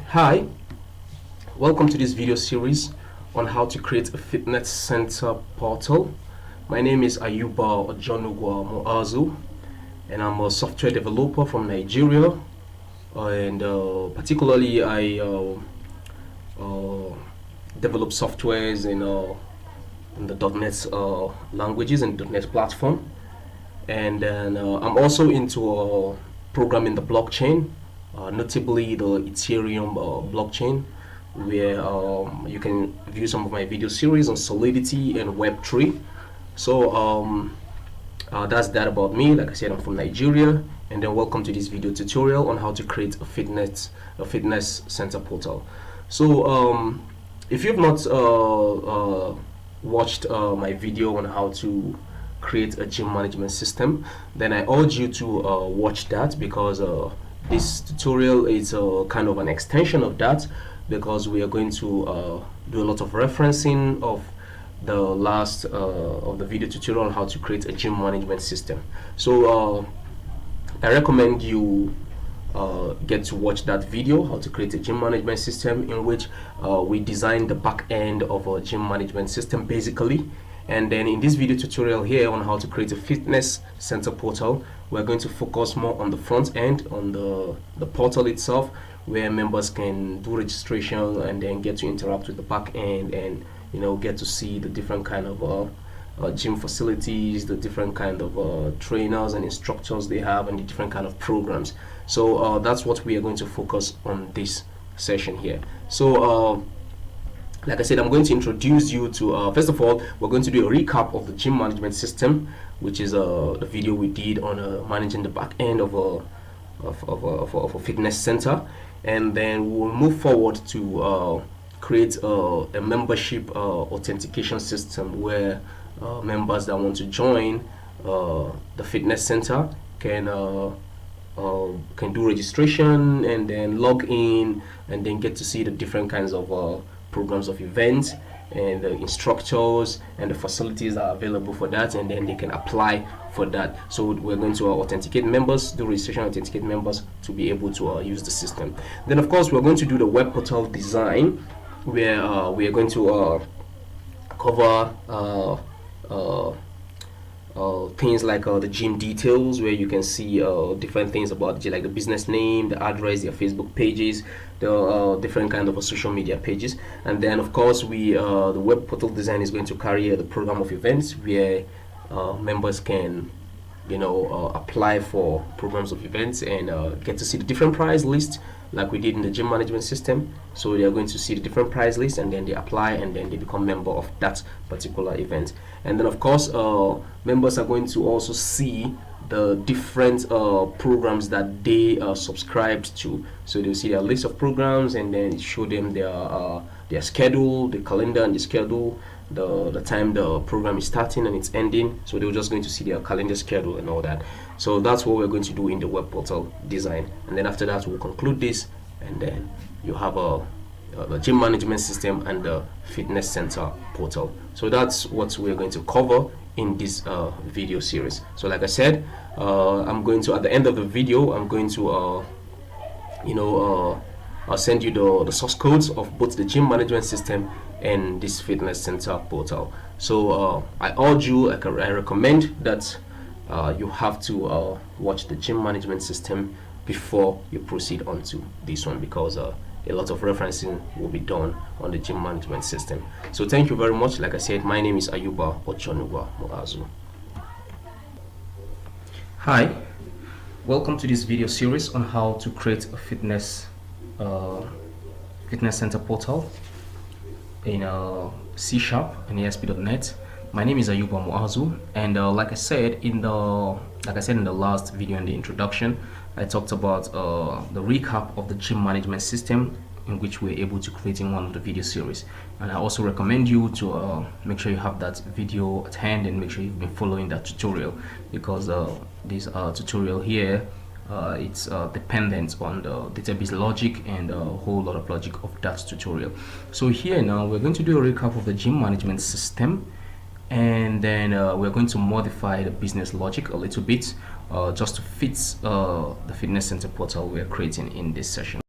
Hi, welcome to this video series on how to create a fitness center portal. My name is Ayuba Ojonugwa Moazu, and I'm a software developer from Nigeria, and particularly I develop softwares in the .NET languages and .NET platform, and then I'm also into programming the blockchain. Notably the Ethereum blockchain, where you can view some of my video series on Solidity and Web3. So that's that about me. Like I said, I'm from Nigeria, and then welcome to this video tutorial on how to create a fitness center portal. So if you've not watched my video on how to create a gym management system, then I urge you to watch that, because this tutorial is kind of an extension of that, because we are going to do a lot of referencing of the last of the video tutorial on how to create a gym management system. So I recommend you get to watch that video, how to create a gym management system, in which we design the back end of a gym management system basically. And then in this video tutorial here on how to create a fitness center portal, we're going to focus more on the front end, on the portal itself, where members can do registration and then get to interact with the back end, and get to see the different kind of gym facilities, the different kind of trainers and instructors they have, and the different kind of programs. So that's what we are going to focus on this session here. So like I said, I'm going to introduce you to, first of all, we're going to do a recap of the gym management system, which is the video we did on managing the back end of a fitness center. And then we'll move forward to create a membership authentication system, where members that want to join the fitness center can do registration and then log in, and then get to see the different kinds of programs of events and the instructors and the facilities that are available for that, and then they can apply for that. So we're going to authenticate members, do registration, authenticate members to be able to use the system. Then of course we're going to do the web portal design, where we are going to cover things like the gym details, where you can see different things about like the business name, the address, their Facebook pages, the different kind of social media pages. And then of course the web portal design is going to carry the program of events, where members can apply for programs of events and get to see the different price list, like we did in the gym management system. So they are going to see the different price list, and then they apply, and then they become member of that particular event. And then of course members are going to also see the different programs that they are subscribed to. So they'll see their list of programs, and then show them their schedule, the calendar and the schedule, the time the program is starting and it's ending. So they're just going to see their calendar schedule and all that. So that's what we're going to do in the web portal design. And then after that we'll conclude this, and then you have the gym management system and the fitness center portal. So that's what we're going to cover in this video series. So like I said, I'm going to, at the end of the video, I'm going to I'll send you the source codes of both the gym management system and this fitness center portal. So I urge you, I recommend that you have to watch the gym management system before you proceed on to this one, because a lot of referencing will be done on the gym management system. So thank you very much. Like I said, my name is Ayuba Ojonugwa Moazu. Hi, welcome to this video series on how to create a fitness center portal in C# and ASP.NET. My name is Ayuba Moazu, and like I said in the last video in the introduction, I talked about the recap of the gym management system, in which we're able to create in one of the video series. And I also recommend you to make sure you have that video at hand, and make sure you've been following that tutorial, because this tutorial here it's dependent on the database logic and a whole lot of logic of that tutorial. So here now we're going to do a recap of the gym management system, and then we're going to modify the business logic a little bit just to fit the fitness center portal we're creating in this session.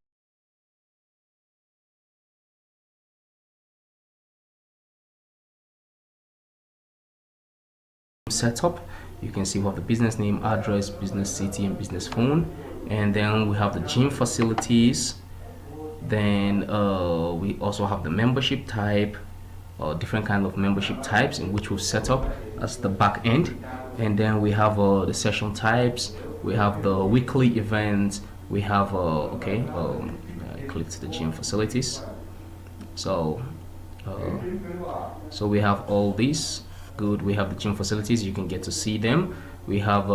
Setup, you can see we have the business name, address, business city, and business phone, and then we have the gym facilities. Then we also have the membership type, different kind of membership types in which we've set up as the back end. And then we have the session types, we have the weekly events, we have I clicked the gym facilities. So uh, so we have all these. Good. We have the gym facilities. You can get to see them. We have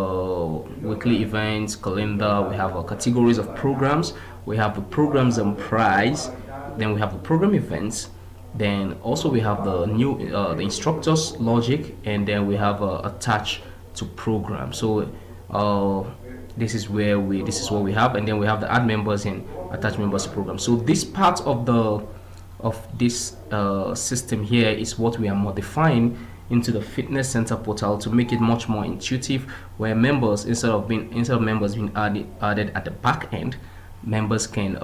weekly events, calendar. We have categories of programs. We have the programs and price. Then we have the program events. Then also we have the new the instructors logic, and then we have attached to program. So this is what we have, and then we have the add members and attach members to program. So this part of this system here is what we are modifying into the fitness center portal to make it much more intuitive, where members instead of members being added at the back end, members can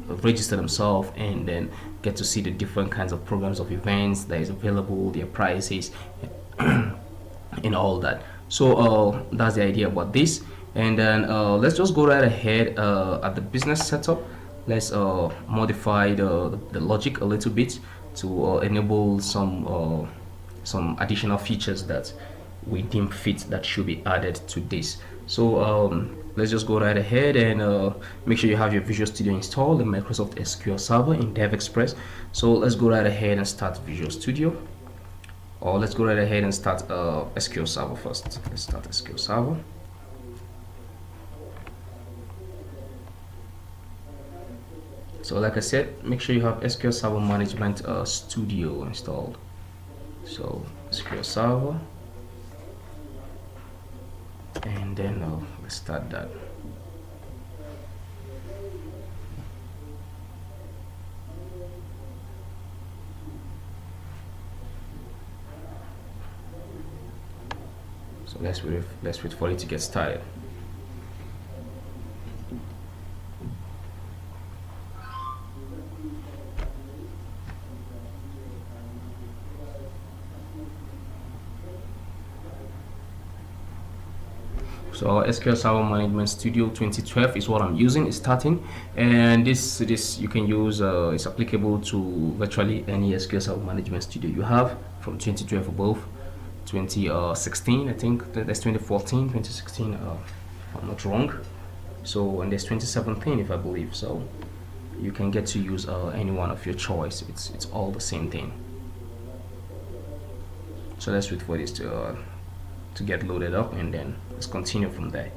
register themselves and then get to see the different kinds of programs of events that is available, their prices, and all that. So that's the idea about this. And then let's just go right ahead at the business setup. Let's modify the logic a little bit to enable some additional features that we deem fit that should be added to this. So let's just go right ahead and make sure you have your Visual Studio installed in Microsoft SQL Server in DevExpress. So let's go right ahead and start Visual Studio, or let's go right ahead and start SQL Server first. Let's start SQL Server. So like I said, make sure you have SQL Server Management Studio installed. So SQL Server, and then let's start that. So let's wait for it to get started. So SQL Server Management Studio 2012 is what I'm using. It's starting, and this you can use. It's applicable to virtually any SQL Server Management Studio you have from 2012 above. 2016, I think that's 2014, 2016. If I'm not wrong. So and there's 2017, if I believe. So you can get to use any one of your choice. It's all the same thing. So let's wait for this to get loaded up, and then let's continue from there.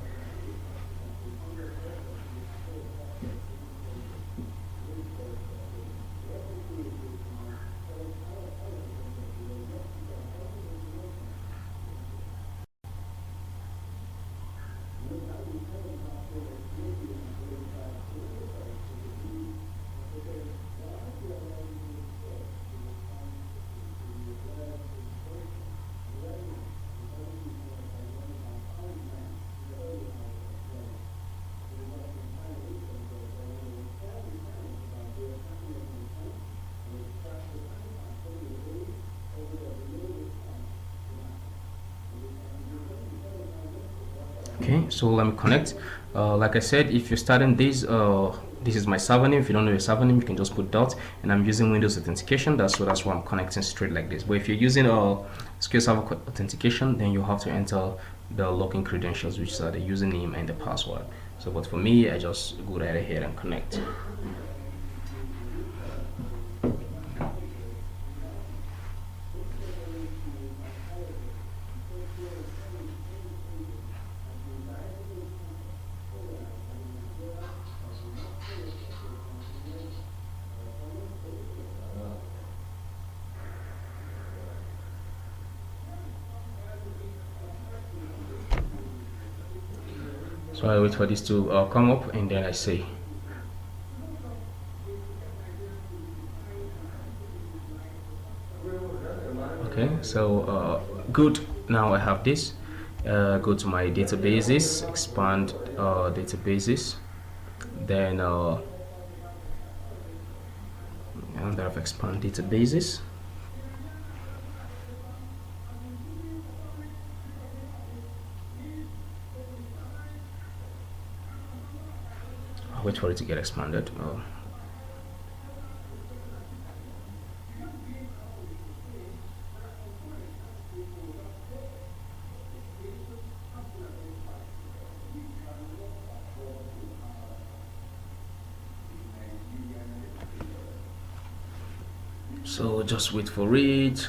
Okay, so let me connect. Like I said, if you're starting this, this is my server name. If you don't know your server name, you can just put dot. And I'm using Windows authentication. That's why I'm connecting straight like this. But if you're using SQL Server authentication, then you have to enter the login credentials, which are the username and the password. So, but for me, I just go right ahead and connect. So I wait for this to come up, and then I say, okay, so good. Now I have this. Go to my databases, expand databases, then and I've expand databases. I'll wait for it to get expanded. So just wait for it.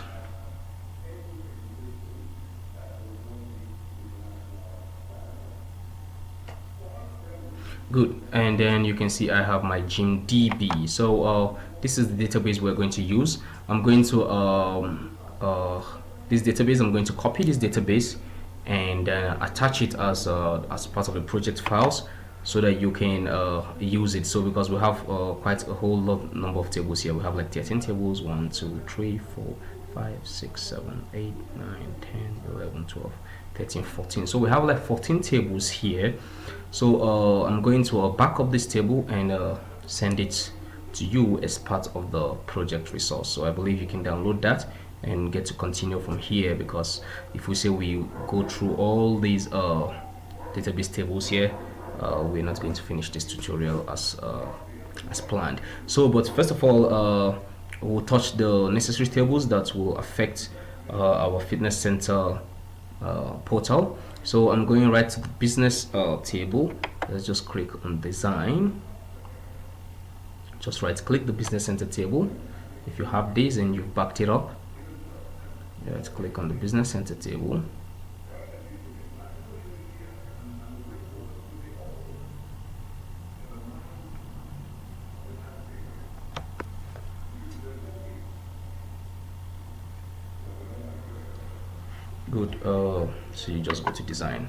Good, and then you can see I have my GymDB. So this is the database we're going to use. I'm going to this database. I'm going to copy this database and attach it as part of the project files, so that you can use it. So because we have quite a whole number of tables here, we have like 13 tables: 1 2 3 4 5 6 7 8 9 10 11 12 13 14. So we have like 14 tables here. So I'm going to back up this table and send it to you as part of the project resource. So I believe you can download that and get to continue from here, because if we say we go through all these database tables here, we're not going to finish this tutorial as planned. So but first of all, we'll touch the necessary tables that will affect our fitness center portal. So I'm going right to the business table. Let's just click on design. Just right click the business center table. If you have this and you've backed it up, let's click on the business center table. Good. So you just go to design.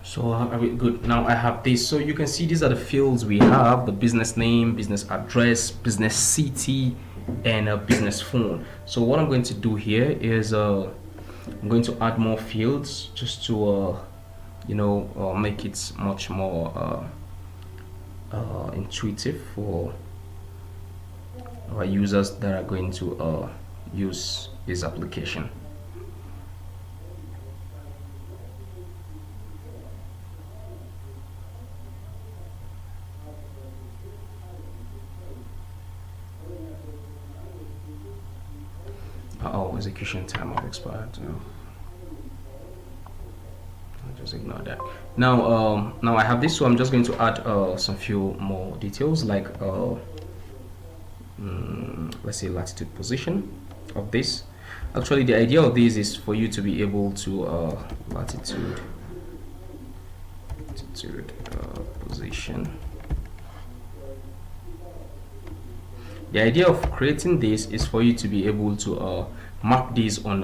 So good. Now I have this. So you can see these are the fields we have: the business name, business address, business city, and a business phone. So what I'm going to do here is I'm going to add more fields, just to make it much more intuitive for our users that are going to use this application. Execution time have expired. I'll just ignore that. Now I have this, so I'm just going to add some few more details, like let's say latitude position of this. Actually, the idea of this is for you to be able to latitude position. The idea of creating this is for you to be able to map this on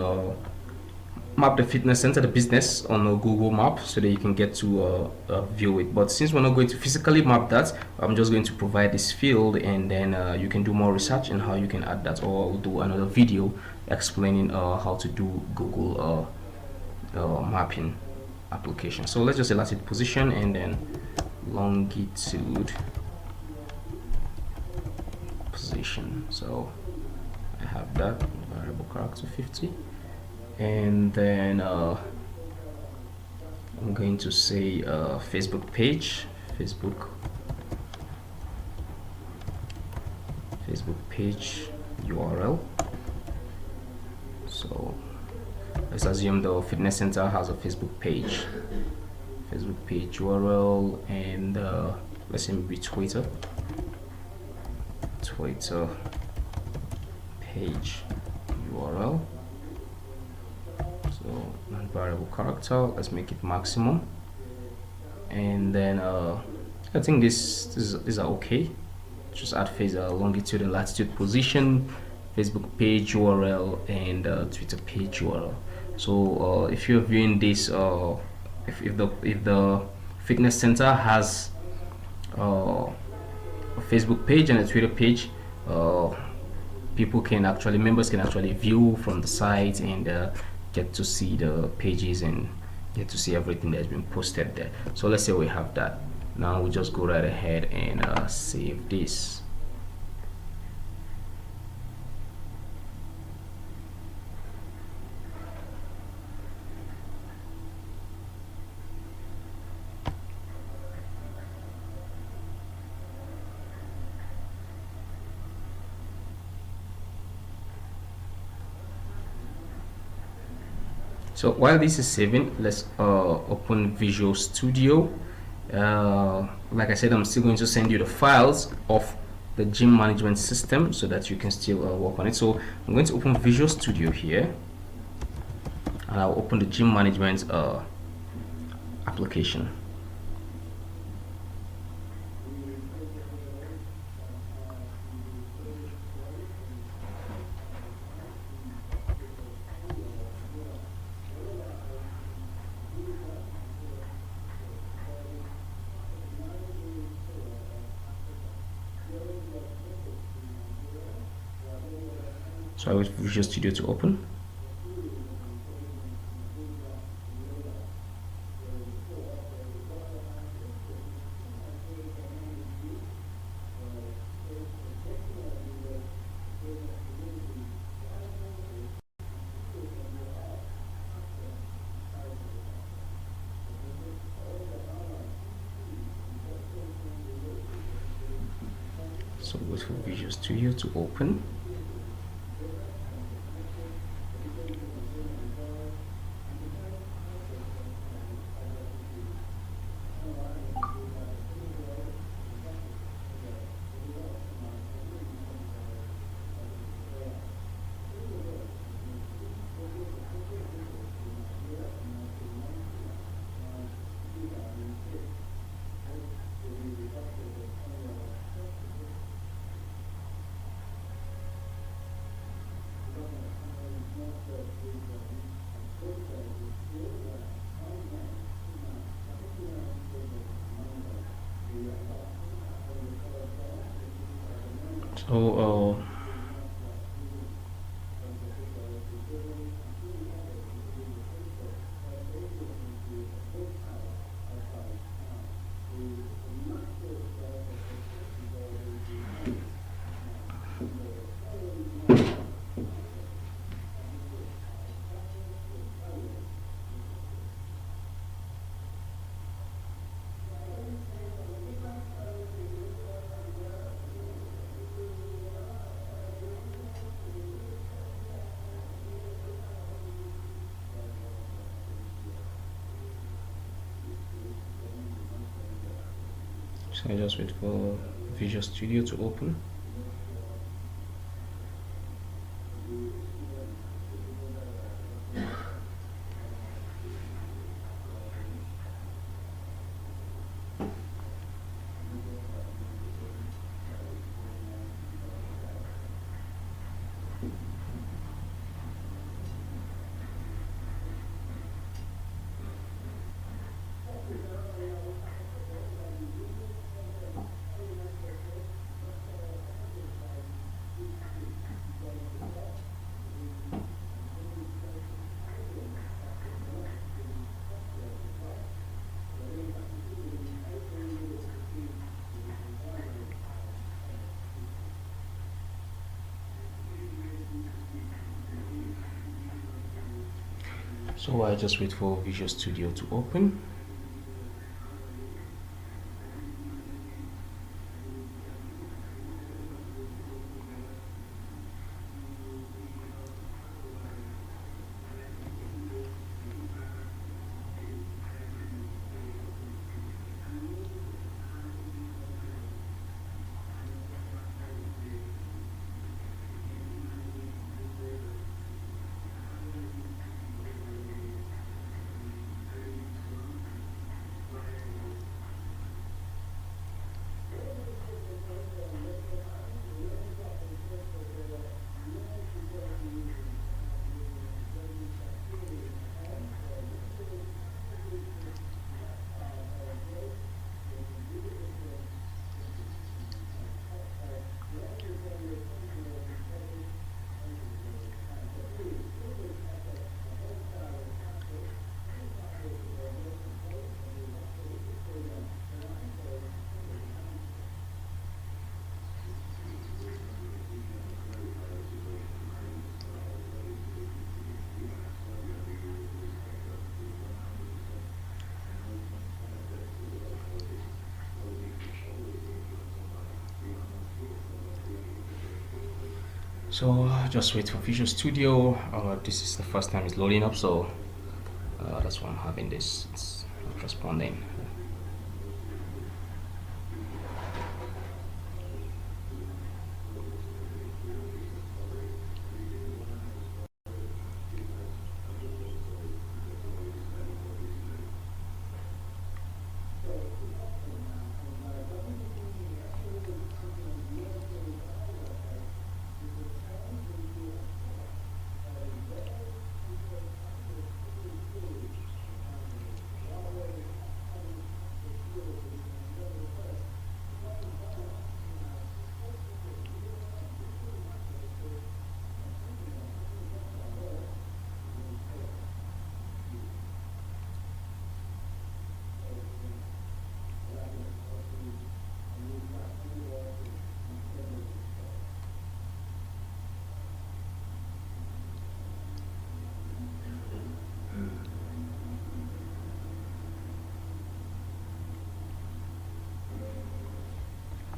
map the fitness center, the business, on a Google map, so that you can get to view it. But since we're not going to physically map that, I'm just going to provide this field, and then you can do more research on how you can add that, or I'll do another video explaining how to do Google mapping application. So let's just say latitude position, and then longitude position. So I have that variable character 50, and then I'm going to say Facebook page, Facebook page URL. So let's assume the fitness center has a Facebook page URL, and let's say maybe Twitter page URL. So non-variable character, let's make it maximum, and then I think these are okay. Just add longitude and latitude position, Facebook page URL, and Twitter page URL. So if you're viewing this, if the fitness center has a Facebook page and a Twitter page, members can actually view from the site and get to see the pages and get to see everything that's been posted there. So let's say we have that. Now we just go right ahead and save this. So while this is saving, let's open Visual Studio. Like I said, I'm still going to send you the files of the gym management system so that you can still work on it. So I'm going to open Visual Studio here, and I'll open the gym management application. So I wait for Visual Studio to open. So wait for Visual Studio to open. So I just wait for Visual Studio to open. So I just wait for Visual Studio to open. So just wait for Visual Studio. This is the first time it's loading up, so that's why I'm having this. It's not responding.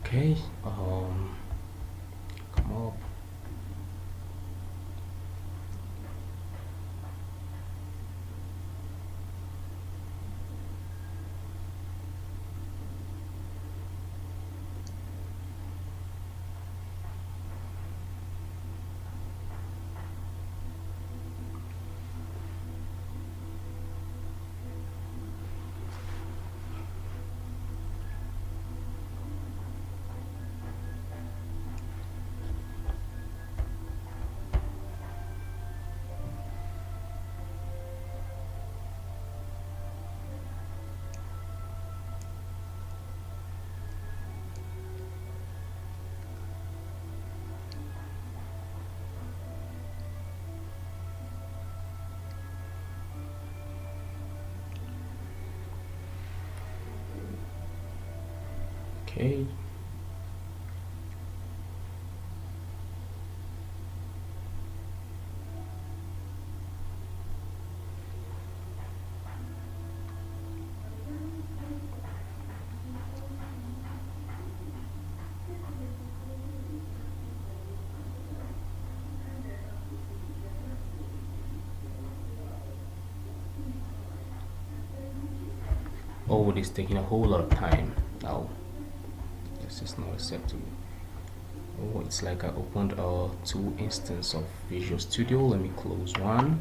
Okay, come up. Okay. Oh, it is taking a whole lot of time now. This is not acceptable. Oh, it's like I opened two instances of Visual Studio. Let me close one.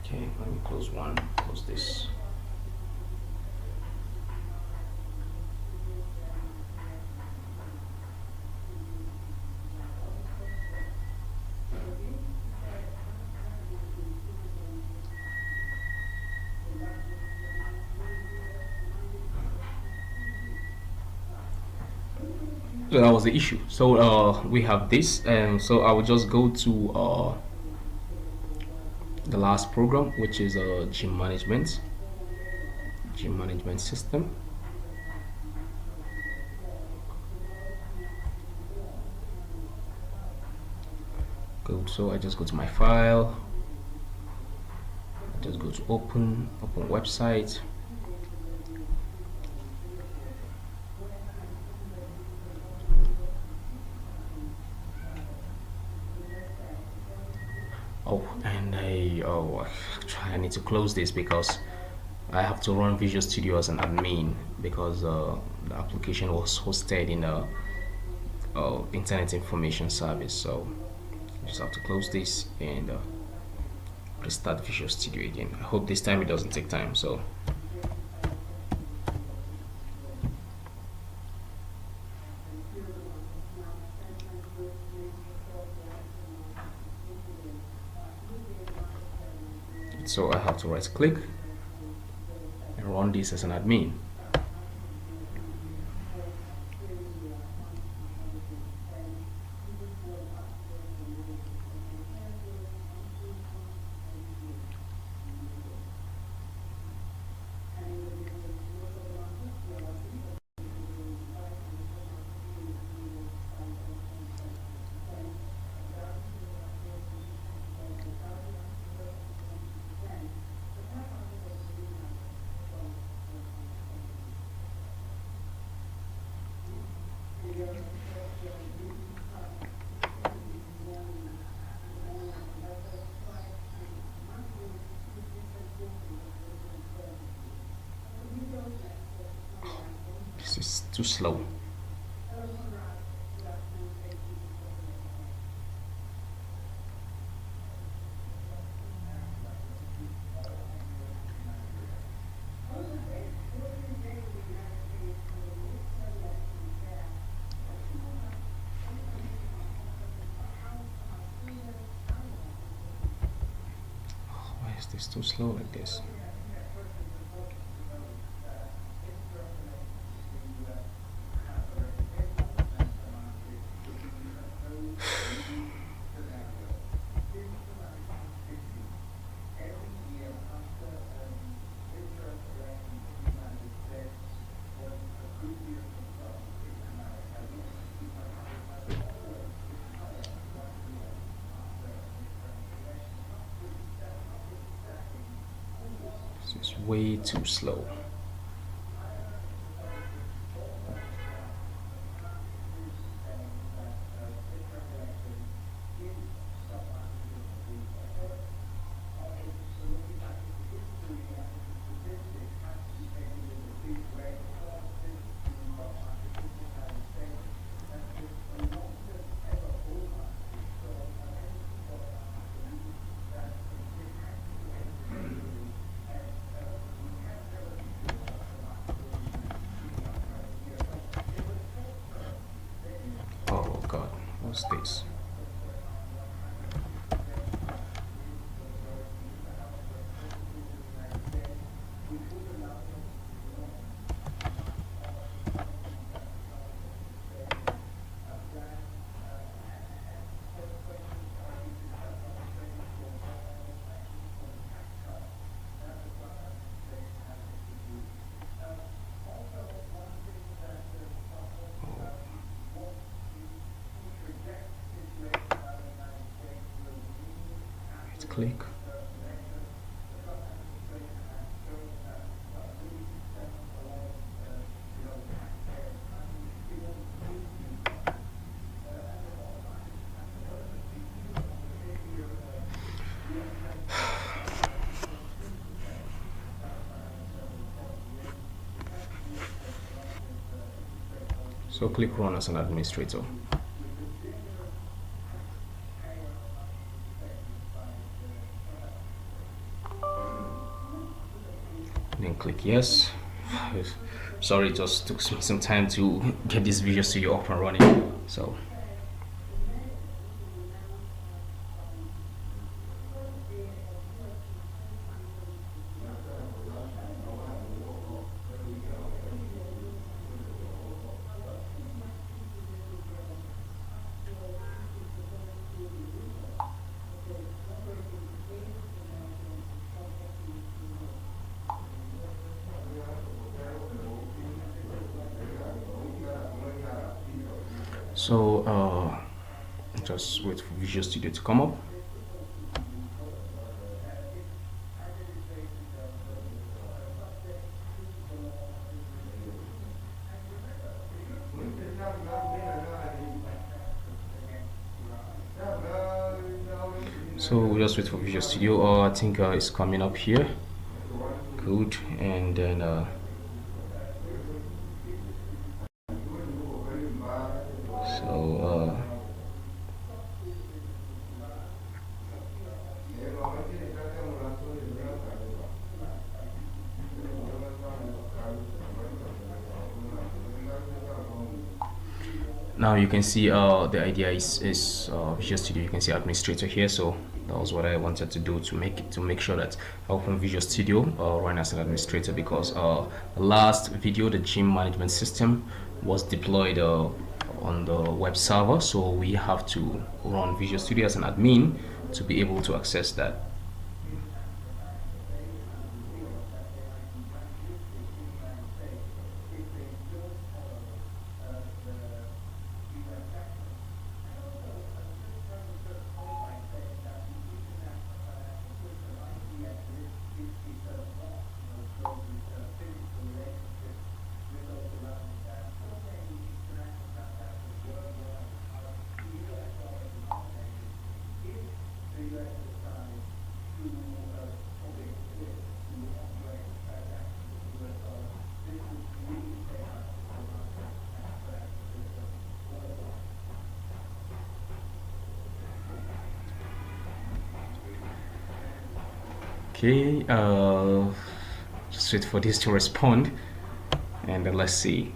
Okay, let me close one, close this. So that was the issue. So we have this, and so I will just go to the last program, which is gym management. gym management system. Good. So I just go to my file, just go to open website. Oh, and I need to close this because I have to run Visual Studio as an admin because the application was hosted in a internet information service. So I just have to close this and restart Visual Studio again. I hope this time it doesn't take time. So I have to right click and run this as an admin. This is too slow. Why is this too slow like this? This is way too slow. Oh god, what's this? Click. So click run as an administrator. Then click yes. Sorry, it just took me some time to get this Visual Studio up and running. So So just wait for Visual Studio to come up. So we just wait for Visual Studio. I think it's coming up here. Good. And then so now you can see the idea is Visual Studio. You can see administrator here. So that was what I wanted to do to make sure that I open Visual Studio run as an administrator, because the last video, the gym management system, was deployed on the web server. So we have to run Visual Studio as an admin to be able to access that. Okay, just wait for this to respond, and let's see.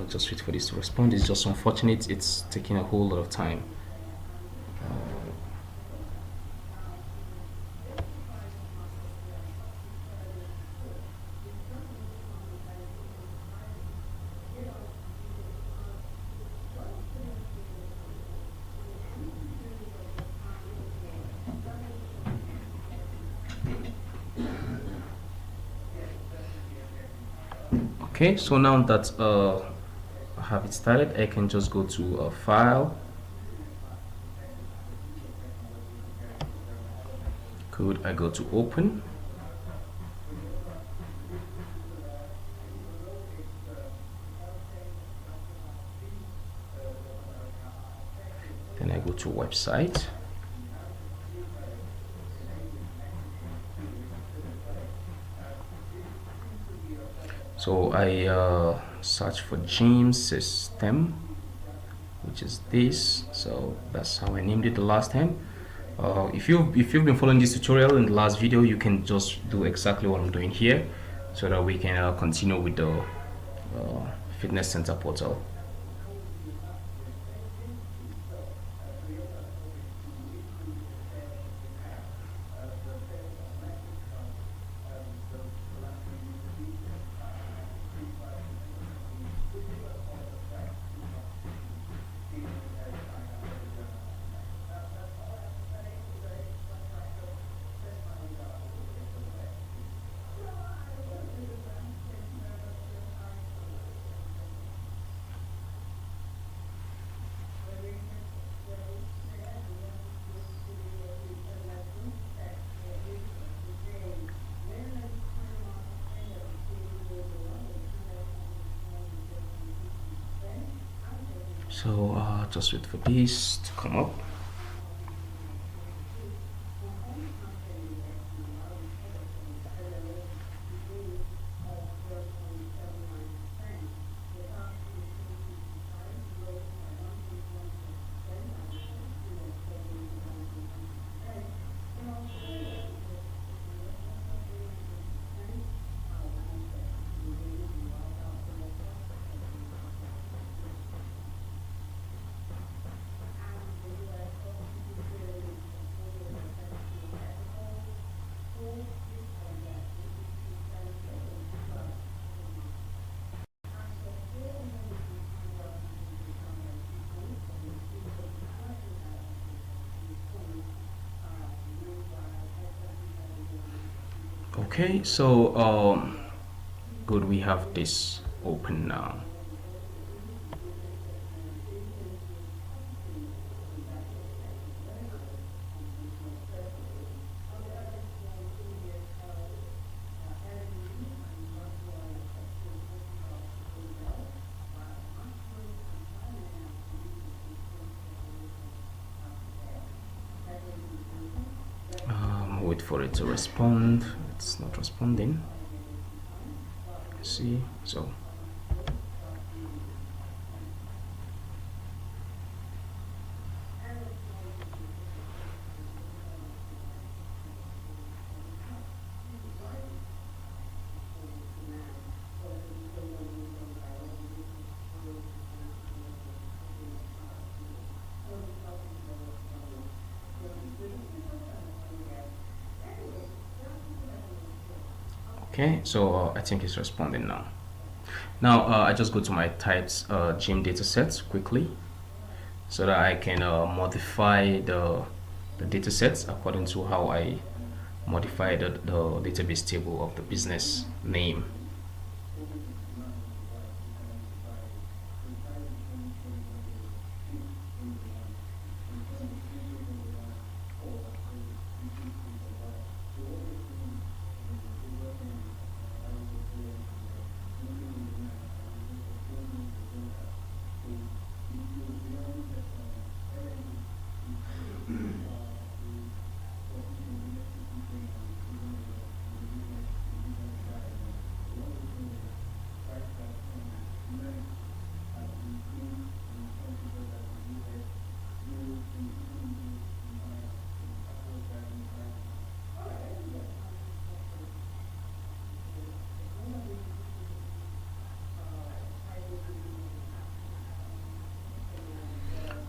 Just wait for this to respond. It's just unfortunate, it's taking a whole lot of time. Okay, so now that I have it started, I can just go to a file. Could I go to open? Then I go to website. So I search for gym system, which is this. So that's how I named it the last time. If you've been following this tutorial in the last video, you can just do exactly what I'm doing here, so that we can continue with the fitness center portal. So just wait for this to come up. Okay, so good, we have this open now. Wait for it to respond. It's not responding. See, so okay, so I think it's responding now. Now I just go to my types gym data sets quickly so that I can modify the data sets according to how I modify the database table of the business name.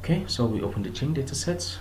Okay, so we open the gym data sets.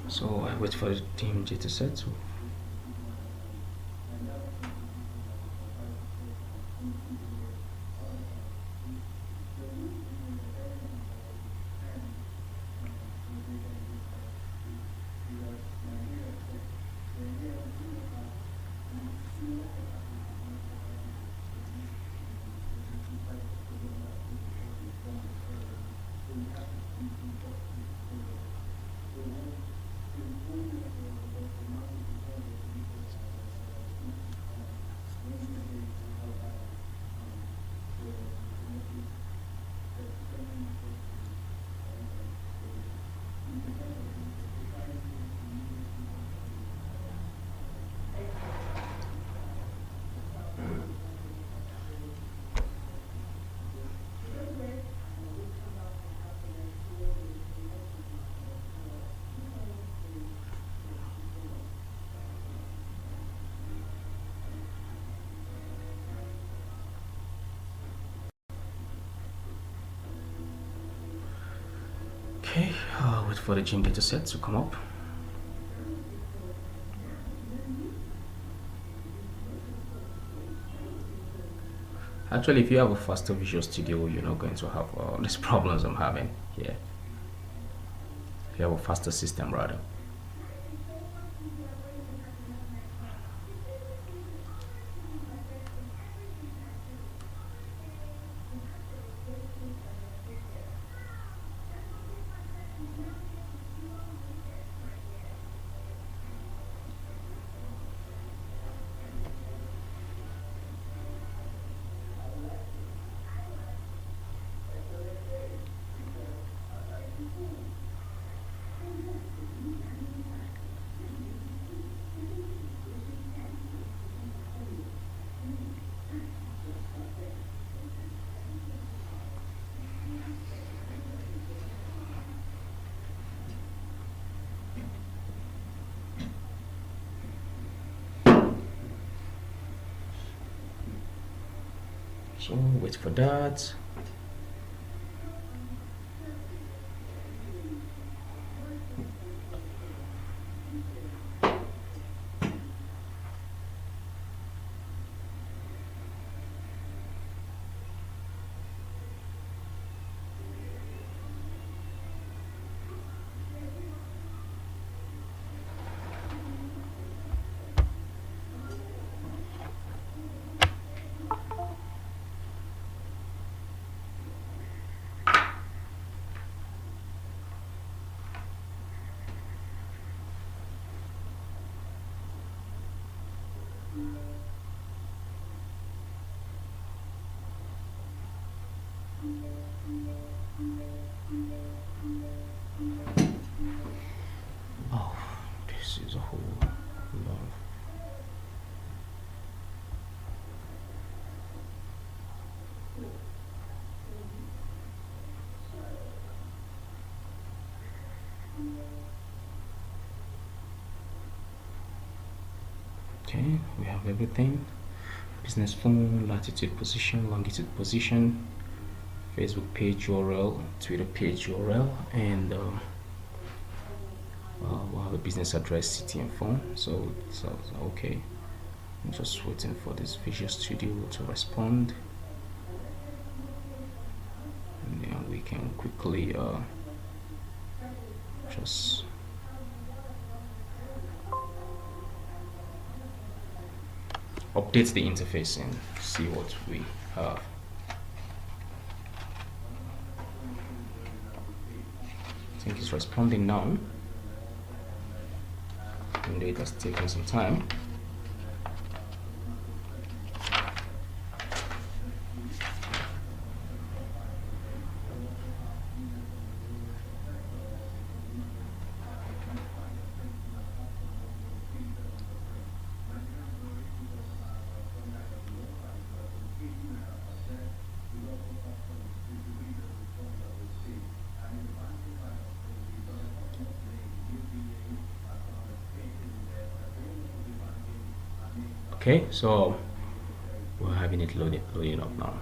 So I wait for the team data set. So okay, wait for the gym data set to come up. Actually, if you have a faster Visual Studio, you're not going to have these problems I'm having here. If you have a faster system, rather. So wait for that. Oh, this is a whole lot of. Okay, we have everything. Business phone, latitude position, longitude position, Facebook page URL, Twitter page URL, and we'll have a business address, city, and phone. So okay. I'm just waiting for this Visual Studio to respond, and then we can quickly just update the interface and see what we have. I think it's responding now, and it has taken some time. Okay, so we're having it loading up now.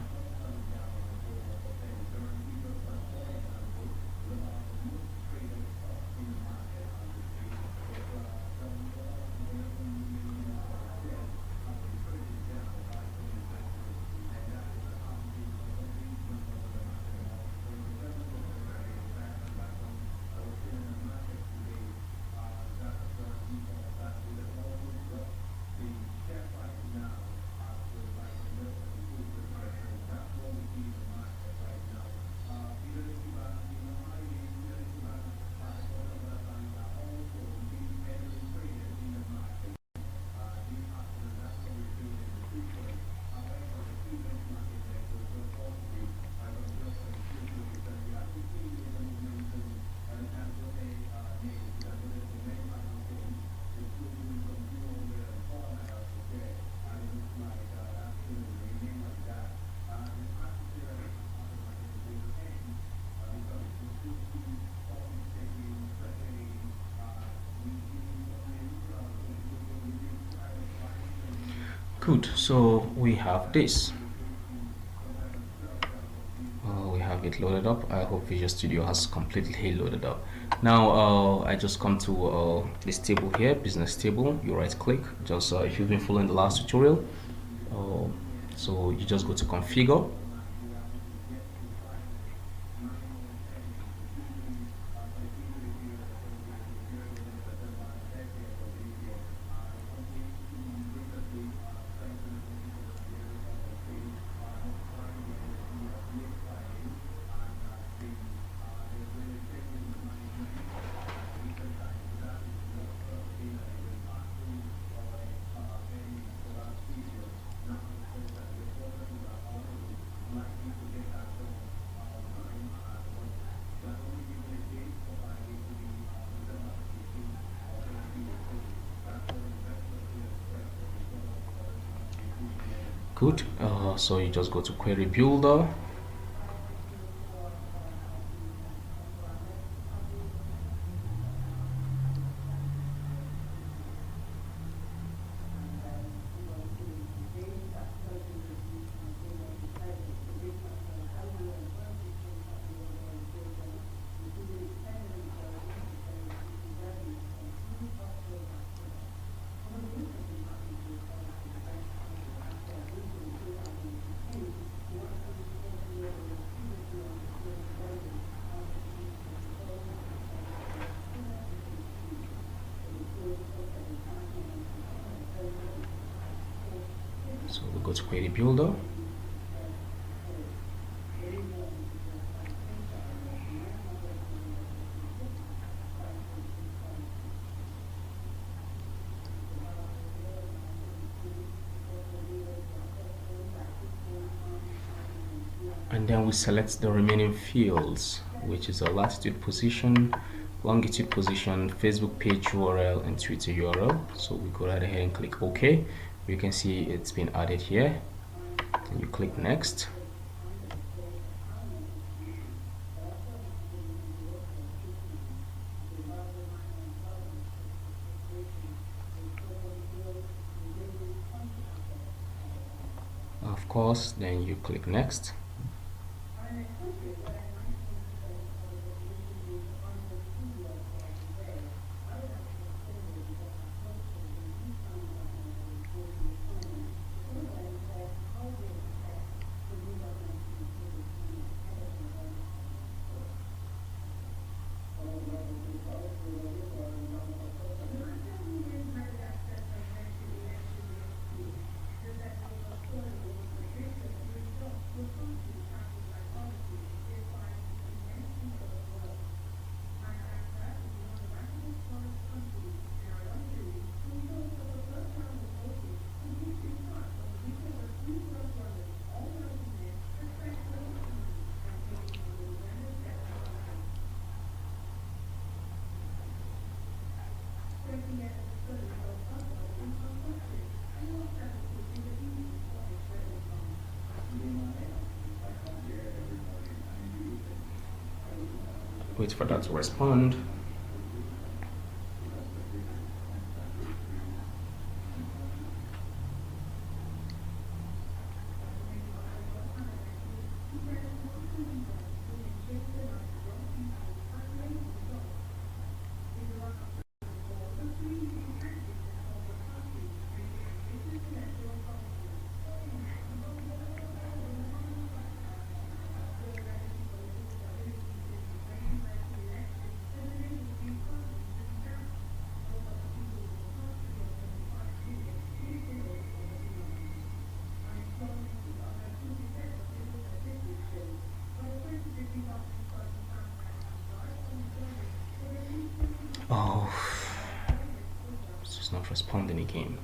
Good, so we have this. We have it loaded up. I hope Visual Studio has completely loaded up. Now I just come to this table here, business table. You right click, just if you've been following the last tutorial, so you just go to configure. Good, so you just go to query builder. So we go to Query Builder. And then we select the remaining fields, which is a latitude position, longitude position, Facebook page URL, and Twitter URL. So we go right ahead and click OK. You can see it's been added here. Then you click next. Of course, then you click next. Wait for that to respond. Oh, it's just not responding again.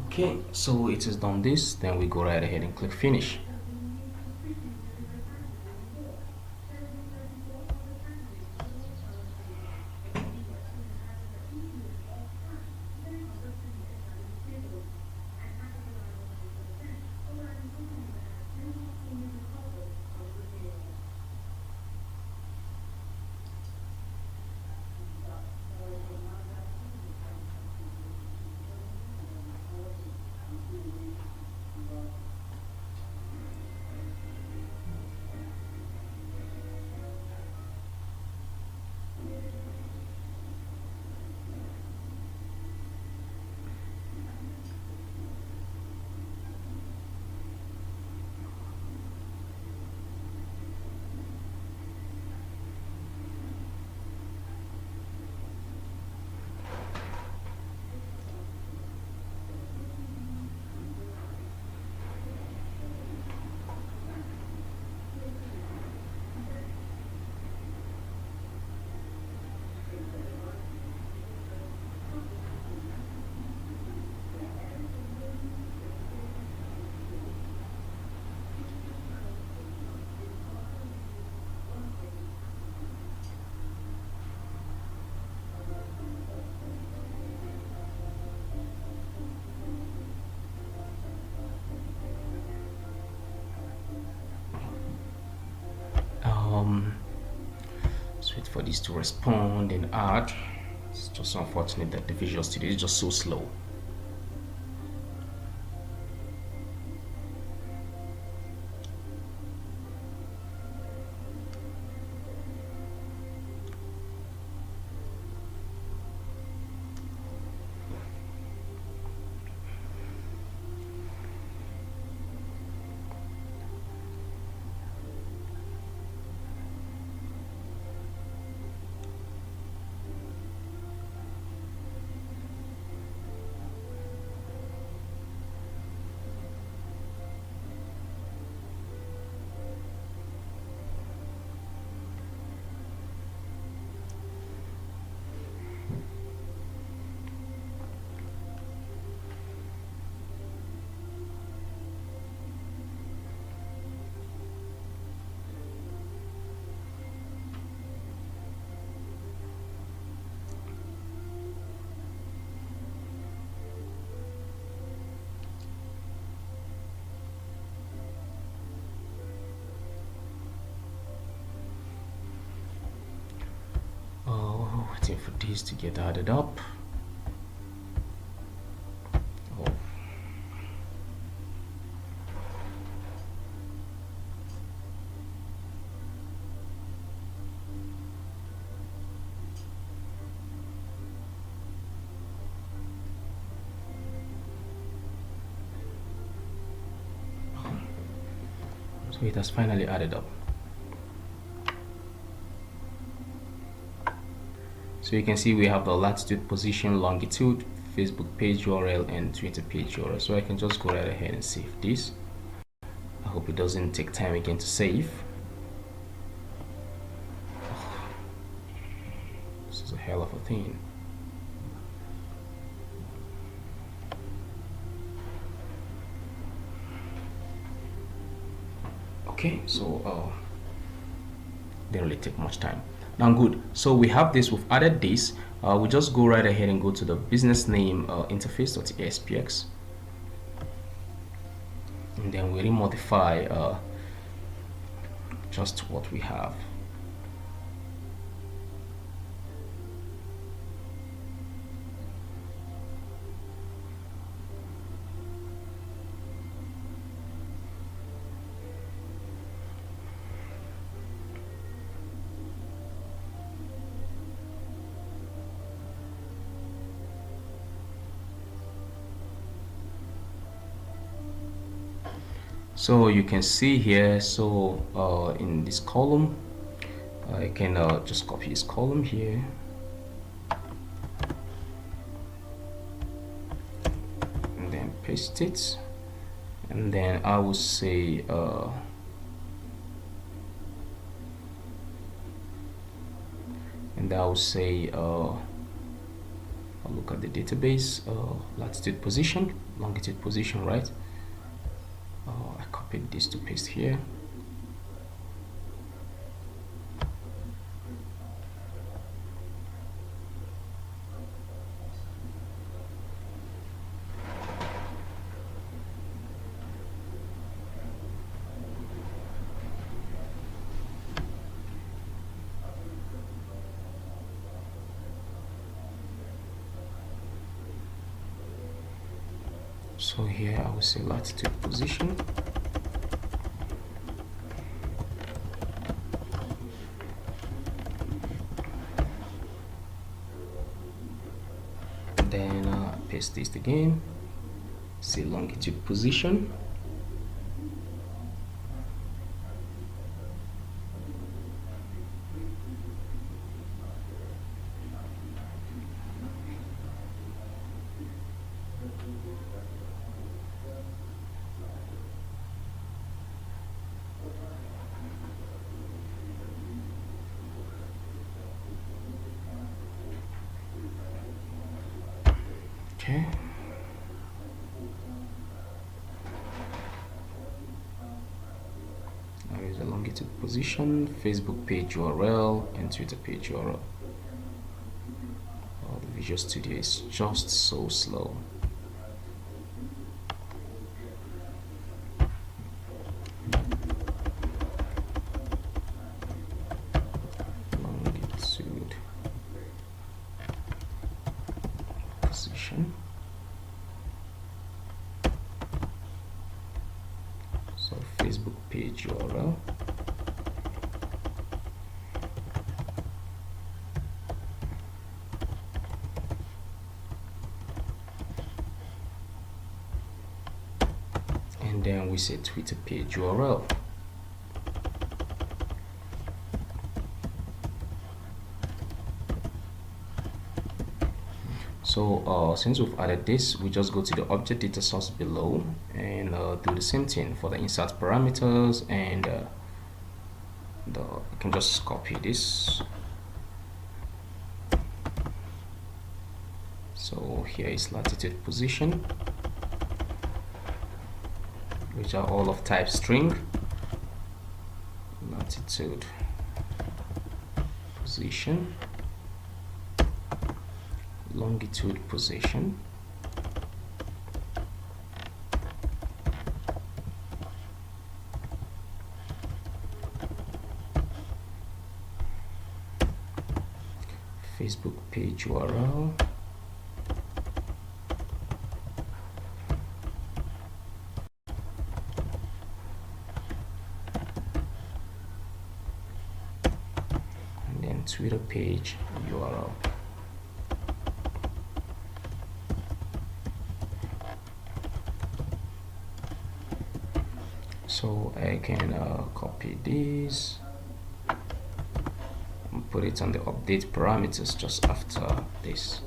Okay, so it has done this. Then we go right ahead and click finish. Let's wait for this to respond and add. It's just unfortunate that the Visual Studio is just so slow. this to get added up. Oh. So it has finally added up. So you can see we have the latitude, position, longitude, Facebook page URL, and Twitter page URL. So I can just go right ahead and save this. I hope it doesn't take time again to save. This is a hell of a thing. Okay, so didn't really take much time. Now good, so we have this, we've added this. We just go right ahead and go to the business name interface.aspx, and then we remodify just what we have. So you can see here, so in this column, I can just copy this column here, and then paste it, and then I will say I'll look at the database, latitude, position, longitude, position, right? I copied this to paste here. So here I will say latitude, position, then paste this again, say longitude, position, okay. There is a longitude, position, Facebook page URL, and Twitter page URL. Oh, the Visual Studio is just so slow. Longitude, position. So Facebook page URL. And then we say Twitter page URL. So since we've added this, we just go to the object data source below and do the same thing for the insert parameters, and you can just copy this. So here is latitude, position, which are all of type string. Latitude, position, longitude, position, Facebook page URL. And then Twitter page URL. So I can copy this and put it on the update parameters just after this.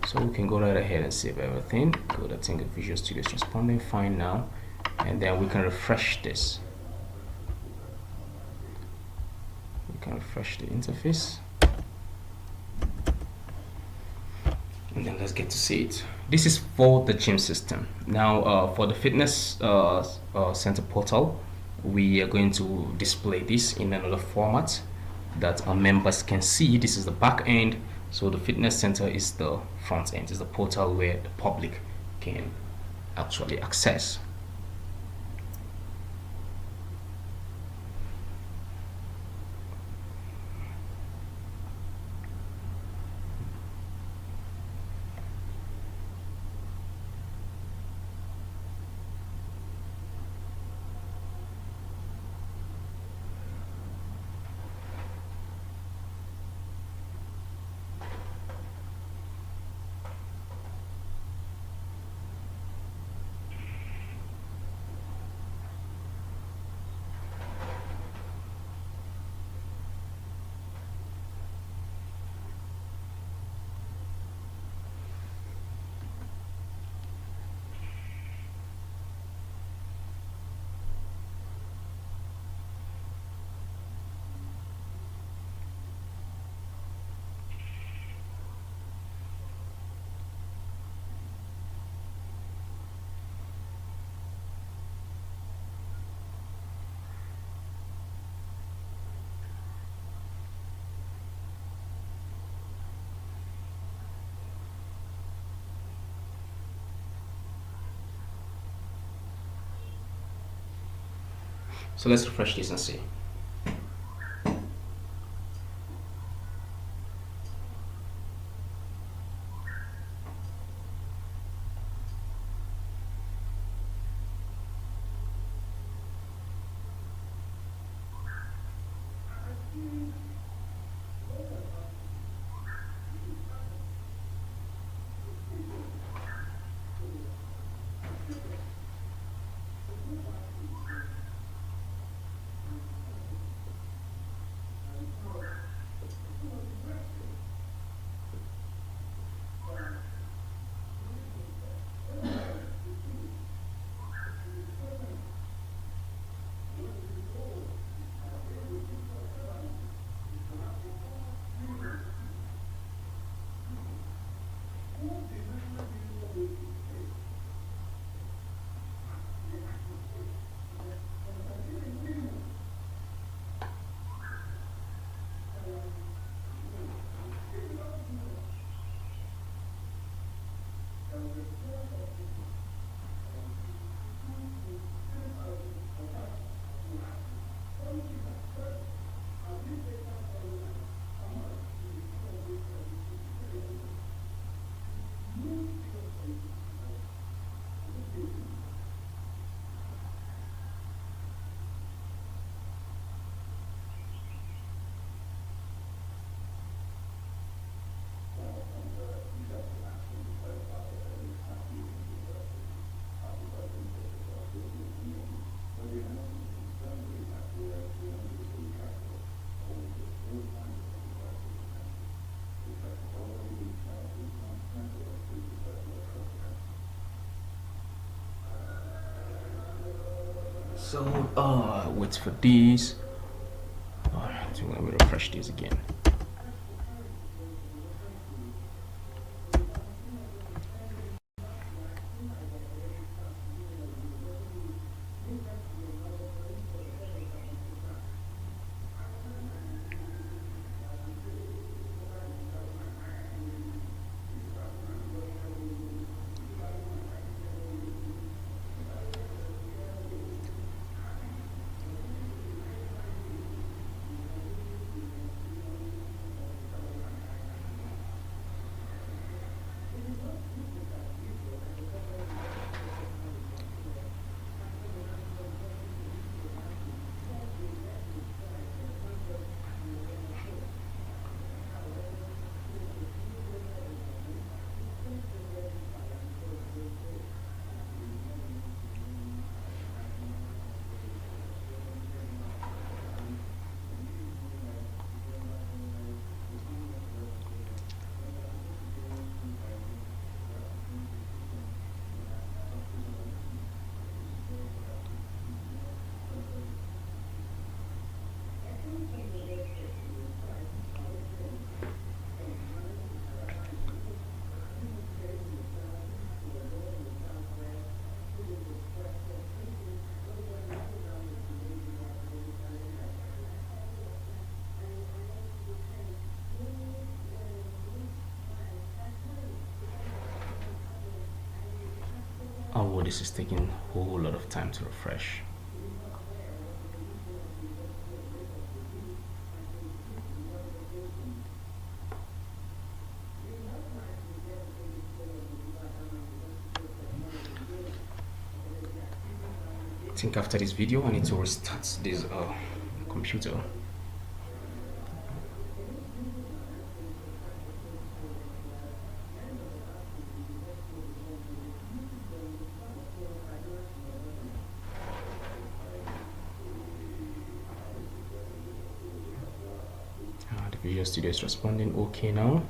So we can go right ahead and save everything. Good, I think the Visual Studio is responding fine now, and then we can refresh this. We can refresh the interface, and then let's get to see it. This is for the gym system. Now for the fitness center portal, we are going to display this in another format that our members can see. This is the back end, so the fitness center is the front end, is the portal where the public can actually access. So let's refresh this and see. So wait for this. So let me refresh this again. Oh, this is taking a whole lot of time to refresh. I think after this video I need to restart this computer. The Visual Studio is responding okay now.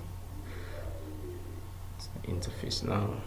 It's the interface now.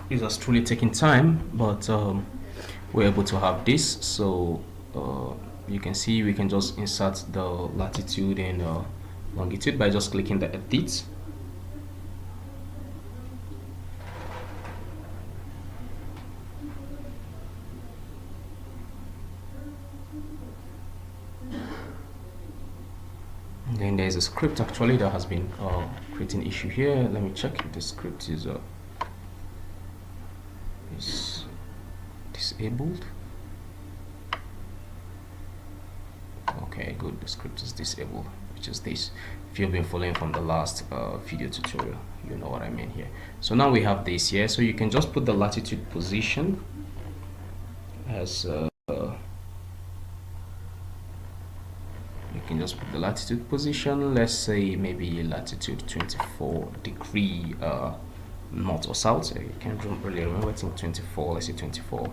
This has truly taken time, but we're able to have this. So you can see we can just insert the latitude and longitude by just clicking the edit. And then there's a script actually that has been creating issue here. Let me check if the script is disabled. Okay, good, the script is disabled, which is this. If you've been following from the last video tutorial, you know what I mean here. So now we have this here, so you can just put the latitude position as you can just put the latitude position, let's say maybe latitude 24 degree north or south. I can't really remember, I think 24, let's say 24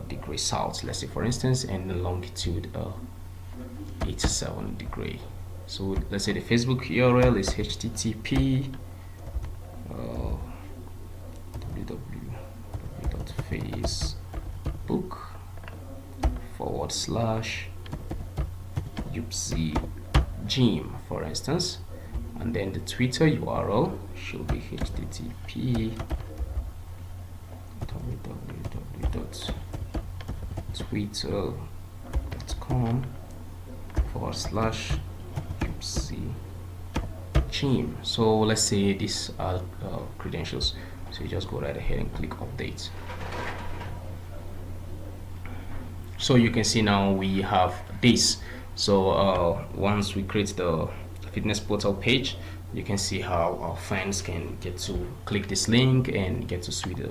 degree south, let's say for instance, and the longitude 87 degree. So let's say the Facebook URL is http www.facebook.com/upzgym, for instance, and then the Twitter URL should be http twitter.com/upzgym. So let's say these are credentials, so you just go right ahead and click update. So you can see now we have this. So once we create the fitness portal page, you can see how our fans can get to click this link and get to see the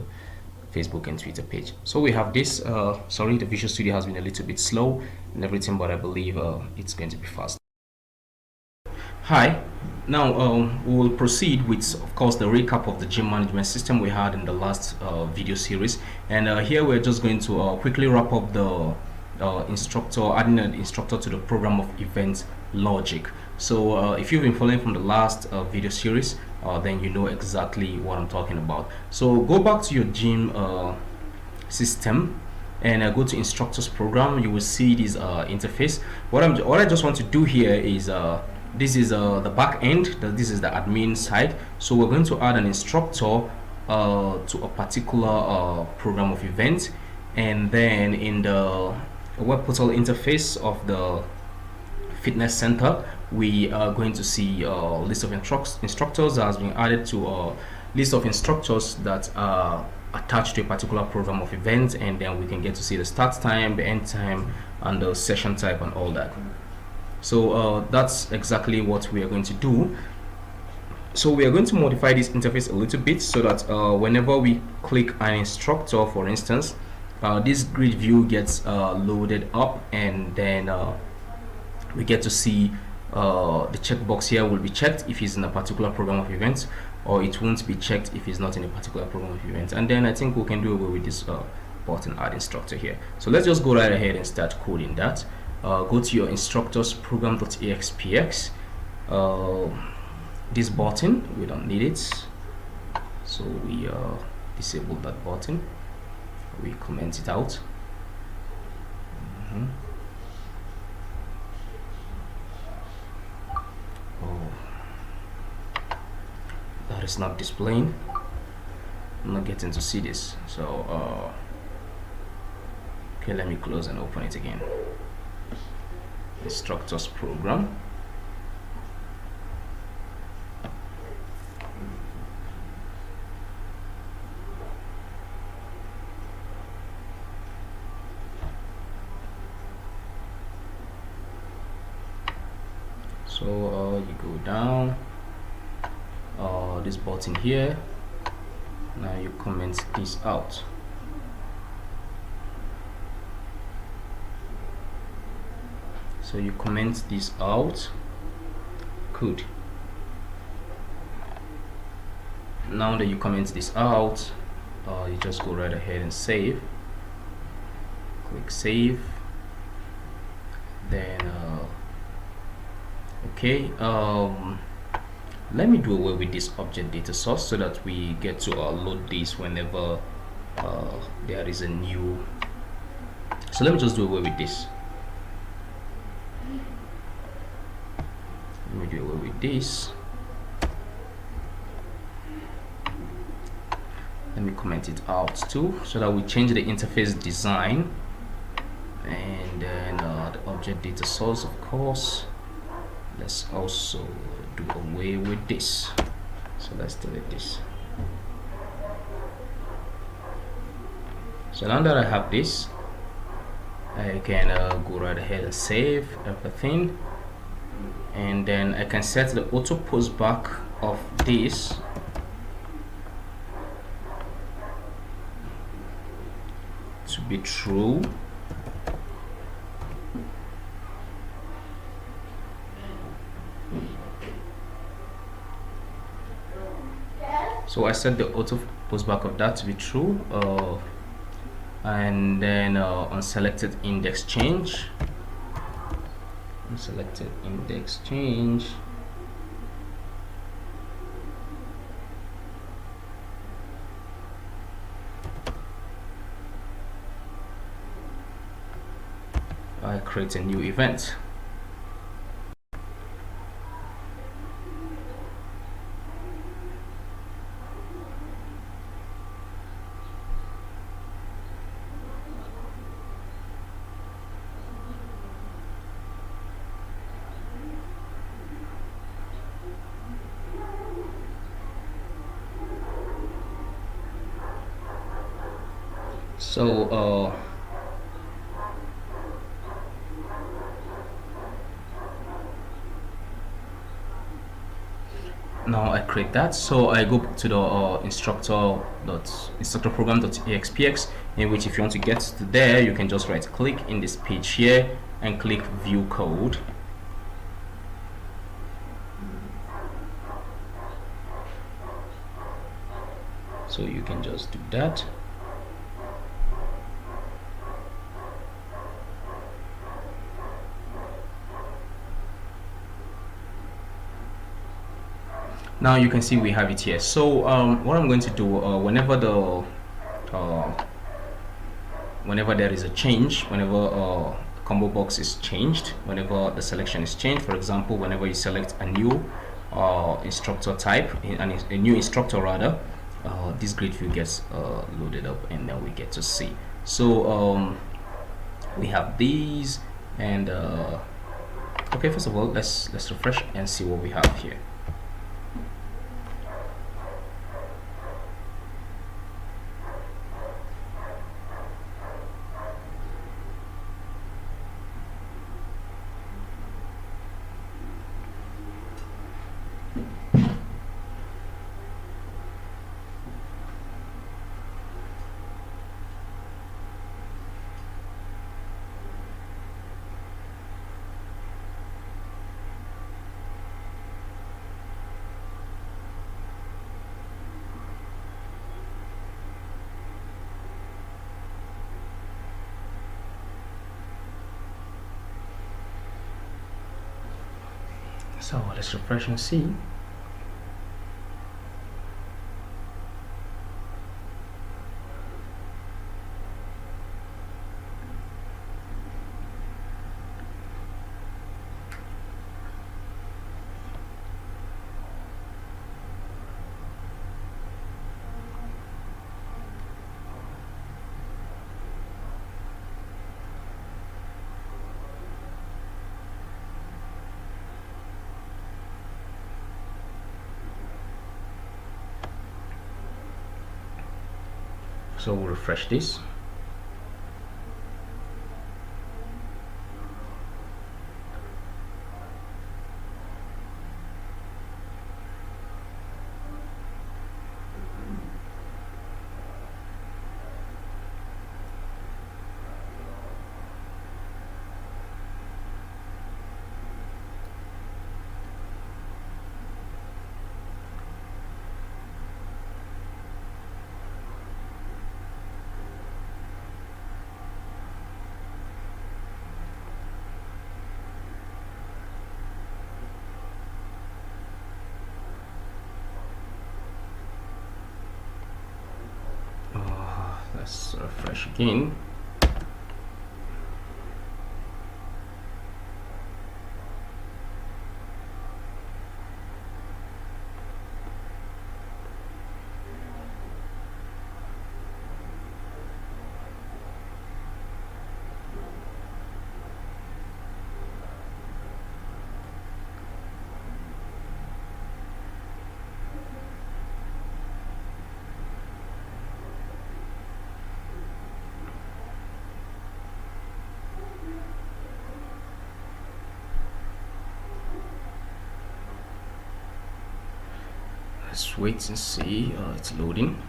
Facebook and Twitter page. So we have this. Sorry, the Visual Studio has been a little bit slow and everything, but I believe it's going to be fast. Hi, now we will proceed with, of course, the recap of the gym management system we had in the last video series, and here we're just going to quickly wrap up the instructor, adding an instructor to the program of event logic. So if you've been following from the last video series, then you know exactly what I'm talking about. So go back to your gym system and go to instructors program. You will see this interface. What I just want to do here is this is the back end, this is the admin side. So we're going to add an instructor to a particular program of event, and then in the web portal interface of the fitness center, we are going to see a list of instructors that has been added to a list of instructors that are attached to a particular program of events, and then we can get to see the start time, the end time, and the session type and all that. So that's exactly what we are going to do. So we are going to modify this interface a little bit so that whenever we click an instructor, for instance, this grid view gets loaded up, and then we get to see the checkbox here will be checked if it's in a particular program of events, or it won't be checked if it's not in a particular program of events. And then I think we can do away with this button add instructor here. So let's just go right ahead and start coding that. Go to your instructors program.axpx. This button, we don't need it, so we disable that button. We comment it out. Oh, that is not displaying. I'm not getting to see this, so okay, let me close and open it again. Instructors program. So you go down, this button here. Now you comment this out. So you comment this out. Good. Now that you comment this out, you just go right ahead and save. Click save. Then okay, let me do away with this object data source so that we get to load this whenever there is a new. So let me just do away with this. Let me do away with this. Let me comment it out too, so that we change the interface design, and then the object data source, of course. Let's also do away with this. So let's delete this. So now that I have this, I can go right ahead and save everything, and then I can set the auto post back of this to be true. So I set the auto post back of that to be true, and then on selected index change, I create a new event. So now I create that. So I go to the instructor program.axpx, in which if you want to get to there, you can just right click in this page here and click view code. So you can just do that. Now you can see we have it here. So what I'm going to do, whenever there is a change, whenever combo box is changed, whenever the selection is changed, for example, whenever you select a new instructor type, a new instructor rather, this grid view gets loaded up, and then we get to see. So we have these, and okay, first of all, let's refresh and see what we have here. So let's refresh and see. So we'll refresh this. Let's refresh again. Let's wait and see. It's loading.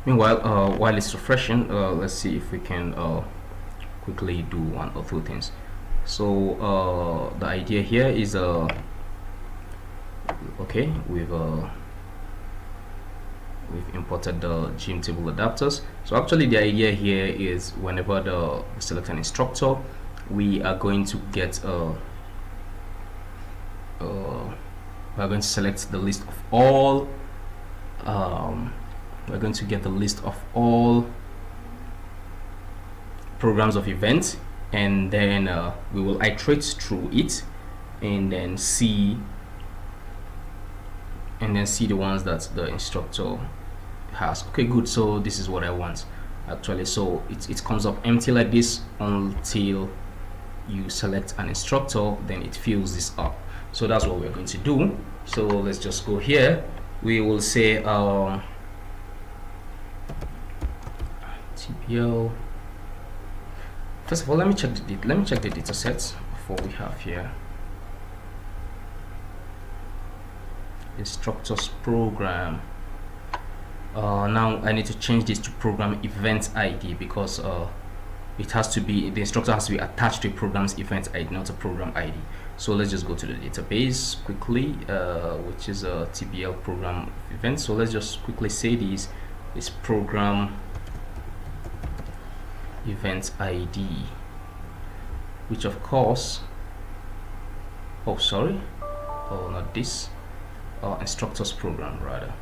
Meanwhile, while it's refreshing, let's see if we can quickly do one or two things. So the idea here is okay, we've imported the gym table adapters. So actually the idea here is whenever we select an instructor, we are going to get we're going to select the list of all we're going to get the list of all programs of events, and then we will iterate through it and then see the ones that the instructor has. Okay, good. So this is what I want actually. So it comes up empty like this until you select an instructor, then it fills this up. So that's what we're going to do. So let's just go here. We will say TBL. First of all, let me check the data sets before we have here instructors program. Now I need to change this to program event ID because it has to be, the instructor has to be attached to a program's event ID, not a program ID. So let's just go to the database quickly, which is a TBL program event. So let's just quickly say this is program event ID, which of course, oh sorry, oh not this, instructors program rather.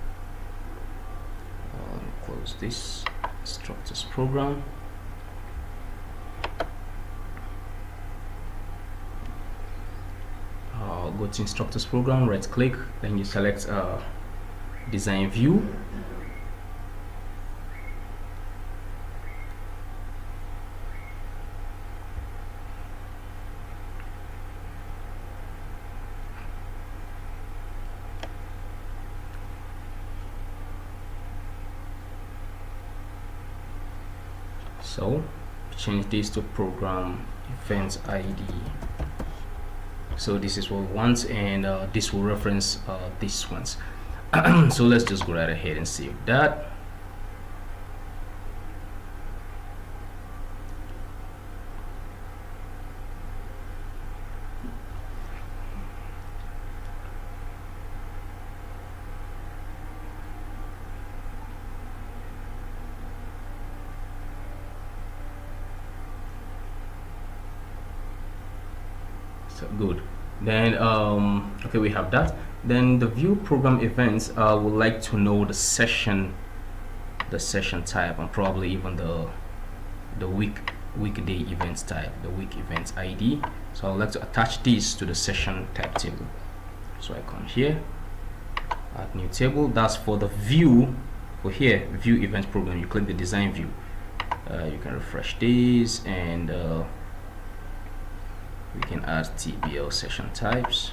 Let me close this instructors program. Go to instructors program, right click, then you select design view. So change this to program event ID. So this is what we want, and this will reference these ones. So let's just go right ahead and save that. So good. Then okay, we have that. Then the view program events, would like to know the session type, and probably even the weekday events type, the week events ID. So I would like to attach this to the session type table. So I come here, add new table. That's for the view. For here, view event program, you click the design view. You can refresh this, and we can add TBL session types.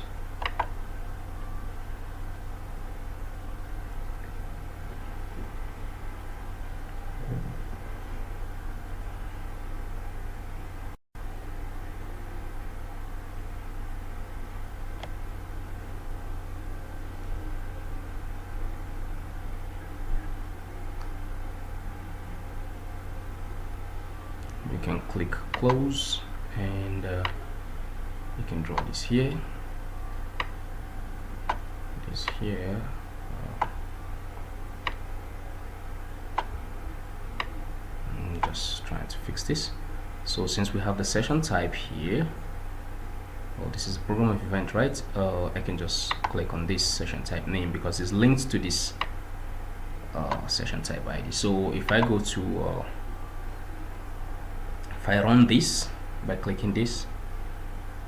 You can click close, and you can draw this here, this here. I'm just trying to fix this. So since we have the session type here, well, this is a program of event, right? I can just click on this session type name because it's linked to this session type ID. So if I go to if I run this by clicking this,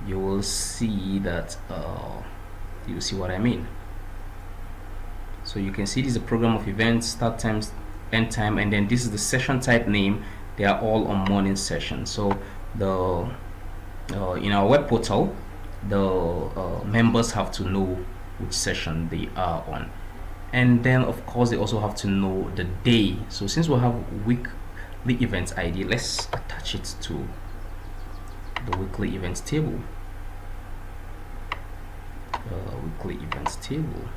you will see that you will see what I mean. So you can see this is a program of events, start times, end time, and then this is the session type name. They are all on morning session. So the in our web portal, the members have to know which session they are on, and then of course they also have to know the day. So since we have weekly events ID, let's attach it to the weekly events table. Weekly events table.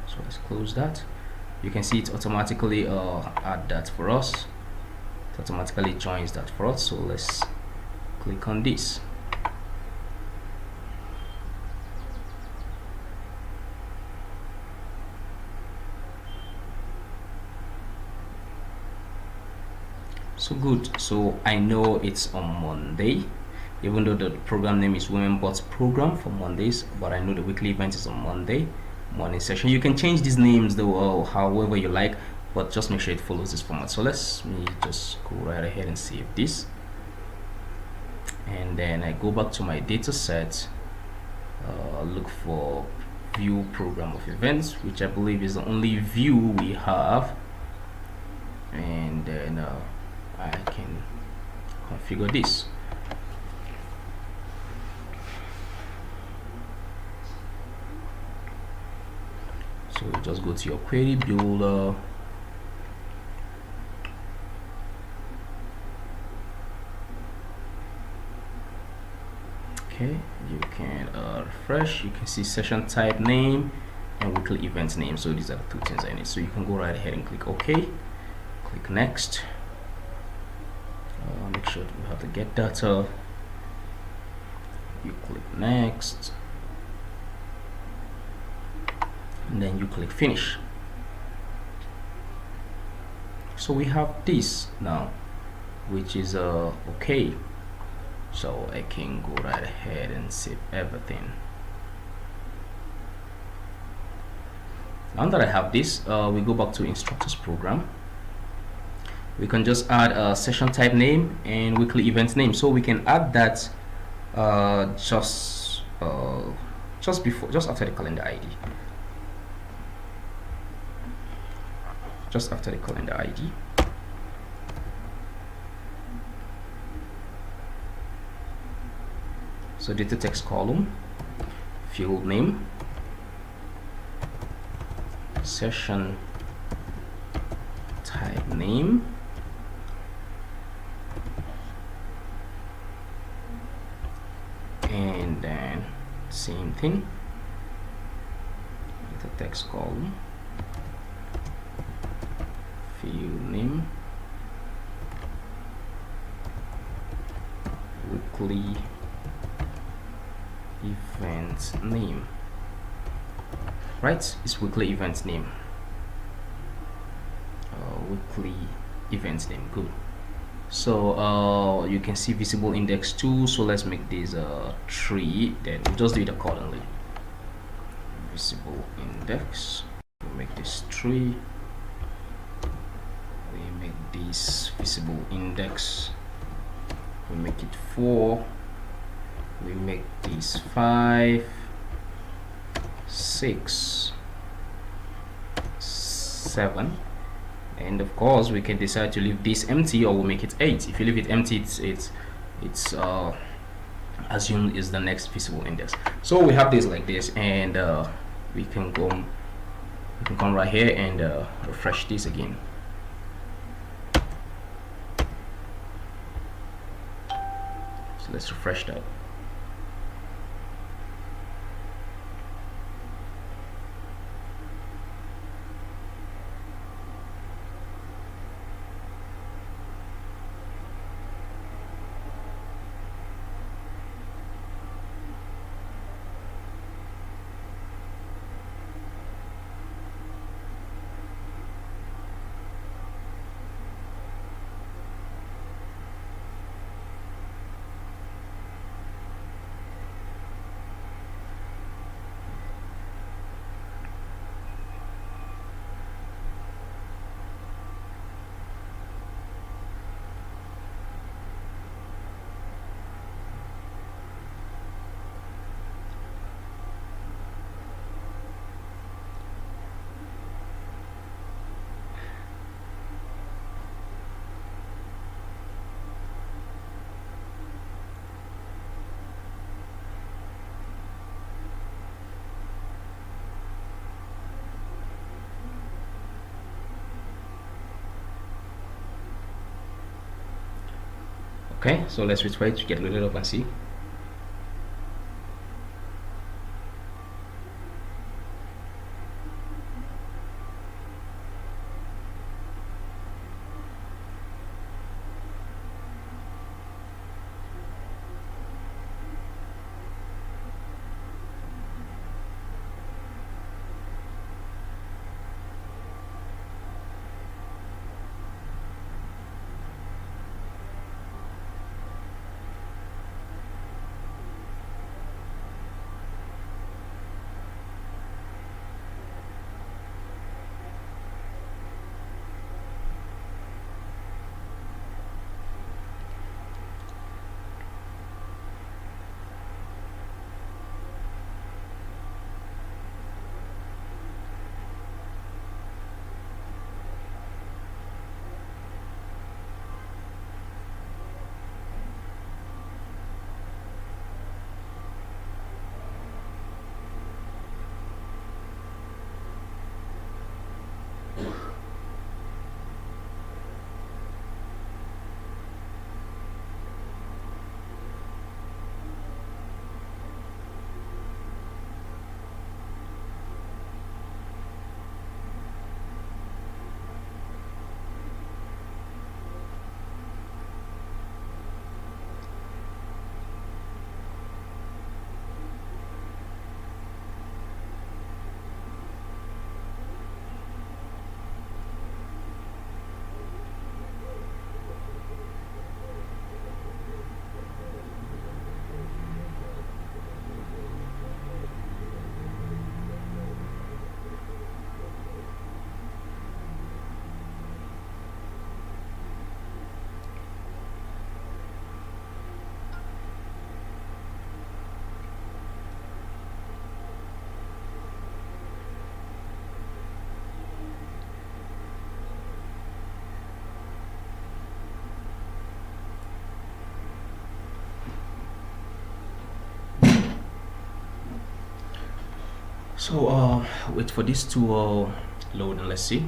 So let's close that. You can see it automatically add that for us. It automatically joins that for us. So let's click on this. So good. So I know it's on Monday, even though the program name is Women Bots Program for Mondays, but I know the weekly event is on Monday morning session. You can change these names though, however you like, but just make sure it follows this format. So let's me just go right ahead and save this, and then I go back to my data set, look for view program of events, which I believe is the only view we have, and then I can configure this. So you just go to your query builder, okay, you can refresh. You can see session type name and weekly event name. So these are the two things I need. So you can go right ahead and click OK, click next. Make sure you have to get data. You click next, and then you click finish. So we have this now, which is okay. So I can go right ahead and save everything. Now that I have this, we go back to Instructor's program. We can just add a session type name and weekly event name. So we can add that just after the calendar ID. Just after the calendar ID. So data text column, field name, session type name, and then same thing with the text column, field name, weekly event name. Right, it's weekly event name. Weekly event name. Good. So you can see visible index 2, so let's make this 3, then we'll just do it accordingly. Visible index, we'll make this 3, we make this visible index, we make it 4, we make this 5, 6, 7, and of course we can decide to leave this empty, or we'll make it 8. If you leave it empty, it's assumed is the next visible index. So we have this like this, and we can come right here and refresh this again. So let's refresh that. Okay, so let's try to get rid of and see. So wait for this to load, and let's see.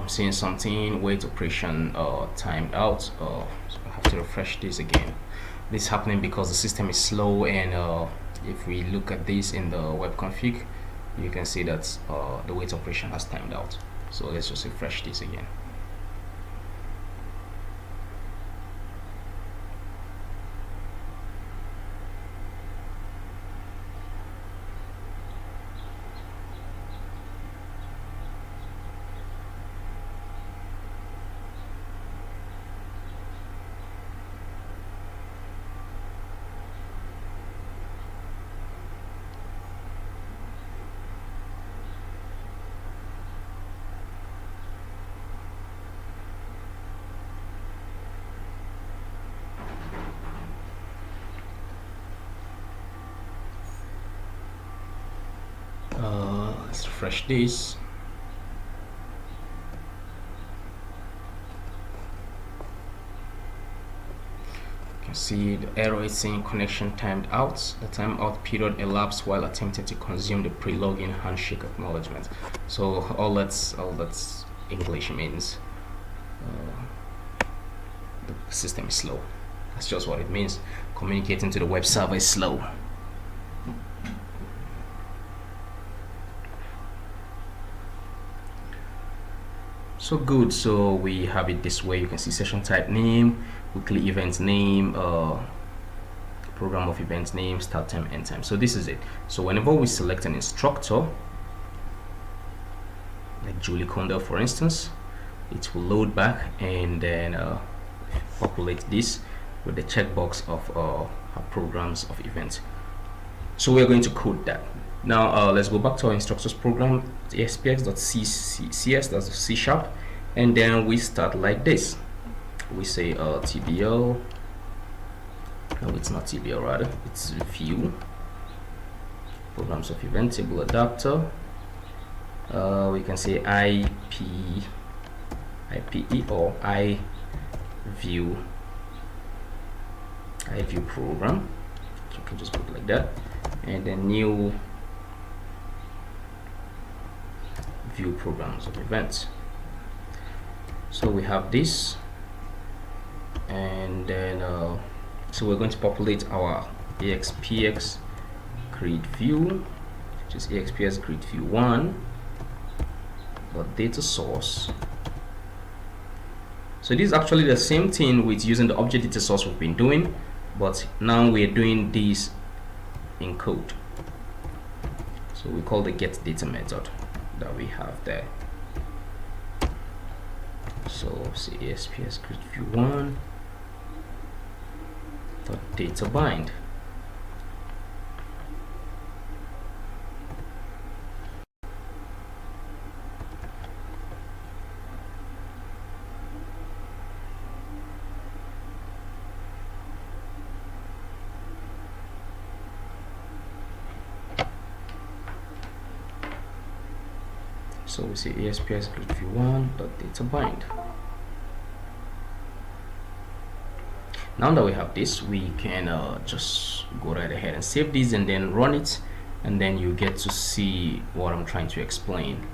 Seeing something weight operation timed out. So I have to refresh this again. This is happening because the system is slow, and if we look at this in the web config, you can see that the weight operation has timed out. So let's just refresh this again. Let's refresh this. You can see the error is saying connection timed out. The timeout period elapsed while attempting to consume the pre-login handshake acknowledgement. So all that's English means the system is slow. That's just what it means. Communicating to the web server is slow. So good. So we have it this way. You can see session type name, weekly event name, program of event name, start time, end time. So this is it. So whenever we select an instructor, like Julie Condell for instance, it will load back and then populate this with the checkbox of her programs of events. So we're going to code that. Now let's go back to our instructors program, aspx.cs, that's the C#, and then we start like this. We say TBL, no, it's not TBL, rather it's view programs of event table adapter. We can say IPE or iView program. So you can just put it like that, and then new view programs of events. So we have this, and then so we're going to populate our AXPX create view, which is AXPX create view 1 data source. So this is actually the same thing with using the object data source we've been doing, but now we're doing this in code. So we call the get data method that we have there. So say ASPS create view 1 data bind. So we say ASPS create view 1 data bind. Now that we have this, we can just go right ahead and save this and then run it, and then you get to see what I'm trying to explain.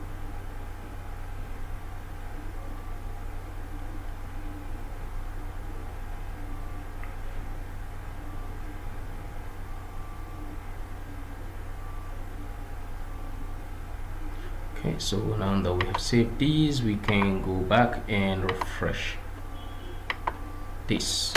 Okay, so now that we have saved these, we can go back and refresh this.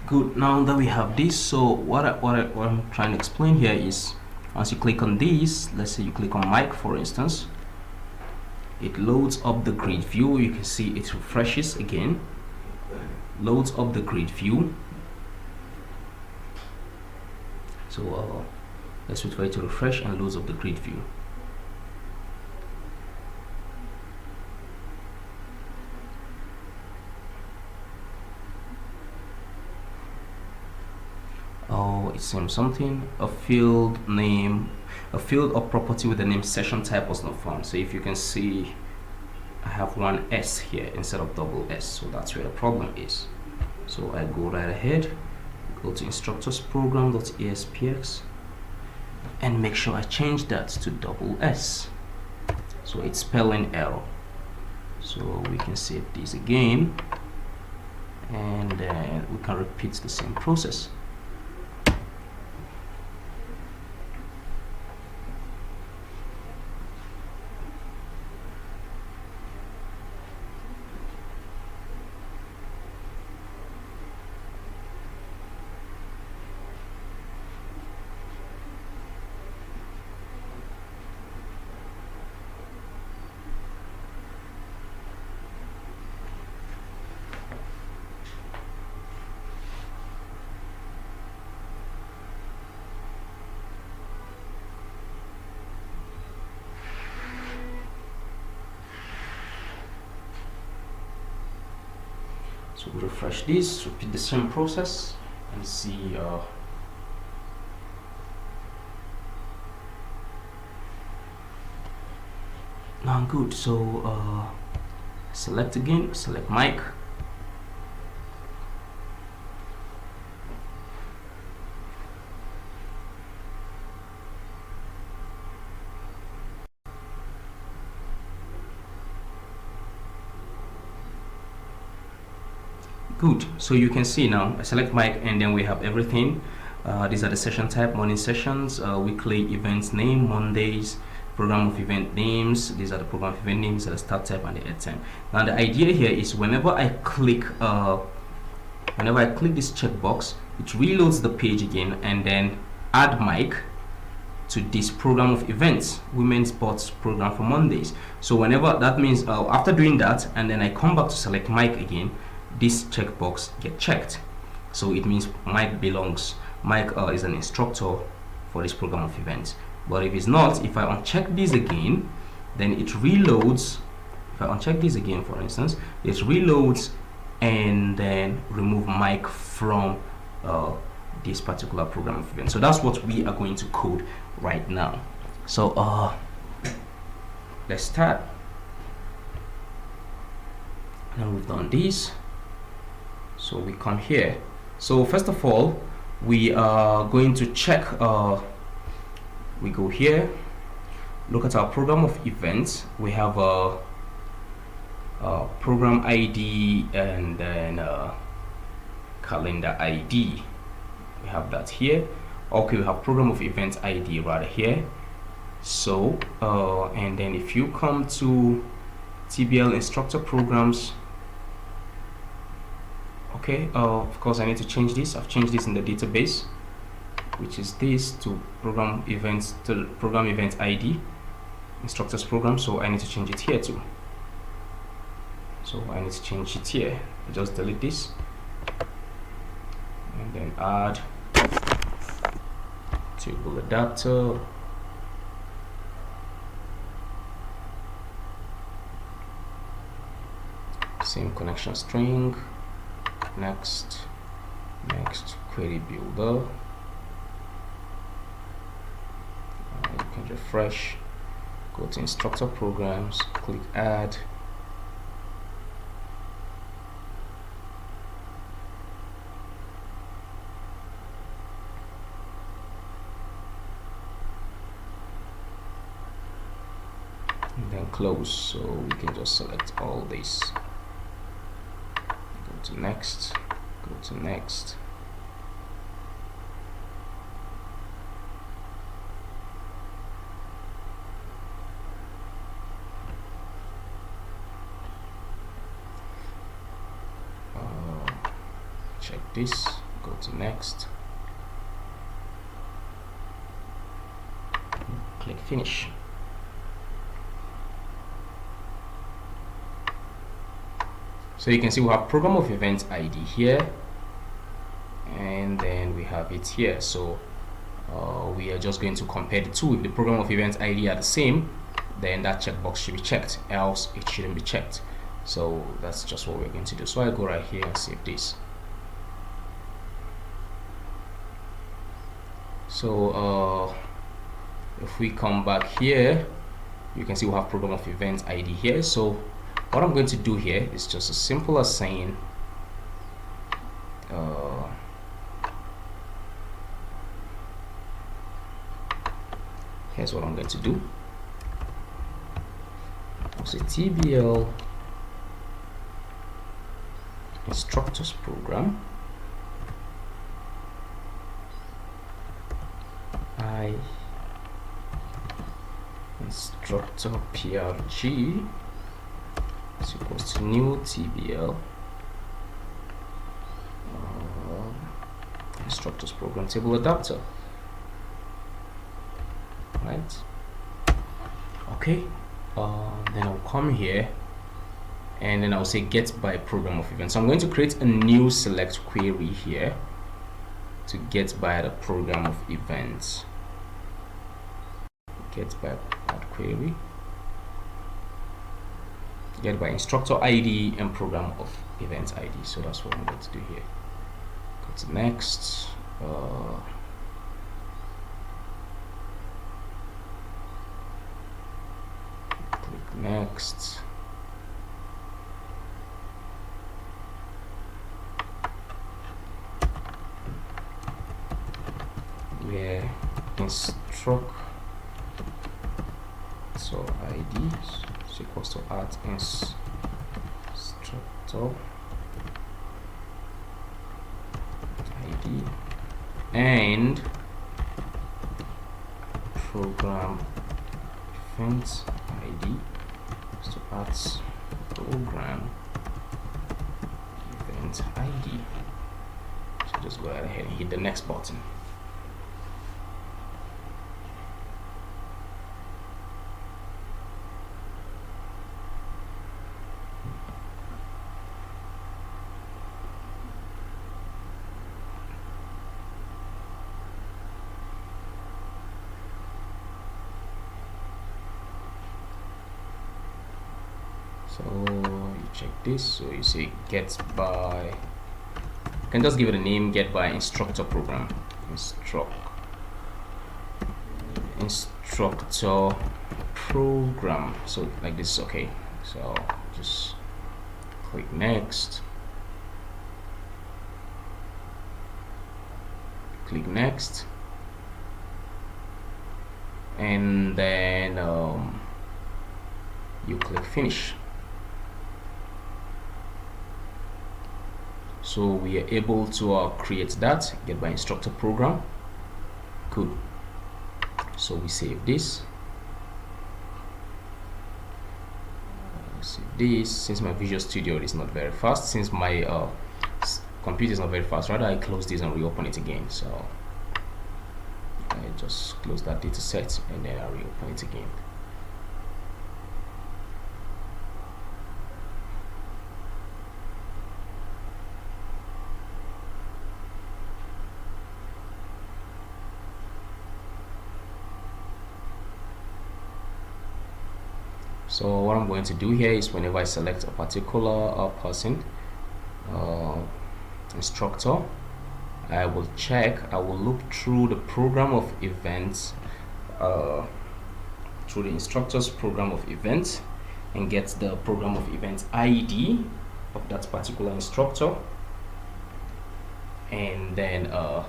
Good. Now that we have this, so what I'm trying to explain here is, once you click on this, let's say you click on mic for instance, it loads up the grid view. You can see it refreshes again, loads up the grid view. So let's wait for it to refresh and loads up the grid view. Oh, it's saying something. A field or property with the name session type was not found. So if you can see, I have one S here instead of double S, so that's where the problem is. So I go right ahead, go to instructors program.aspx, and make sure I change that to double S. So it's spelling error. So we can save this again, and then we can repeat the same process. So we refresh this, repeat the same process, and see. Now good. So select again, select mic. Good. So you can see now I select mic, and then we have everything. These are the session type: morning sessions, weekly events name, Mondays, program of event names. These are the program of event names, the start type and the end time. Now the idea here is whenever I click this checkbox, it reloads the page again, and then add mic to this program of events, women's sports program for Mondays. So whenever that means after doing that, and then I come back to select mic again, this checkbox get checked. So it means Mike is an instructor for this program of events. But if it's not, if I uncheck this again, then it reloads. If I uncheck this again, for instance, it reloads and then remove Mike from this particular program of events. So that's what we are going to code right now. So let's start. Now we've done this, so we come here. So first of all, we are going to check, we go here, look at our program of events. We have a program ID and then calendar ID. We have that here. Okay, we have program of events ID right here. So and then if you come to TBL instructor programs, okay, of course I need to change this. I've changed this in the database, which is this, to program events, to program event ID instructors program. So I need to change it here too. So I need to change it here. Just delete this and then add table adapter. Same connection string. Next query builder. You can refresh, go to instructor programs, click add. And then close, so we can just select all this. Go to next, go to next. Check this, go to next, click finish. So you can see we have program of events ID here, and then we have it here. So we are just going to compare the two. If the program of events ID are the same, then that checkbox should be checked, else it shouldn't be checked. So that's just what we're going to do. So I go right here and save this. So if we come back here, you can see we have program of events ID here. So what I'm going to do here is just as simple as saying here's what I'm going to do. I'll say TBL instructors program I instructor PRG is equals to new TBL instructors program table adapter, right? Okay, then I'll come here and then I'll say get by program of events. So I'm going to create a new select query here to get by the program of events. Get by that query, get by instructor ID and program of events ID. So that's what I'm going to do here. Go to next. Click next. Where instructor ID is equals to add instructor ID and program events ID is to add program event ID. So just go ahead and hit the next button. So you check this, so you say get by, you can just give it a name, get by instructor program, instructor program. So like this, okay. So just click next, click next, and then you click finish. So we are able to create that get by instructor program. Good. So we save this. Save this. Since my Visual Studio is not very fast, since my computer is not very fast, rather I close this and reopen it again. So I just close that data set and then I reopen it again. So what I'm going to do here is whenever I select a particular person, instructor, I will check, I will look through the program of events, through the instructor's program of events, and get the program of events ID of that particular instructor, and then I'll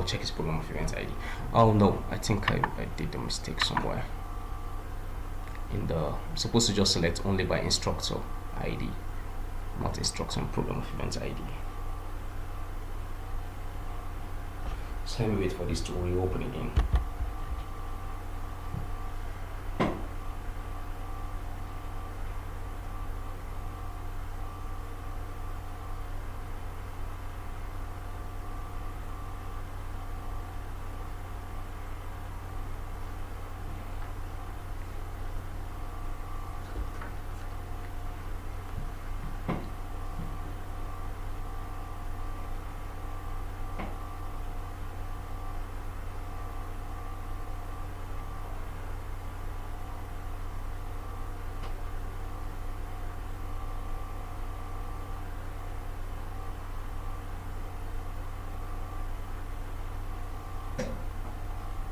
check his program of events ID. Oh no, I think I did a mistake somewhere. I'm supposed to just select only by instructor ID, not instructor and program of events ID. So let me wait for this to reopen again.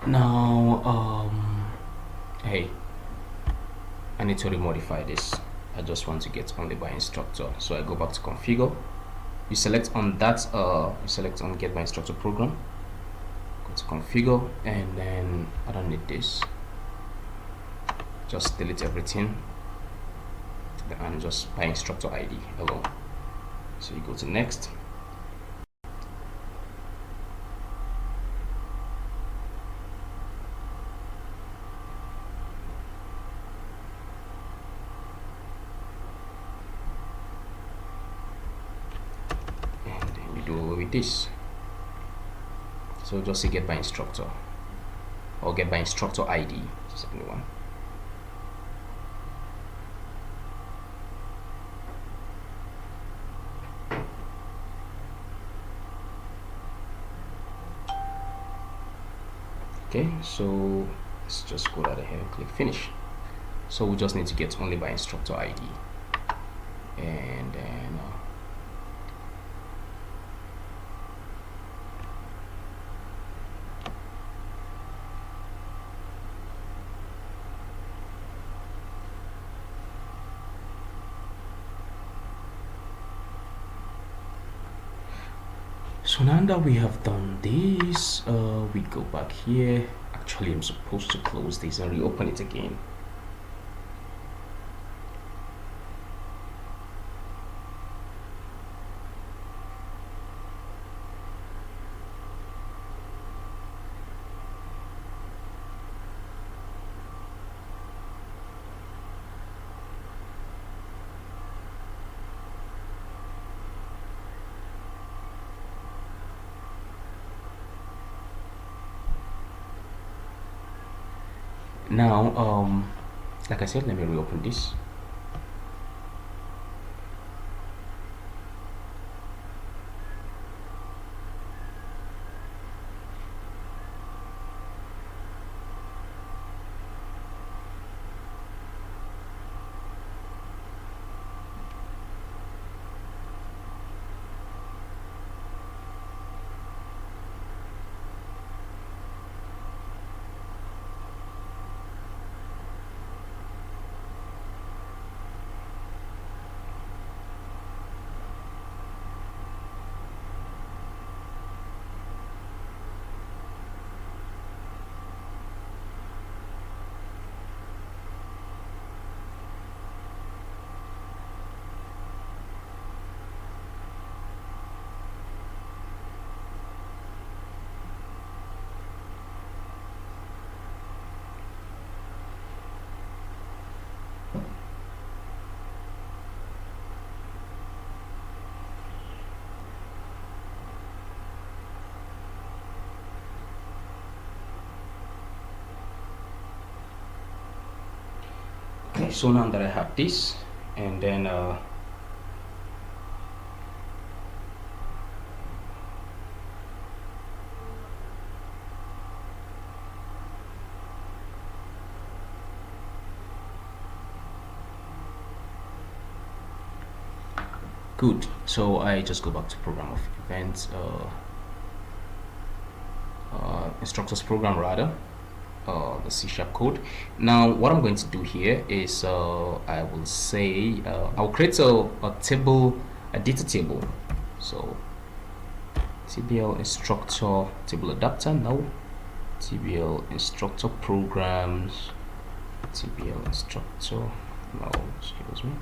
Now, hey, I need to remodify this. I just want to get only by instructor. So I go back to configure. You select on that, you select on get by instructor program. Go to configure, and then I don't need this. Just delete everything, and just by instructor ID alone. So you go to next. This, so just say get by instructor or get by instructor ID, second one. Okay, so let's just go right ahead and click finish. So we just need to get only by instructor ID, and then so now that we have done this, we go back here. Actually, I'm supposed to close this and reopen it again. Now, like I said, let me reopen this. Okay, so now that I have this, and then good. So I just go back to program of events, instructors program rather, the C# code. Now what I'm going to do here is I will say I'll create a table, a data table. So TBL instructor table adapter, no, TBL instructor programs, TBL instructor, no, excuse me.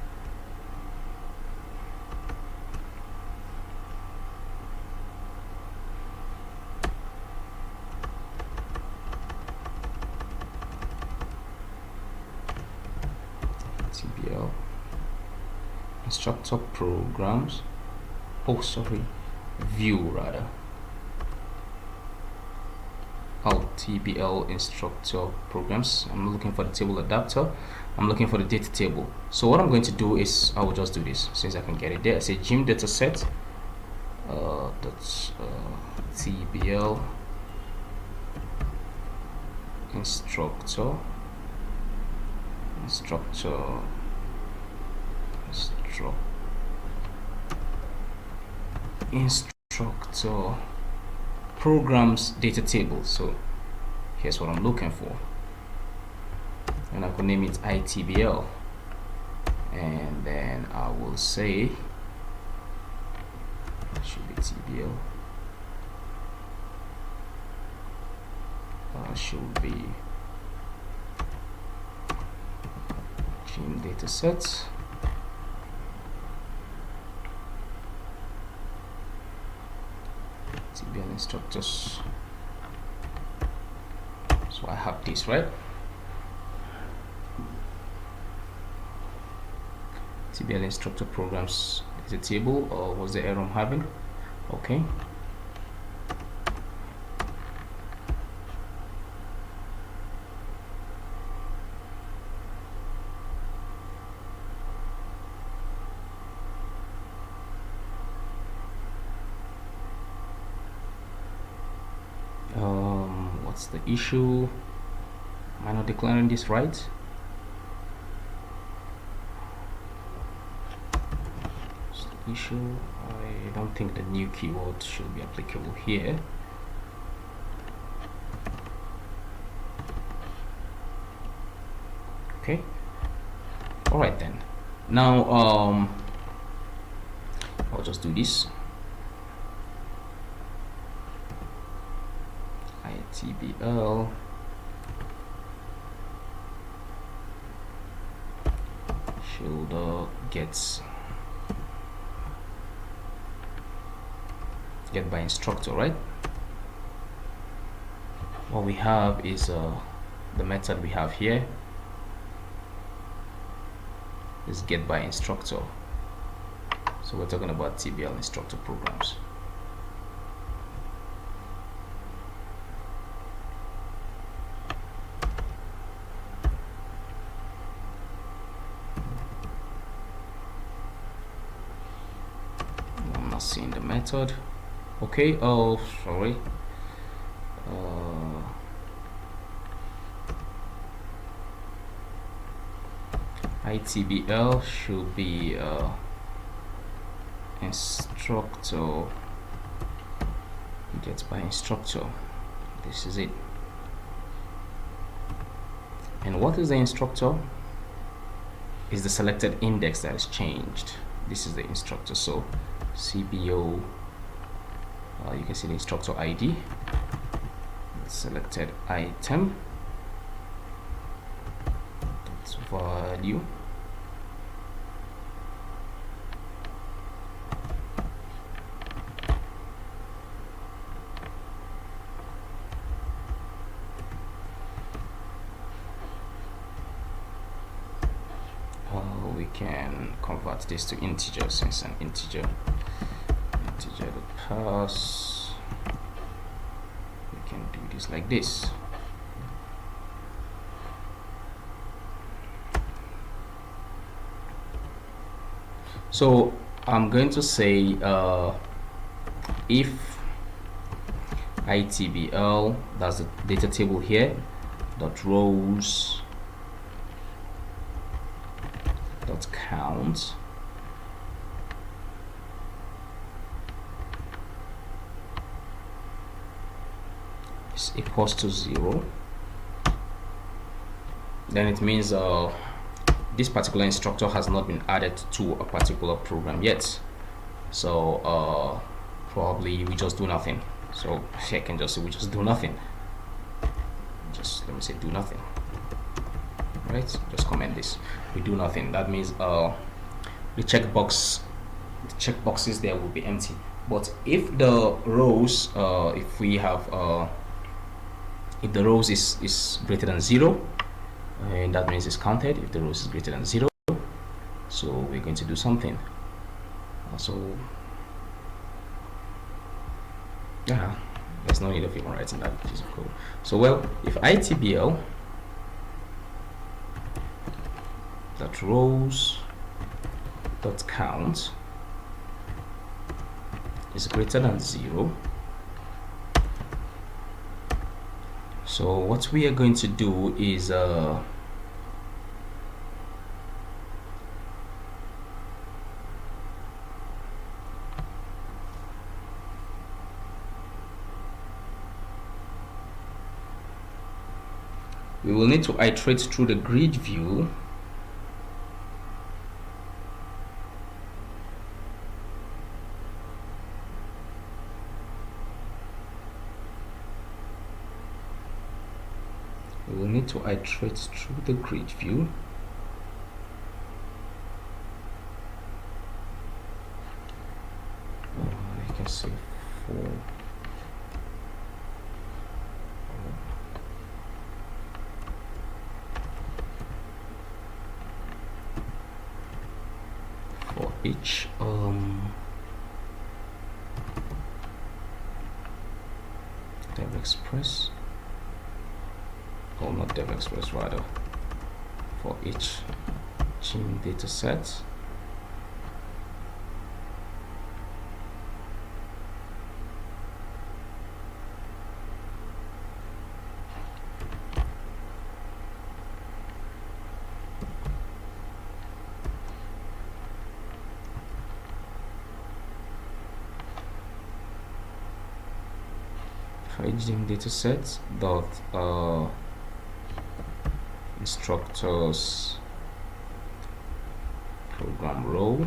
TBL instructor programs, oh sorry, view rather. TBL instructor programs. I'm looking for the table adapter. I'm looking for the data table. So what I'm going to do is I will just do this since I can get it there. I say gym data set that's TBL instructor programs data table. So here's what I'm looking for, and I could name it ITBL, and then I will say it should be TBL, should be gym data set. TBL instructors. So I have this, right? TBL instructor programs is a table, or was the error I'm having? Okay. What's the issue? Am I not declaring this right? What's the issue? I don't think the new keyword should be applicable here. Okay. All right then. Now I'll just do this. ITBL should get by instructor, right? What we have is the method we have here is get by instructor. So we're talking about TBL instructor programs. I'm not seeing the method. Okay, oh sorry. ITBL should be instructor gets by instructor. This is it. And what is the instructor? Is the selected index that is changed. This is the instructor. So CBO, you can see the instructor ID, selected item, that's value, we can convert this to integer since an integer to pass. We can do this like this. So I'm going to say if ITBL, that's the data table here, dot rows dot count is equals to 0, then it means this particular instructor has not been added to a particular program yet. So probably we just do nothing. So I can just say we just do nothing. Just let me say do nothing. Right? Just comment this. We do nothing. That means the checkboxes there will be empty. But if the rows, if we have if the rows is greater than 0, and that means it's counted. If the rows is greater than 0, so we're going to do something. So yeah, there's no need of even writing that piece of code. So well, if ITBL that rows dot count is greater than 0, so what we are going to do is we will need to iterate through the grid view through the grid view. I can say 4 each Dev Express, or not Dev Express, rather for each gym data set. For each gym data set dot instructors program row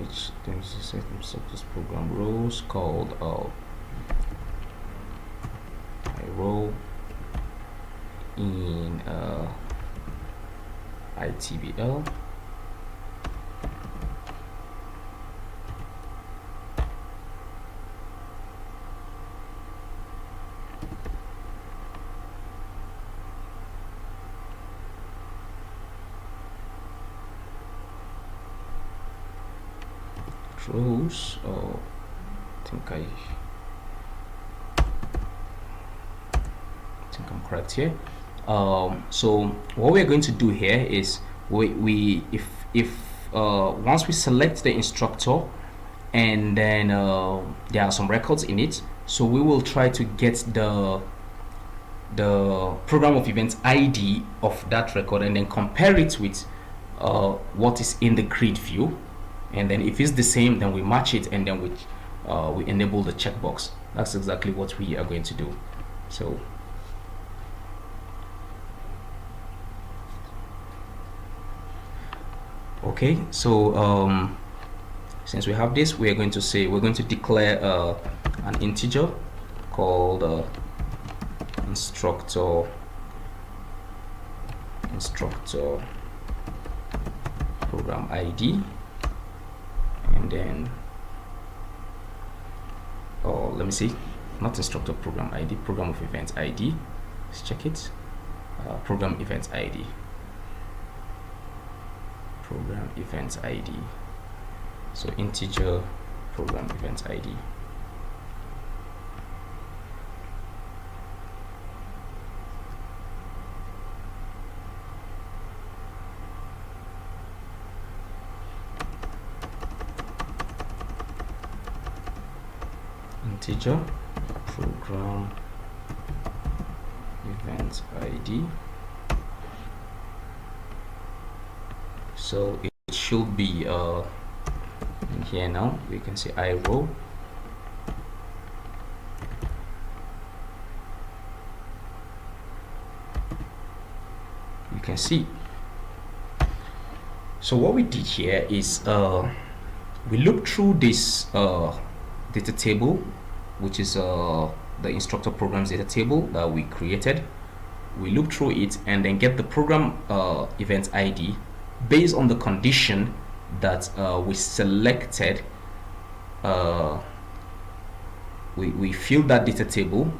each data set instructors program rows called a row in ITBL. Rows, I think I'm correct here. So what we're going to do here is if once we select the instructor and then there are some records in it, so we will try to get the program of events ID of that record and then compare it with what is in the grid view, and then if it's the same, then we match it, and then we enable the checkbox. That's exactly what we are going to do. So okay, so since we have this, we are going to say we're going to declare an integer called instructor program ID, and then let me see, not instructor program ID, program of events ID. Let's check it. Program events ID. Program events ID. So integer program events ID. integer program event ID. So it should be in here now. We can say I row. You can see. So what we did here is we looked through this data table, which is the instructor programs data table that we created. We looked through it and then get the program event ID based on the condition that we selected. We filled that data table,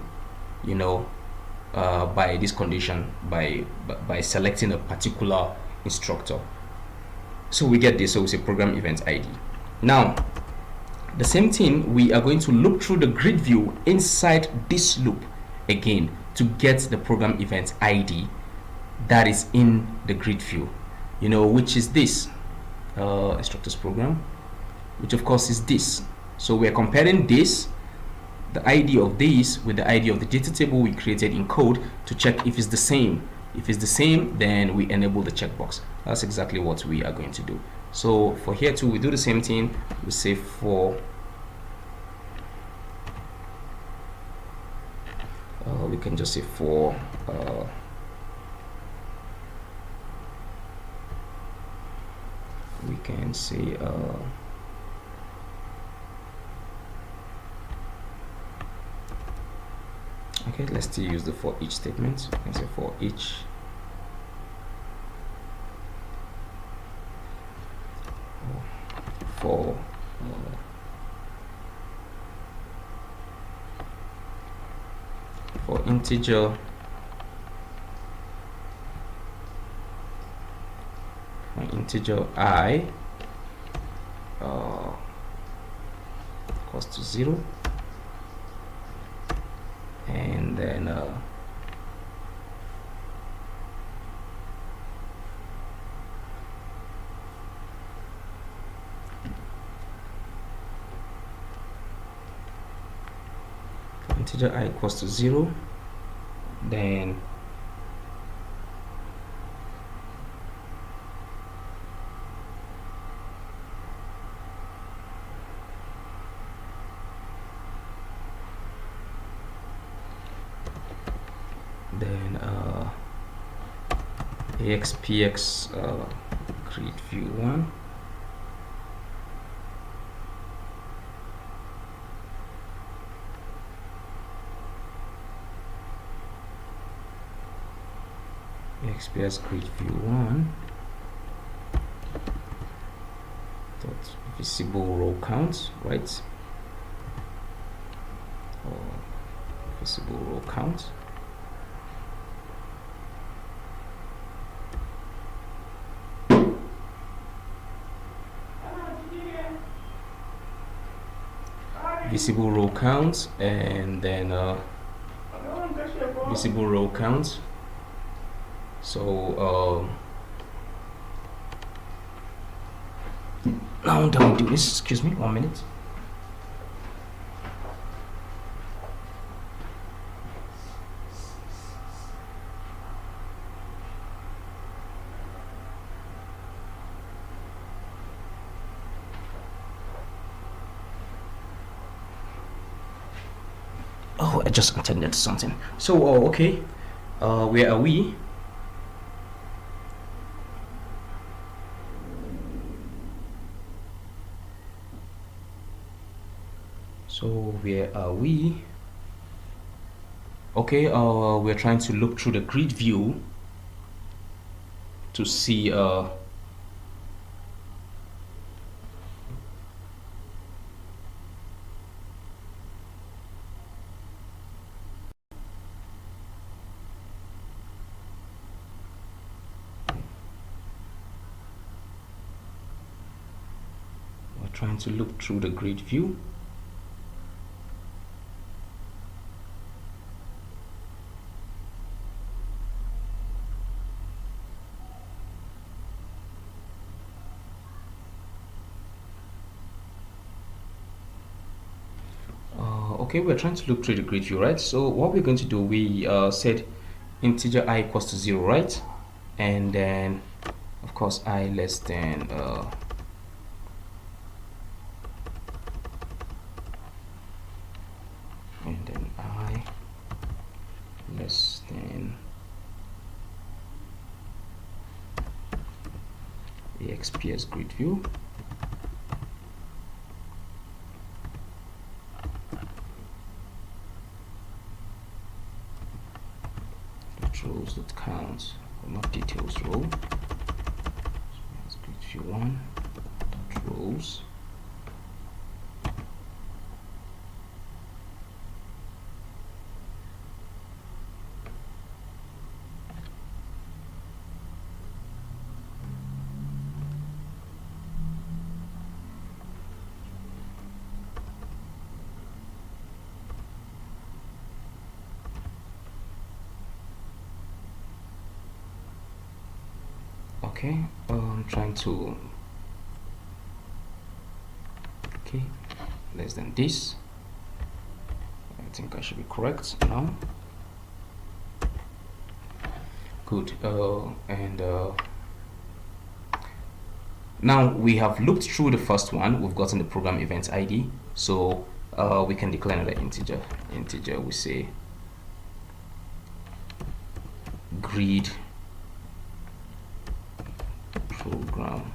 you know, by this condition, by selecting a particular instructor. So we get this. So we say program event ID. Now the same thing, we are going to look through the grid view inside this loop again to get the program event ID that is in the grid view, you know, which is this instructors program, which of course is this. So we are comparing this, the ID of this, with the ID of the data table we created in code to check if it's the same. If it's the same, then we enable the checkbox. That's exactly what we are going to do. So for here too, we do the same thing. We say for we can just say for we can say okay, let's still use the for each statement. We can say for each for integer I equals to 0, and then integer I equals to 0, then AXPX create view 1, AXPX create view 1 dot visible row count, right? Or visible row count. Visible row count, and then visible row count. So now that we do this, excuse me 1 minute. Oh, I just attended something. So okay, where are we? So where are we? Okay, we're trying to look through the grid view to see trying to look through the grid view. Okay, we're trying to look through the grid view, right? So what we're going to do, we said integer I equals to 0, right? And then of course I less than and then I less than exps grid view. Rows that count, or not details row. So let's grid view 1 dot rows. Okay, I'm trying to, okay, less than this. I think I should be correct now. Good. Now we have looked through the first one. We've gotten the program event ID, so we can declare another integer. We say grid program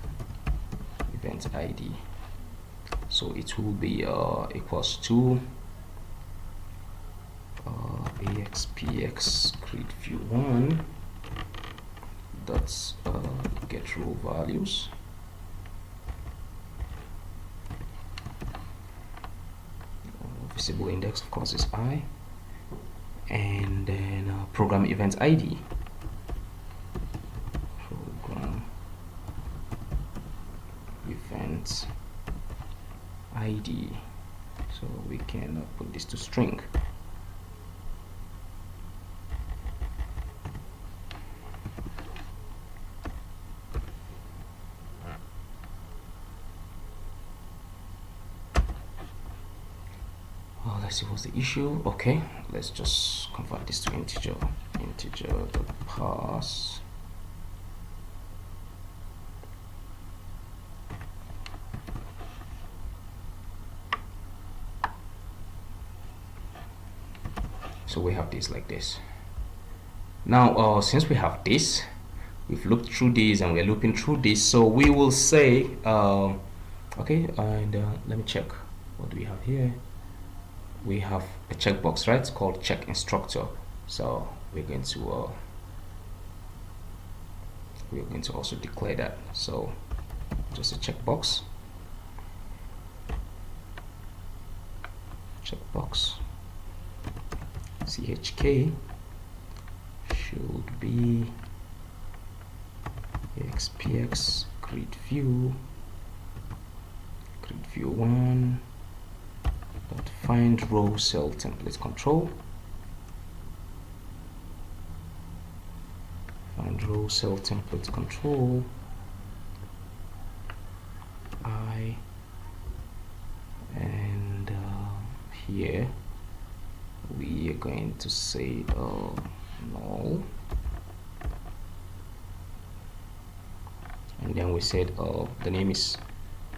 event ID, so it will be equals to axpx grid view 1 dot get row values, visible index of course is I, and then program event ID, program event ID, so we can put this to string. Let's see what's the issue. Okay, let's just convert this to integer dot pass so we have this like this. Now since we have this, we've looked through this and we're looping through this, so we will say okay, and let me check, what do we have here? We have a checkbox, right, called check instructor, so we're going to also declare that, so just a checkbox chk should be axpx grid view 1 dot find row cell template control, find row cell template control I, and here we are going to say null, and then we said the name is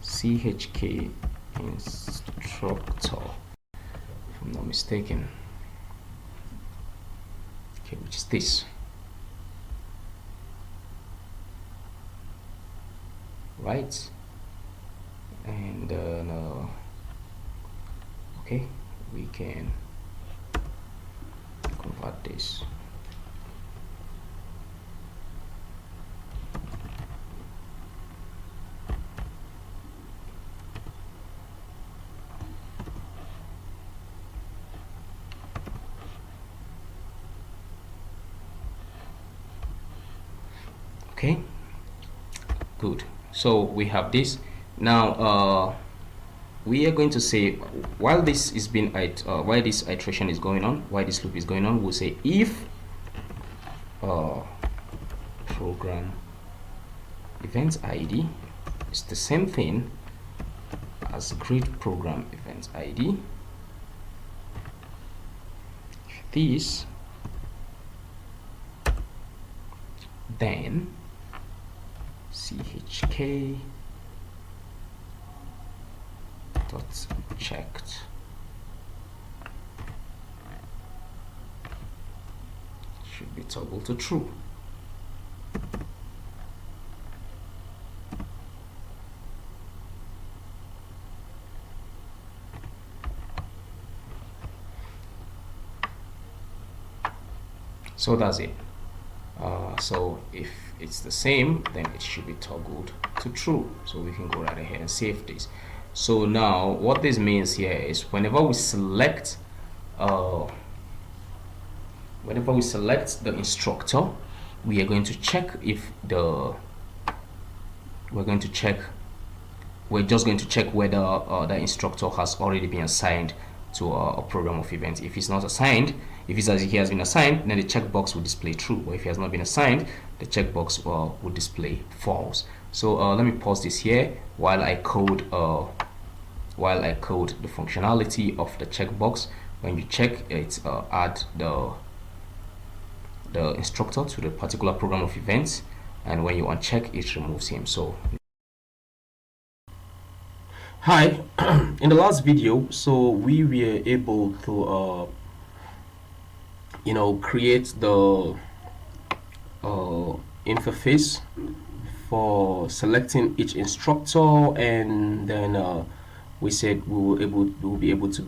chk instructor, if I'm not mistaken. Okay, which is this, right? And okay, we can convert this. Okay, good. So we have this. Now we are going to say, while this is being while this iteration is going on, while this loop is going on, we'll say if program event ID is the same thing as grid program event ID, this, then chk dot checked should be toggled to true. So that's it. So if it's the same, then it should be toggled to true. So we can go right ahead and save this. So now what this means here is whenever we select the instructor, we are going to check if we're just going to check whether the instructor has already been assigned to a program of events. If it's not assigned, if he has been assigned, then the checkbox will display true. Or if he has not been assigned, the checkbox will display false. So let me pause this here while I code the functionality of the checkbox. When you check it, add the instructor to the particular program of events, and when you uncheck, it removes him. So hi, in the last video, so we were able to create the interface for selecting each instructor, and then we said we will be able to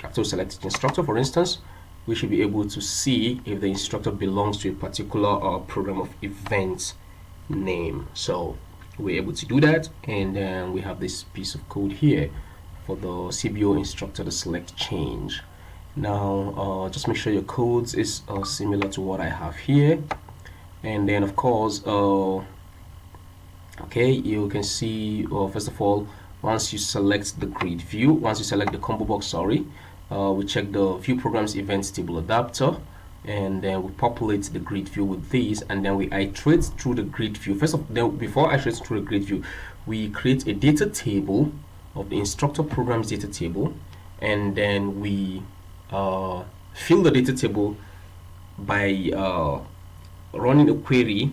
after we select each instructor, for instance, we should be able to see if the instructor belongs to a particular program of events name. So we're able to do that, and then we have this piece of code here for the CBO instructor to select change. Now just make sure your codes is similar to what I have here, and then of course okay, you can see first of all, once you select the grid view, once you select the combo box, sorry, we check the view programs events table adapter, and then we populate the grid view with these, and then we iterate through the grid view. Before iterating through the grid view, we create a data table of the instructor programs data table, and then we fill the data table by running a query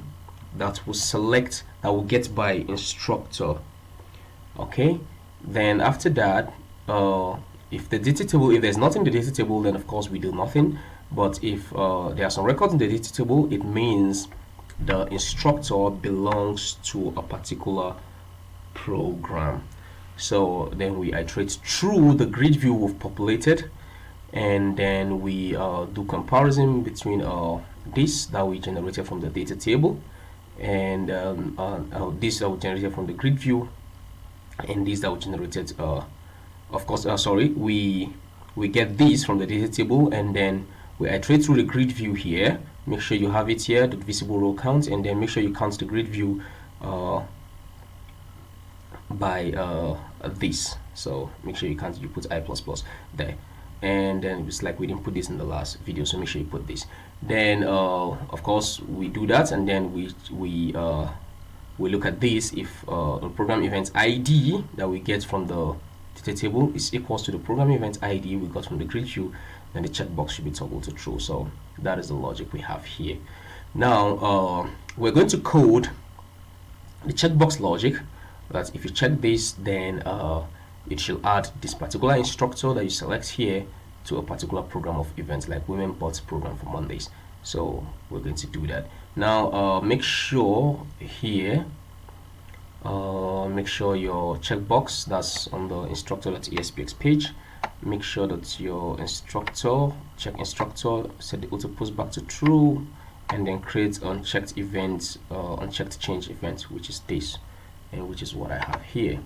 that will get by instructor. Okay, then after that, if there's nothing in the data table, then of course we do nothing. But if there are some records in the data table, it means the instructor belongs to a particular program. So then we iterate through the grid view we've populated, and then we do comparison between this that we generated from the data table, and this that we generated from the grid view, and this that we generated of course we get this from the data table, and then we iterate through the grid view here. Make sure you have it here, the visible row count, and then make sure you count the grid view by this. So make sure you put I++ there, and then it's like we didn't put this in the last video, so make sure you put this. Then of course we do that, and then we look at this if the program event ID that we get from the data table is equals to the program event ID we got from the grid view, then the checkbox should be toggled to true. So that is the logic we have here. Now we're going to code the checkbox logic that if you check this, then it should add this particular instructor that you select here to a particular program of events, like Women Bots program for Mondays. So we're going to do that. Now make sure here, make sure your checkbox that's on the instructor.espx page, make sure that your check instructor, set the auto post back to true, and then create unchecked event, unchecked change event, which is this, and which is what I have here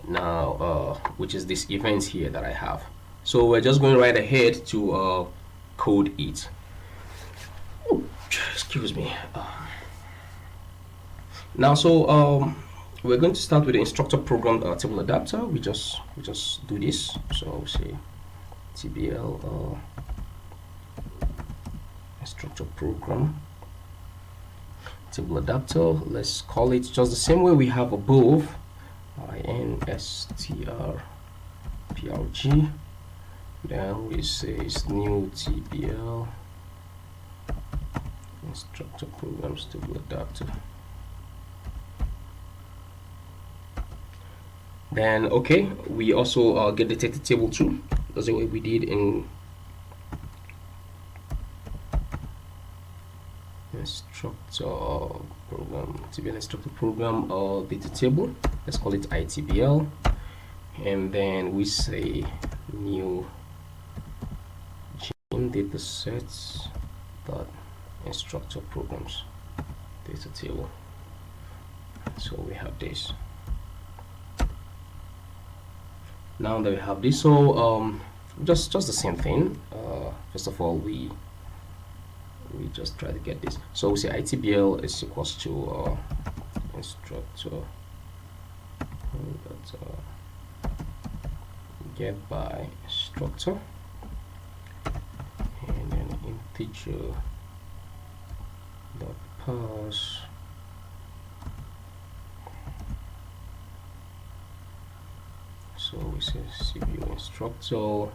now, which is this event here that I have. So we're just going right ahead to code it. Ooh, excuse me. Now, so we're going to start with the instructor program table adapter. We just do this. So I'll say tbl instructor program table adapter. Let's call it just the same way we have above, instrpr PRG. Then we say it's new TBL instructor programs to be adapted. Then okay, we also get the data table too. That's the way we did in instructor program, TBL instructor program data table. Let's call it ITBL, and then we say new gym data sets dot instructor programs data table. So we have this. Now that we have this, so just the same thing. First of all, we just try to get this. So we say ITBL is equals to instructor get by instructor, and then integer dot pass so we say CPU instructor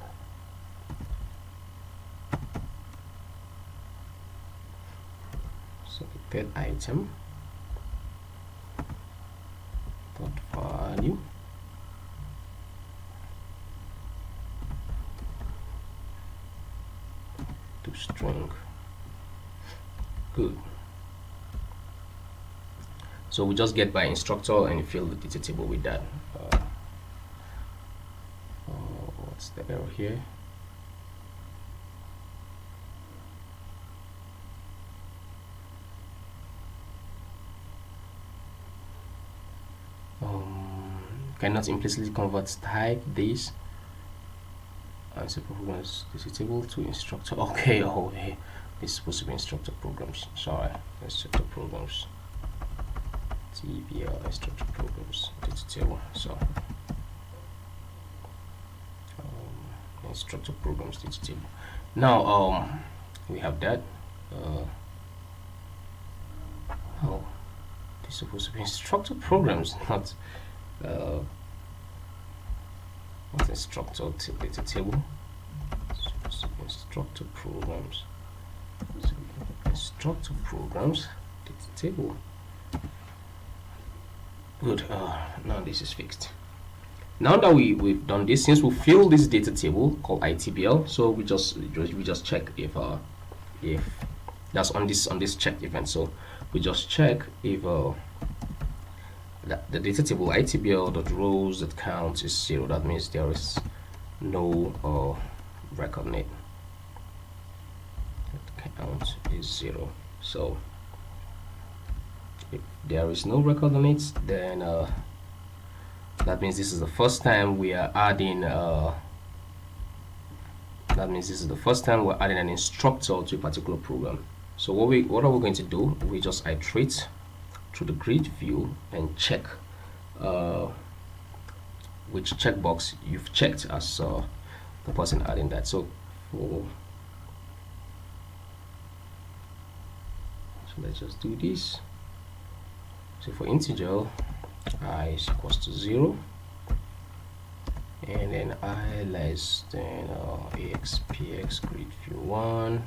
selected item dot value to string. Good. So we just get by instructor and fill the data table with that. What's the error here? Cannot implicitly convert type this answer programs data table to instructor. Okay, oh hey, this is supposed to be instructor programs. Sorry, instructor programs. TBL instructor programs data table. So instructor programs data table. Now we have that. Oh, this is supposed to be instructor programs, not instructor data table. It's supposed to be instructor programs. So instructor programs data table. Good. Now this is fixed. Now that we've done this, since we fill this data table called ITBL, so we just check if that's on this checked event. So we just check if the data table ITBL.rows.count is 0. That means there is no record name. Count is 0. So if there is no record on it, then that means this is the first time we are adding that means this is the first time we're adding an instructor to a particular program. So what are we going to do? We just iterate through the grid view and check which checkbox you've checked as the person adding that. So let's just do this. So for integer, I is equals to 0, and then I less than axpx grid view 1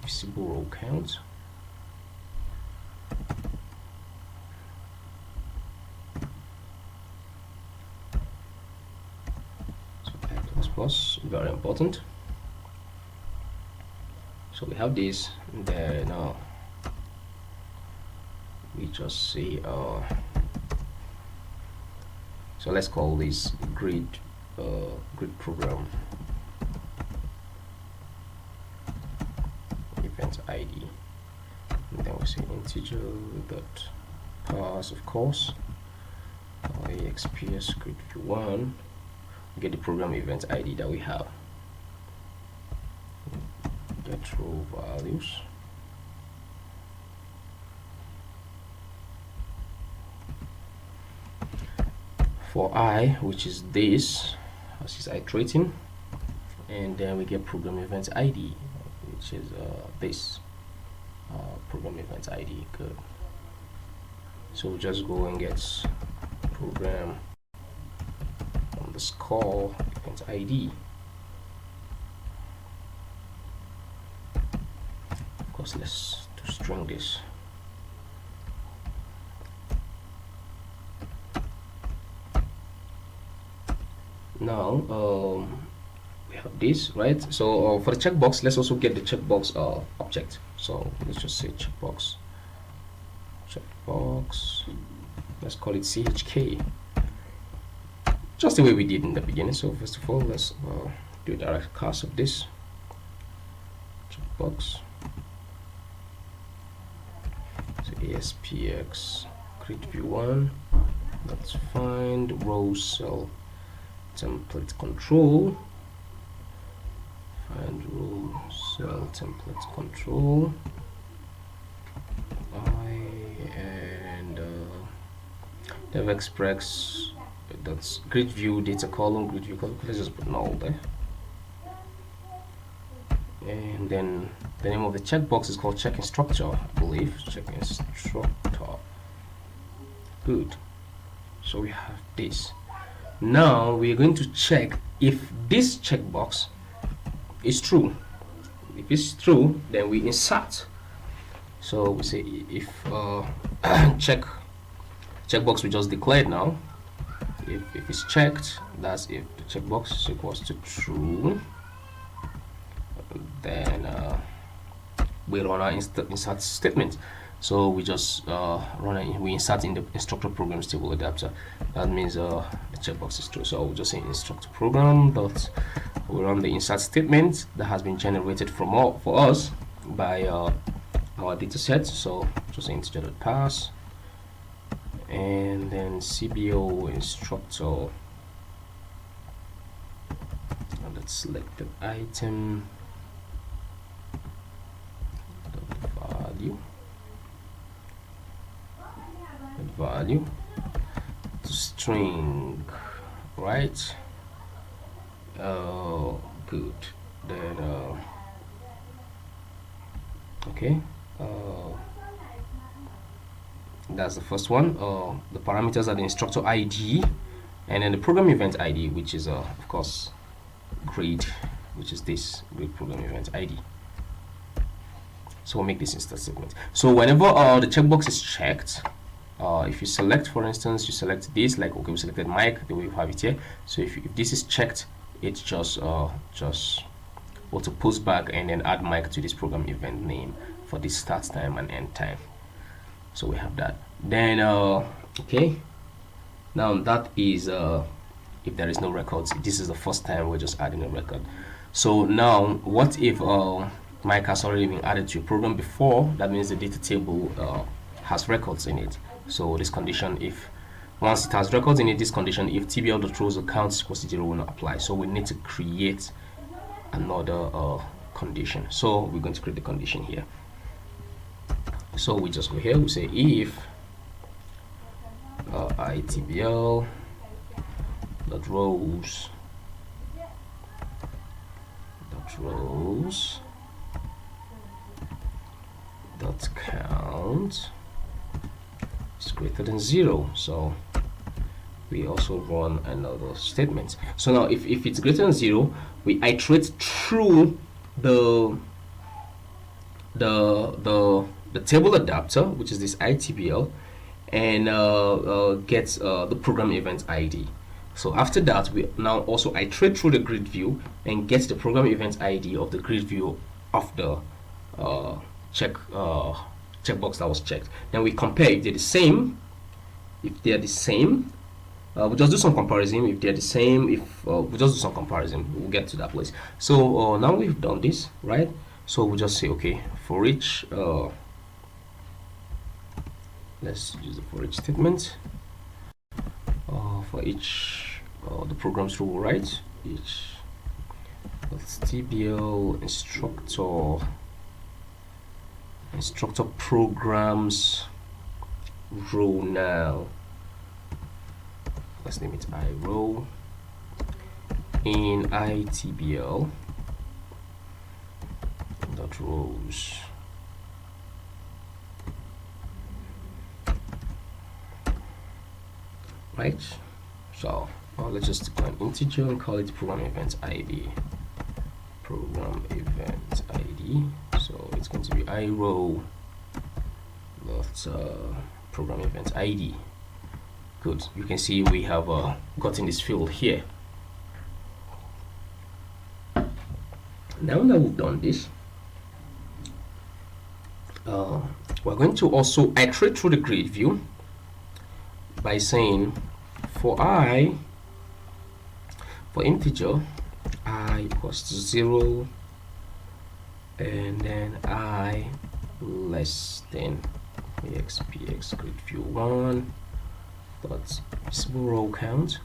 visible row count. So plus very important. So we have this, and then we just say so let's call this grid program event ID, and then we say integer dot pass, of course, axps grid view 1, get the program event ID that we have, get row values. For I, which is this, as is iterating, and then we get program event ID, which is this program event ID. Good. So we'll just go and get program underscore event ID. Of course, let's do string this. Now we have this, right? So for the checkbox, let's also get the checkbox object. So let's just say checkbox. Let's call it chk, just the way we did in the beginning. So first of all, let's do a direct cast of this checkbox. So ASPX grid view 1. Let's find row cell template control. Find row cell template control. Dev express, that's grid view data column, grid view column. Let's just put null there. And then the name of the checkbox is called check instructor, I believe. Check instructor. Good. So we have this. Now we are going to check if this checkbox is true. If it's true, then we insert. So we say if checkbox we just declared now, if it's checked, that's if the checkbox is equals to true, then we run our insert statement. So we just we insert in the instructor programs table adapter. That means the checkbox is true. So we'll just say instructor program dot, we run the insert statement that has been generated for us by our data set. So just integer.parse, and then cbo instructor, and let's select the item value to string, right? Good. Then okay, that's the first one. The parameters are the instructor ID, and then the program event ID, which is of course grade, which is this grade program event ID. So we'll make this insert statement. So whenever the checkbox is checked, if you select, for instance, you select this, like okay, we selected mic, the way you have it here. So if this is checked, it just auto post back and then add mic to this program event name for this start time and end time. So we have that. Then okay, now that is if there is no records. This is the first time we're just adding a record. So now what if mic has already been added to your program before? That means the data table has records in it. So this condition, if once it has records in it, this condition, if tbl.rows account is equals to 0, will not apply. So we need to create another condition. So we're going to create the condition here. So we just go here, we say if itbl dot rows dot count is greater than 0. So we also run another statement. So now if it's greater than 0, we iterate through the table adapter, which is this itbl, and gets the program event ID. So after that, we now also iterate through the grid view and get the program event ID of the grid view of the checkbox that was checked. Then we compare if they're the same. If they're the same, we'll just do some comparison. If they're the same, we'll just do some comparison. We'll get to that place. So now we've done this, right? So we'll just say okay, for each let's use the for each statement. For each the programs rule, right? Each, let's tbl instructor programs row. Now let's name it I row in itbl dot rows. Right, so or let's just declare an integer and call it program event ID. Program event ID. So it's going to be iRow dot program event ID. Good. You can see we have gotten this field here. Now that we've done this, we're going to also iterate through the grid view by saying for integer I equals to 0 and then I less than expx grid view 1 dot visible row count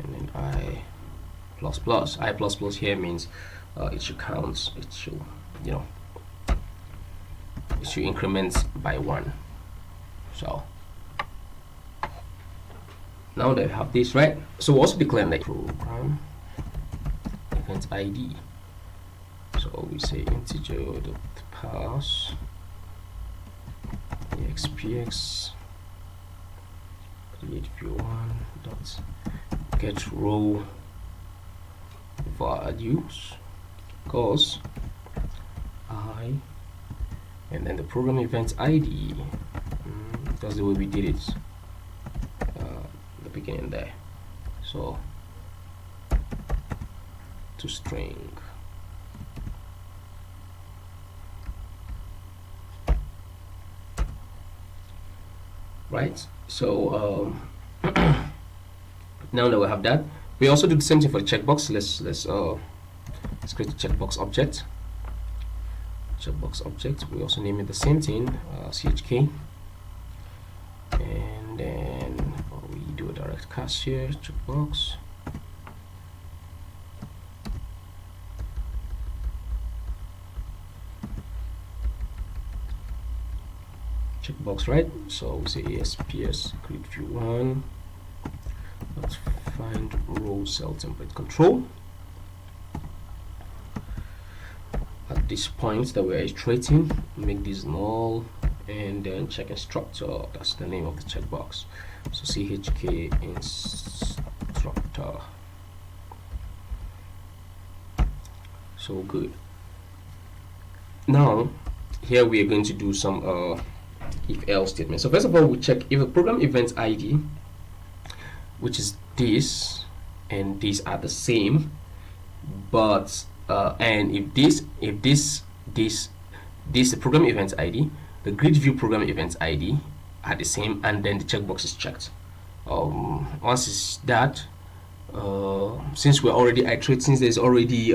and then I plus plus. I plus plus here means it should count, it should, you know, it should increment by 1. So now that we have this, right, so we also declare the program event ID. So we say integer dot pass expx create view 1 dot get row values cause I, and then the program event ID. That's the way we did it the beginning there. So to string right. So now that we have that, we also do the same thing for the checkbox. Let's create a checkbox object. We also name it the same thing, chk, and then we do a direct cast here. Checkbox, right? So we say ASPS grid view 1. Let's find row cell template control. At this point that we're iterating, make this null and then check instructor. That's the name of the checkbox. So chk instructor. So good. Now here we are going to do some if else statement. So first of all, we check if a program event ID, which is this and these are the same, but and if this the program event ID, the grid view program event ID are the same, and then the checkbox is checked. Once it's that, since we're already iterating, since there's already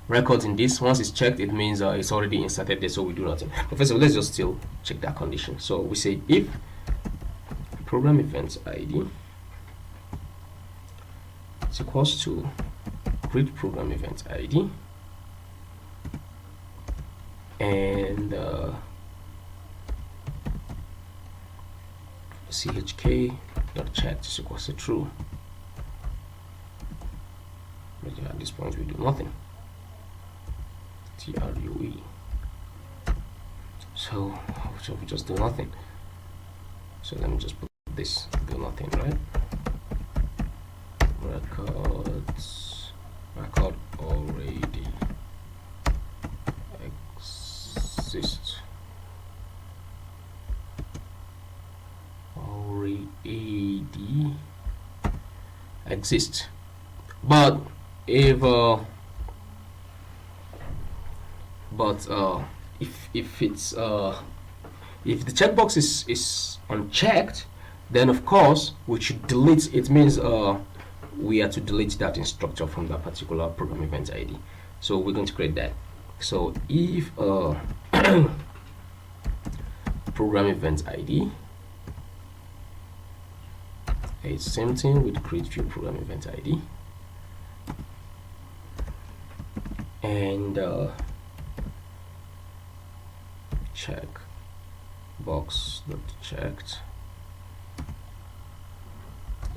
records in this, once it's checked, it means it's already inserted there, so we do nothing. But first of all, let's just still check that condition. So we say if program event ID is equals to grid program event ID and chk dot checked is equals to true. But at this point we do nothing. TRUE. So we just do nothing. So let me just put this do nothing, right? Record already exists. Already exists. But if if it's if the checkbox is unchecked, then of course we should delete. It means we are to delete that instructor from that particular program event ID. So we're going to create that. So if program event ID, it's same thing with create view program event ID, and check box not checked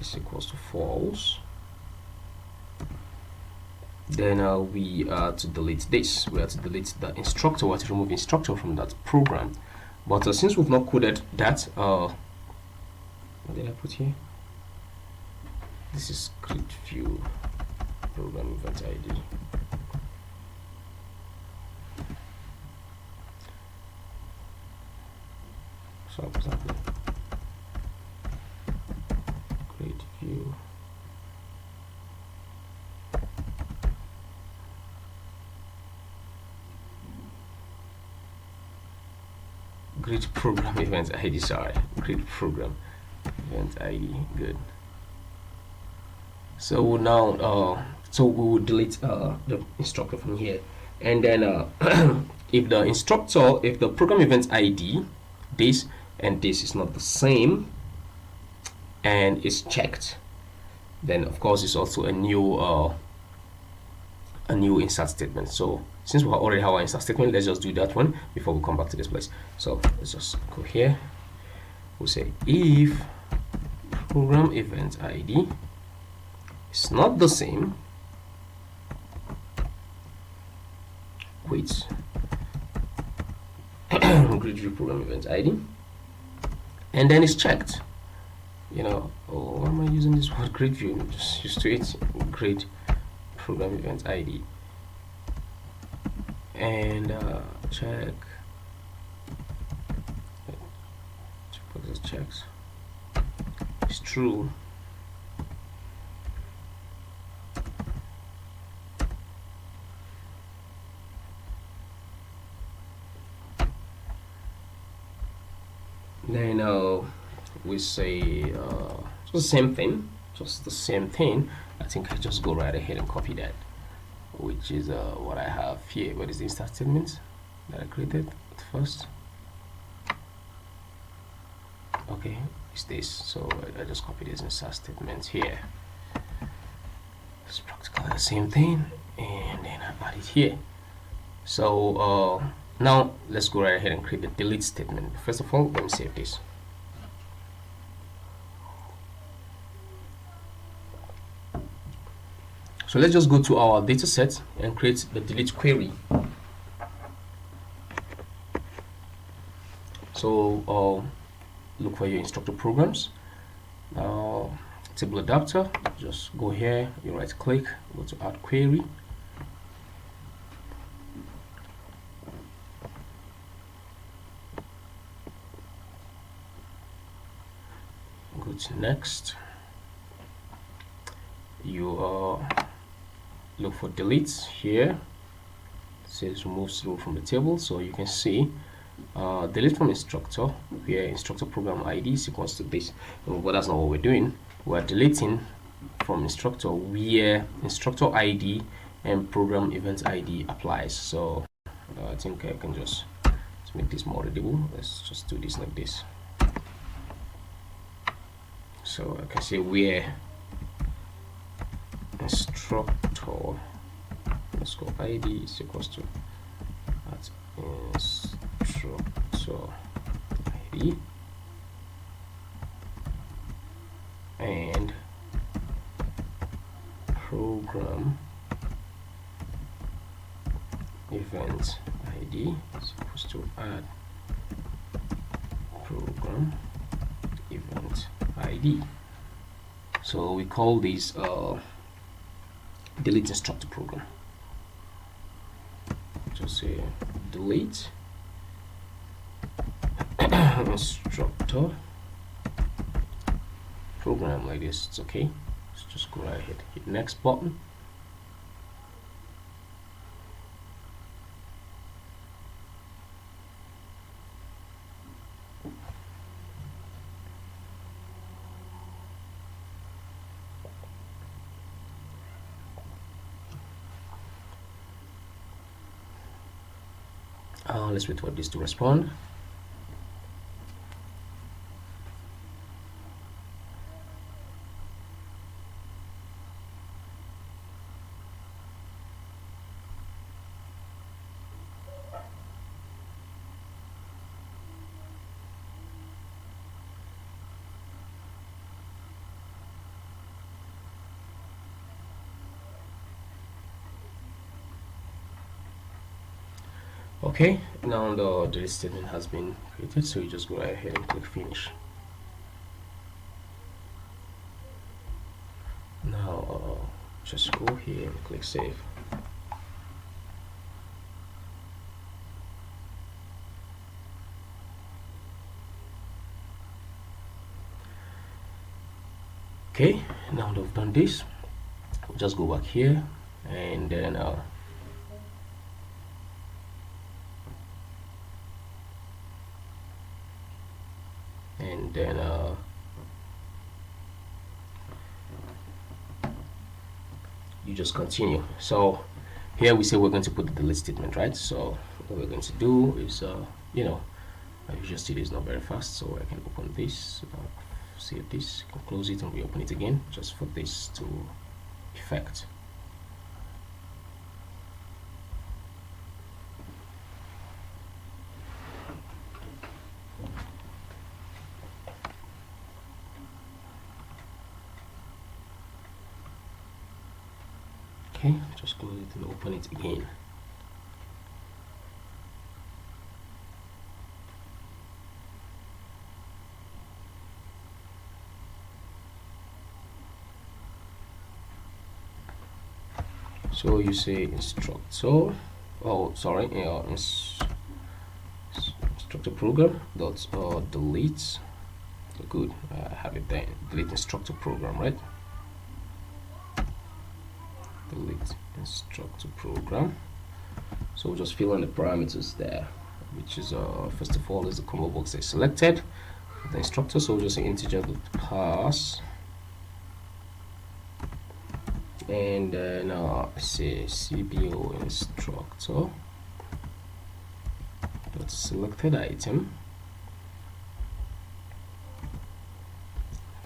is equals to false. Then we are to delete this. We are to delete the instructor. We are to remove instructor from that program. But since we've not coded that, what did I put here? This is create view program event ID. So exactly create view create program event ID. Sorry, create program event ID. Good. So now so we will delete the instructor from here, and then if the program event ID, this and this is not the same and it's checked, then of course it's also a new insert statement. So since we already have our insert statement, let's just do that one before we come back to this place. So let's just go here. We'll say if program event ID is not the same with grid view program event ID, and then it's checked. Why am I using this word grid view? I'm just used to it. Grid program event ID, and check boxes checks. It's true. Then we say just the same thing, I think I just go right ahead and copy that, which is what I have here. What is the insert statement that I created at first? Okay, it's this. So I just copy this insert statement here. It's practically the same thing, and then I add it here. So now let's go right ahead and create the delete statement. First of all, let me save this. So let's just go to our data set and create the delete query. So look for your instructor programs. Table adapter, just go here, you right click, go to add query. Go to next. You look for deletes here. It says remove 0 from the table, so you can see delete from instructor where instructor program ID is equals to this. But that's not what we're doing. We're deleting from instructor where instructor ID and program event ID applies. So I think I can just to make this more readable, let's just do this like this. So I can say where instructor underscore ID is equals to at instructor ID and program event ID is equals to add program event ID. So we call this delete instructor program. Just say delete instructor program like this. It's okay. Let's just go right ahead, hit next button. Let's wait for this to respond. Okay, now the delete statement has been created, so you just go right ahead and click finish. Now just go here and click save. Okay, now that we've done this, we'll just go back here and then and then you just continue. So here we say we're going to put the delete statement, right? So what we're going to do is you know, my Visual Studio is not very fast, so I can open this, save this, can close it and reopen it again just for this to effect. Okay, just close it and open it again. So you say instructor, oh sorry, instructor program dot delete. Good, I have it there. Delete instructor program, right? Delete instructor program. So we'll just fill in the parameters there, which is first of all is the combo box is selected, the instructor. So we'll just say integer dot pass, and then say CBO instructor dot selected item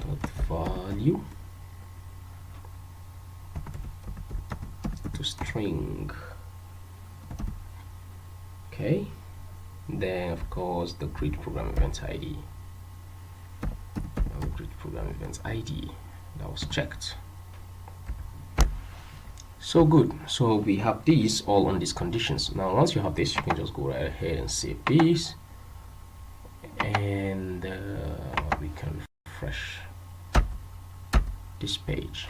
dot value to string. Okay, then of course the grid program event ID, the grid program event ID that was checked. So good, so we have these all on these conditions. Now once you have this, you can just go right ahead and save these, and we can refresh this page.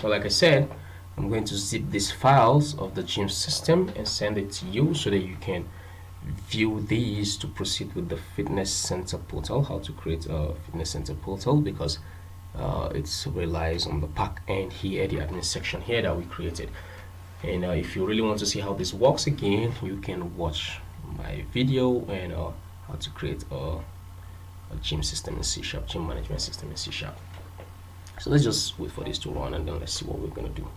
So like I said, I'm going to zip these files of the gym system and send it to you so that you can view these to proceed with the fitness center portal, how to create a fitness center portal, because it relies on the back end here, the admin section here that we created. And if you really want to see how this works again, you can watch my video and how to create a gym system in C#, gym management system in C#. So let's just wait for this to run and then let's see what we're going to do.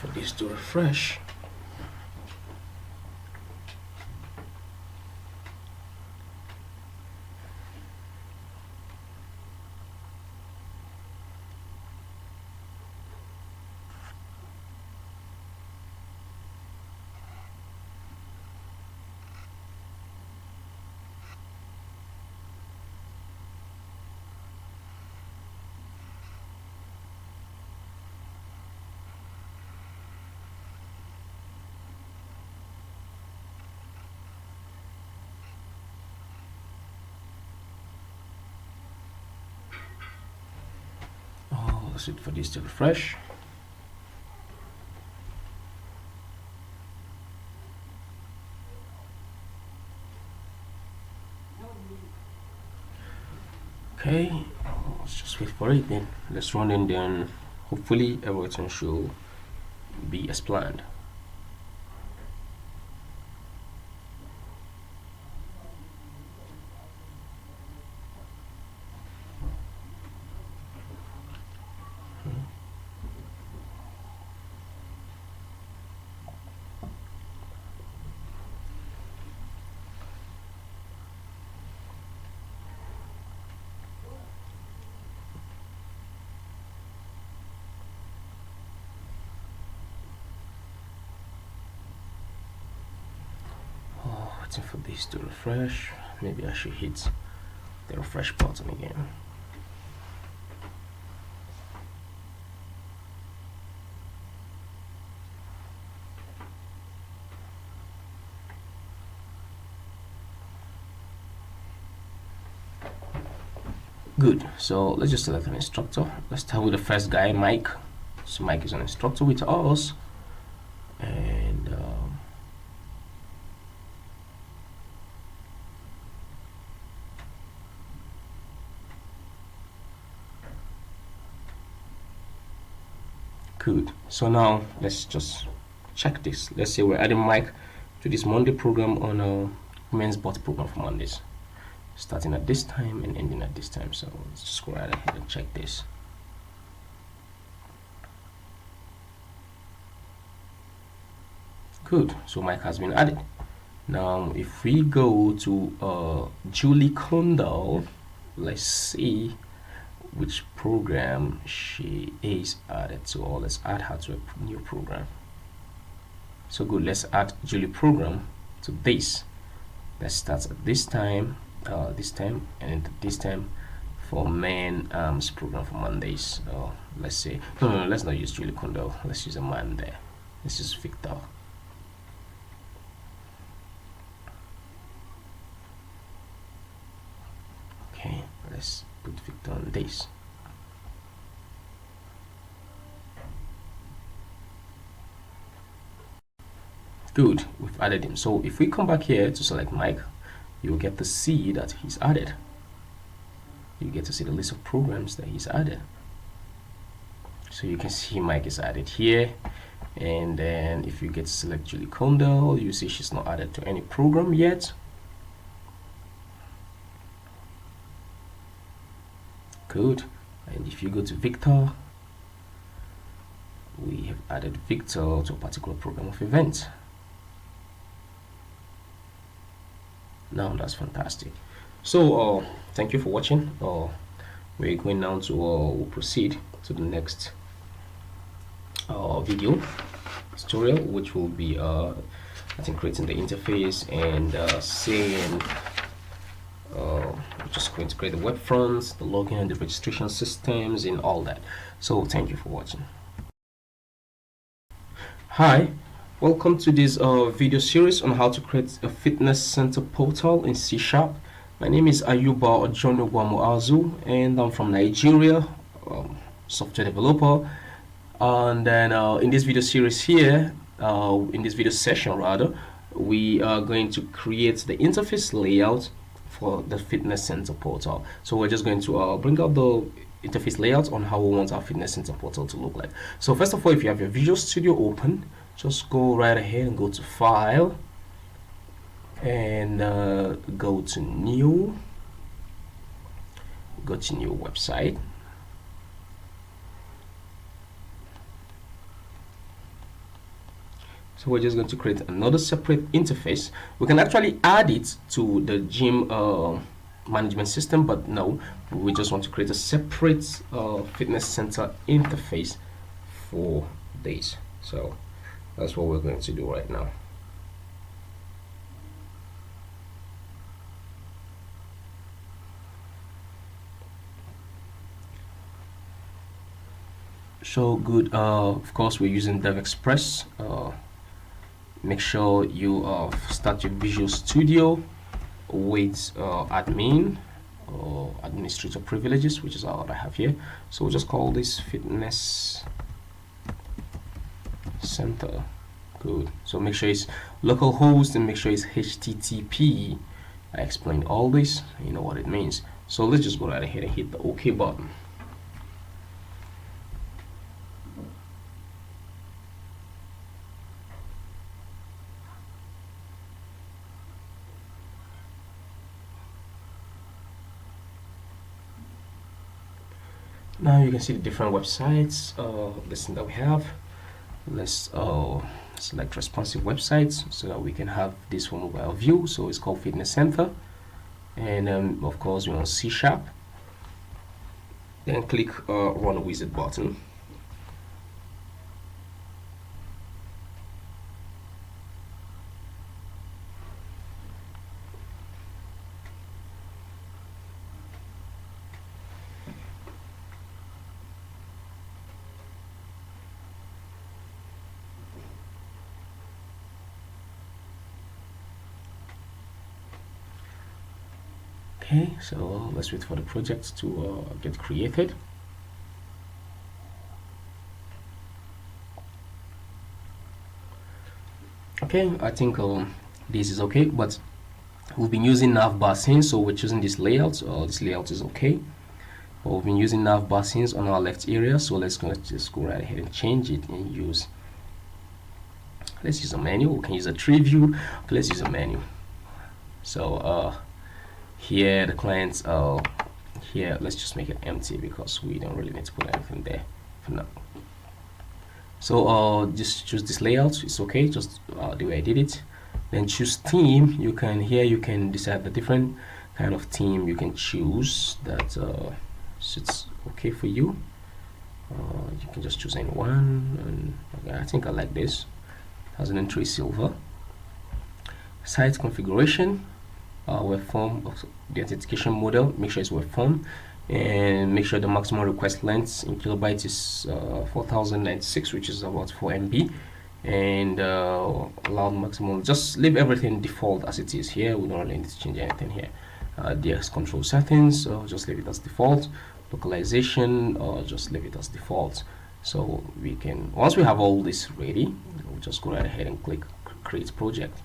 For this to refresh. Let's wait for this to refresh. Okay, let's just wait for it then. Let's run and then hopefully everything should be as planned. waiting for this to refresh. Maybe I should hit the refresh button again. Good. So let's just select an instructor. Let's start with the first guy, Mike. So Mike is an instructor with us, and good. So now let's just check this. Let's say we're adding Mike to this Monday program on women's bot program for Mondays, starting at this time and ending at this time. So let's just go right ahead and check this. Good. So Mike has been added. Now if we go to Julie Condell, let's see which program she is added to, or let's add her to a new program. So good, let's add Julie program to this. Let's start at this time, and this time for men program for Mondays. Let's say no, let's not use Julie Condell. Let's use a man there. Let's use Victor. Okay, let's put Victor on this. Good, we've added him. So if we come back here to select Mike, you'll get to see that he's added. You get to see the list of programs that he's added. So you can see Mike is added here. And then if you get to select Julie Condell, you see she's not added to any program yet. Good. And if you go to Victor, we have added Victor to a particular program of events. Now that's fantastic. So thank you for watching. We're going now to we'll proceed to the next video tutorial, which will be I think creating the interface and saying we're just going to create the web fronts, the login and the registration systems and all that. So thank you for watching. Hi, welcome to this video series on how to create a fitness center portal in C#. My name is Ayuba Ojonogwamuazu and I'm from Nigeria, software developer. And then in this video series here, in this video session rather, we are going to create the interface layout for the fitness center portal. So we're just going to bring up the interface layout on how we want our fitness center portal to look like. So first of all, if you have your Visual Studio open, just go right ahead and go to File and go to New Website. So we're just going to create another separate interface. We can actually add it to the gym management system, but no, we just want to create a separate fitness center interface for this. So that's what we're going to do right now. So good. Of course, we're using DevExpress. Make sure you start your Visual Studio with admin or administrator privileges, which is all I have here. So we'll just call this fitness center. Good. So make sure it's localhost and make sure it's HTTP. I explained all this, you know what it means. So let's just go right ahead and hit the OK button. Now you can see the different websites listing that we have. Let's select responsive websites so that we can have this for mobile view. So it's called Fitness Center, and of course we want C#. Then click Run Wizard button. Okay, so let's wait for the project to get created. Okay, I think this is okay, but we've been using navbar since, so we're choosing this layout. This layout is okay, but we've been using navbar since on our left area, so just go right ahead and change it and use. Let's use a menu. We can use a tree view. Okay, let's use a menu. So here the clients here, let's just make it empty because we don't really need to put anything there for now. So just choose this layout. It's okay, just the way I did it. Then choose theme. You can decide the different kind of theme you can choose that sits okay for you. You can just choose any one, and okay, I think I like this. 1003 silver. Site configuration, web form of the authentication model. Make sure it's web form, and make sure the maximum request length in kilobytes is 4096, which is about 4 MB. And allow maximum. Just leave everything default as it is here. We don't really need to change anything here. DS control settings, just leave it as default. Localization, just leave it as default. So we can, once we have all this ready, we'll just go right ahead and click create project.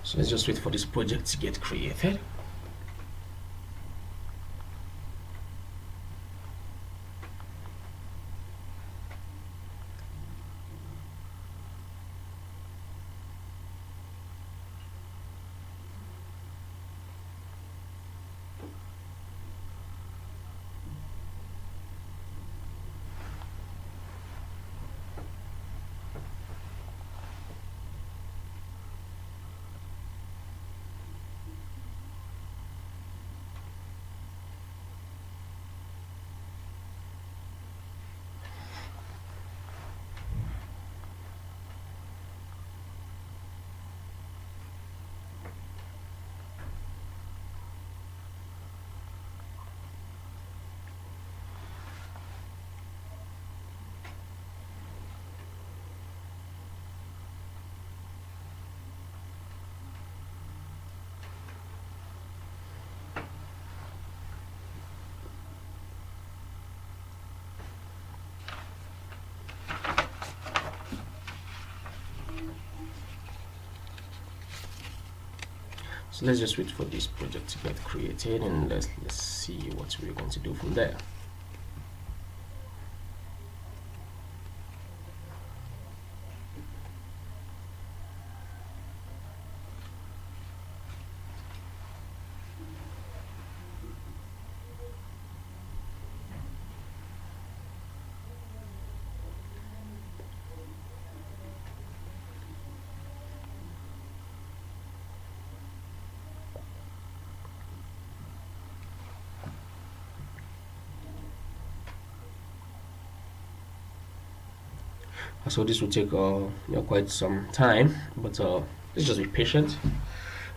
So let's just wait for this project to get created. So let's just wait for this project to get created, and let's see what we're going to do from there. So this will take quite some time, but let's just be patient.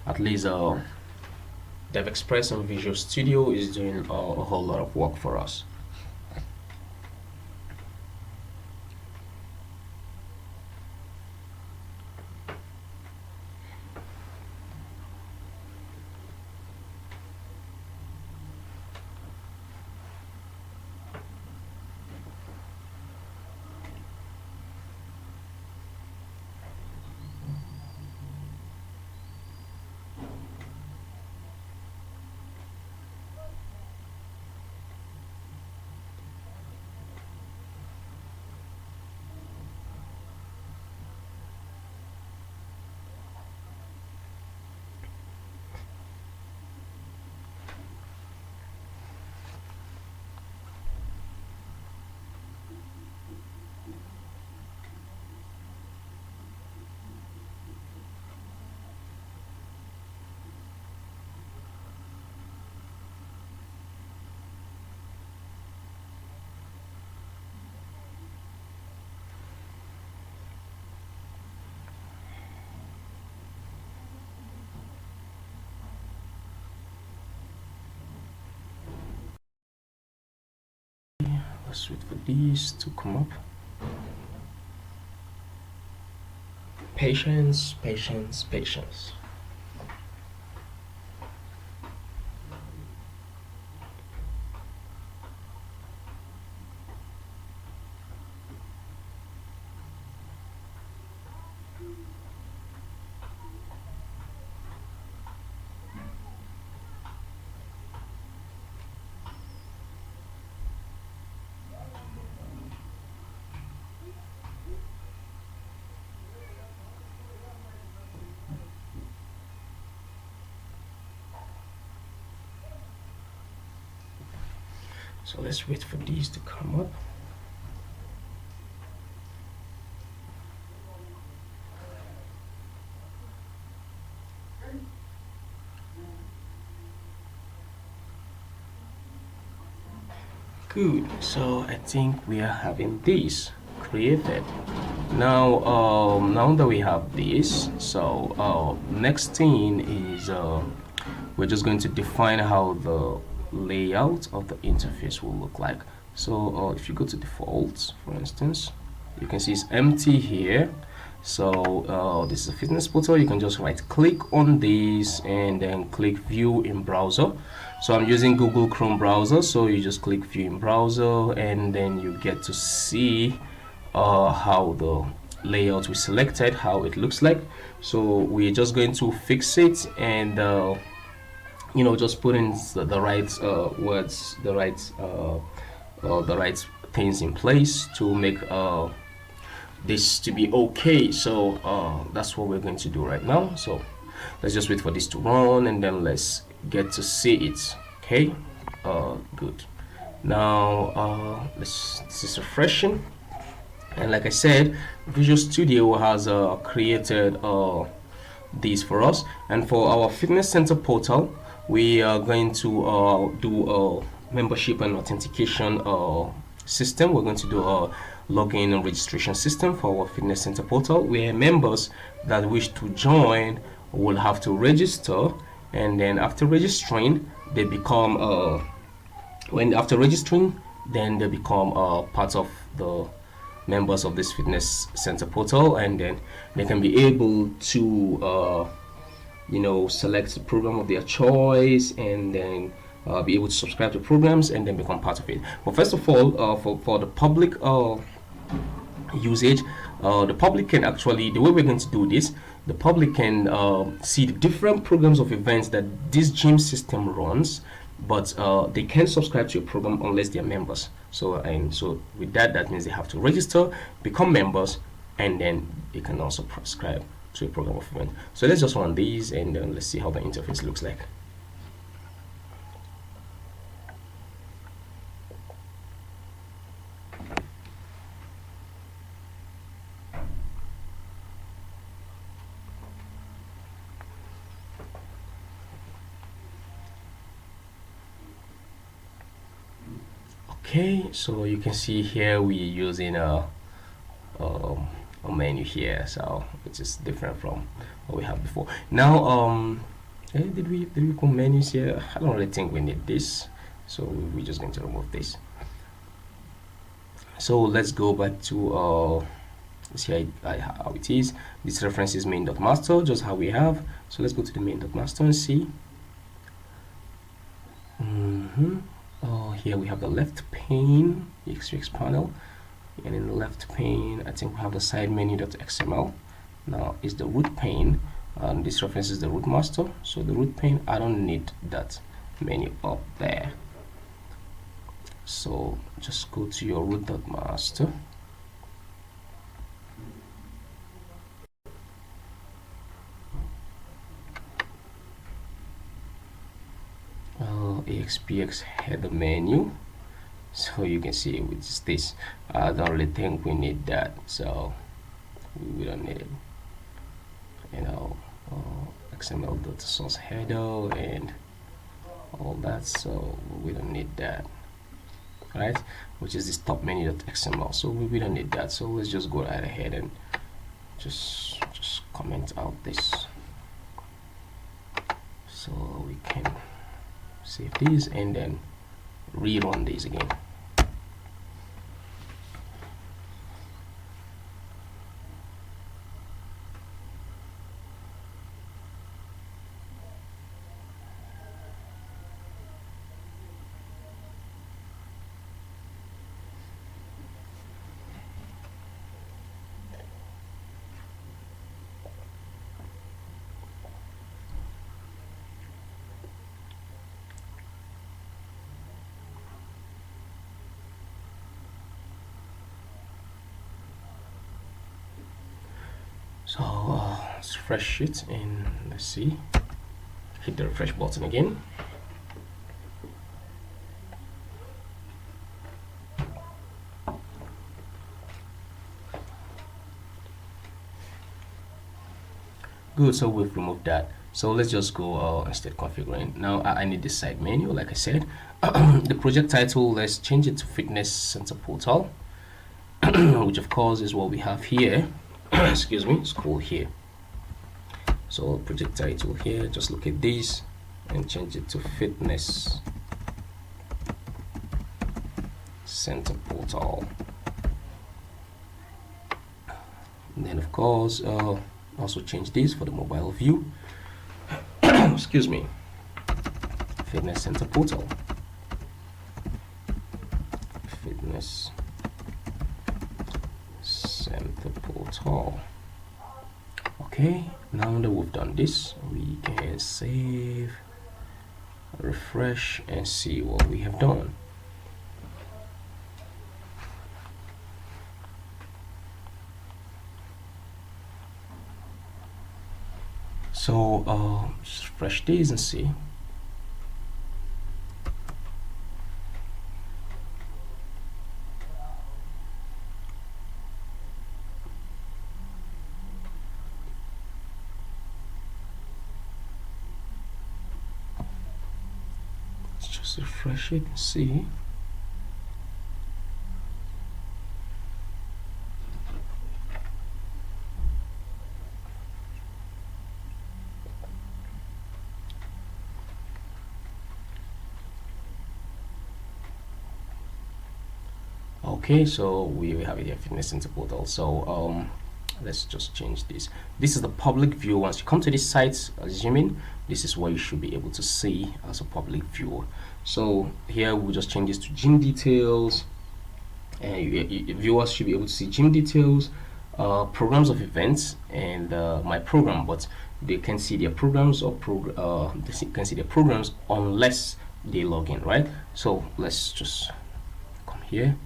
At least DevExpress and Visual Studio is doing a whole lot of work for us. Let's wait for these to come up. Patience, patience, patience. So let's wait for these to come up. Good. So I think we are having this created. Now that we have this, so next thing is we're just going to define how the layout of the interface will look like. So if you go to defaults, for instance, you can see it's empty here. So this is a fitness portal. You can just right click on this and then click view in browser. So I'm using Google Chrome browser, so you just click view in browser and then you get to see how the layout we selected, how it looks like. So we're just going to fix it and just put in the right words, the right things in place to make this to be okay. So that's what we're going to do right now. So let's just wait for this to run and then let's get to see it. Okay, good. Now this is refreshing, and like I said, Visual Studio has created these for us. And for our fitness center portal, we are going to do a membership and authentication system. We're going to do a login and registration system for our fitness center portal, where members that wish to join will have to register, and then after registering they become after registering then they become part of the members of this fitness center portal, and then they can be able to select the program of their choice and then be able to subscribe to programs and then become part of it. But first of all, for the public usage, the public can actually, the way we're going to do this, the public can see the different programs of events that this gym system runs, but they can't subscribe to a program unless they're members. So with that means they have to register, become members, and then they can also subscribe to a program of event. So let's just run these and then let's see how the interface looks like. Okay, so you can see here we're using a menu here, so which is different from what we have before. Now, did we go menus here? I don't really think we need this, so we're just going to remove this. So let's go back to see how it is. This reference is main.master, just how we have. So let's go to the main.master and see. Here we have the left pane, the XUX panel, and in the left pane I think we have the side menu.xml. Now is the root pane, and this reference is the root master. So the root pane, I don't need that menu up there, so just go to your root.master. AXPX header menu, so you can see with this, I don't really think we need that, so we don't need it. XML.source header and all that, so we don't need that, right? Which is this top menu.xml, so we don't need that. So let's just go right ahead and just comment out this, so we can save these and then rerun these again. So let's refresh it and let's see. Hit the refresh button again. Good, so we've removed that. So let's just go instead configuring. Now I need the side menu, like I said. The project title, let's change it to Fitness Center Portal, which of course is what we have here. Excuse me, scroll here. So project title here, just look at this and change it to Fitness Center Portal. And then of course also change this for the mobile view. Excuse me, Fitness Center Portal. Fitness Center Portal. Okay, now that we've done this, we can save, refresh, and see what we have done. So just refresh this and see. Let's just refresh it and see. Okay, so we have it here, Fitness Center Portal. So let's just change this. This is the public view. Once you come to this site, assuming this is what you should be able to see as a public view. So here we'll just change this to gym details, and viewers should be able to see gym details, programs of events, and my program, but they can see their programs or they can see their programs unless they log in, right? So let's just come here.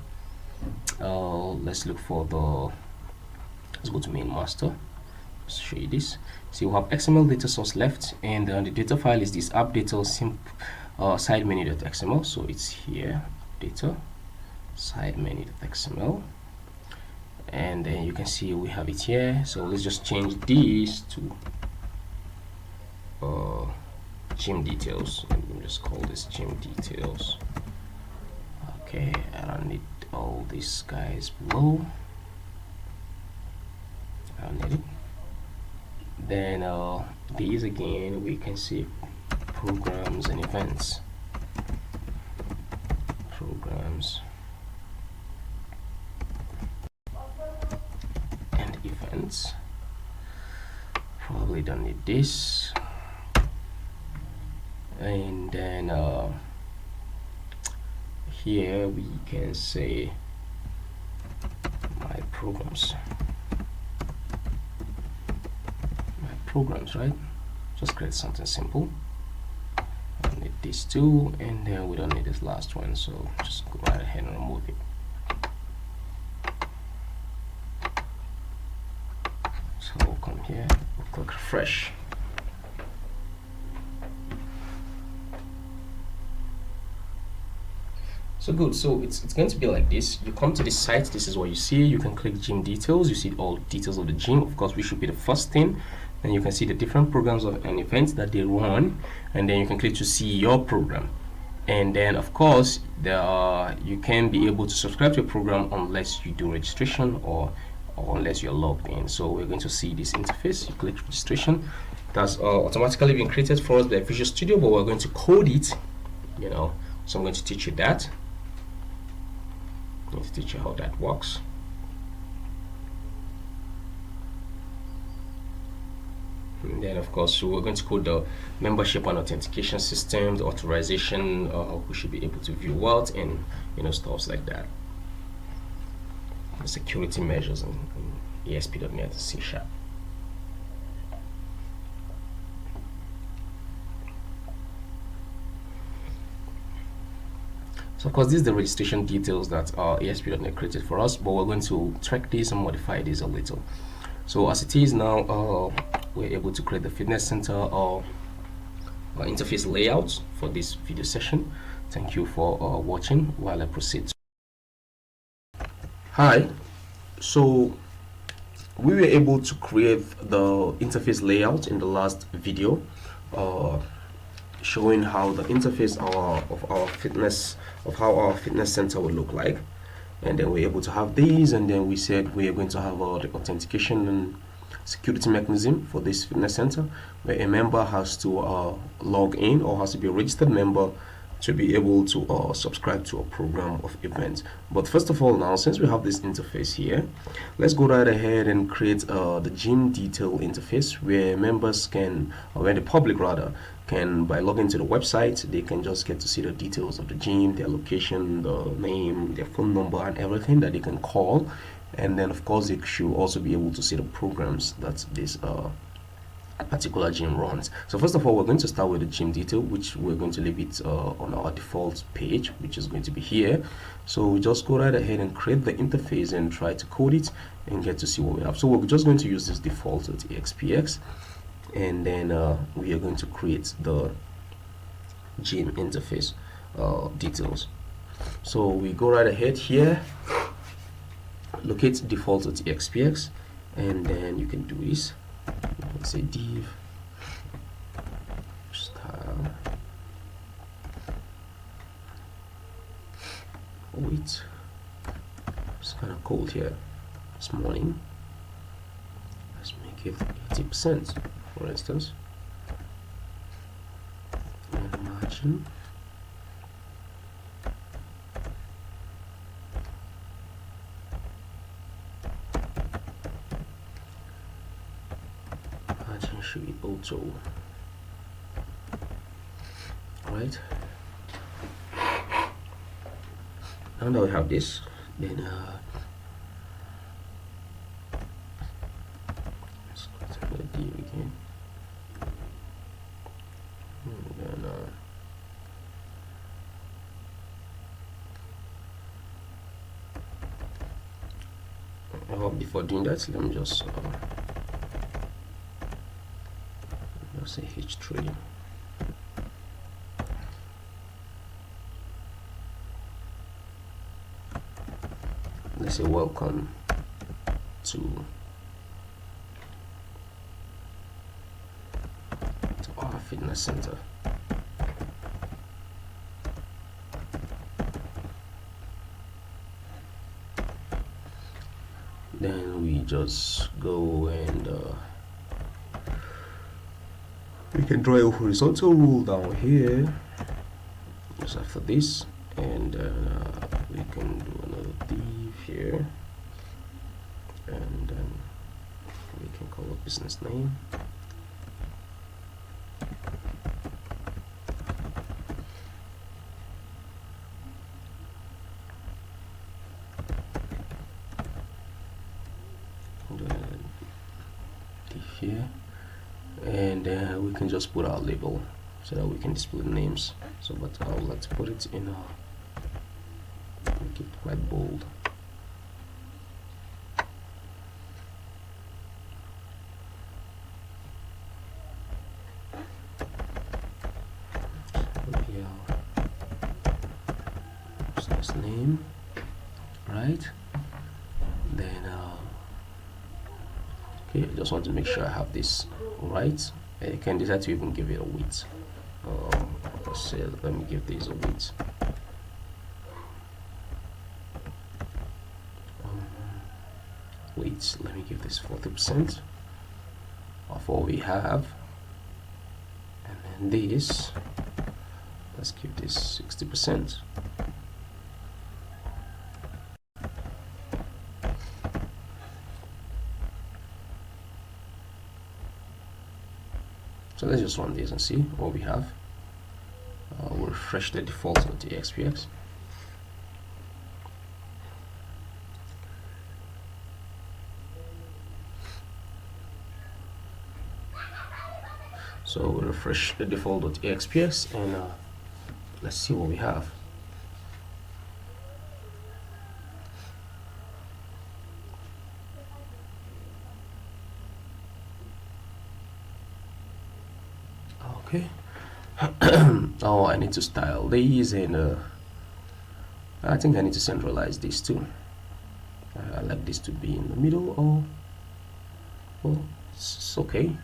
Let's look for let's go to main master. Let's show you this. See, we have XML data source left, and the data file is this app data side menu.xml. So it's here, data side menu.xml, and then you can see we have it here. So let's just change this to gym details, and we'll just call this gym details. Okay, I don't need all these guys below. I don't need it. Then these again, we can see programs and events. Programs and events. Probably don't need this. And then here we can say my programs, right? Just create something simple. I don't need these two, and then we don't need this last one, so just go right ahead and remove it. So we'll come here, we'll click refresh. So good, so it's going to be like this. You come to this site, this is what you see. You can click gym details, you see all details of the gym. Of course, we should be the first thing. Then you can see the different programs of an event that they run, and then you can click to see your program. And then of course you can be able to subscribe to your program unless you do registration or unless you're logged in. So we're going to see this interface. You click registration. That's automatically been created for us by Visual Studio, but we're going to code it, you know. So I'm going to teach you that. I'm going to teach you how that works. And then of course, so we're going to code the membership and authentication system, the authorization, who should be able to view what, and stuff like that. The security measures in ASP.NET C#. So of course, this is the registration details that ASP.NET created for us, but we're going to track this and modify this a little. So as it is now, we're able to create the fitness center interface layout for this video session. Thank you for watching while I proceed. Hi, so we were able to create the interface layout in the last video, showing how the interface of how our fitness center would look like. And then we're able to have these, and then we said we are going to have the authentication and security mechanism for this fitness center, where a member has to log in or has to be a registered member to be able to subscribe to a program of events. But first of all, now since we have this interface here, let's go right ahead and create the gym detail interface, where members can, or where the public rather, can, by logging to the website, they can just get to see the details of the gym, their location, the name, their phone number, and everything that they can call. And then of course they should also be able to see the programs that this particular gym runs. So first of all, we're going to start with the gym detail, which we're going to leave it on our default page, which is going to be here. So we just go right ahead and create the interface and try to code it and get to see what we have. So we're just going to use this default at expx, and then we are going to create the gym interface details. So we go right ahead here, locate default at expx, and then you can do this. Let's say div style weight. It's kind of cold here this morning. Let's make it 80%, for instance. And margin. Should be auto. Right, now that we have this, then let's go to the div again, and then before doing that, let me just say H3. Let's say welcome to our fitness center. Then we just go and we can draw a horizontal rule down here just after this, and we can do another div here, and then we can call a business name. And div here, and we can just put our label so that we can display names. So but I would like to put it in make it quite bold. Business name, right? Then okay, I just want to make sure I have this right. I can decide to even give it a width. Let's say, let me give this a width. Width, let me give this 40% of what we have, and then this, let's give this 60%. So let's just run this and see what we have. We'll refresh the default of the XPX. So we'll refresh the default.axps and let's see what we have. Okay. Oh, I need to style these, and I think I need to centralize this too. I like this to be in the middle. Oh, it's okay.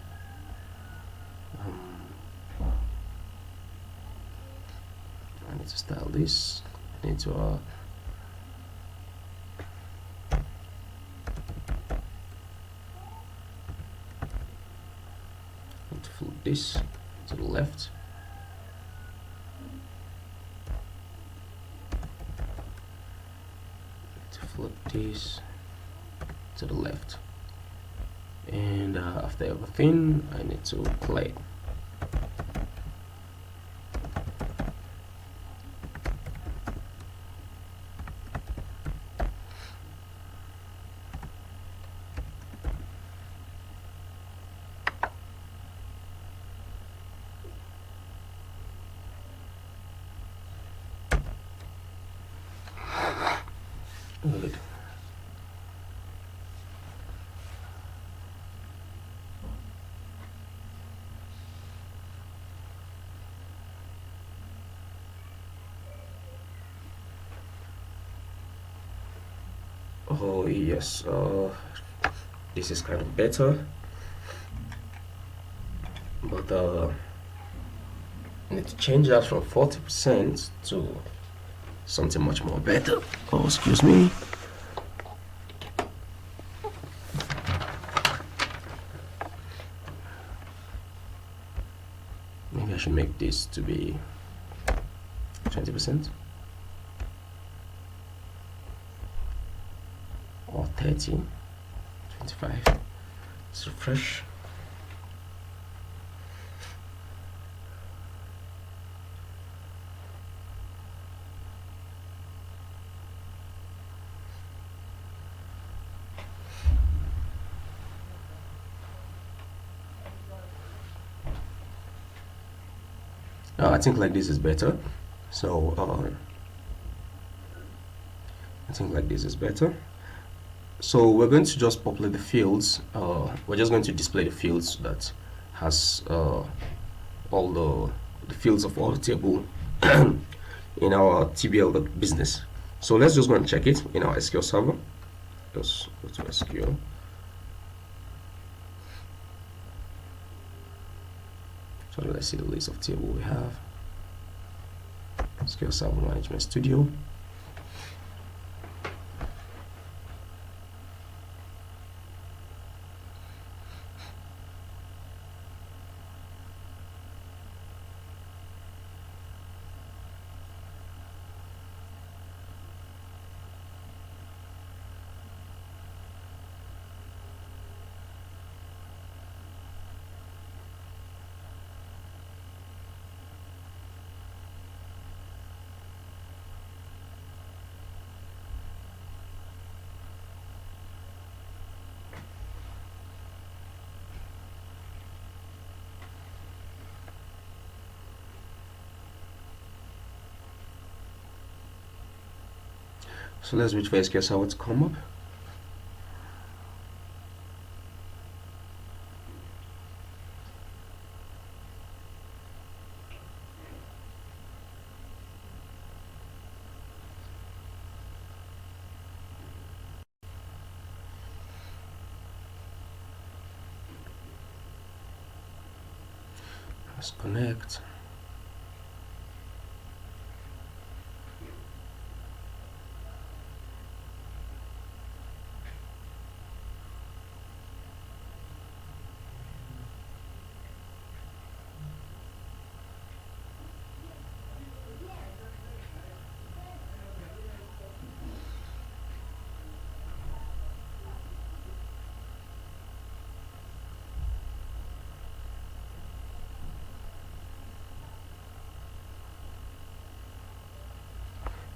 I need to style this. I need to flip this to the left. To flip this to the left. And after everything, I need to play. Good. Oh yes, this is kind of better, but I need to change that from 40% to something much more better. Oh, excuse me. Maybe I should make this to be 20% or 30, 25. Let's refresh. I think like this is better. So I think like this is better. So we're going to just populate the fields. We're just going to display the fields that has all the fields of all table in our TBL business. So let's just go and check it in our SQL server. Just go to SQL. So let's see the list of table we have. SQL Server Management Studio. So let's wait for SQL Server to come up. Let's connect.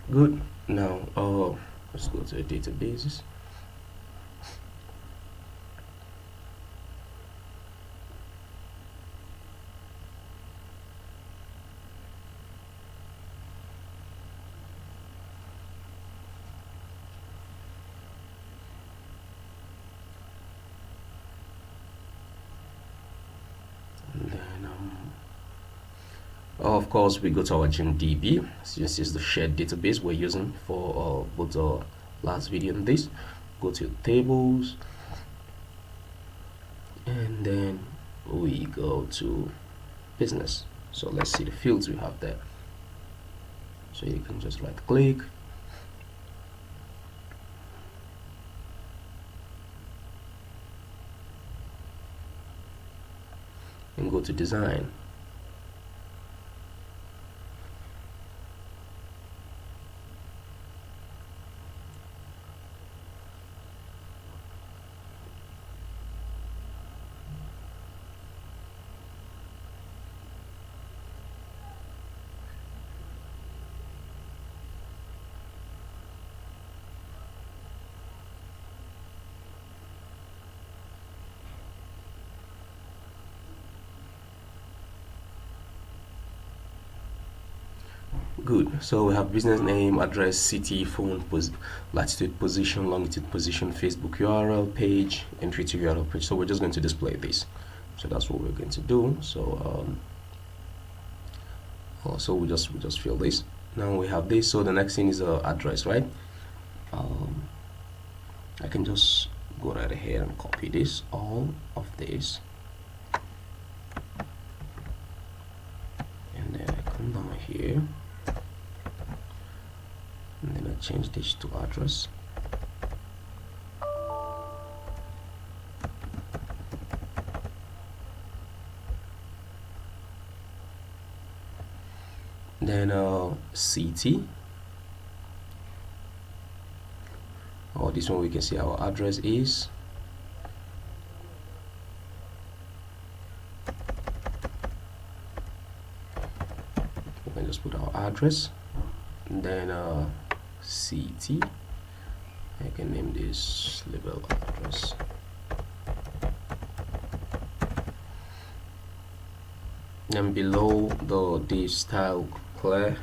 Good. Now, let's go to the databases. And then Of course, we go to our GymDB. This is the shared database we're using for both our last video and this. Go to tables, and then we go to business. So let's see the fields we have there. So you can just right click, and go to design. Good. So we have business name, address, city, phone, latitude, position, longitude, position, Facebook URL page, entry to URL page. So we're just going to display this. So that's what we're going to do. So so we just fill this. Now we have this. So the next thing is address, right? I can just go right ahead and copy this, all of this, and then I come down here. And then I change this to address. Then city. This one we can see our address is. We can just put our address. And then city, I can name this label address. Then below the style clear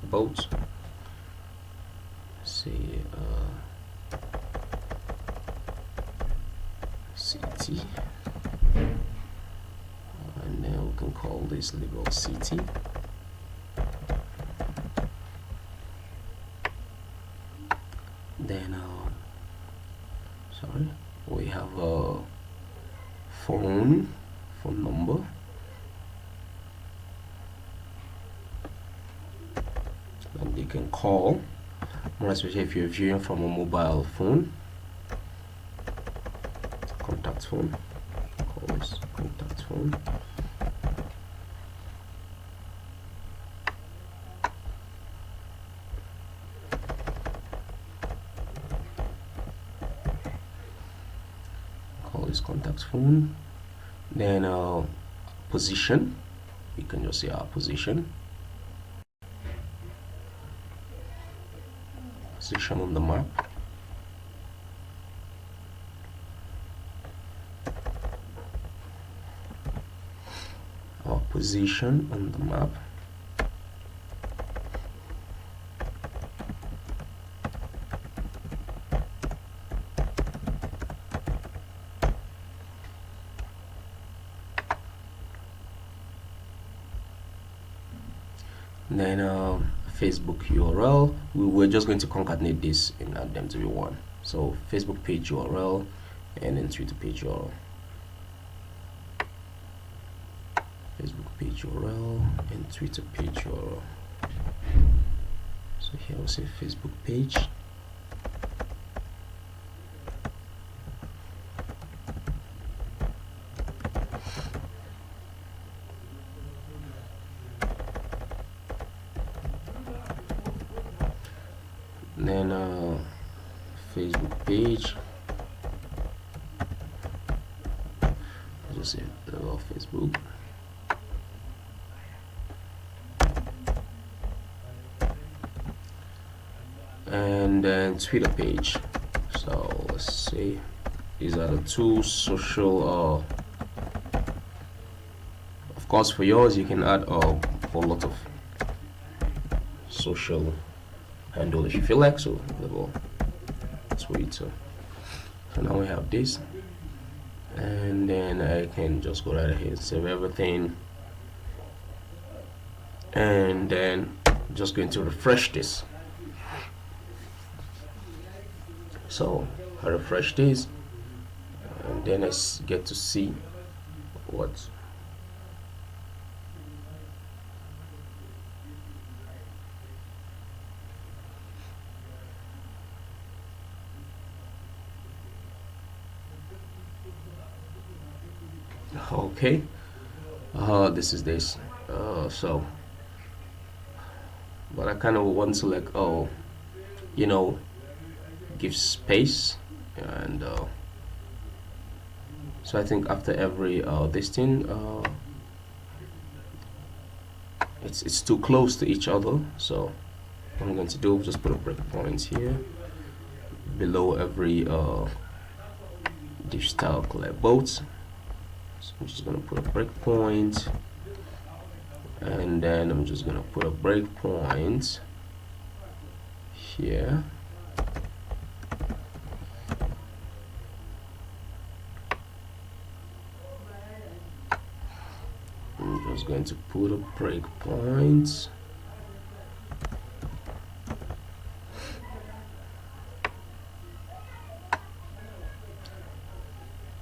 boat, say city, and then we can call this label city. Then sorry, we have a phone number, and you can call, more especially if you're viewing from a mobile phone. Contact phone, call this contact phone. Contact phone. Then position, we can just say our position on the map. Our position on the map. Then Facebook URL, we're just going to concatenate this and add them to be one. So Facebook page URL and then Twitter page URL. Facebook page URL and Twitter page URL. So here we'll say Facebook page. Then Facebook page, just say Facebook. And then Twitter page. So let's see, these are the two social. Of course, for yours you can add a whole lot of social handle if you feel like. So Twitter. So now we have this, and then I can just go right ahead and save everything, and then I'm just going to refresh this. So I refresh this, and then I get to see what. Okay, this is this. So, but I kind of want to like, you know, give space, and so I think after every this thing, it's too close to each other. So what I'm going to do is just put a breakpoint here below every div style collect boats. So I'm just gonna put a breakpoint, and then I'm just gonna put a breakpoint here. I'm just going to put a breakpoint.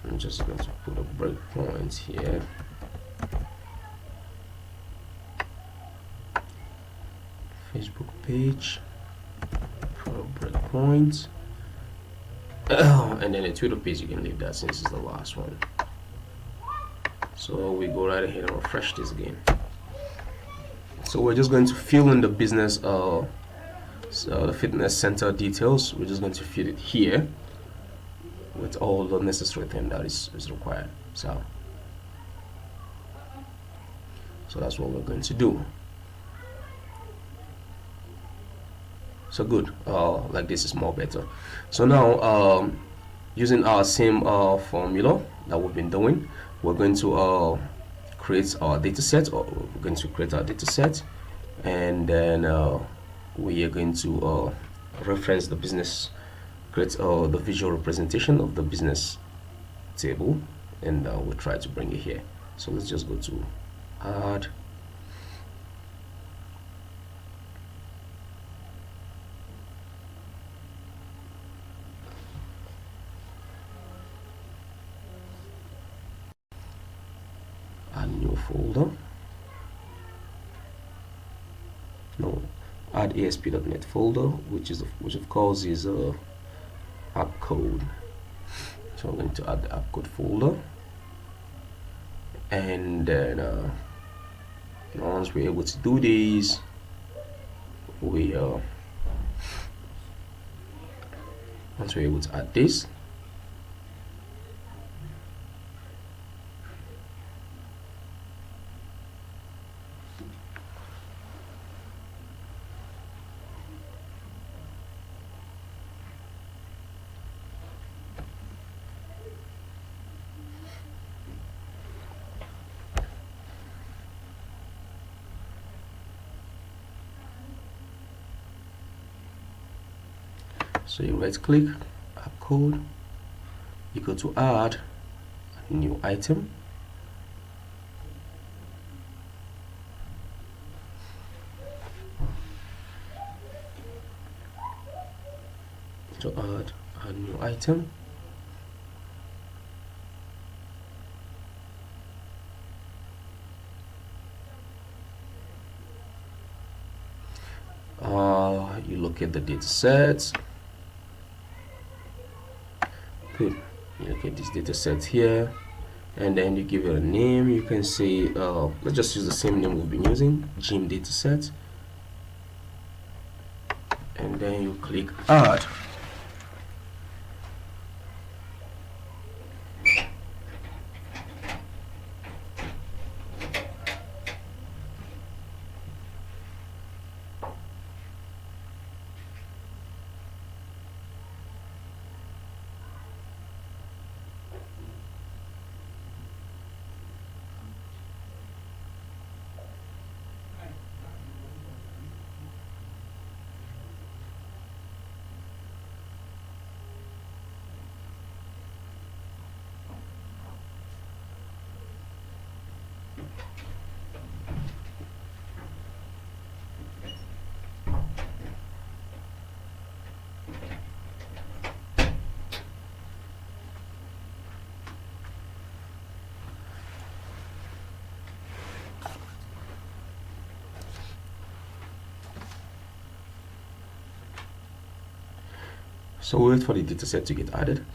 I'm just going to put a breakpoint here. Facebook page, put a breakpoint. And then a Twitter page, you can leave that since it's the last one. So we go right ahead and refresh this again. So we're just going to fill in the business, so the fitness center details. We're just going to fill it here with all the necessary thing that is required. So that's what we're going to do. So good, like this is more better. So now using our same formula that we've been doing, we're going to create our data set, or we're going to create our data set, and then we are going to reference the business, create the visual representation of the business table, and we'll try to bring it here. So let's just go to add, new folder, no, add ASP.NET folder, which of course is app code. So I'm going to add the app code folder, and then once we're able to do this, once we're able to add this, so you right click, app code, you go to add a new item, to add a new item, you look at the data sets. Good. You look at this data set here, and then you give it a name. You can say, let's just use the same name we've been using, gym data set, and then you click add. So we'll wait for the dataset to get added.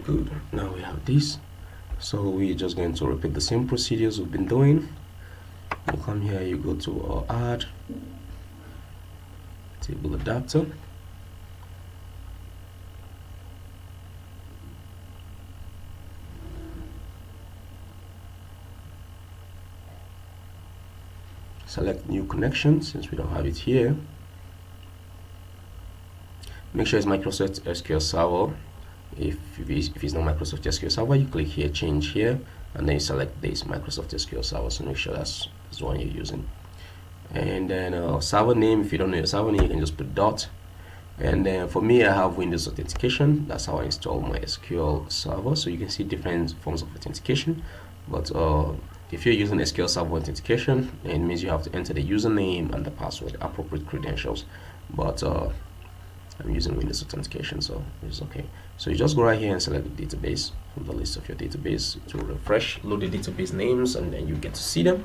Good, now we have this. So we're just going to repeat the same procedures we've been doing. You come here, you go to add table adapter. Select new connection since we don't have it here. Make sure it's Microsoft SQL Server. If it's not Microsoft SQL Server, you click here, change here, and then you select this Microsoft SQL Server. So make sure that's the one you're using. And then server name, if you don't know your server name, you can just put dot. And then for me, I have Windows authentication. That's how I install my SQL Server. So you can see different forms of authentication. But if you're using SQL Server authentication, it means you have to enter the username and the password, appropriate credentials. But I'm using Windows authentication, so it's okay. So you just go right here and select the database from the list of your database. To refresh, load the database names, and then you get to see them.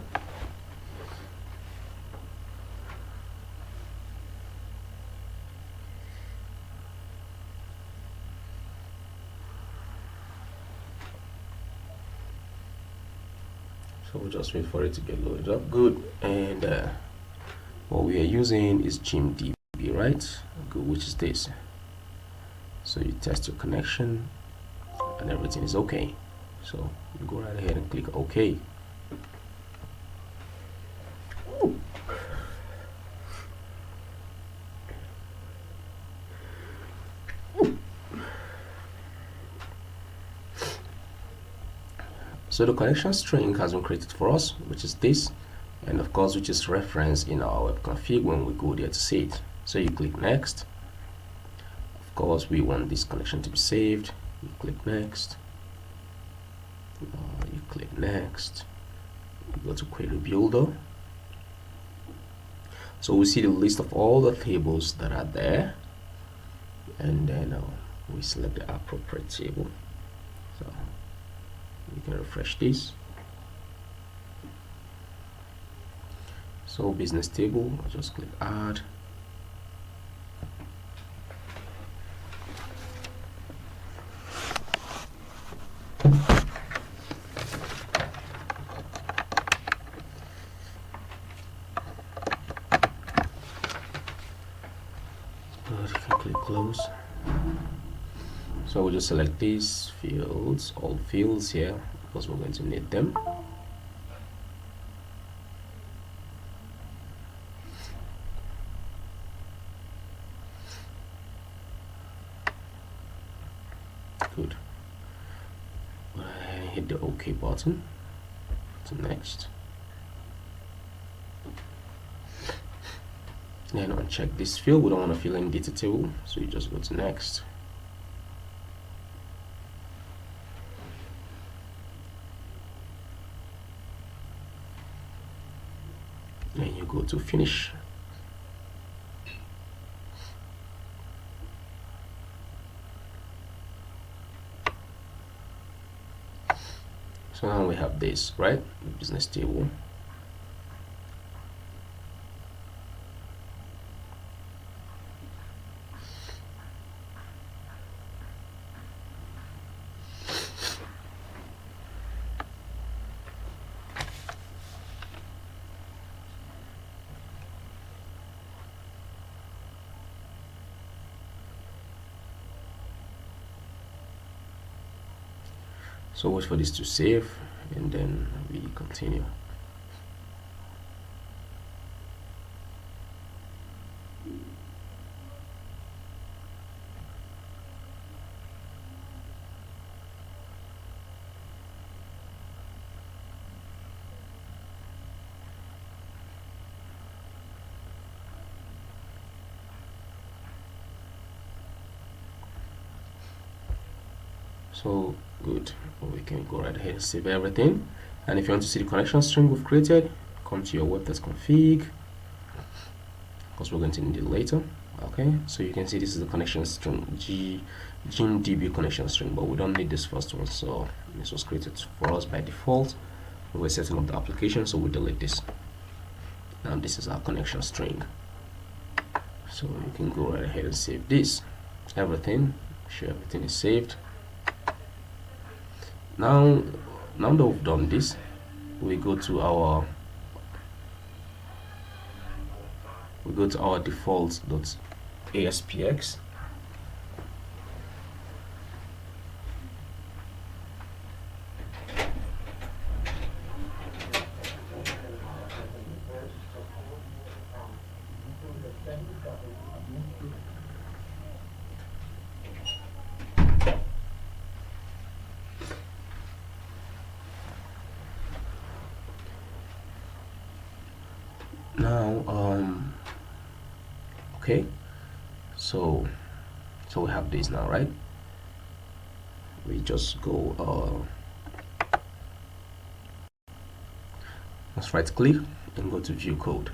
So we'll just wait for it to get loaded up. Good. And what we are using is GymDB, right? Good, which is this. So you test your connection and everything is okay. So you go right ahead and click OK. So the connection string has been created for us, which is this, and of course which is referenced in our web config when we go there to see it. So you click next. Of course we want this connection to be saved. You click next. You click next. You go to query builder. So we see the list of all the tables that are there, and then we select the appropriate table. So we can refresh this. So business table, I'll just click add. Good, you can click close. So we'll just select these fields, all fields here, because we're going to need them. Good. Hit the OK button. To next. Then uncheck this field. We don't want to fill in data table, so you just go to next. And you go to finish. So now we have this, right? The business table. So wait for this to save, and then we continue. So good, we can go right ahead and save everything. And if you want to see the connection string we've created, come to your web test config, because we're going to need it later. Okay, so you can see this is the connection string, GMDB connection string, but we don't need this first one, so this was created for us by default. We're setting up the application, so we delete this. Now this is our connection string, so you can go right ahead and save this. Everything, sure everything is saved. Now that we've done this, we go to our default.aspx. Now okay, so we have this now, right? We just go let's right click and go to view code.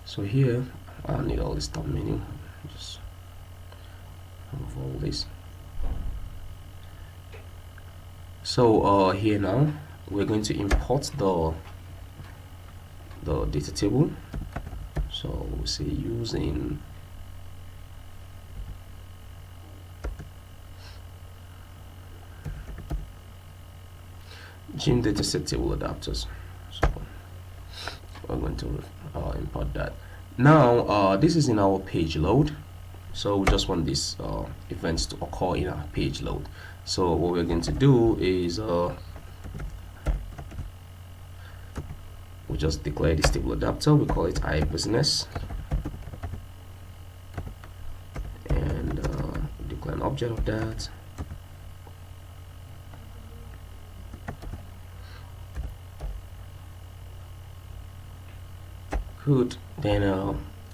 So here I don't need all this stop menu, just remove all this. So here now we're going to import the data table. So we'll say using gym dataset table adapters. So we're going to import that. Now this is in our page load, so we just want this events to occur in our page load. So what we're going to do is we just declare this table adapter. We call it iBusiness, and declare an object of that. Good. Then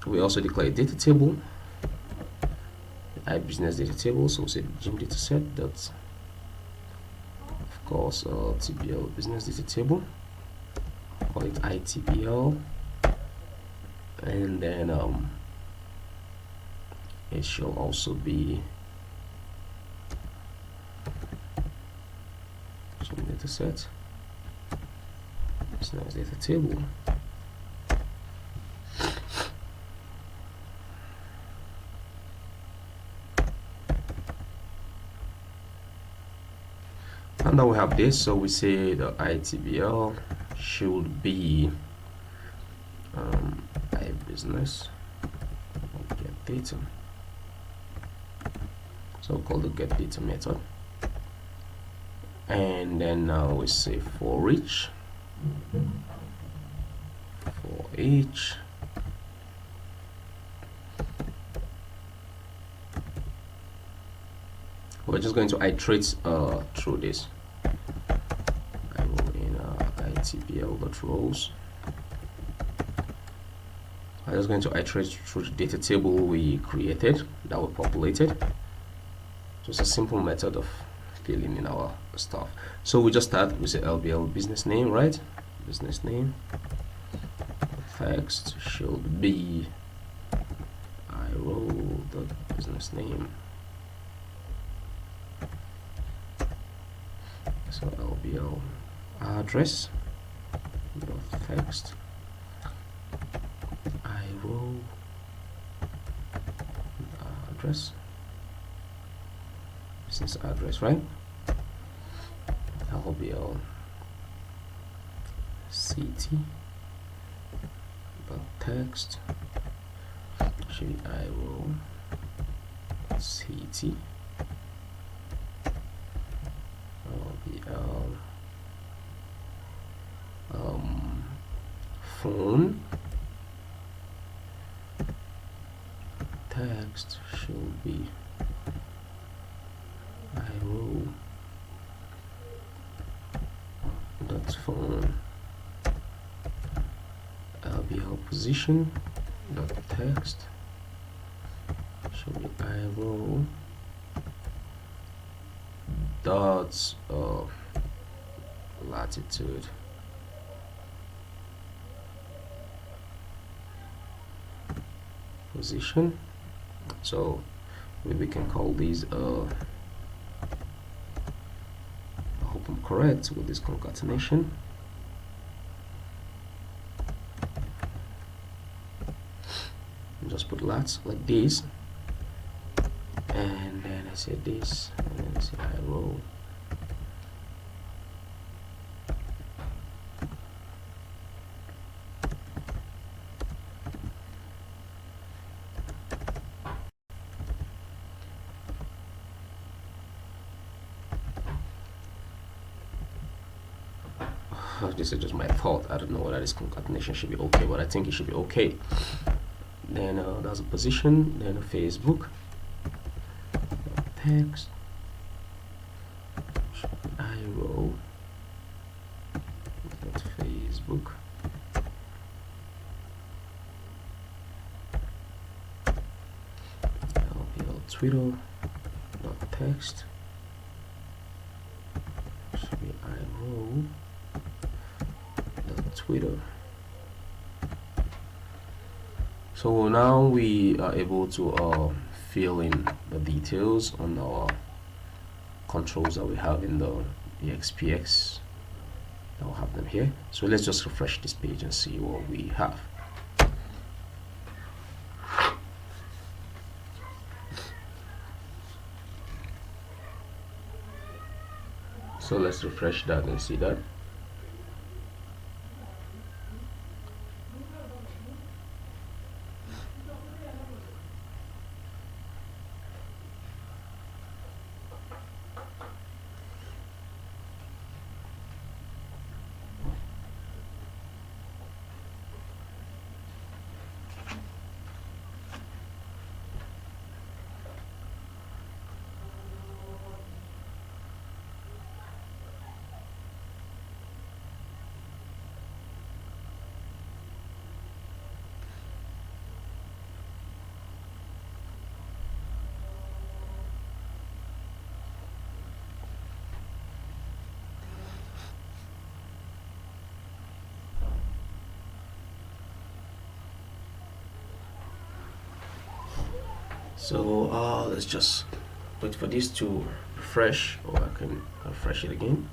we also declare a data table, iBusiness data table. So we'll say gym dataset dot, of course, TBL business data table. Call it ITBL, and then it shall also be gym dataset business data table. And now we have this, so we say the ITBL should be iBusiness get data. So we'll call the get data method, and then now we say for each we're just going to iterate through this. I will in ITBL.rows. I'm just going to iterate through the data table we created, that we populated. Just a simple method of filling in our stuff. So we just start with the LBL business name, right? Business name. Text should be iRow the business name. So LBL address dot text iRow address, business address, right? LBL city dot text should be iRow city LBL phone text should be iRow dot phone LBL position dot text should be iRow dot latitude position. So we can call these I hope I'm correct with this concatenation. Just put lots like this, and then I say this, and then I say I roll. This is just my thought. I don't know whether this concatenation should be okay, but I think it should be okay. Then that's a position, then a Facebook text, I roll, that's Facebook, LPL Twitter, dot text, should be I roll, dot Twitter. So now we are able to fill in the details on our controls that we have in the EXPX. I'll have them here. So let's just refresh this page and see what we have. So let's refresh that and see that. So let's just wait for this to refresh, or I can refresh it again.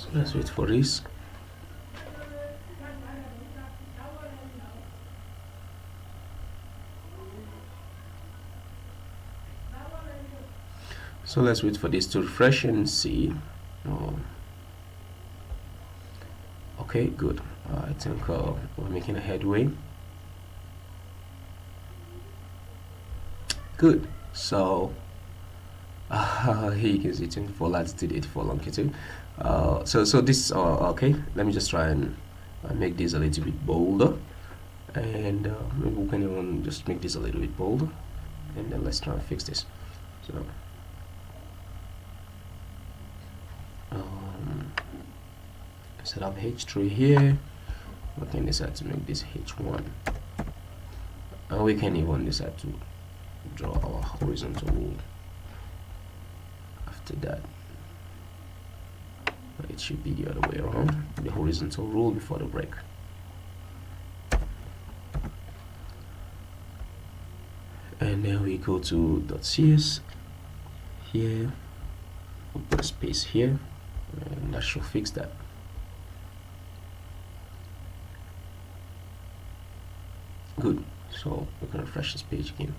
So let's wait for this. So let's wait for this to refresh and see. Oh. Okay, good. I think we're making a headway. Good. So here you can see 24 latitude, 84 longitude. So this okay. Let me just try and make this a little bit bolder, and maybe we can even just make this a little bit bolder, and then let's try and fix this. So instead of H3 here, we can decide to make this H1, and we can even decide to draw our horizontal rule after that. It should be the other way around, the horizontal rule before the break. And then we go to .cs here, we'll put a space here, and that should fix that. Good. So we're gonna refresh this page again.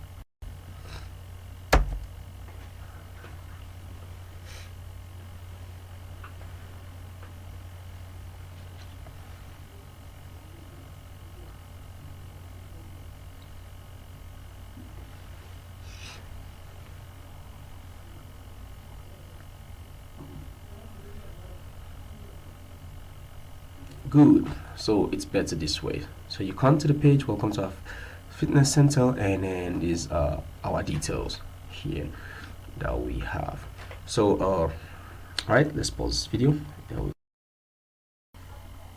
Good. So it's better this way. So you come to the page, welcome to our fitness center, and then these are our details here that we have. So all right, let's pause this video.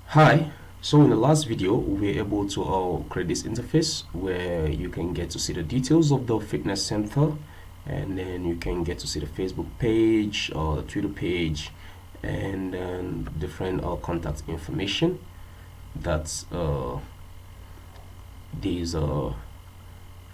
Hi. So in the last video, we were able to create this interface where you can get to see the details of the fitness center, and then you can get to see the Facebook page or the Twitter page, and then different contact information that these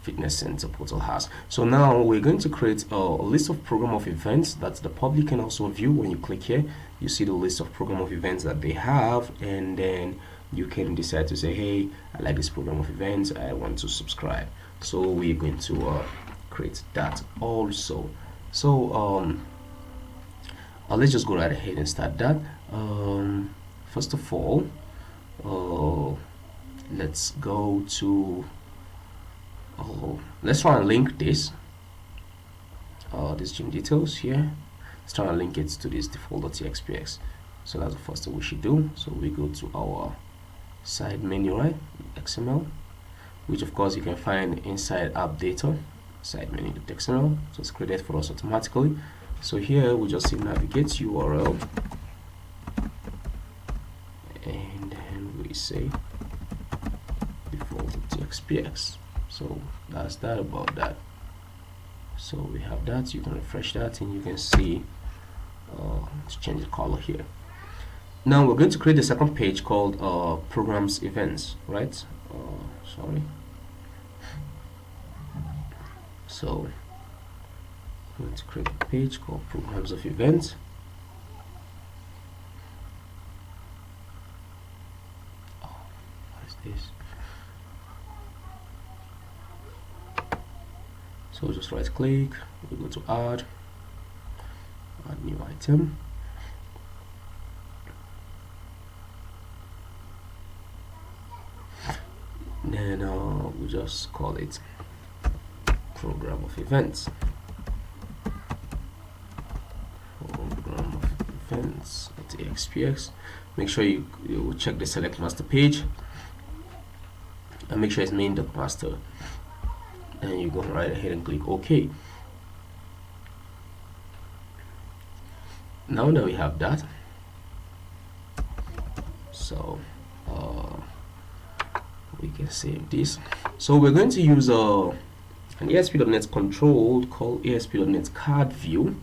fitness center portal has. So now we're going to create a list of program of events that the public can also view. When you click here, you see the list of program of events that they have, and then you can decide to say, hey, I like this program of events, I want to subscribe. So we're going to create that also. So let's just go right ahead and start that. First of all, let's go to let's try and link this gym details here. Let's try and link it to this default.txpx. So that's the first thing we should do. So we go to our side menu, right? XML, which of course you can find inside app data side menu.xml. So it's created for us automatically. So here we just say navigate URL, and then we say default.txpx. So that's that about that. So we have that. You can refresh that, and you can see let's change the color here. Now we're going to create a second page called programs events, right? Sorry. So I'm going to create a page called programs of events. What is this? So just right click, we go to add new item. Then we just call it program of events. Program of events at XPX. Make sure you check the select master page and make sure it's main.master. And you go right ahead and click OK. Now that we have that, so we can save this. So we're going to use an ASP.NET control called ASP.NET card view,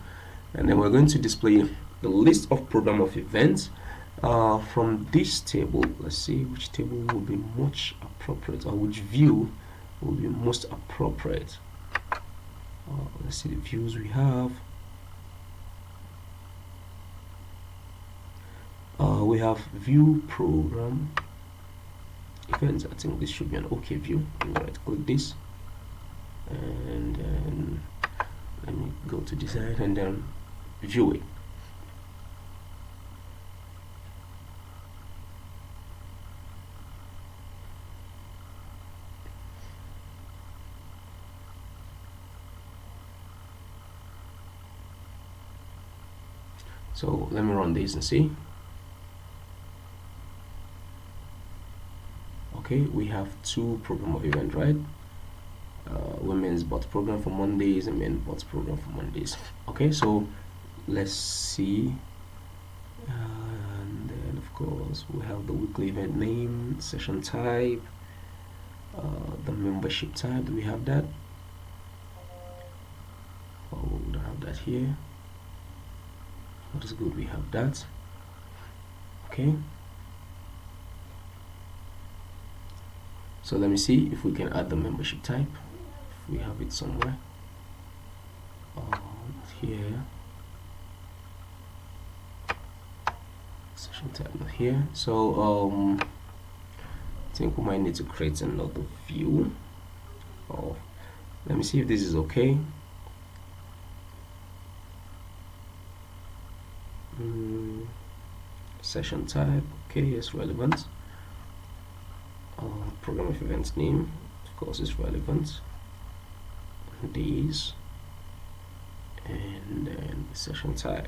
and then we're going to display the list of program of events from this table. Let's see which table will be most appropriate, or which view will be most appropriate. Let's see the views we have. We have view program events. I think this should be an OK view. I'm going to click this, and then let me go to design and then view it. So let me run this and see. Okay, we have two program of event, right? Women's bot program for Mondays and men bot program for Mondays. Okay, so let's see. And then of course we have the weekly event name, session type, the membership type. Do we have that? Oh, we don't have that here. That is good, we have that. Okay, so let me see if we can add the membership type, if we have it somewhere. Here, session type not here. So I think we might need to create another view. Let me see if this is okay. Session type, okay, it's relevant. Program of events name, of course, is relevant. Days, and then session type.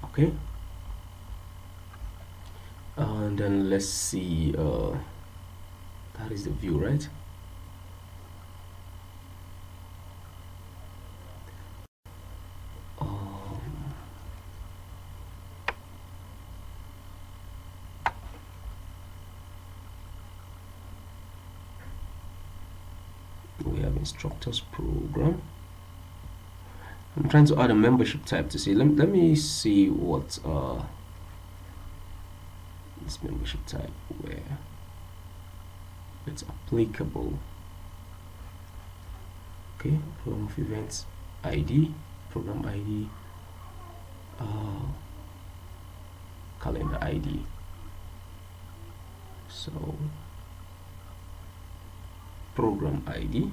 Okay, and then let's see, that is the view, right? We have instructors program. I'm trying to add a membership type to see. Let me see what this membership type, where it's applicable. Okay, program of events ID, program ID, calendar ID. So program ID,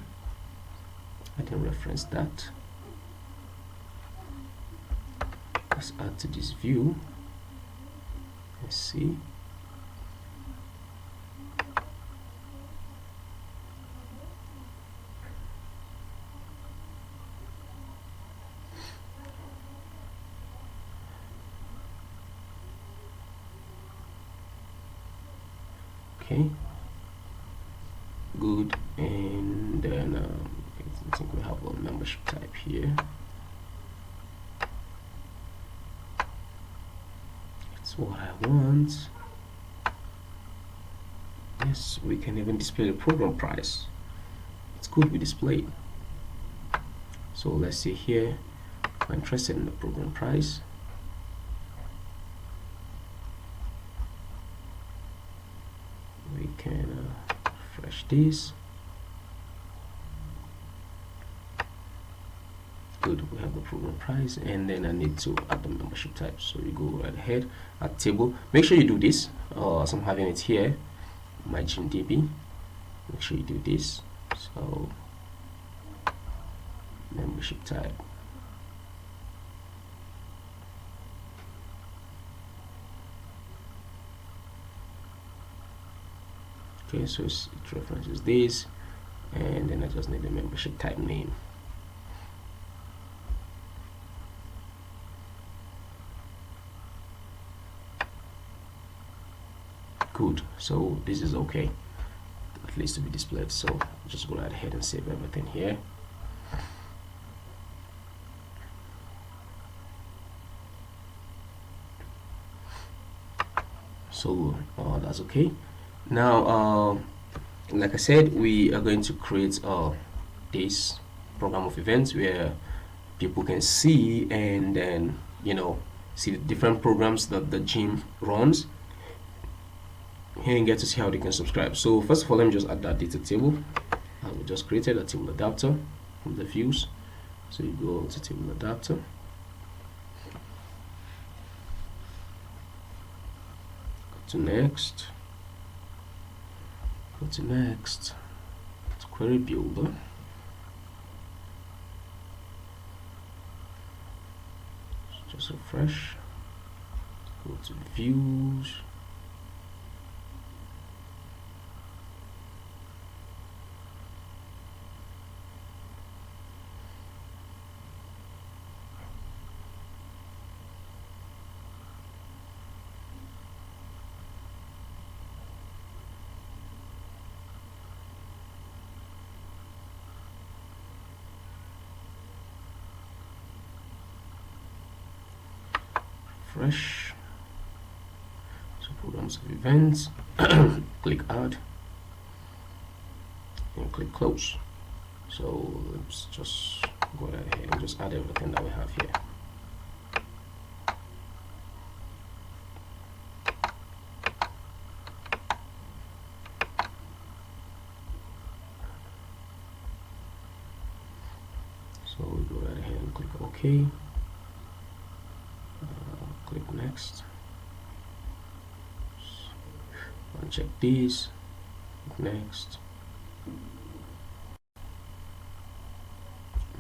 I can reference that. Let's add to this view. Let's see. Okay, good. And then I think we have a membership type here. It's what I want. Yes, we can even display the program price. It's good we display. So let's see here, I'm interested in the program price. We can refresh this. Good, we have the program price, and then I need to add the membership type. So you go right ahead, add table. Make sure you do this. So I'm having it here, my GDB. Make sure you do this. So membership type. Okay, so it references this, and then I just need the membership type name. Good, so this is okay, at least to be displayed. So just go right ahead and save everything here. So that's okay. Now like I said, we are going to create this program of events where people can see, and then see the different programs that the gym runs here, and get to see how they can subscribe. So first of all, let me just add that data table. We just created a table adapter from the views. So you go to table adapter, go to next, go to next, to query builder. Just refresh, go to views, refresh. So programs of events, click add, and click close. So let's just go ahead and just add everything that we have here. So we go right ahead and click OK. Click next. Uncheck this. Click next. And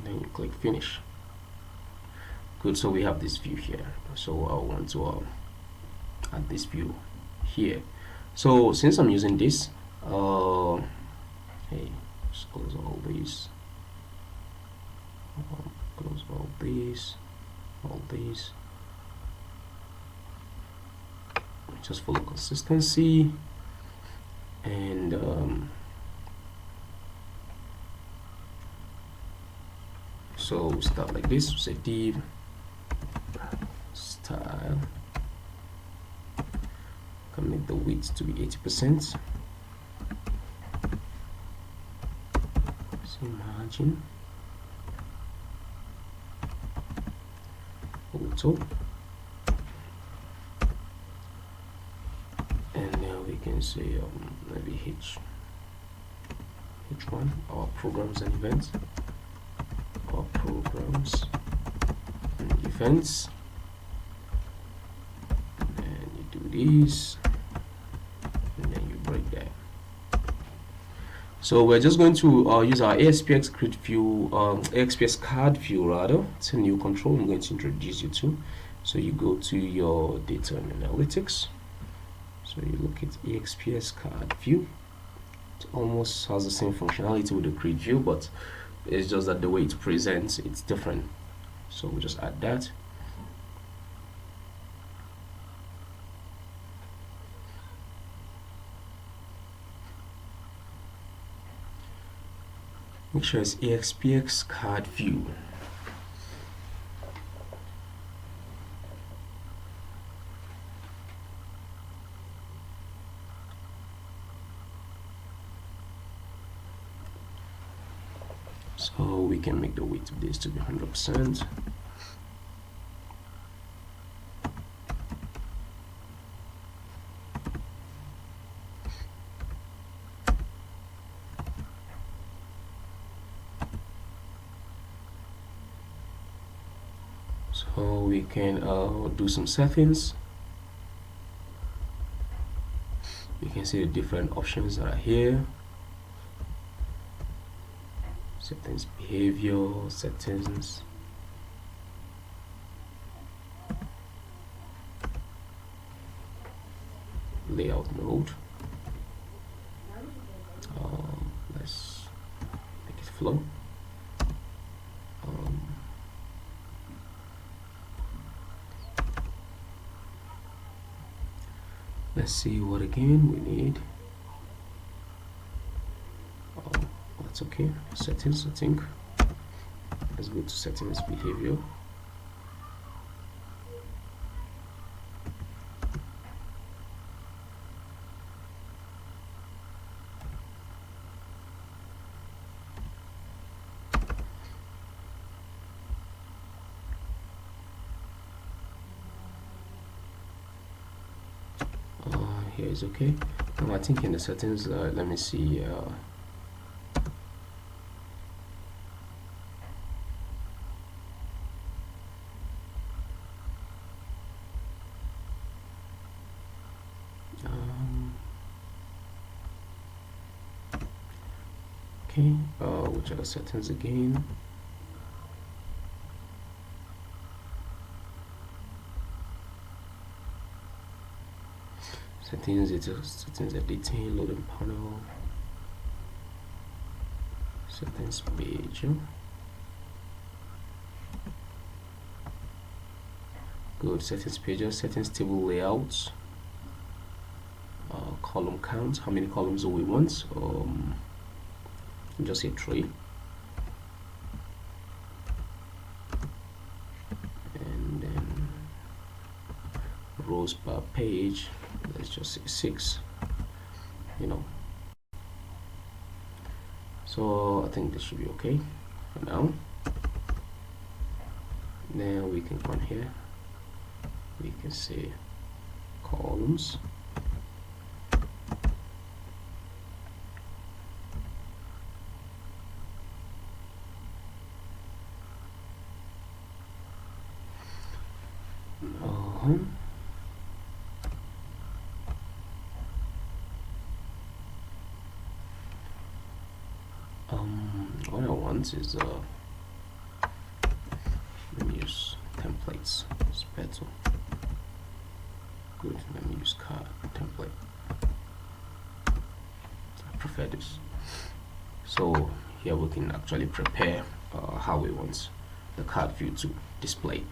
then you click finish. Good. So we have this view here. So I want to add this view here. So since I'm using this, hey, just close all these. Close all these. just follow consistency, and so we start like this. We say div style, can make the width to be 80%. Say margin auto, and now we can say maybe H1, our programs and events, our programs and events, and you do this, and then you break that. So we're just going to use our ASPX grid view, ASPX card view rather. It's a new control I'm going to introduce you to. So you go to your data and analytics. So you look at ASPX card view. It almost has the same functionality with the grid view, but it's just that the way it presents, it's different. So we'll just add that. Make sure it's ASPX card view. So we can make the weight of this to be 100%. So we can do some settings. You can see the different options that are here. Settings, behavior, settings, layout mode. Let's make it flow. Let's see what again we need. Oh, that's okay. Settings, I think. Let's go to settings, behavior. Here is okay. Now I think in the settings, let me see. Okay, which are the settings again? Settings editing, loading panel, settings page. Good, settings page, settings table layouts, column count, how many columns do we want? Just say 3. And then rows per page, let's just say 6, you know. So I think this should be okay for now. Then we can come here, we can say columns. What I want is let me use templates. It's better. Good. Let me use card template. I prefer this. So here we can actually prepare how we want the card view to display.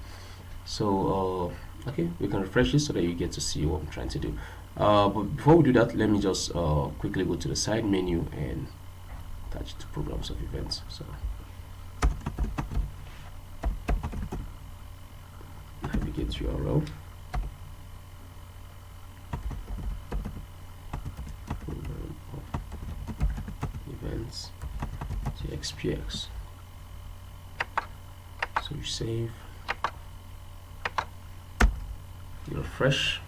So Okay, we can refresh this so that you get to see what I'm trying to do. But before we do that, let me just quickly go to the side menu and attach to programs of events. So navigate URL, program of events, TXPX. So you save, you refresh.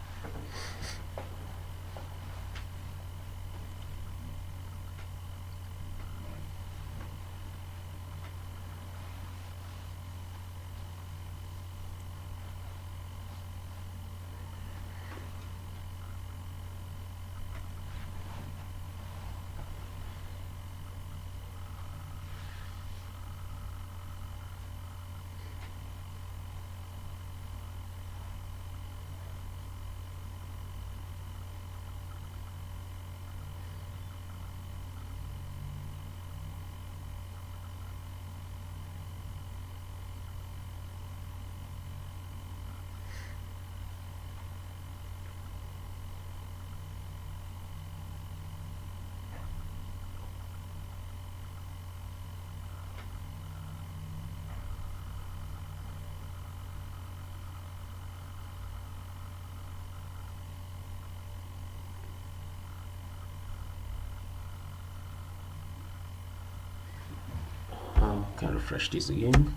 Can refresh this again.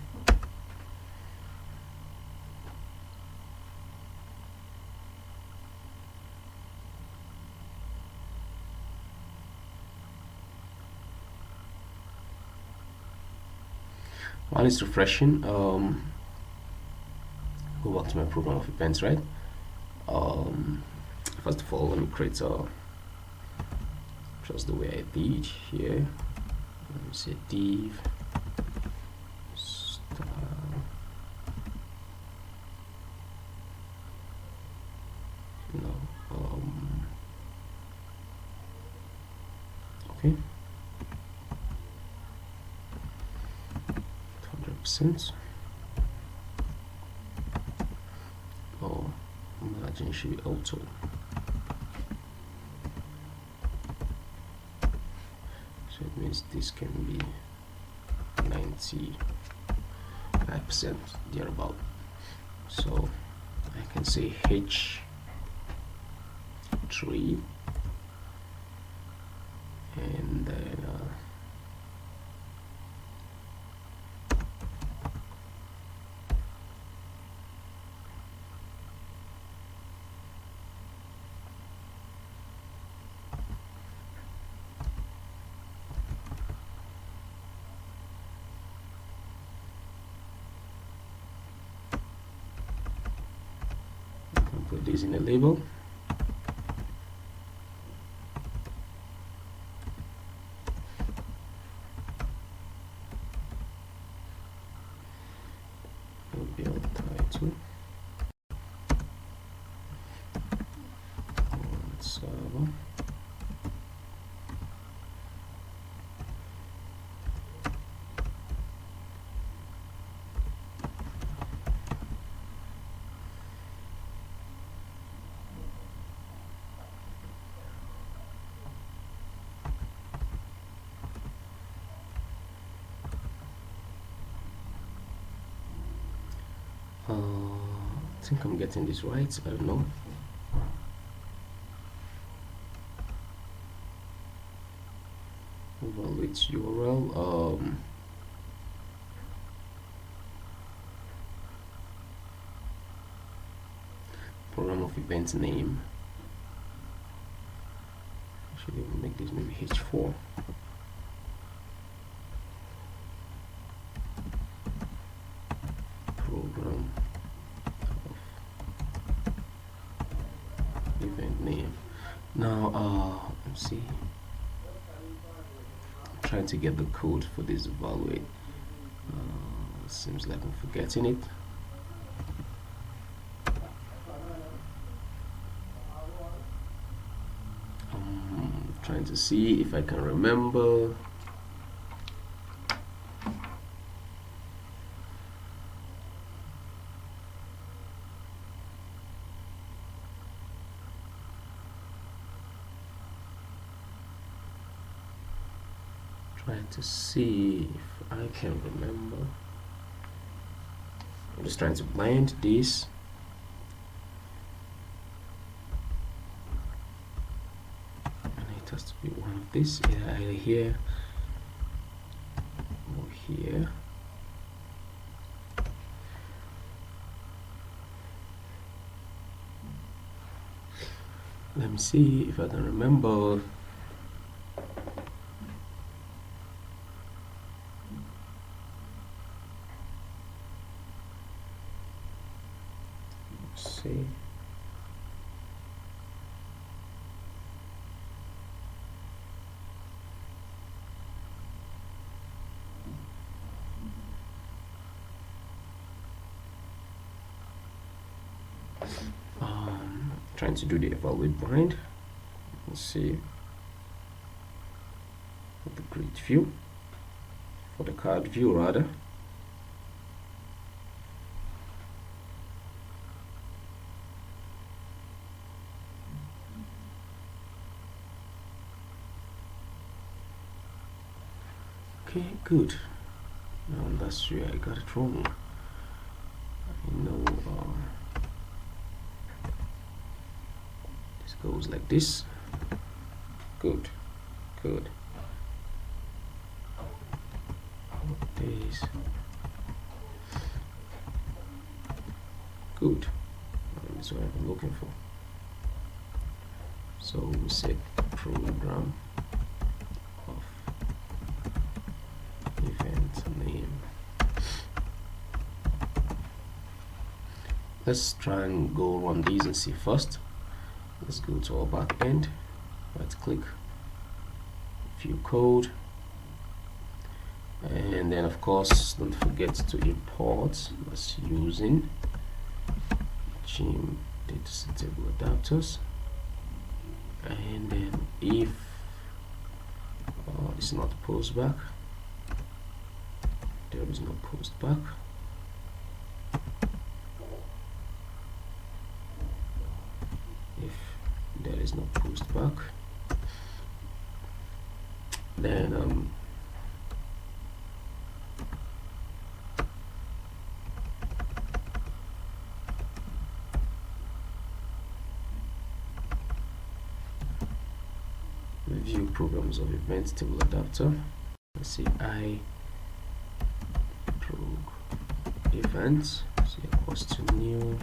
While it's refreshing, go back to my program of events, right? First of all, let me create just the way I did here. Let me say div style. No, okay, 100%. Oh, margin should be auto. So it means this can be 95% thereabout. So I can say H3 and then put this in a label. Build title on server. I think I'm getting this right. I don't know. Evaluate URL. Program of event name. Actually, we'll make this maybe H4. Program of event name. Now, let's see. I'm trying to get the code for this evaluate. Seems like I'm forgetting it. Trying to see if I can remember. Trying to see if I can remember. I'm just trying to bind this. And it has to be one of these, either here or here. Let me see if I can remember. Let's see. Trying to do the evaluate bind. Let's see. The grid view, for the card view rather. Okay, good. Now that's where I got it wrong. I know this goes like this. Good, good. This. Good. That's what I'm looking for. So we set program of event name. Let's try and go run these and see first. Let's go to our back end, right click, view code, and then of course don't forget to import. That's using gym dataset table adapters. And then if it's not post back, there is no post back. If there is no post back, then view programs of events table adapter. Let's see, I prog events, so equals to new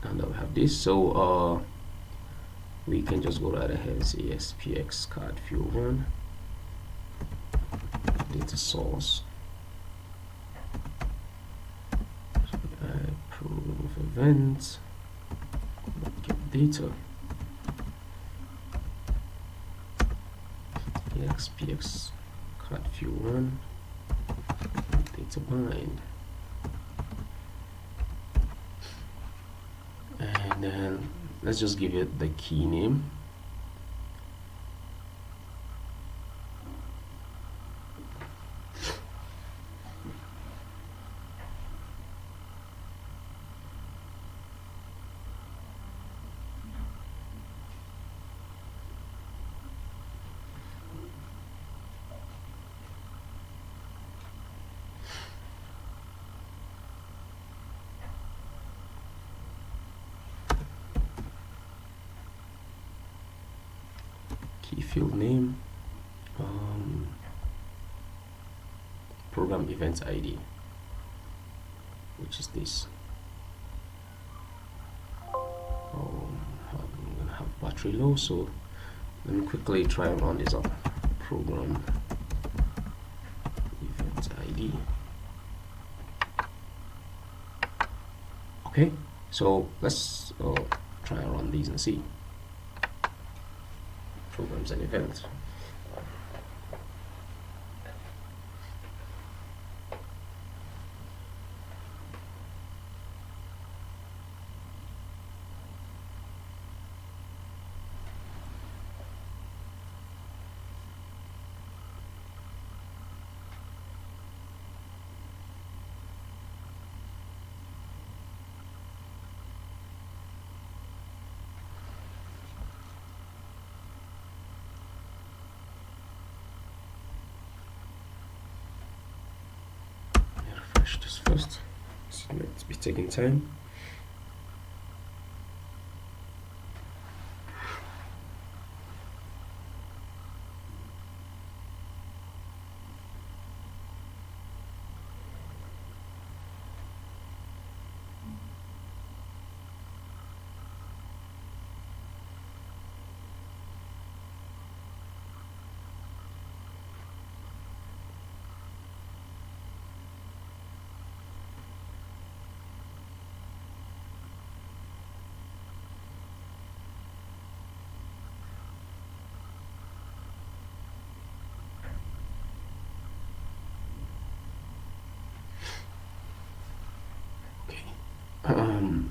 and I'll have this. So we can just go right ahead and say spx card view 1 data source program of events get data xpx card view 1 data bind, and then let's just give it the key name. Key field name, program event ID, which is this. I'm gonna have battery low, so let me quickly try and run this up. Program event ID. Okay, so let's try and run these and see. Programs and events. first. So it might be taking time.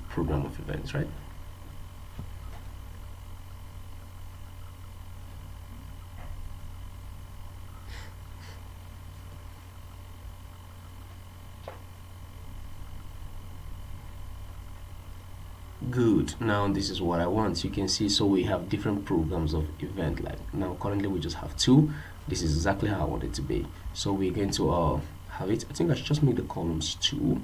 Program of events, right? Good. Now this is what I want. You can see, so we have different programs of event. Like now currently we just have two. This is exactly how I want it to be. So we're going to have it. I think I should just make the columns 2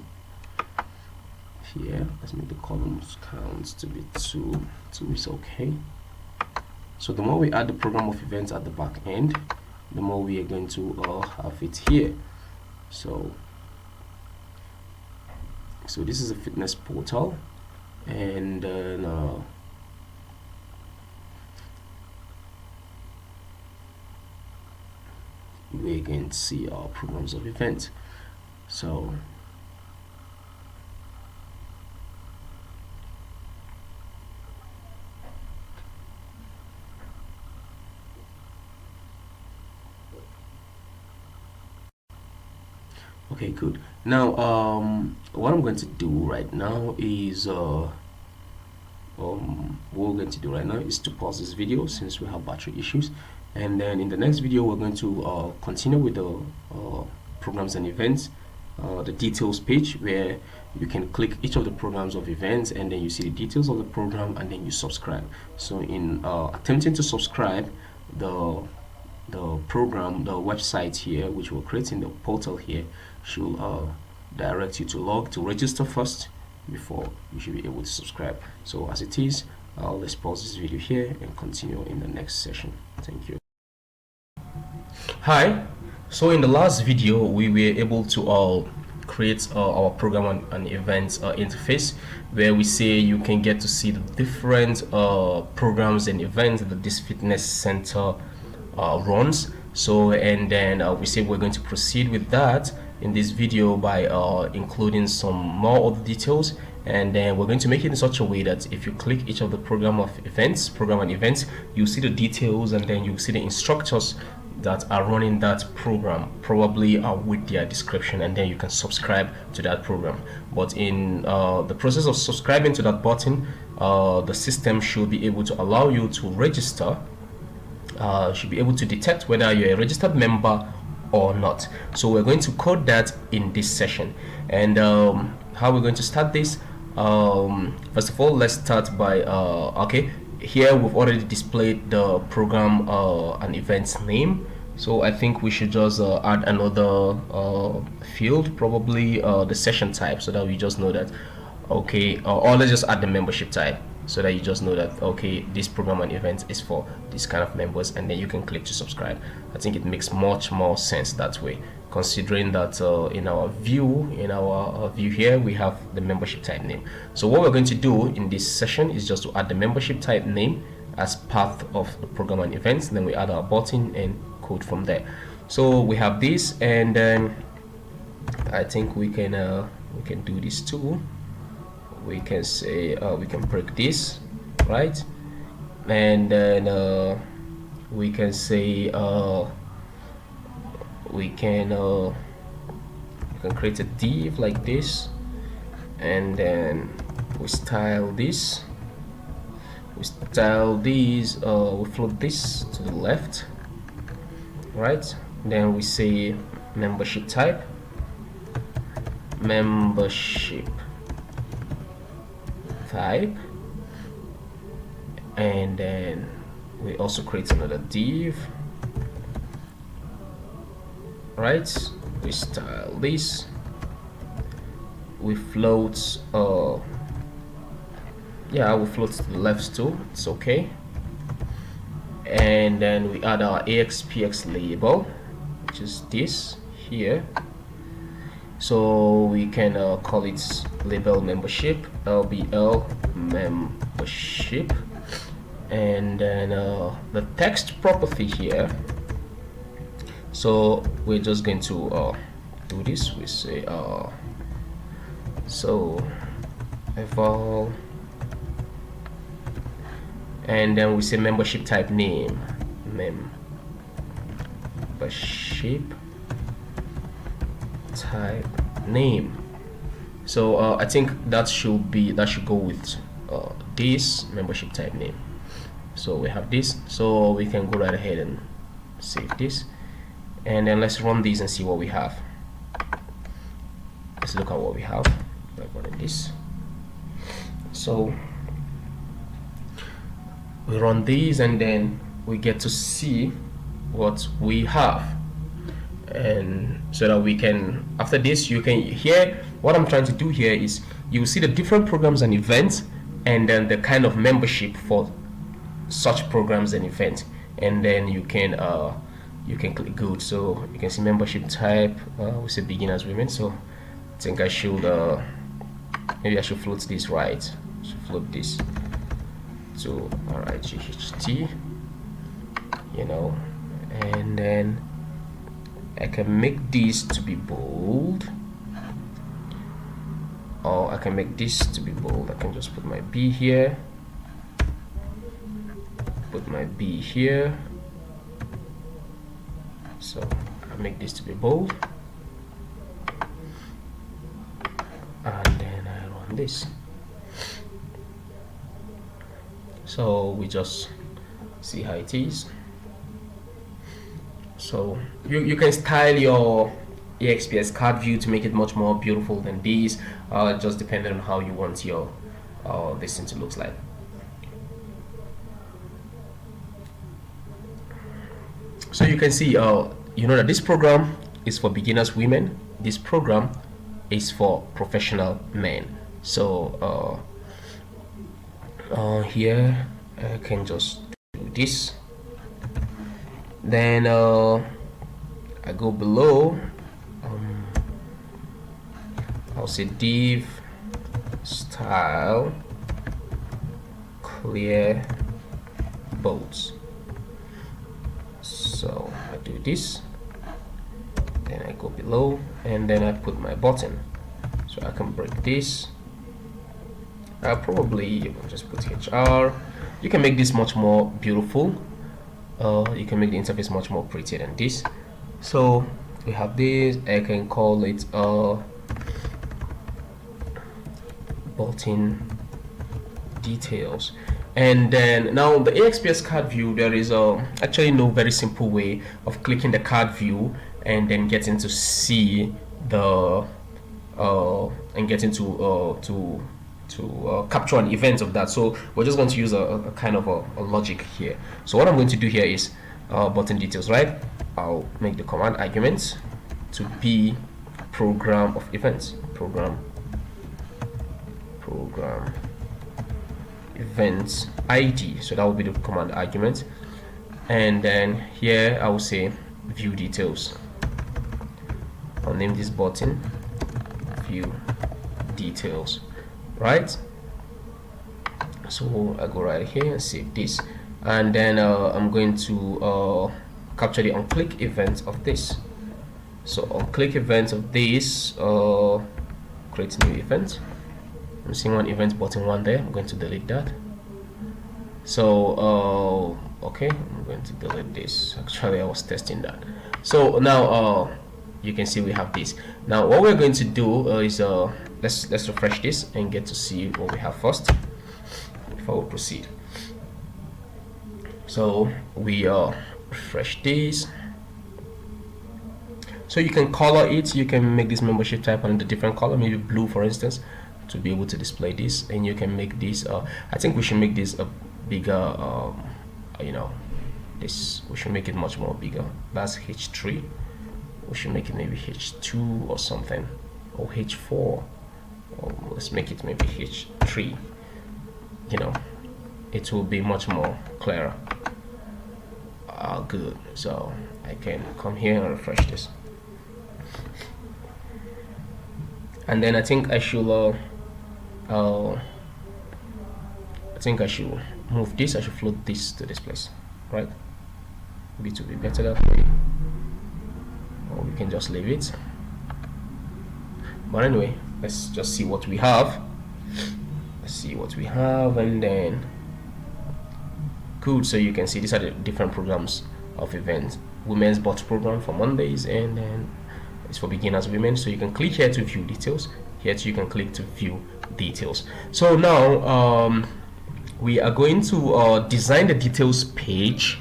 here. Let's make the columns counts to be 2. 2 is okay. So the more we add the program of events at the back end, the more we are going to have it here. So this is a fitness portal, and then we're going to see our programs of events. So okay, good. Now what I'm going to do right now is what we're going to do right now is to pause this video since we have battery issues, and then in the next video we're going to continue with the programs and events, the details page, where you can click each of the programs of events and then you see the details of the program and then you subscribe. So in attempting to subscribe, the program, the website here which we're creating, the portal here, should direct you to register first before you should be able to subscribe. So as it is, let's pause this video here and continue in the next session. Thank you. Hi. So in the last video we were able to create our program and events interface, where we say you can get to see the different programs and events that this fitness center runs. So and then we say we're going to proceed with that in this video by including some more of the details, and then we're going to make it in such a way that if you click each of the program and events, you see the details, and then you see the instructors that are running that program, probably with their description, and then you can subscribe to that program. But in the process of subscribing to that button, the system should be able to allow you to register, should be able to detect whether you're a registered member or not. So we're going to code that in this session. And how we're going to start this, first of all, let's start by okay, here we've already displayed the program and events name, so I think we should just add another field, probably the session type, so that we just know that okay, or let's just add the membership type, so that you just know that okay, this program and event is for this kind of members, and then you can click to subscribe. I think it makes much more sense that way, considering that in our view here we have the membership type name. So what we're going to do in this session is just to add the membership type name as part of the program and events, and then we add our button and code from there. So we have this, and then I think we can do this too. We can say we can break this, right? And then we can say we can create a div like this, and then we style this, we float this to the left, right? Then we say membership type, and then we also create another div, right? We style this, we float yeah, we float to the left too, it's okay. And then we add our AXPX label, which is this here. So we can call it label membership, LBL membership. And then the text property here, so we're just going to do this. We say so eval, and then we say membership type name, membership type name. So I think that should go with this membership type name. So we have this, so we can go right ahead and save this, and then let's run these and see what we have. Let's look at what we have by running this. So we run these and then we get to see what we have, and so that we can, after this, you can hear what I'm trying to do here is you will see the different programs and events, and then the kind of membership for such programs and events, and then you can click good. So you can see membership type, we say beginners women. So I think I should maybe I should float this right. So float this to RIGHT, you know, and then I can make this to be bold, or I can make this to be bold. I can just put my B here, put my B here. So I make this to be bold, and then I run this. So we just see how it is. So you can style your AXPS card view to make it much more beautiful than these, just depending on how you want your this thing to look like. So you can see, you know that this program is for beginners women. This program is for professional men. So here I can just do this. Then I go below. I'll say div style clear bolts. So I do this, then I go below, and then I put my button. So I can break this. Probably just put HR. You can make this much more beautiful. You can make the interface much more pretty than this. So we have this. I can call it button details. And then now the AXPS card view, there is actually no very simple way of clicking the card view and then getting to see the and getting to capture an event of that. So we're just going to use a kind of a logic here. So what I'm going to do here is button details, right? I'll make the command argument to be program of events, program events ID. So that will be the command argument, and then here I will say view details. I'll name this button view details, right? So I go right here and save this, and then I'm going to capture the on-click event of this. So on-click event of this, create new event. I'm seeing one event button one there. I'm going to delete that. So okay, I'm going to delete this. Actually I was testing that. So now you can see we have this. Now what we're going to do is let's refresh this and get to see what we have first before we proceed. So we refresh this. So you can color it. You can make this membership type on the different color, maybe blue for instance, to be able to display this. And you can make this I think we should make this a bigger you know, this we should make it much more bigger. That's H3. We should make it maybe H2 or something, or H4. or let's make it maybe H3, you know, it will be much more clearer. Good. So I can come here and refresh this, and then I think I should move this. I should float this to this place, right? Maybe to be better that way, or we can just leave it. But anyway, let's just see what we have. Let's see what we have, and then good. So you can see these are the different programs of events. Women's bots program for Mondays, and then it's for beginners women. So you can click here to view details. Here too, you can click to view details. So now we are going to design the details page,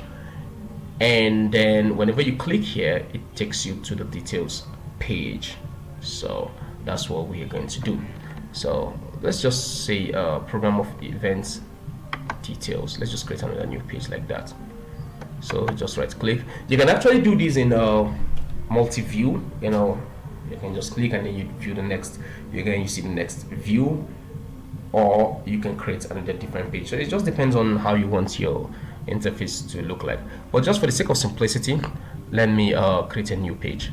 and then whenever you click here, it takes you to the details page. So that's what we are going to do. So let's just say program of events details. Let's just create another new page like that. So just right click. You can actually do this in multi-view. You know, you can just click and then you view the next. Again, you see the next view, or you can create another different page. So it just depends on how you want your interface to look like. But just for the sake of simplicity, let me create a new page.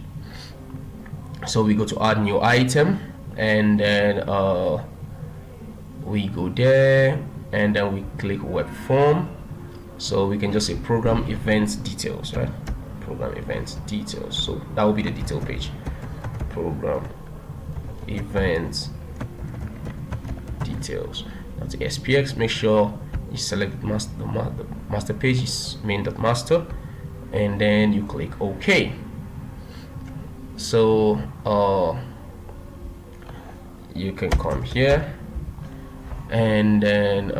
So we go to add new item, and then we go there, and then we click web form. So we can just say program events details, right? Program events details. So that will be the detail page. Program events details. That's the SPX. Make sure you select master. The master page is main.master, and then you click OK. So you can come here, and then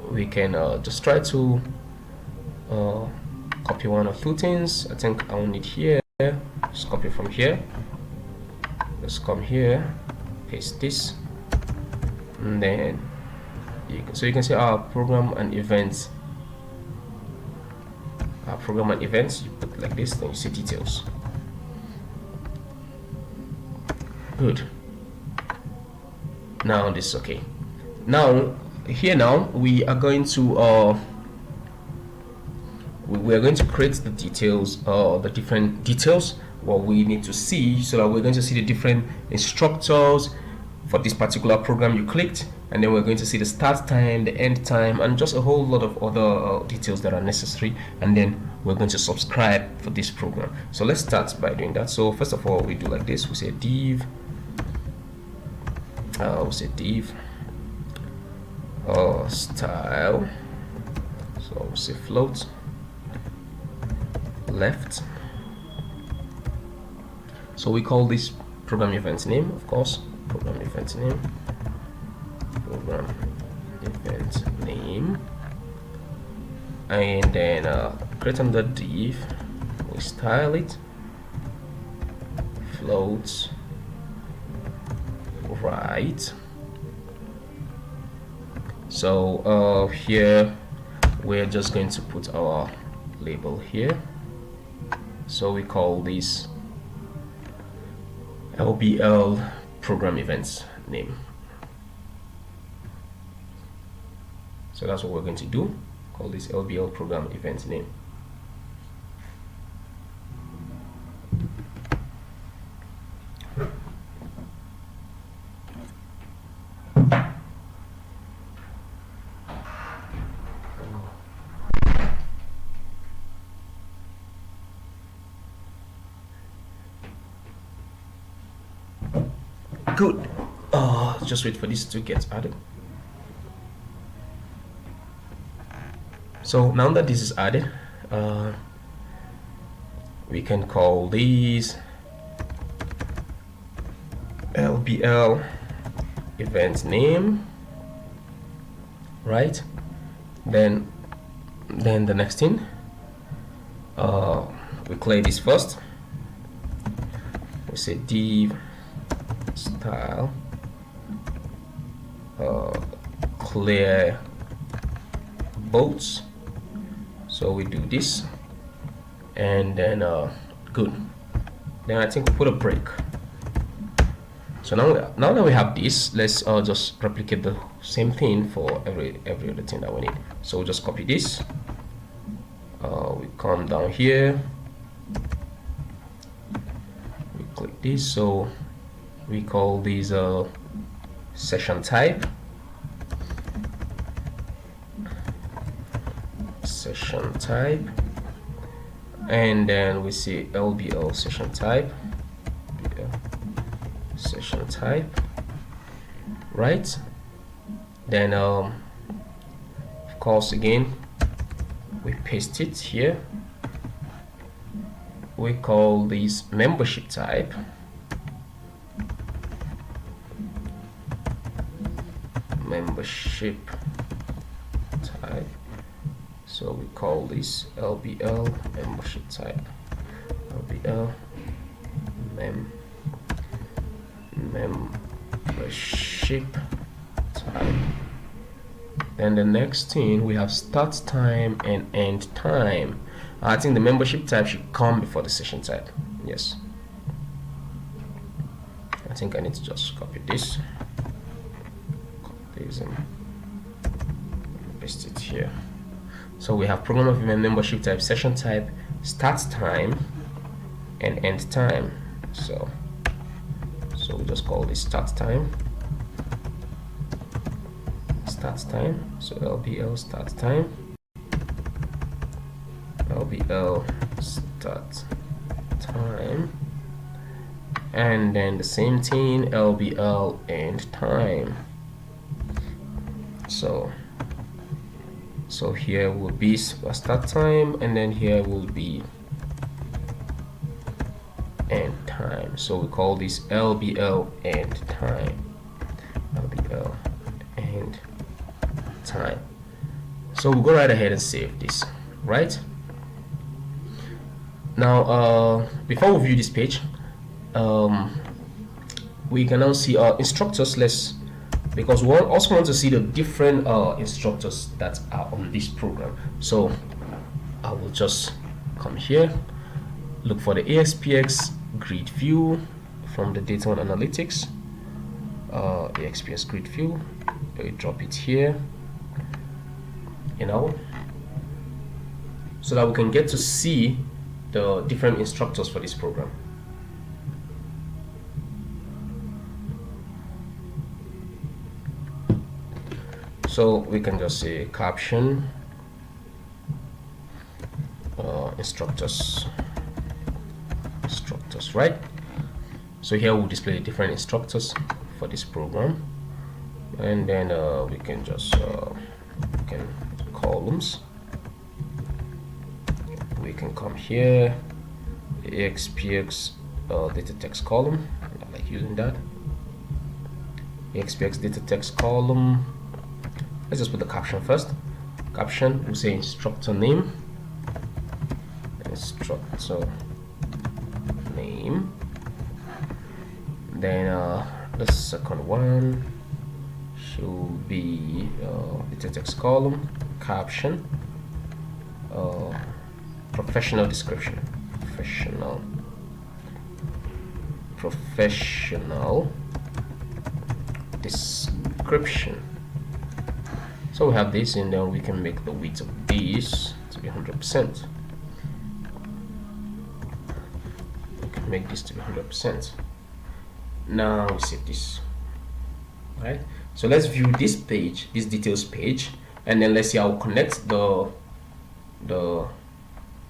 we can just try to copy one or two things. I think I will need here. Just copy from here. Let's come here, paste this, and then you can say our program and events. Our program and events. You put like this, then you see details. Good. Now this is okay. Now here we are going to we are going to create the details, the different details what we need to see, so that we're going to see the different instructors for this particular program you clicked, and then we're going to see the start time, the end time, and just a whole lot of other details that are necessary, and then we're going to subscribe for this program. So let's start by doing that. So first of all, we do like this. We say div style. So we'll say float left. So we call this program event name, of course. Program event name. Program event name. And then create another div. We style it. Float right. So here we're just going to put our label here. So we call this LBL program events name. So that's what we're going to do. Call this LBL program events name. Good. Just wait for this to get added. So now that this is added, we can call these LBL event name, right? Then the next thing, we clear this first. We say div style clear bolts. So we do this, and then good. Then I think we put a break. So now that we have this, let's just replicate the same thing for every other thing that we need. So we'll just copy this. We come down here, we click this, so we call these session type, and then we see LBL session type, right? Then of course again we paste it here. We call this membership type, so we call this LBL membership type, LBL membership type. Then the next thing, we have start time and end time. I think the membership type should come before the session type. Yes, I think I need to just copy this, and paste it here. So we have program of event, membership type, session type, start time and end time. So we just call this start time. So LBL start time, LBL start time, and then the same thing, LBL end time. So here will be start time, and then here will be end time. So we call this LBL end time, LBL end time. So we'll go right ahead and save this. Right now, before we view this page, we can now see our instructors. Because we also want to see the different instructors that are on this program. So I will just come here, look for the AXPX grid view from the data and analytics, AXPX grid view. We drop it here, so that we can get to see the different instructors for this program. So we can just say caption instructors, right? So here we'll display the different instructors for this program, and then we can just columns. We can come here, AXPX data text column. I like using that. AXPX data text column. Let's just put the caption first. Caption, we'll say instructor name. Then the second one should be data text column, caption, professional description, professional description. So we have this, and then we can make the width of this to be 100%. We can make this to be 100%. Now we save this. Right. So let's view this page, this details page, and then let's see how we connect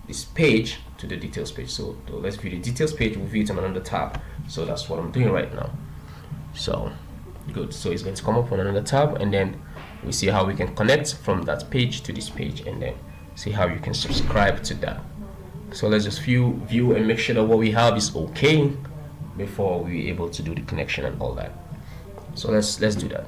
this page to the details page. So let's view the details page. We'll view it on another tab. So that's what I'm doing right now. So good. So it's going to come up on another tab, and then we see how we can connect from that page to this page, and then see how you can subscribe to that. So let's just view and make sure that what we have is okay before we're able to do the connection and all that. So let's do that.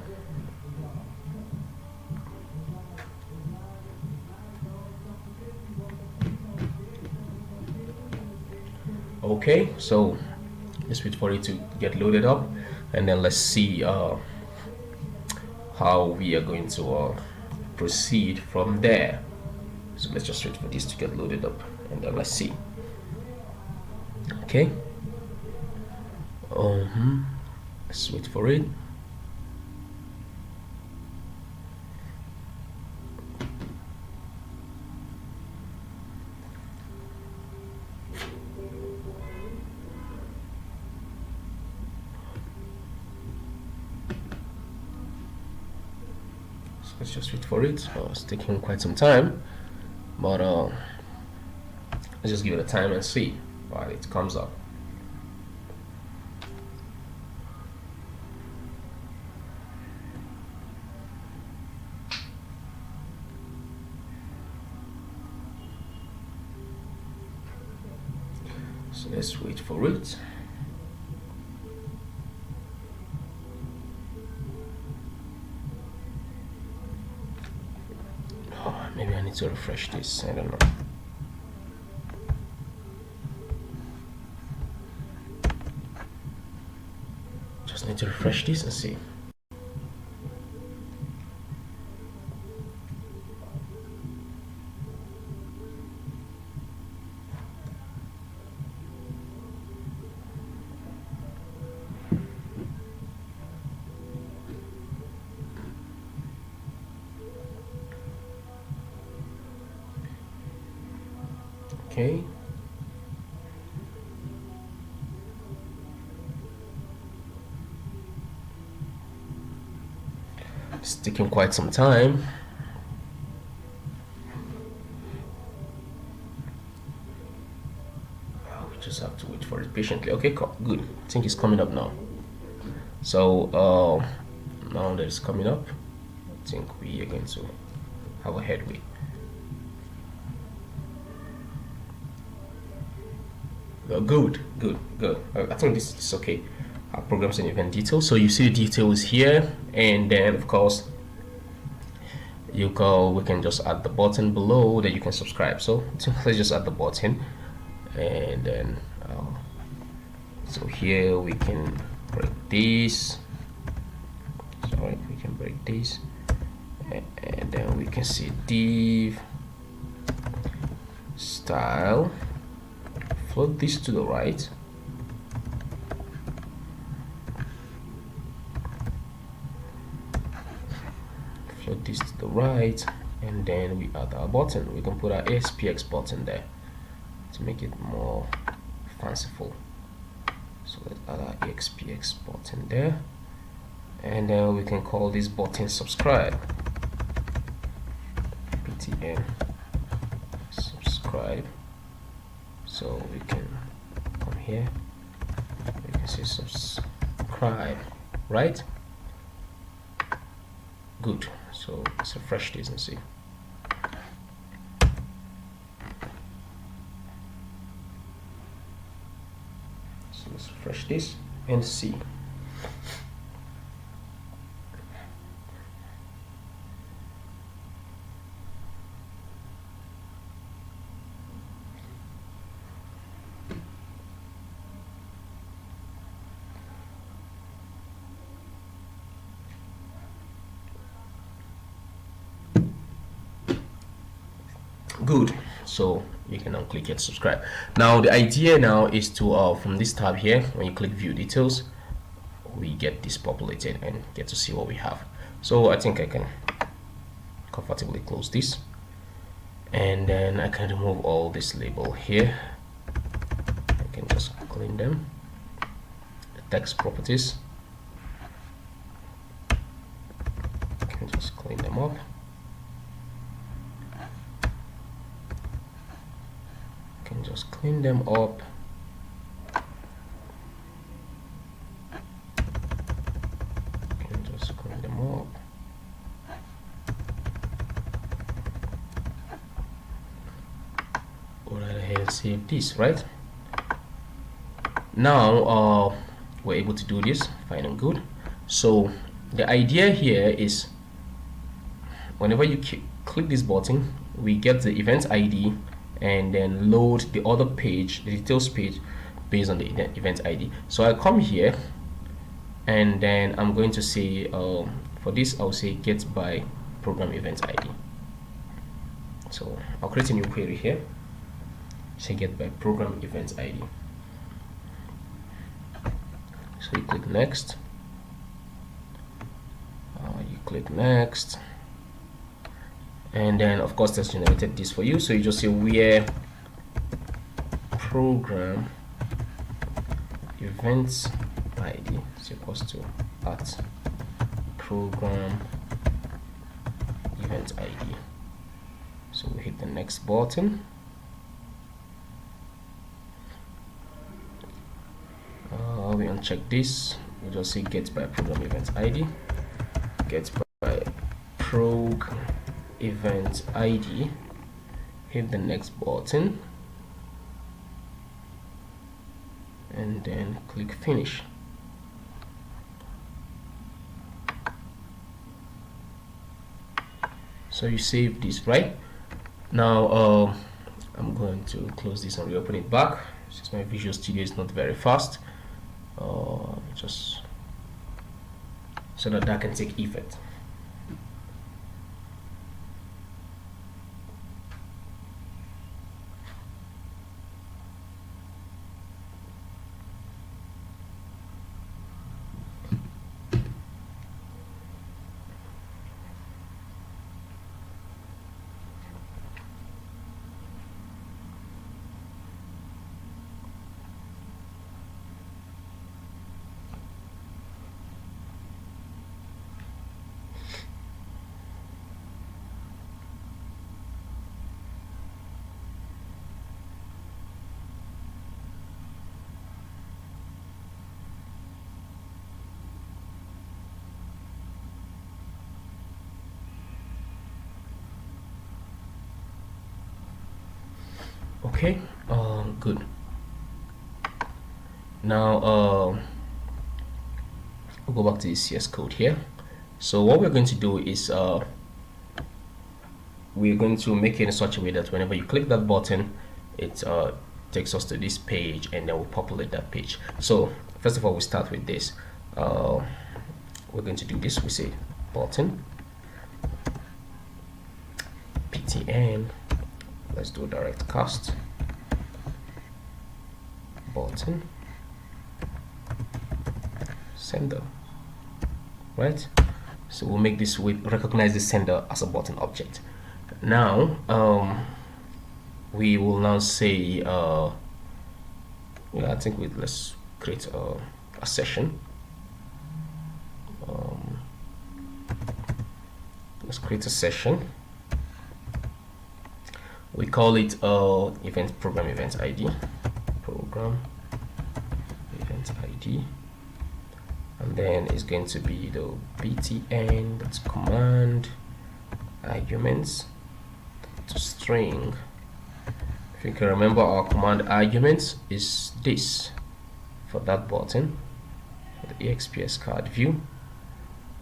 Okay, so let's wait for it to get loaded up, and then let's see how we are going to proceed from there. So let's just wait for this to get loaded up, and then let's see. Let's wait for it. So let's just wait for it. It's taking quite some time, but let's just give it a time and see while it comes up. So let's wait for it. Oh, maybe I need to refresh this. I don't know. Just need to refresh this and see. Okay. It's taking quite some time. We just have to wait for it patiently. Okay, good. I think it's coming up now. So now that it's coming up, I think we are going to have a headway. Good. I think this is okay. Our programs and event details. So you see the details here, and then of course we can just add the button below that you can subscribe. So let's just add the button, and then so here we can break this. Sorry, we can break this, and then we can see div style. Float this to the right. Float this to the right, and then we add our button. We can put our SPX button there to make it more fanciful. So let's add our XPX button there, and then we can call this button subscribe. PTN subscribe. So we can come here, we can say subscribe, right? Good. So let's refresh this and see. So let's refresh this and see. Good. So you can now click here to subscribe. Now the idea now is to from this tab here, when you click view details, we get this populated and get to see what we have. So I think I can comfortably close this, and then I can remove all this label here. I can just clean them. The text properties, I can just clean them up. Just clean them up. Can just clean them up. Go right ahead and save this. Right now, we're able to do this fine and good. So the idea here is, whenever you click this button, we get the event ID, and then load the other page, the details page, based on the event ID. So I come here, and then I'm going to say for this I'll say get by program event ID. So I'll create a new query here, say get by program event ID. So you click next, click next, and then of course that's generated this for you. So you just say where program events ID is equals to at program event ID. So we hit the next button. We uncheck this. We just say get by program event ID. Get by prog event ID. Hit the next button and then click finish. So you save this, right? Now I'm going to close this and reopen it back since my Visual Studio is not very fast, just so that can take effect. Okay, good. Now we'll go back to the CS code here. So what we're going to do is we're going to make it in such a way that whenever you click that button, it takes us to this page, and then we'll populate that page. So first of all, we start with this. We're going to do this. We say button ptn. Let's do a direct cast button sender, right? So we'll make this, we recognize the sender as a button object. Now we will now say yeah, I think let's create a session. Let's create a session. We call it event program event ID, program event ID, and then it's going to be the btn, that's command arguments to string. If you can remember, our command arguments is this for that button, for the exps card view.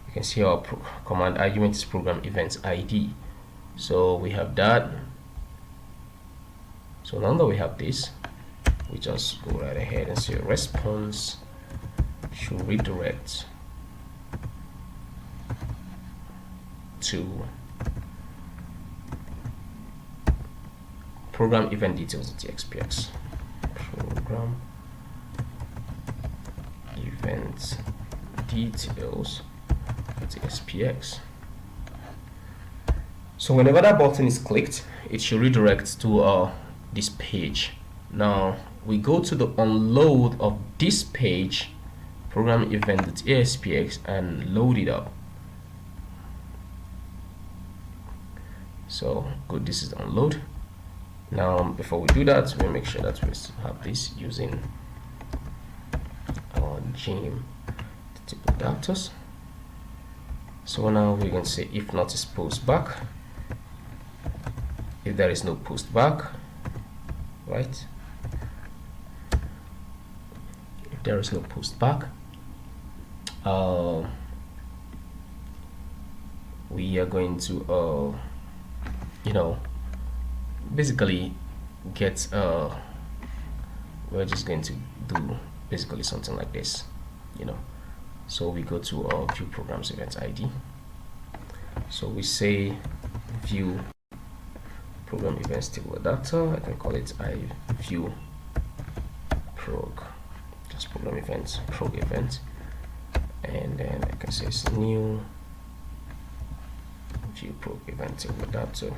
You can see our command argument is program event ID. So we have that. So now that we have this, we just go right ahead and say response should redirect to program event details.txpx. Program event details.txpx. So whenever that button is clicked, it should redirect to this page. Now we go to the unload of this page, program event.aspx, and load it up. So good, this is the unload. Now before we do that, we make sure that we have this using our gem adapters. So now we're going to say if not is post back. If there is no post back, right? If there is no post back, we are going to you know, basically get we're just going to do basically something like this, you know. So we go to our view programs event ID. So we say view program events table data. I can call it I view prog, just program events prog event, and then I can say it's new view program event table. That too.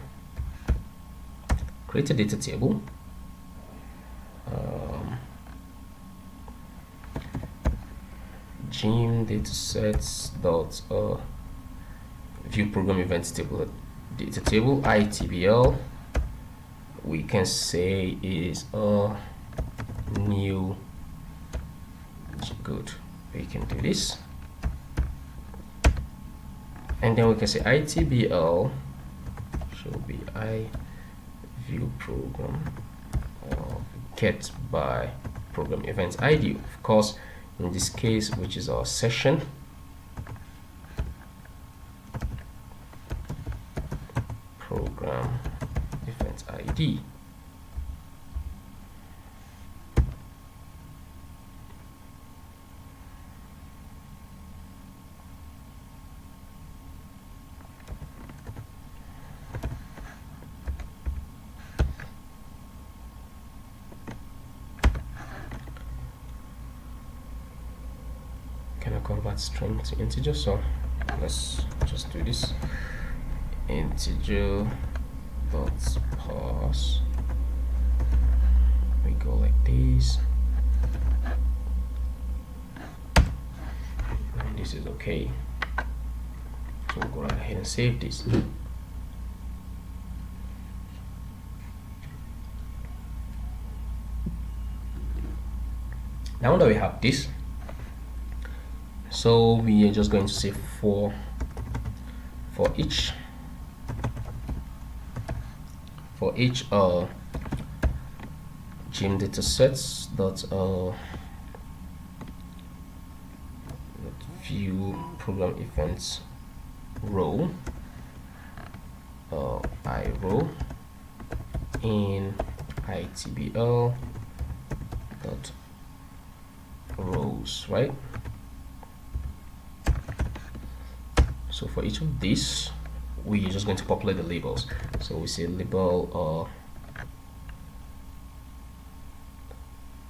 Create a data table. Gym datasets dot view program event table data table ITBL. We can say is a new. Good. We can do this, and then we can say ITBL should be I view program get by program event ID. Of course, in this case, which is our session, program event ID. Can I convert string to integer? So let's just do this. Integer dot parse. We go like this, and this is okay. So we'll go right ahead and save this. Now that we have this, so we are just going to say for each gym datasets dot view program events row I row in ITBL dot rows, right? So for each of these, we are just going to populate the labels. So we say label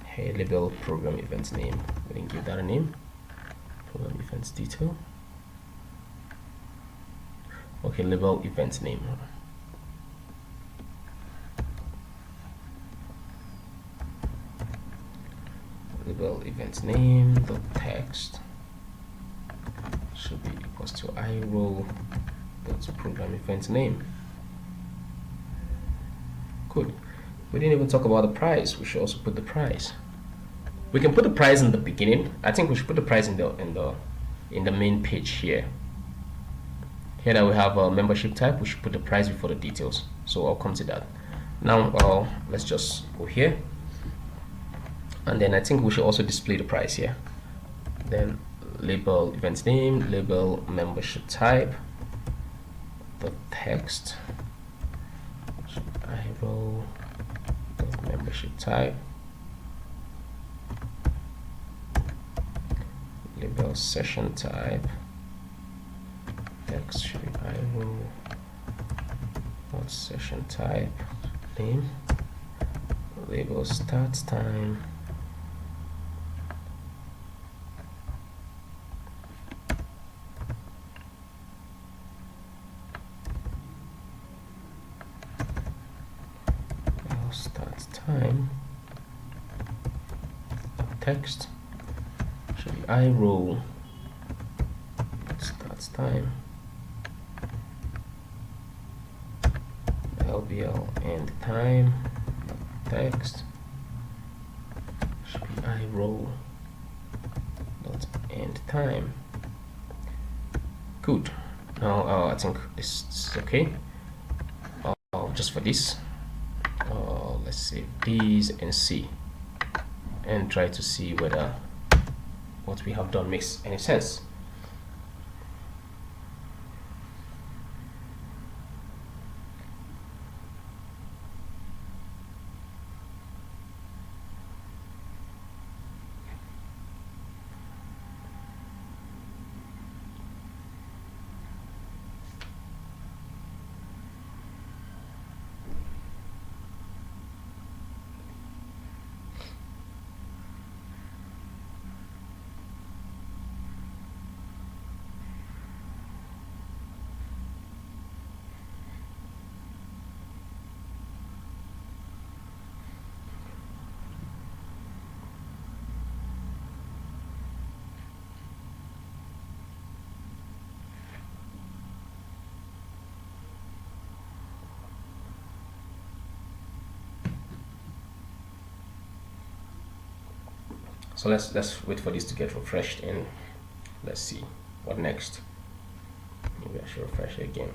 hey, label program event name. We didn't give that a name. Program events detail. Okay, label event name. Label event name. The text should be equals to I row dot program event name. Good. We didn't even talk about the price. We should also put the price. We can put the price in the beginning. I think we should put the price in the main page here. Here that we have a membership type, we should put the price before the details. So I'll come to that. Now let's just go here, and then I think we should also display the price here. Then label event name, label membership type, the text, I row the membership type, label session type, text should be I row what session type name, label start time, start time, text should be I row start time, LBL end time, text should be I row dot end time. Good. Now I think this is okay. Just for this, let's save these and see, and try to see whether what we have done makes any sense. So let's wait for this to get refreshed, and let's see what next. Maybe I should refresh it again.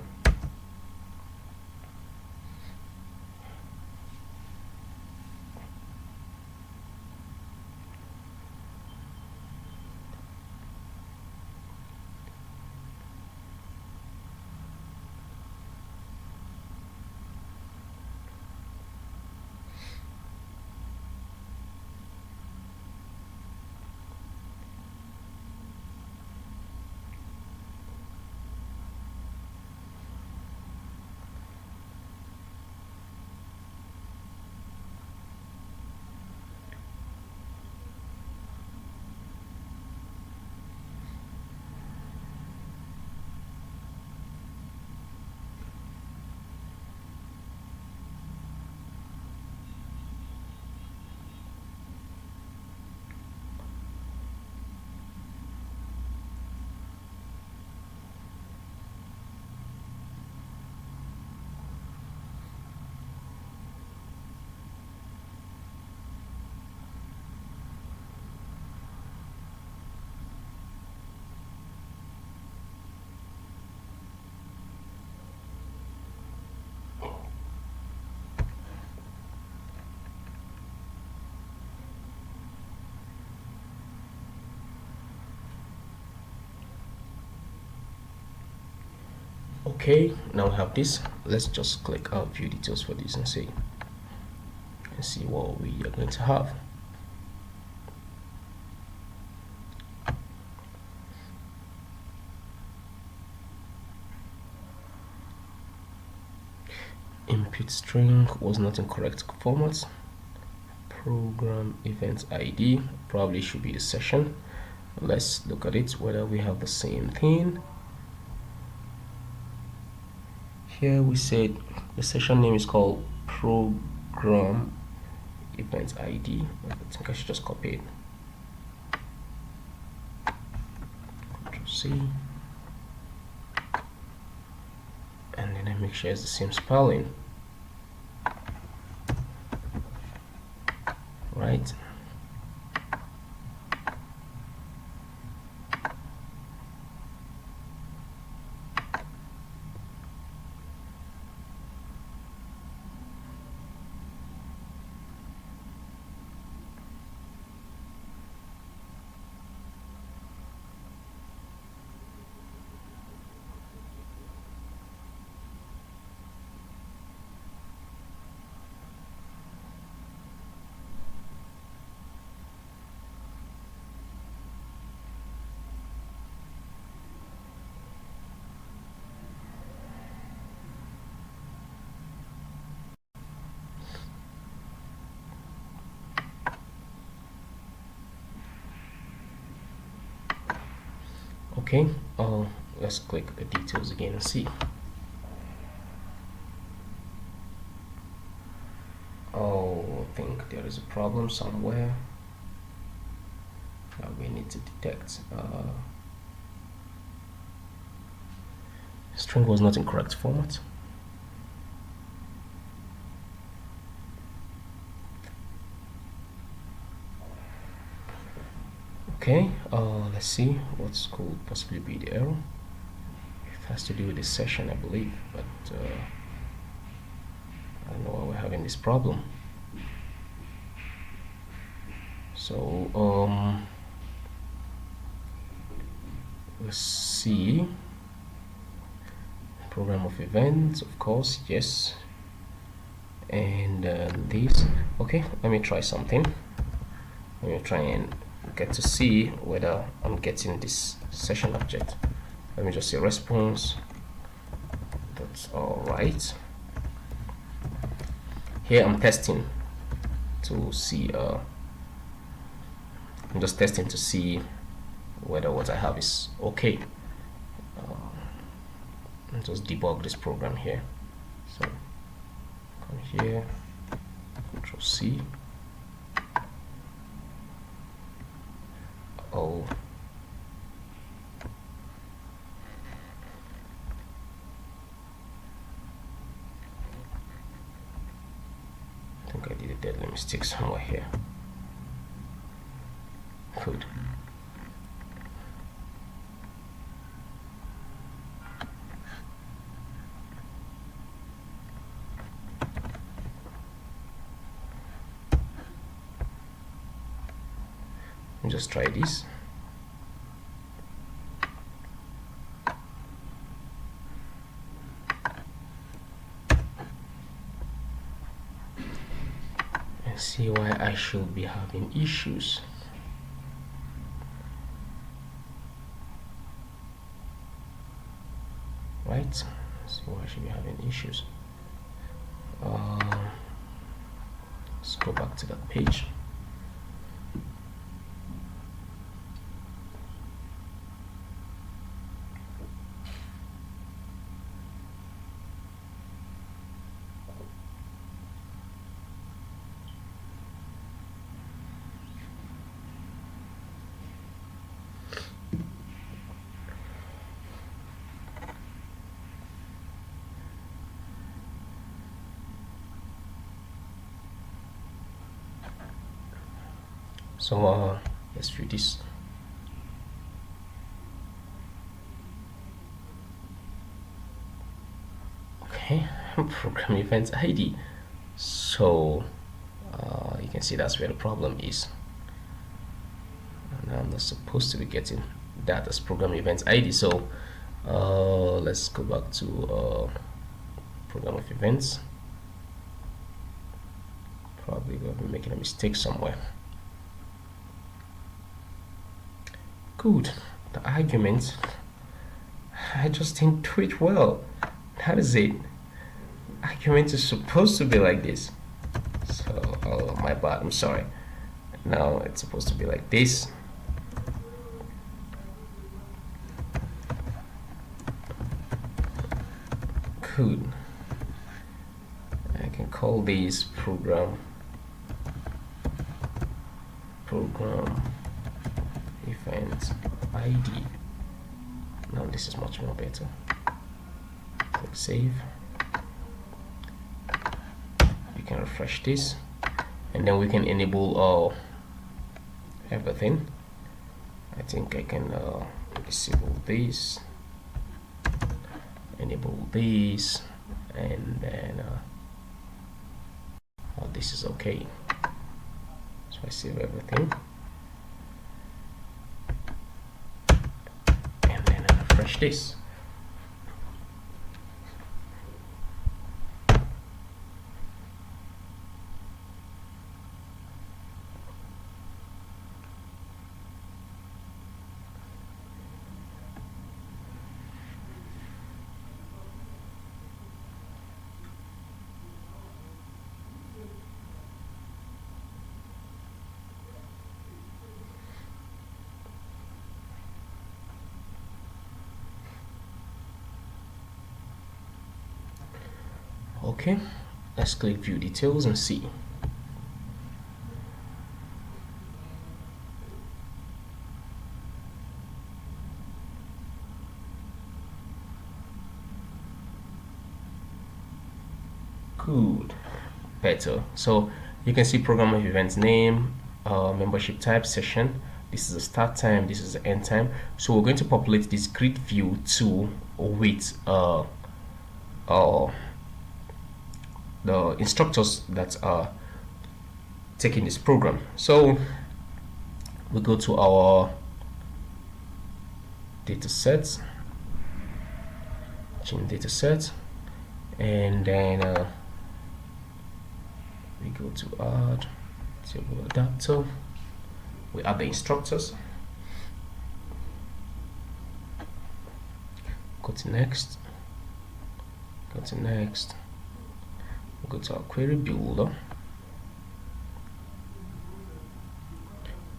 Okay, now we have this. Let's just click view details for this and see what we are going to have. Input string was not in correct format. Program event ID probably should be the session. Let's look at it whether we have the same thing. Here we said the session name is called program event ID. I think I should just copy it. Control C, and then I make sure it's the same spelling. Right. Okay, let's click the details again and see. Oh, I think there is a problem somewhere that we need to detect. String was not in correct format. Okay, let's see what could possibly be the error. It has to do with this session, I believe, but I don't know why we're having this problem. So let's see. Program of events, of course, yes. And this. Okay, let me try something. Let me try and get to see whether I'm getting this session object. Let me just say response. That's all right. Here I'm testing to see. I'm just testing to see whether what I have is okay. And just debug this program here. So come here, Control C. Oh, I think I did a deadly mistake somewhere here. Good. Just try this. And see why I should be having issues. Right? See why I should be having issues. Let's go back to that page. So let's view this. Okay, program events ID. So you can see that's where the problem is. And I'm not supposed to be getting that as program events ID. So let's go back to program of events. Probably we'll be making a mistake somewhere. Good. The argument, I just didn't do it well. That is it. Argument is supposed to be like this. So, oh my bad, I'm sorry. Now it's supposed to be like this. Good. I can call this program event ID. Now this is much more better. Click save. You can refresh this, and then we can enable everything. I think I can disable this, enable this, and then this is okay. So I save everything, and then I refresh this. Okay, let's click view details and see. Good, better. So you can see program of events name, membership type, session. This is the start time, this is the end time. So we're going to populate this grid view to with the instructors that are taking this program. So we go to our data sets, change data set, and then we go to add table adapter. We add the instructors, go to next, go to next, we'll go to our query builder.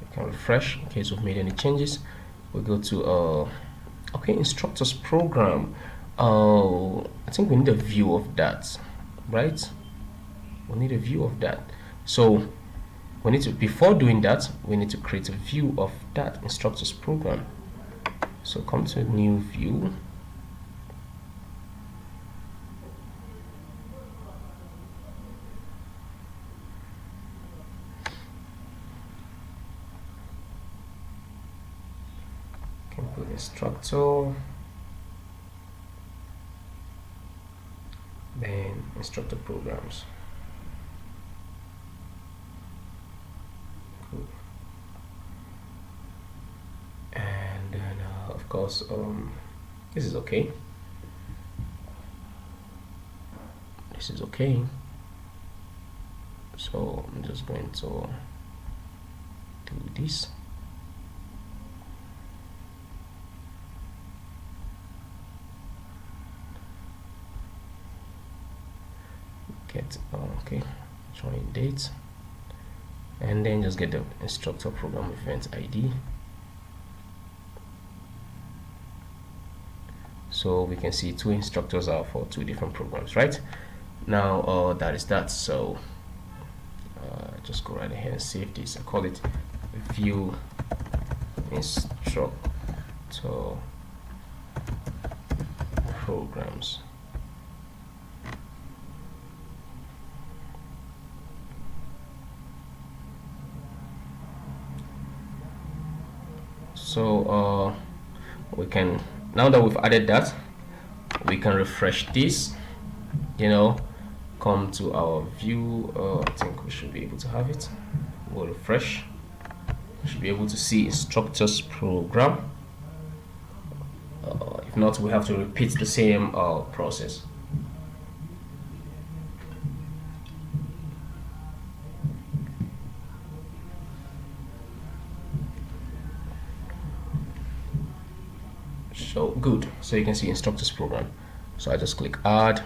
We can refresh in case we've made any changes. We go to okay, instructors program. I think we need a view of that, right? We need a view of that. So we need to, before doing that, we need to create a view of that instructors program. So come to a new view, instructor, then instructor programs. Cool. And then of course this is okay. This is okay. So I'm just going to do this. Get okay, join dates, and then just get the instructor program event ID. So we can see two instructors are for two different programs, right? Now that is that. So just go right ahead and save this. I call it view instructor programs. So we can, now that we've added that, we can refresh this, come to our view. I think we should be able to have it. We'll refresh. We should be able to see instructors program. If not, we have to repeat the same process. So good. So you can see instructors program. So I just click add,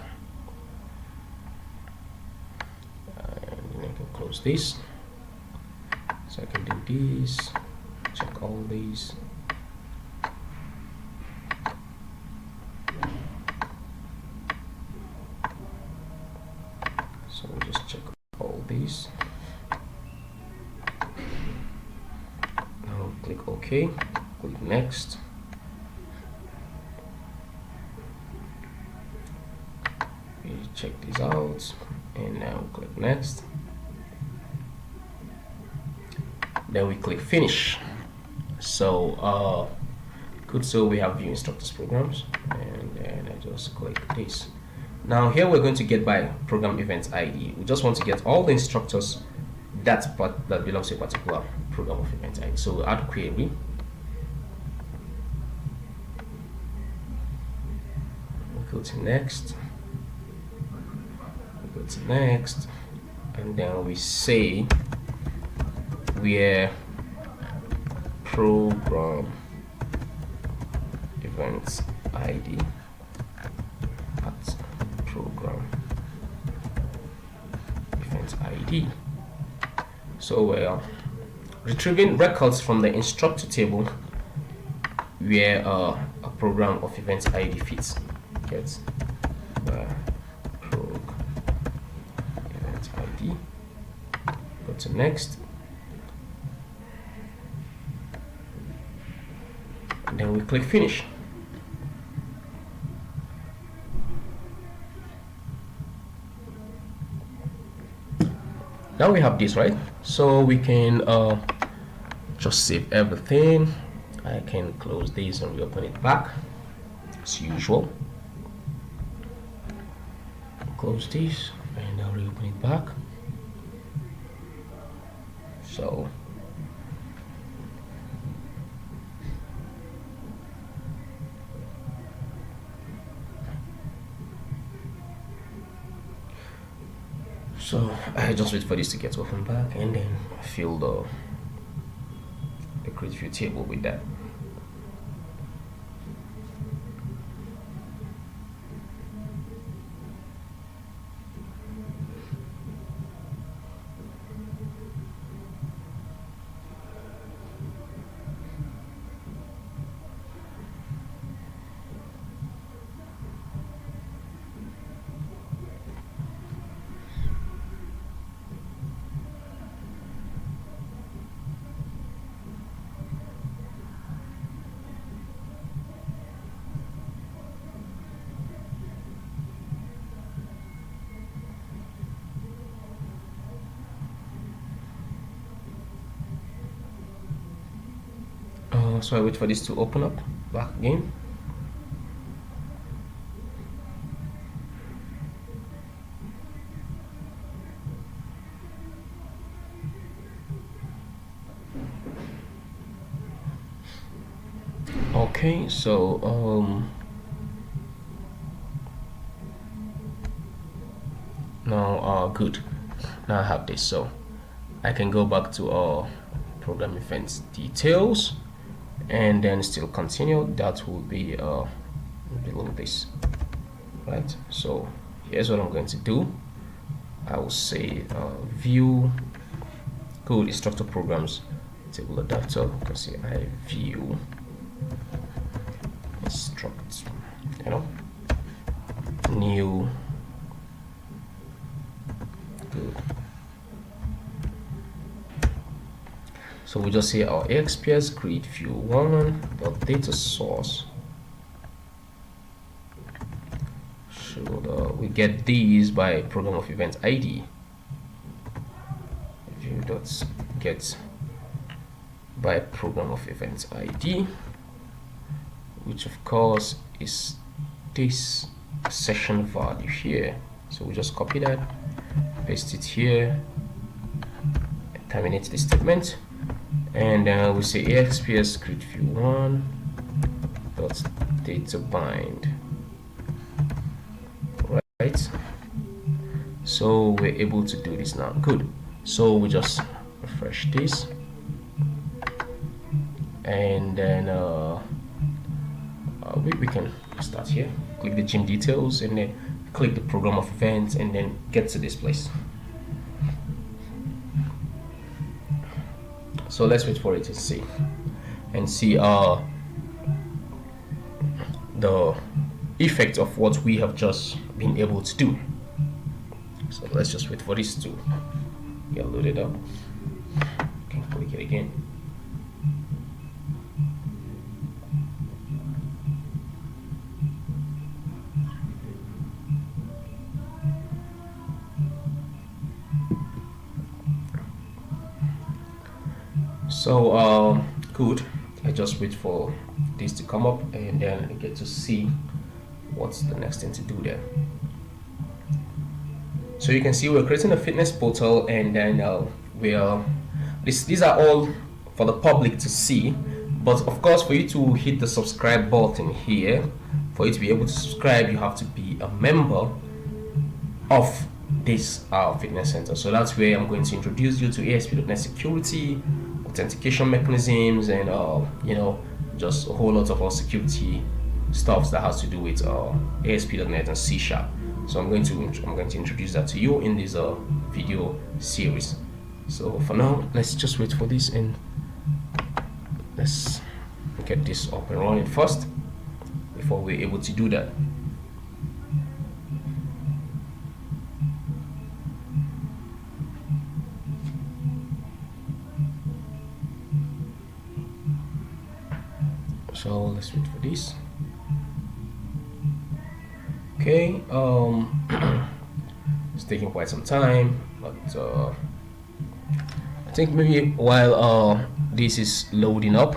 and I can close this. So I can do this, check all these. So we'll just check all these. Now click OK, click next. Check these out, and now click next. Then we click finish. So good. So we have view instructors programs, and then I just click this. Now here we're going to get by program event ID. We just want to get all the instructors that belongs to a particular program of event ID. So we'll add query. We'll go to next. To next, and then we say where program events ID at program event ID. So we're retrieving records from the instructor table where a program of event ID fits. Get ID. Go to next, and then we click finish. Now we have this, right? So we can just save everything. I can close this and reopen it back as usual. Close this and I'll reopen it back. So I just wait for this to get open back, and then fill the create view table with that. So I wait for this to open up back again. Okay, so now good. Now I have this, so I can go back to program events details and then still continue. That will be below this, right? So here's what I'm going to do. I will say view code instructor programs table of data. You can see I view instruct, new good. So we just say our XPS create view one data source should we get these by program of event ID. View dot get by program of event ID, which of course is this session value here. So we just copy that, paste it here, terminate the statement, and we say AXPS create view one dot data bind, right? So we're able to do this now. Good. So we just refresh this, and then we can start here, click the gym details, and then click the program of events, and then get to this place. So let's wait for it to see and see the effect of what we have just been able to do. So let's just wait for this to get loaded up. Okay, click it again. So good. I just wait for this to come up, and then I get to see what's the next thing to do there. So you can see we're creating a fitness portal, and then these are all for the public to see, but of course for you to hit the subscribe button here, for you to be able to subscribe, you have to be a member of this fitness center. So that's where I'm going to introduce you to ASP.NET security, authentication mechanisms, and just a whole lot of our security stuff that has to do with ASP.NET and C#. So I'm going to introduce that to you in this video series. So for now, let's just wait for this, and let's get this up and running first before we're able to do that. So let's wait for this. Okay, it's taking quite some time, but I think maybe while this is loading up,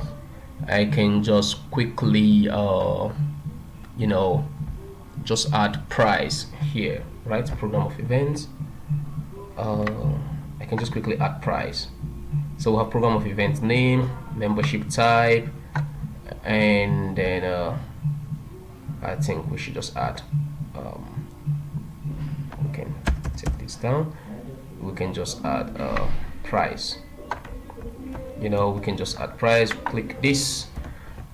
I can just quickly just add price here, right? Program of events. I can just quickly add price. So we'll have program of event name, membership type, and then I think we should just add we can take this down, we can just add price. We can just add price, click this,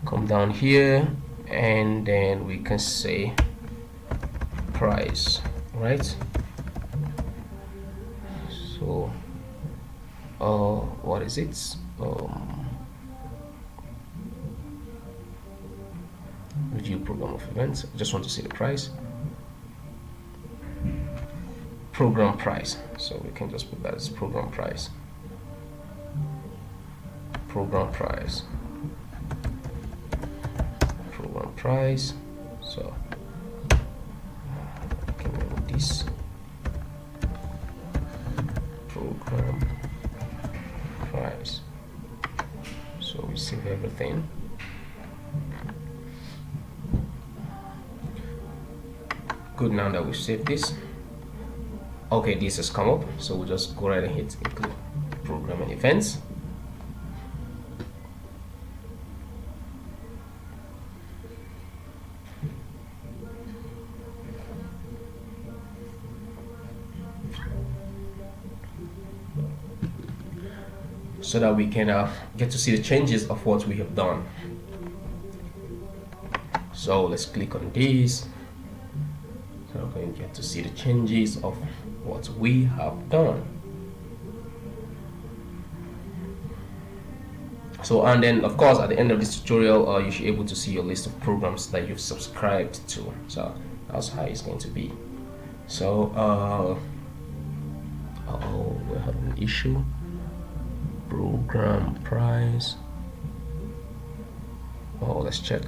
come down here, and then we can say price, right? So what is it? Review program of events. I just want to see the price, program price. So we can just put that as program price, program price, program price. So we can remove this program price. So me save everything. Good, now that we've saved this. Okay, this has come up, so we'll just go right and hit include program and events. So that we can get to see the changes of what we have done. So let's click on this. So we can get to see the changes of what we have done. So, and then of course at the end of this tutorial you should be able to see your list of programs that you've subscribed to. So that's how it's going to be. So oh, we have an issue. Program price. Oh, let's check.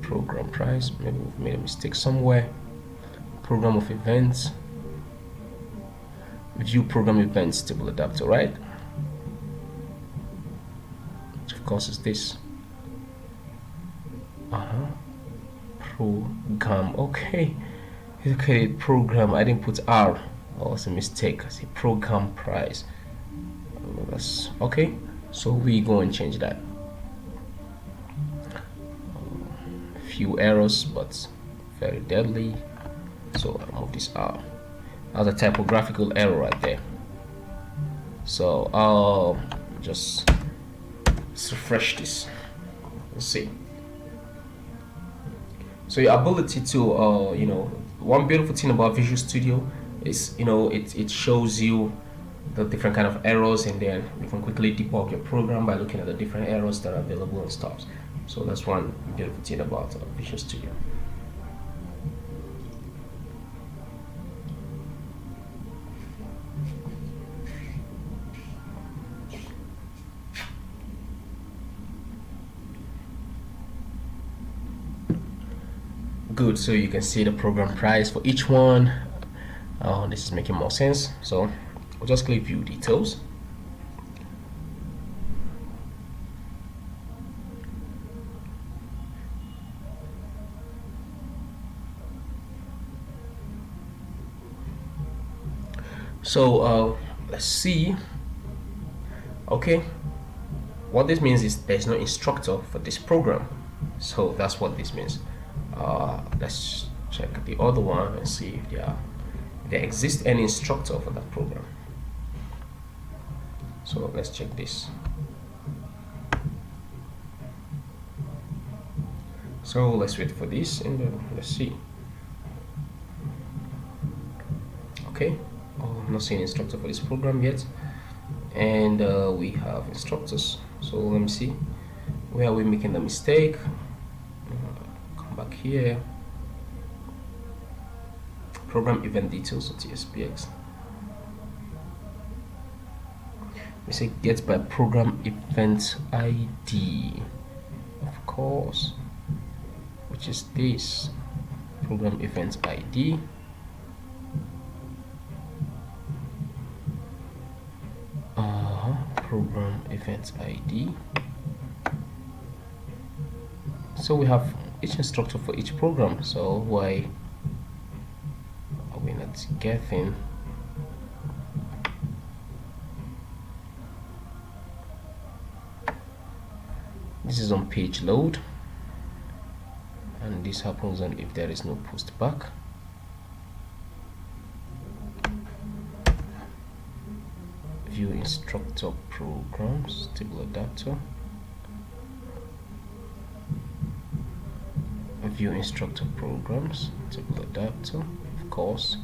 Program price. Maybe we've made a mistake somewhere. Program of events. View program events table adapter, right? Which of course is this. Program. Okay. Okay, program. I didn't put R. Oh, it's a mistake. I see program price. That's okay. So we go and change that. Few errors, but very deadly. So I'll move this out. That's a typographical error right there. So I'll just let's refresh this. Let's see. So your ability to you know, one beautiful thing about Visual Studio is, you know, it shows you the different kind of errors, and then you can quickly debug your program by looking at the different errors that are available and stuff. So that's one beautiful thing about Visual Studio. Good, so you can see the program price for each one. This is making more sense. So we'll just click view details. So let's see. Okay, what this means is there's no instructor for this program. So that's what this means. Let's check the other one and see if there exists any instructor for that program. So let's check this. So let's wait for this and let's see. Okay, I'm not seeing instructor for this program yet, and we have instructors. So let me see, where are we making the mistake? Come back here. Program event details or TSPX. We say get by program event ID, of course, which is this program event ID. Program event ID. So we have each instructor for each program. So why are we not getting? This is on page load, and this happens on if there is no post back. View instructor programs table adapter. View instructor programs table adapter, of course,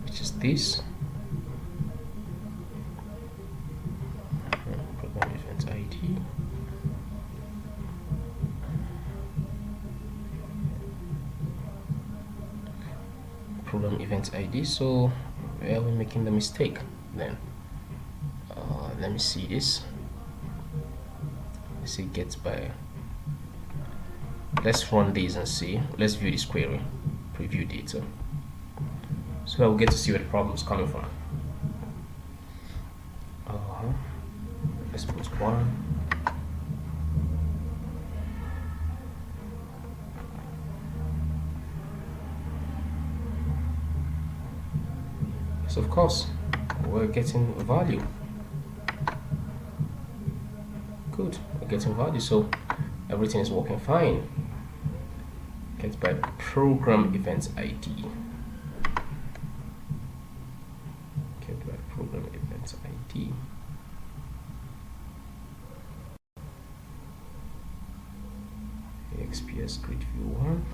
which is this. Program event ID. Program event ID. So where are we making the mistake then? Let me see this. Let's see get by. Let's run these and see. Let's view this query, preview data, so we'll get to see where the problem is coming from. let's put 1. So of course we're getting value. Good, we're getting value, so everything is working fine. Get by program event ID. Get by program event ID. XPS grid view 1.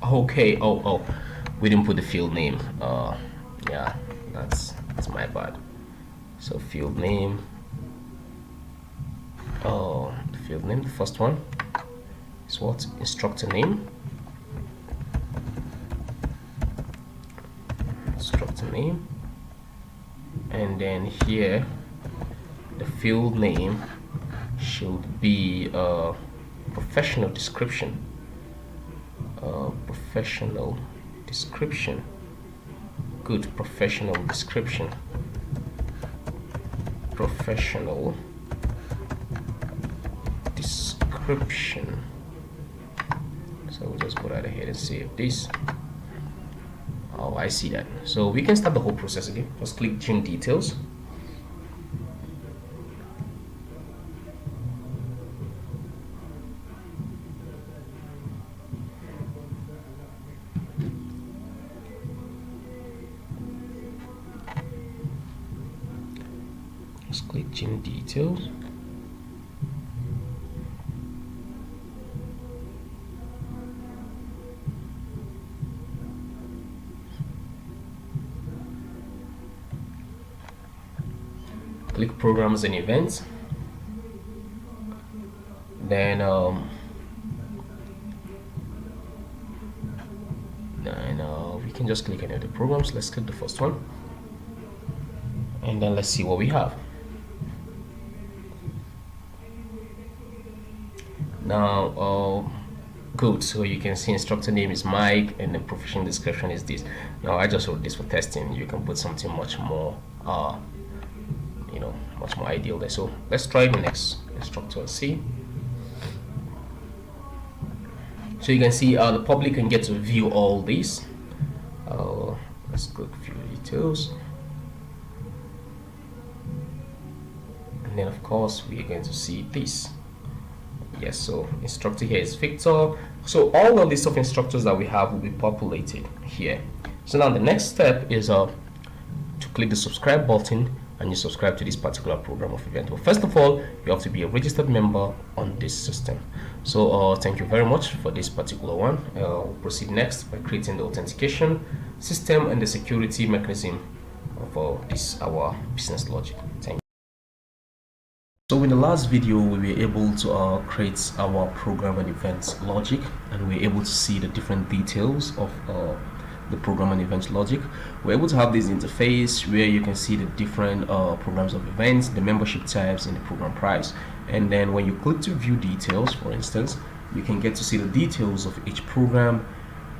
Okay, oh, we didn't put the field name. Yeah, that's my bad. So field name, the field name, the first one is what? Instructor name. Instructor name. And then here, the field name should be professional description. Professional description. Good, professional description. Professional description. So we'll just go right ahead and save this. Oh, I see that. So we can start the whole process again. Just click gym details. Just click gym details. Click programs and events. Then we can just click any of the programs. Let's click the first one, and then let's see what we have. Now, good. So you can see instructor name is Mike, and the professional description is this. Now I just wrote this for testing. You can put something much more, much more ideal there. So let's try the next instructor and see. So you can see the public can get to view all these. Let's click view details, and then of course we are going to see this. Yes, so instructor here is Victor. So all of list of instructors that we have will be populated here. So now the next step is to click the subscribe button and you subscribe to this particular program of event. But first of all, you have to be a registered member on this system. So thank you very much for this particular one. We'll proceed next by creating the authentication system and the security mechanism for this our business logic. Thank you. So in the last video, we were able to create our program and events logic, and we were able to see the different details of the program and events logic. We're able to have this interface where you can see the different programs of events, the membership types, and the program price. And then when you click to view details, for instance, you can get to see the details of each program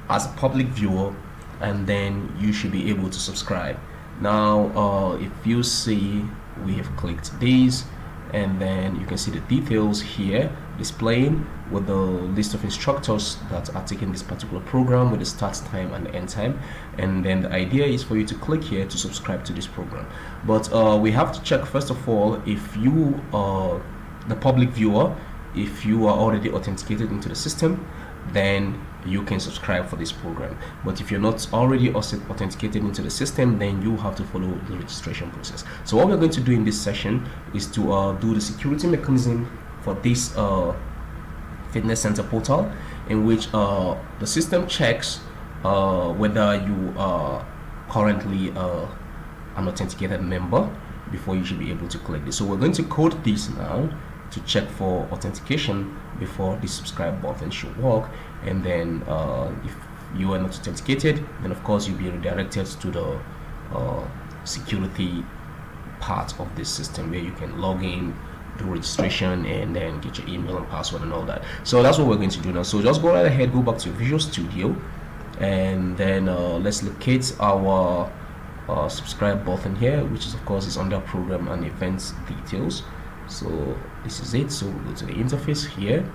as a public viewer, and then you should be able to subscribe. Now, if you see, we have clicked these, and then you can see the details here displaying with the list of instructors that are taking this particular program with the start time and the end time. And then the idea is for you to click here to subscribe to this program. But we have to check first of all if you are the public viewer, if you are already authenticated into the system, then you can subscribe for this program. But if you're not already authenticated into the system, then you have to follow the registration process. So what we're going to do in this session is to do the security mechanism for this fitness center portal, in which the system checks whether you are currently an authenticated member before you should be able to click this. So we're going to code this now to check for authentication before the subscribe button should work. And then if you are not authenticated, then of course you'll be redirected to the security part of this system where you can log in, do registration, and then get your email and password and all that. So that's what we're going to do now. So just go right ahead, go back to Visual Studio, and then let's locate our subscribe button here, which is of course is under program and events details. So this is it. So we'll go to the interface here,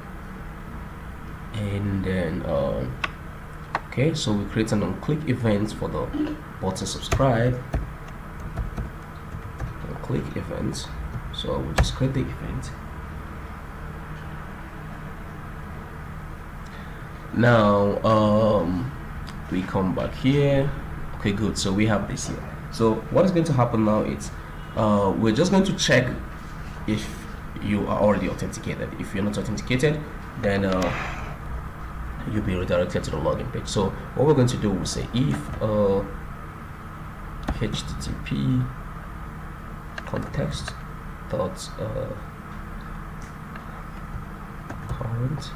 and then okay, so we create an on-click event for the button subscribe. On-click event, so we'll just create the event. Now we come back here. Okay, good. So we have this here. So what is going to happen now is we're just going to check if you are already authenticated. If you're not authenticated, then you'll be redirected to the login page. So what we're going to do, we'll say if http context dot current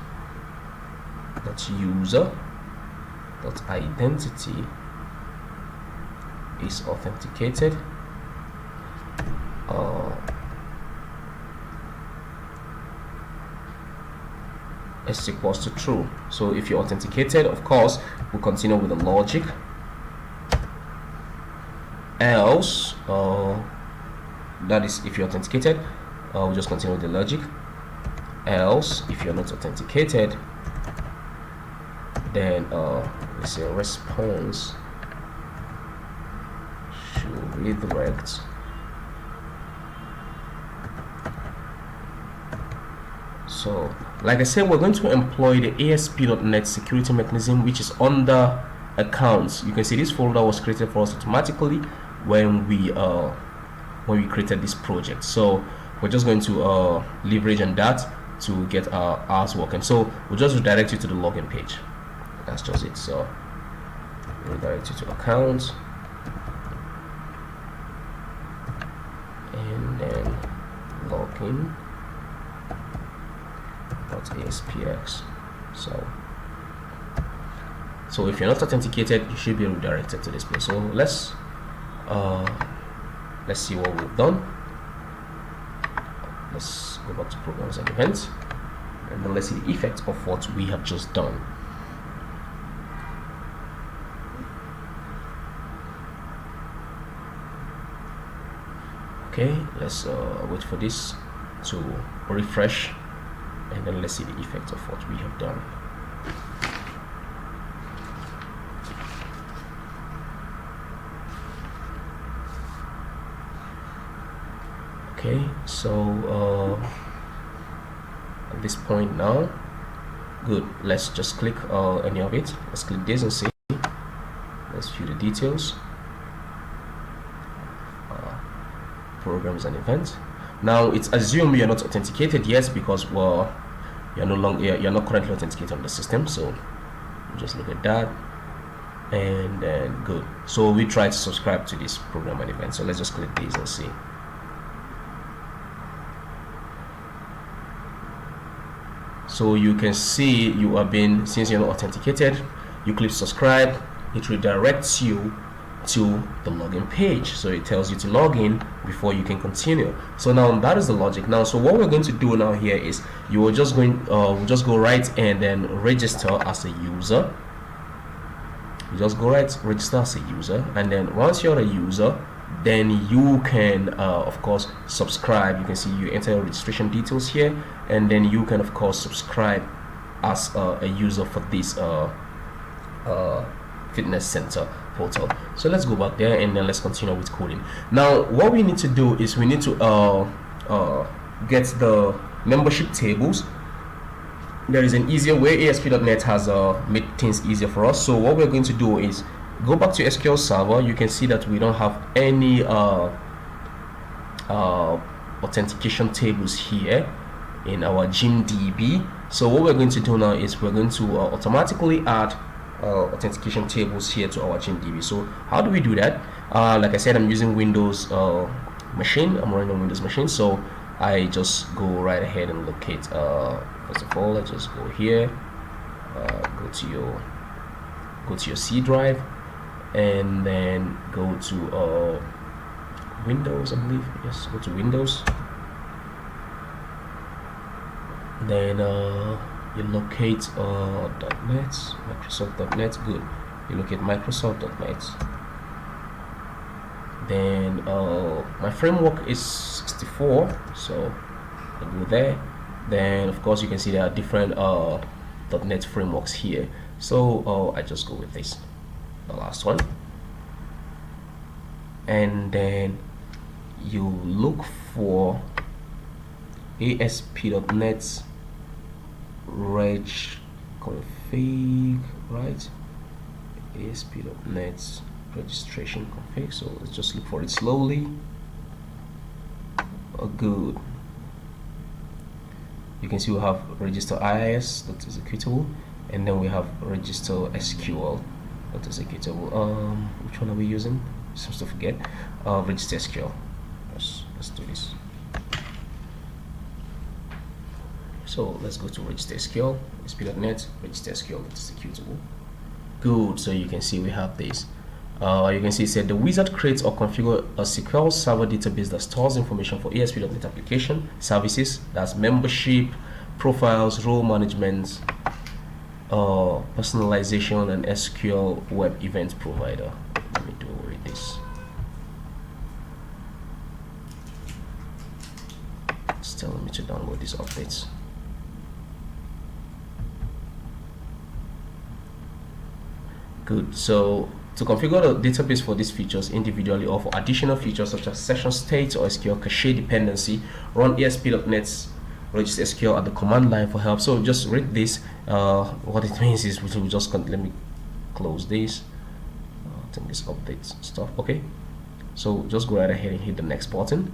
dot user dot identity is authenticated, is equals to true. So if you're authenticated, of course we'll continue with the logic, else that is if you're authenticated, we'll just continue with the logic, else if you're not authenticated, then let's say response should redirect so like I said, we're going to employ the ASP.NET security mechanism, which is under accounts. You can see this folder was created for us automatically when we created this project. So we're just going to leverage on that to get our hours working. So we'll just redirect you to the login page. That's just it. So redirect you to accounts, and then login .aspx. So if you're not authenticated, you should be redirected to this place. So let's see what we've done. Let's go back to programs and events, and then let's see the effect of what we have just done. Okay, let's wait for this to refresh, and then let's see the effect of what we have done. Okay, so at this point now, good. Let's just click any of it. Let's click this and see. Let's view the details. Programs and events. Now it's assumed you're not authenticated yet because you're not currently authenticated on the system. So we'll just look at that, and then good. So we try to subscribe to this program and event. So let's just click this and see. So you can see you have been, since you're not authenticated, you click subscribe, it redirects you to the login page. So it tells you to log in before you can continue. So now that is the logic. Now, so what we're going to do now here is you are just going just go right and then register as a user. You just go right, register as a user, and then once you're a user, then you can of course subscribe. You can see you enter your registration details here, and then you can of course subscribe as a user for this fitness center portal. So let's go back there and then let's continue with coding. Now what we need to do is we need to get the membership tables. There is an easier way. ASP.NET has made things easier for us. So what we're going to do is go back to SQL Server. You can see that we don't have any authentication tables here in our GymDB. So what we're going to do now is we're going to automatically add authentication tables here to our GymDB. So how do we do that? Like I said, I'm using Windows machine. I'm running on Windows machine, so I just go right ahead and locate. First of all, let's just go here, go to your C drive, and then go to Windows, I believe. Yes, go to Windows. Then you locate .NET, Microsoft.NET. Good. you look at Microsoft.net. Then my framework is 64, so I go there. Then of course you can see there are different .NET frameworks here, so I just go with this, the last one. And then you look for ASP.NET reg config, right? ASP.NET registration config. So let's just look for it slowly. Good. You can see we have register IIS that is executable, and then we have register SQL that is executable. Which one are we using? Seems to forget. Register SQL. Let's do this. So let's go to register SQL, ASP.NET, register SQL that is executable. Good. So you can see we have this. You can see it said the wizard creates or configure a SQL Server database that stores information for ASP.NET application services. That's membership, profiles, role management, personalization, and SQL web event provider. Let me do with this. It's telling me to download these updates. Good. So to configure the database for these features individually or for additional features such as session state or SQL cache dependency, run ASP.NET register SQL at the command line for help. So just read this. What it means is we will just let me close this. I think this updates stuff. Okay. So just go right ahead and hit the next button.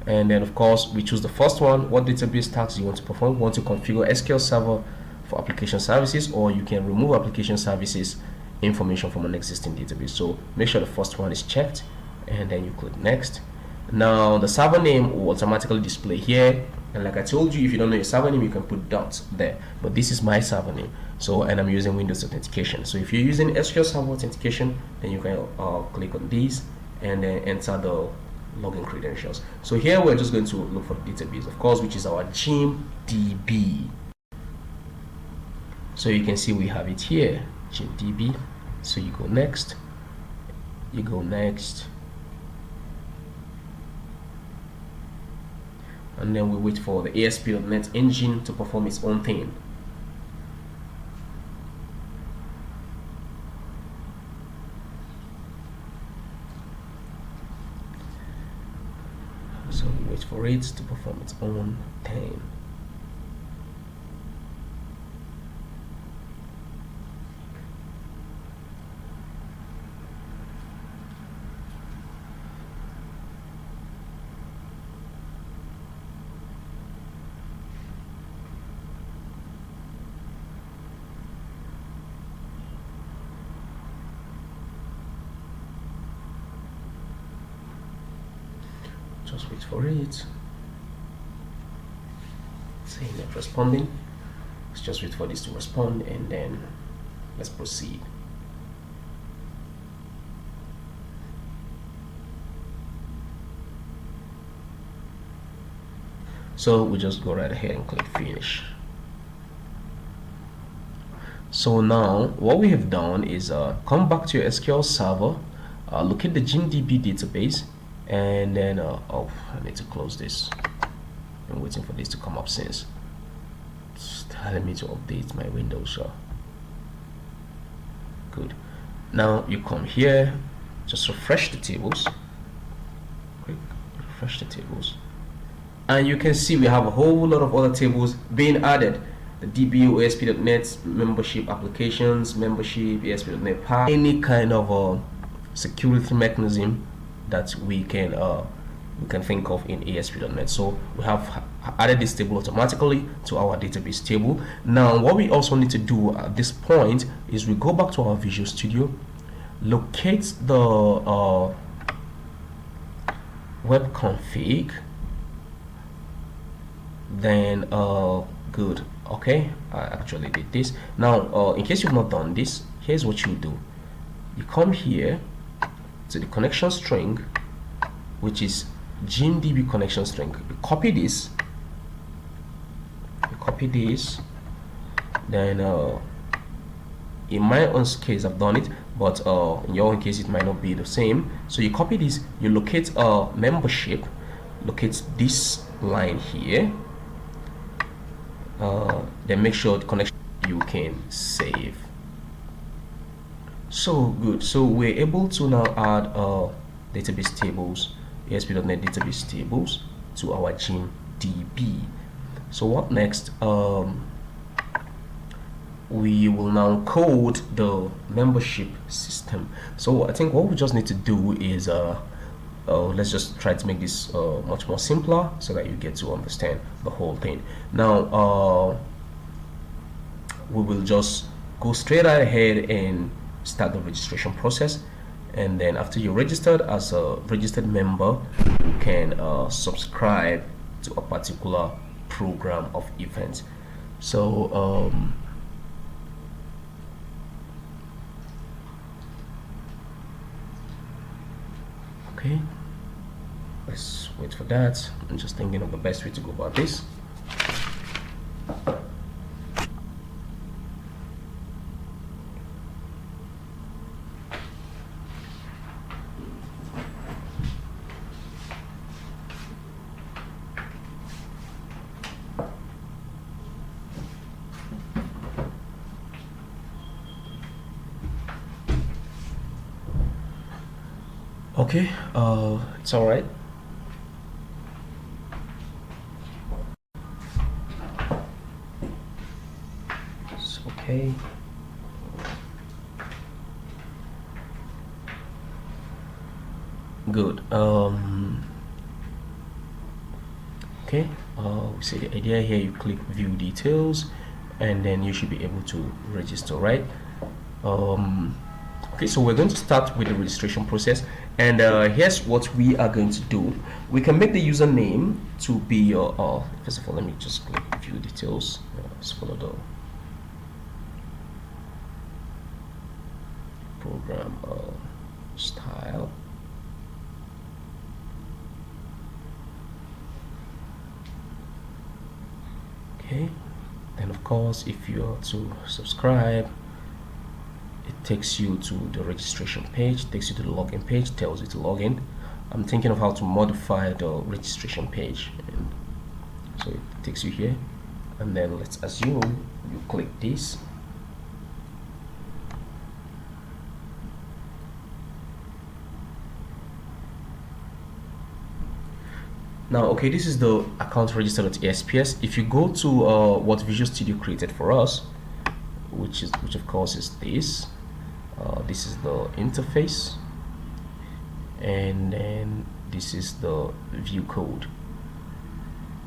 And then of course we choose the first one. What database tasks you want to perform? You want to configure SQL Server for application services, or you can remove application services information from an existing database. So make sure the first one is checked, and then you click next. Now the server name will automatically display here, and like I told you, if you don't know your server name, you can put dots there, but this is my server name. So, and I'm using Windows Authentication. So if you're using SQL Server Authentication, then you can click on these and then enter the login credentials. So here we're just going to look for the database, of course, which is our GymDB. So you can see we have it here, GymDB. So you go next, you go next, and then we wait for the ASP.NET engine to perform its own thing. So we wait for it to perform its own thing. Just wait for it. Saying not responding. Let's just wait for this to respond, and then let's proceed. So we just go right ahead and click finish. So now what we have done is come back to your SQL Server, locate the GymDB database, and then oh, I need to close this. I'm waiting for this to come up since it's telling me to update my Windows. So good. Now you come here, just refresh the tables. Quick, refresh the tables, and you can see we have a whole lot of other tables being added. The DBU, ASP.NET, membership applications, membership, ASP.NET Power, any kind of security mechanism that we can think of in ASP.NET. So we have added this table automatically to our database table. Now what we also need to do at this point is we go back to our Visual Studio, locate the web config, then good. Okay, I actually did this. Now in case you've not done this, here's what you do. You come here to the connection string, which is GymDB connection string. You copy this, then in my own case I've done it, but in your own case it might not be the same. So you copy this, you locate membership, locate this line here, then make sure the connection you can save. So good. So we're able to now add database tables, ASP.NET database tables to our gym DB. So what next? We will now code the membership system. So I think what we just need to do is let's just try to make this much more simpler so that you get to understand the whole thing. Now we will just go straight ahead and start the registration process, and then after you're registered as a registered member, you can subscribe to a particular program of events. So okay, let's wait for that. I'm just thinking of the best way to go about this. Okay, it's all right. It's okay. Good. Okay. We see the idea here. You click view details, and then you should be able to register, right? Okay, so we're going to start with the registration process, and here's what we are going to do. We can make the username to be your first of all, let me just click view details. Let's follow the program style. Okay, then of course if you are to subscribe, it takes you to the registration page, takes you to the login page, tells you to log in. I'm thinking of how to modify the registration page, and so it takes you here, and then let's assume you click this. Now, okay, this is the account registered at ASPS. If you go to what Visual Studio created for us, which of course is this. This is the interface, and then this is the view code.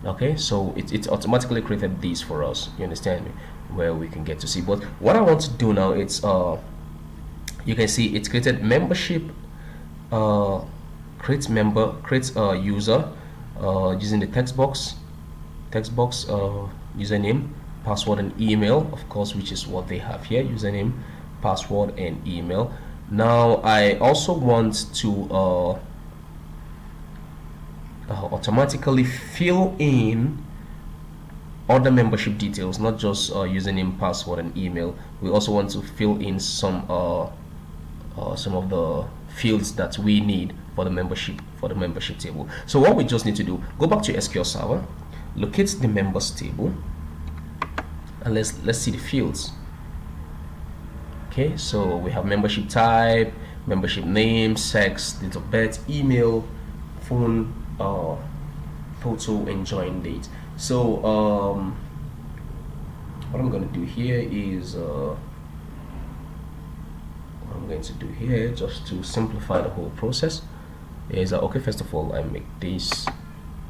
Okay, so it automatically created these for us, you understand me, where we can get to see. But what I want to do now, it's you can see it's created membership, creates member, creates a user using the text box username, password, and email, of course, which is what they have here: username, password, and email. Now I also want to automatically fill in other membership details, not just username, password, and email. We also want to fill in some of the fields that we need for the membership table. So what we just need to do, go back to SQL Server, locate the members table, and let's see the fields. Okay, so we have membership type, membership name, sex, date of birth, email, phone, photo, and join date. So what I'm going to do here is just to simplify the whole process is okay, first of all, I make this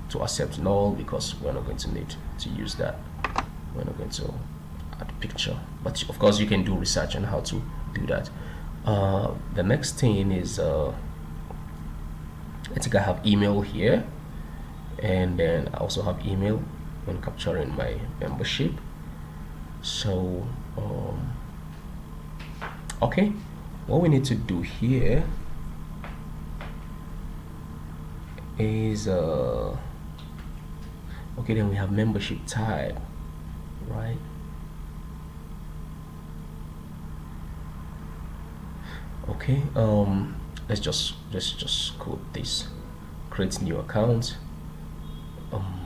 to accept null because we're not going to need to use that. We're not going to add a picture, but of course you can do research on how to do that. The next thing is I think I have email here, and then I also have email when capturing my membership. So okay, what we need to do here is okay, then we have membership type, right? Okay, let's just code this. Create new account. Um,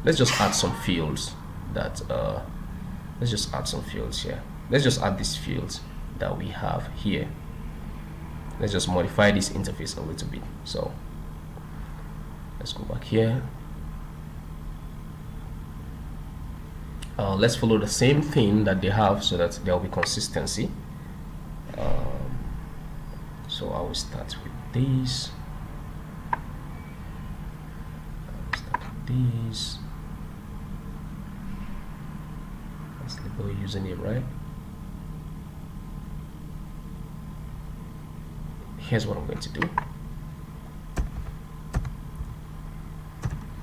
let's just add some fields that let's just add some fields here. Let's just add these fields that we have here. Let's just modify this interface a little bit. So let's go back here. Let's follow the same thing that they have so that there will be consistency. So I will start with this. That's the username, right? Here's what I'm going to do.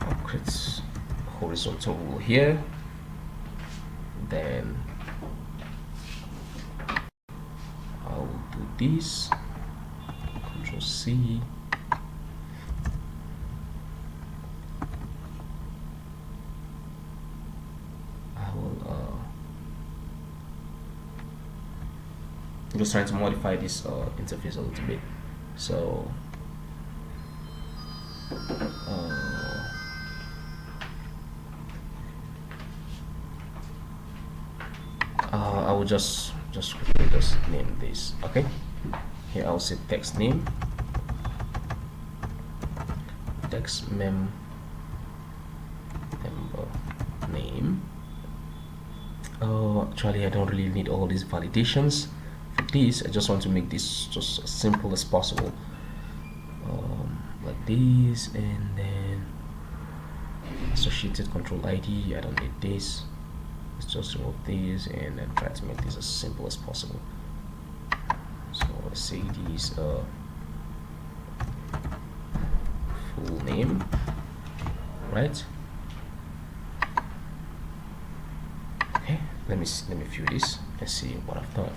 I'll create horizontal rule here. Then I'll do this. Control C. I'm just trying to modify this interface a little bit. So I will just quickly just name this. Okay, here I'll say text name, text member name. Actually I don't really need all these validations. For this I just want to make this just as simple as possible, like this, and then associated control ID. I don't need this. Let's just remove these and then try to make this as simple as possible. So let's say these full name, right? Okay, let me view this and see what I've done.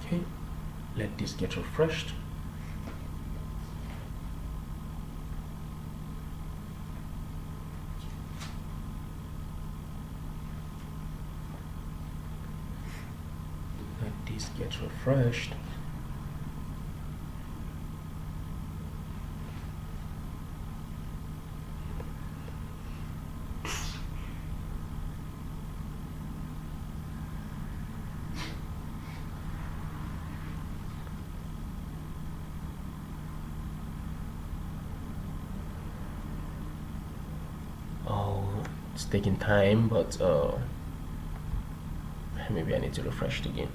Okay, let this get refreshed. Let this get refreshed. It's taking time, but maybe I need to refresh it again.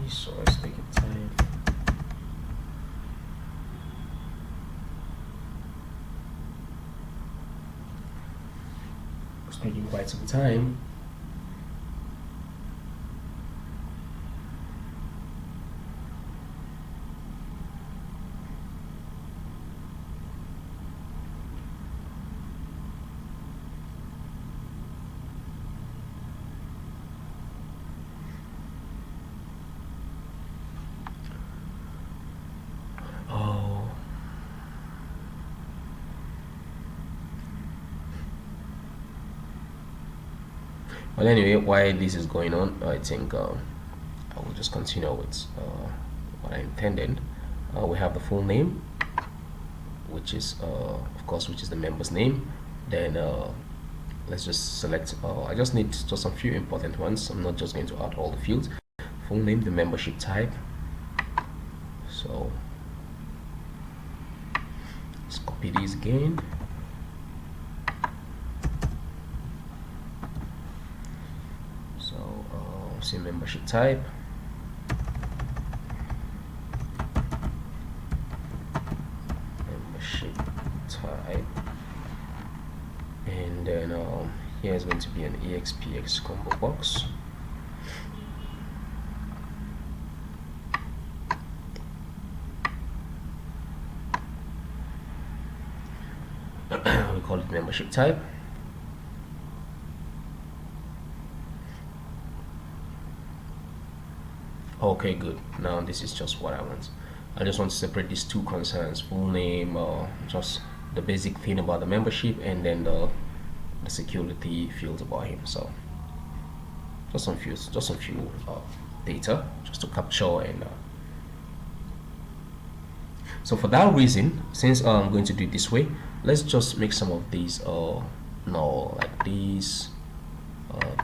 So it's taking time. It's taking quite some time. Well, anyway, while this is going on, I think we'll just continue with what I intended. We have the full name, which is of course, which is the member's name. Then let's just select. I just need just a few important ones. I'm not just going to add all the fields. Full name, the membership type. So let's copy these again. So say membership type. Membership type. And then here is going to be an EXPX combo box. We call it membership type. Okay, good. Now this is just what I want. I just want to separate these two concerns: full name, just the basic thing about the membership, and then the security fields about him. So just some few data just to capture. And so for that reason, since I'm going to do it this way, let's just make some of these null, like these,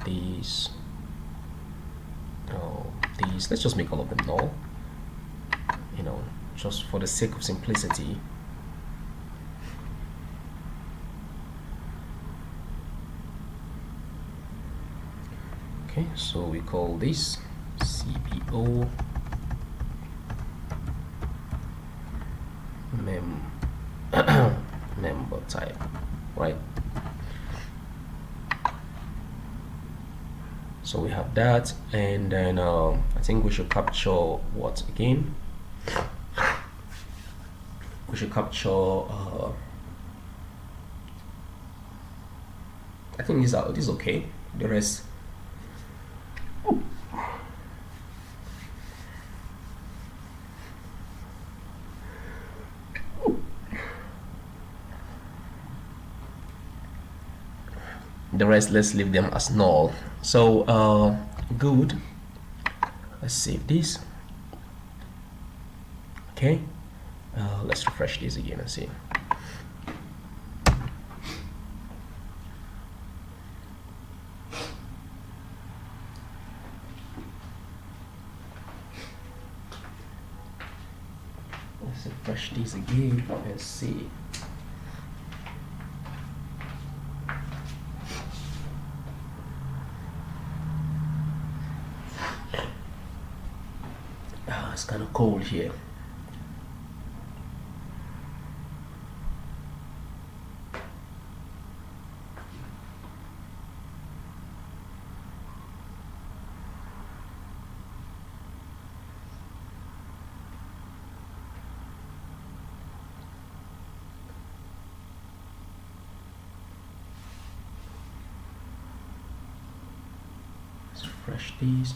these, these. Let's just make all of them null, you know, just for the sake of simplicity. Okay, so we call this CBO member type, right? So we have that, and then I think we should capture what again? We should capture I think this is okay. The rest, let's leave them as null. So good, let's save this. Okay, let's refresh this again and see. Let's refresh this again and see. It's kind of cold here. Let's refresh these.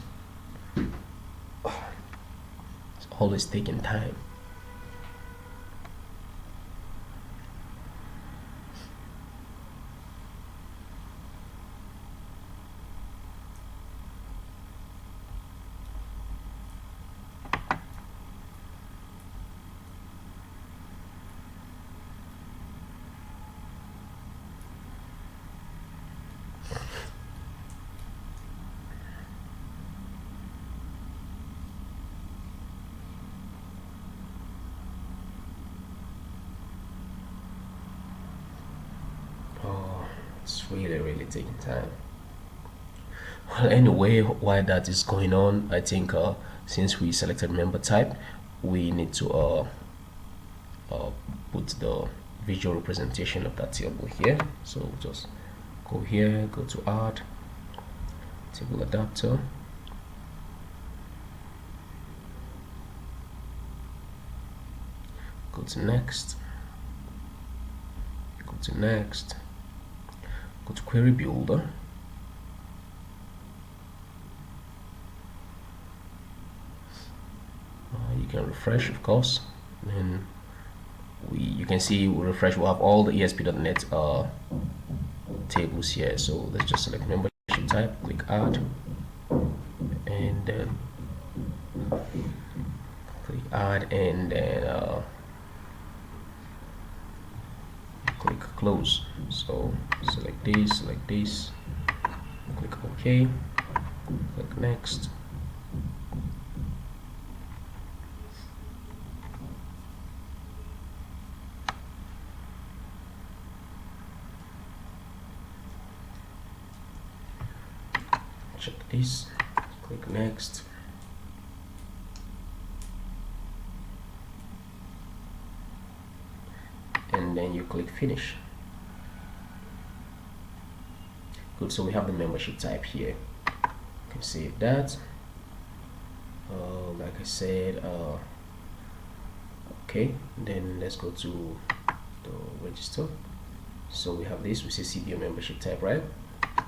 Always taking time. It's really taking time. Well, anyway, while that is going on, I think since we selected member type, we need to put the visual representation of that table here. So just go here, go to add table adapter, go to next, go to next, go to query builder, you can refresh, of course, and you can see we refresh, we'll have all the ESP.NET tables here. So let's just select membership type, click add, and then click add, and then click close. So select this, click OK, click next. Check this, click next. And then you click finish. Good, so we have the membership type here. You can save that. Like I said, okay, then let's go to the register. So we have this, we say CBO membership type, right?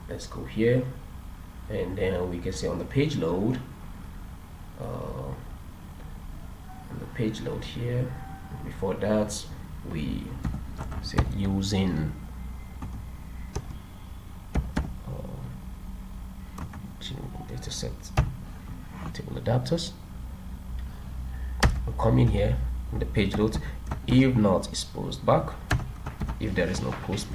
Let's go here, and then we can say on the page load, here, before that we said using dataset table adapters. We'll come in here in the page load. If not, is post back. If there is no post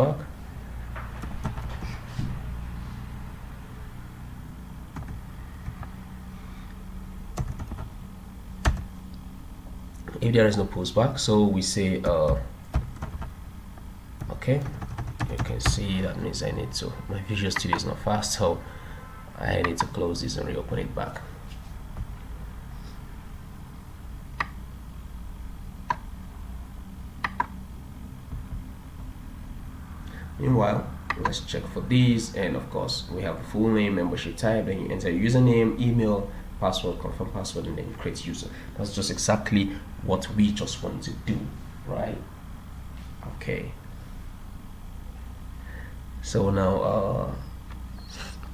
back, so we say okay, you can see that means I need to, my Visual Studio is not fast, so I need to close this and reopen it back. Meanwhile, let's check for these, and of course we have the full name, membership type, then you enter username, email, password, confirm password, and then create user. That's just exactly what we just want to do, right? Okay, so now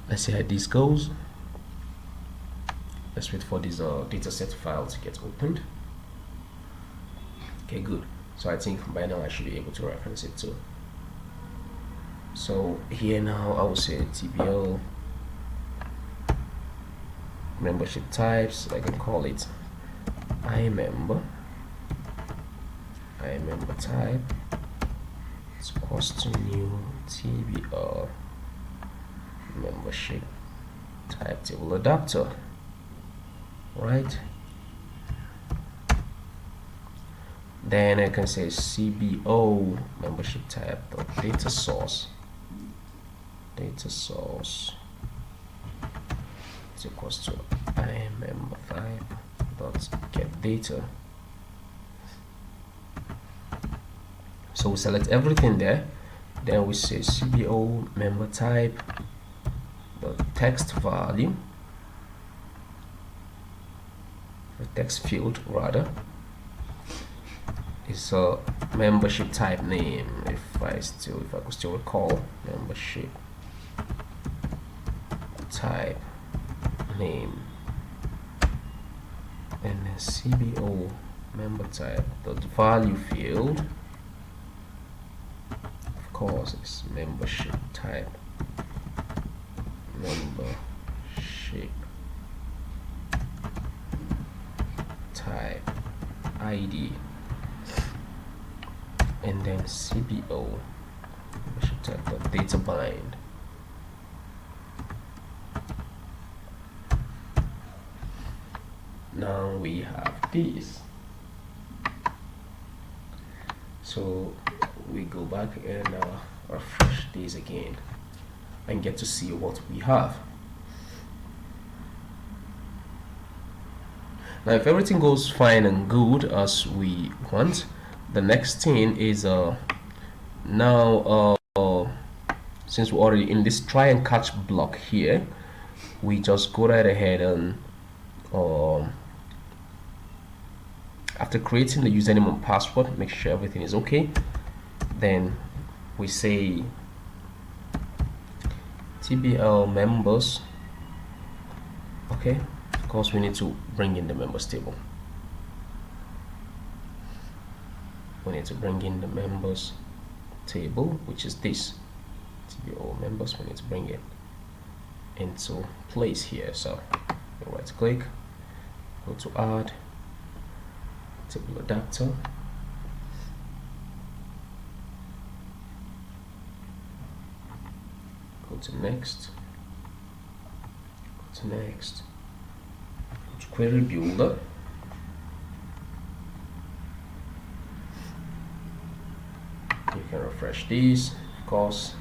let's see how this goes. Let's wait for this dataset file to get opened. Okay, good. So I think by now I should be able to reference it too. So here now I will say TBL membership types. I can call it iMember type. It's equals to new TBL membership type table adapter, right? Then I can say CBO membership type dot data source is equals to iMember type dot get data. So we select everything there, then we say CBO member type the text value, the text field rather, is a membership type name. If I could still recall, membership type name, and then CBO member type the value field, of course, is membership type ID, and then CBO membership type the data bind. Now we have this. So we go back and refresh these again and get to see what we have. Now if everything goes fine and good as we want, the next thing is now since we're already in this try and catch block here, we just go right ahead and after creating the username and password, make sure everything is okay. Then we say TBL members. Okay, of course we need to bring in the members table. We need to bring in the members table, which is this TBL members. We need to bring it into place here. So right click Go to add table adapter. Go to next. Go to next. Go to query builder. You can refresh these, of course.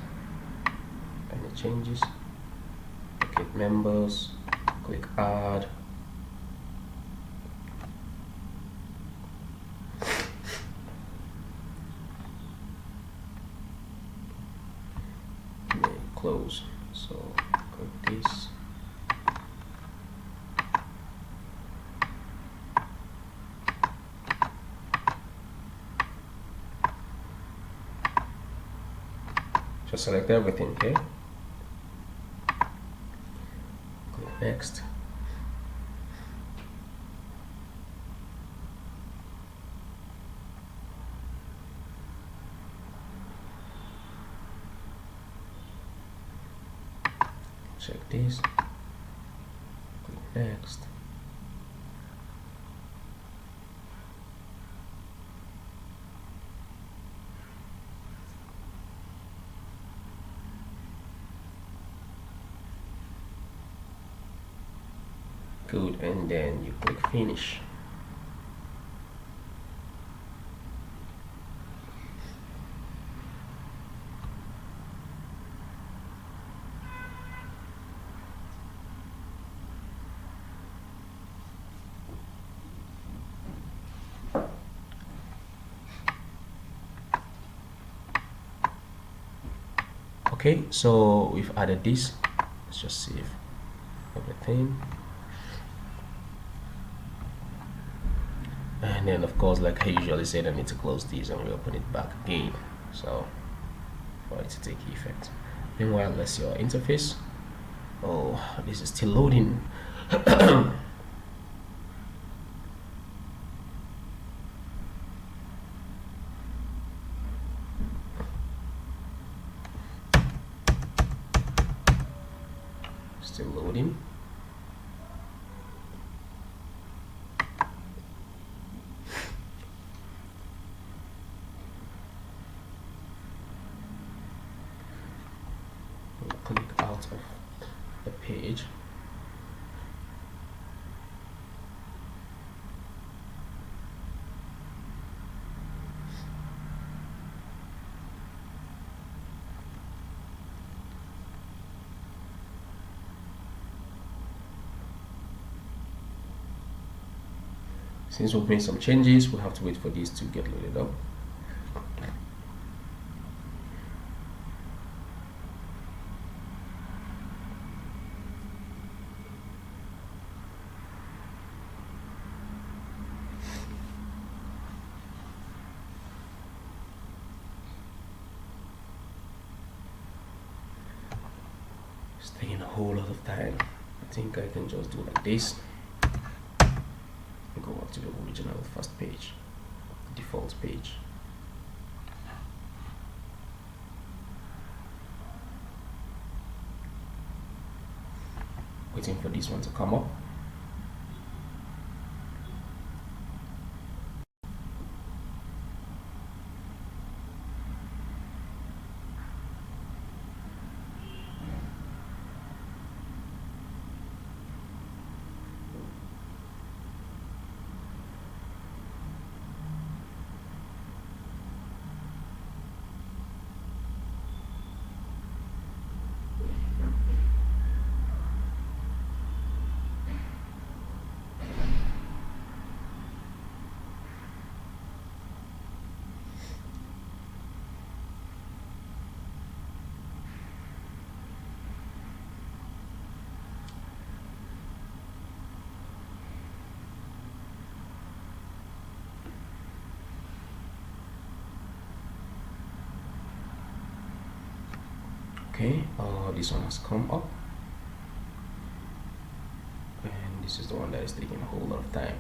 Any changes? Click members. Click add. Close. So click this. Just select everything, okay? Click next. Check this. Click next. Good, and then you click finish. Okay, so we've added this. Let's just save everything. And then of course, like I usually said, I need to close these and reopen it back again, so for it to take effect. Meanwhile, let's see our interface. Oh, this is still loading. Still loading. Click out of the page. Since we've made some changes, we'll have to wait for this to get loaded up. It's taking a whole lot of time. I think I can just do like this. Go up to the original first page, default page. Waiting for this one to come up. Okay, this one has come up, and this is the one that is taking a whole lot of time.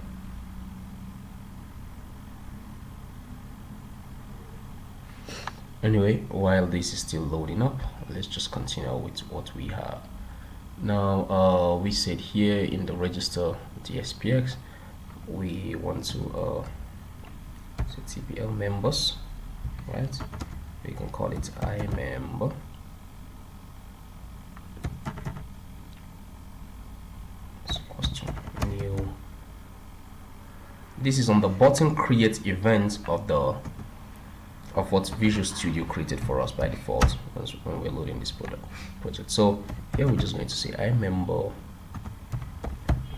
Anyway, while this is still loading up, let's just continue with what we have. Now we said here in the register the SPX, we want to so TPL members, right? We can call it iMember. So question new. This is on the button create event of what Visual Studio created for us by default when we're loading this project. So here we're just going to say iMember,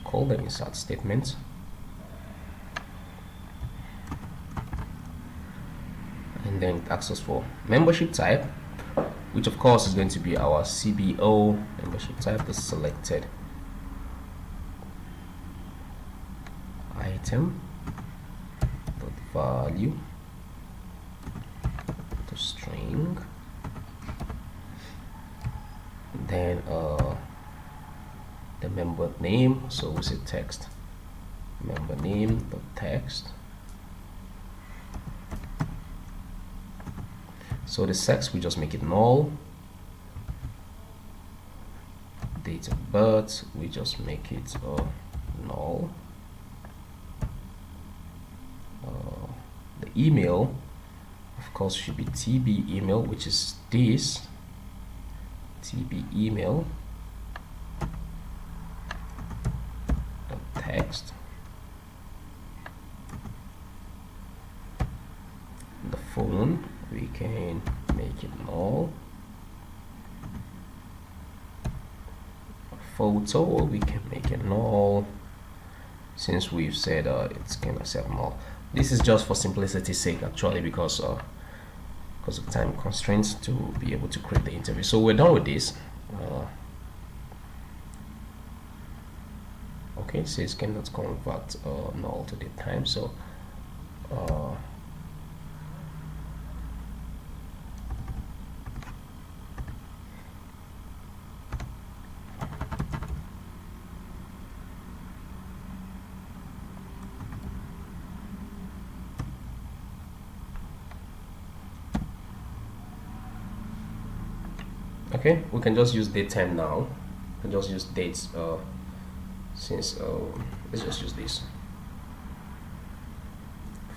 call the insert statement, and then it asks us for membership type, which of course is going to be our CBO membership type, the selected item, the value, the string, then the member name, so we say text, member name, the text. So the sex, we just make it null. Date of birth, we just make it null. The email, of course, should be TB email, which is this TB email. The text, the phone, we can make it null. Photo, we can make it null, since we've said it's gonna accept null. This is just for simplicity's sake, actually, because of time constraints to be able to create the interview. So we're done with this. Okay, it says cannot convert null to date time. So okay, we can just use date time now, and just use dates since let's just use this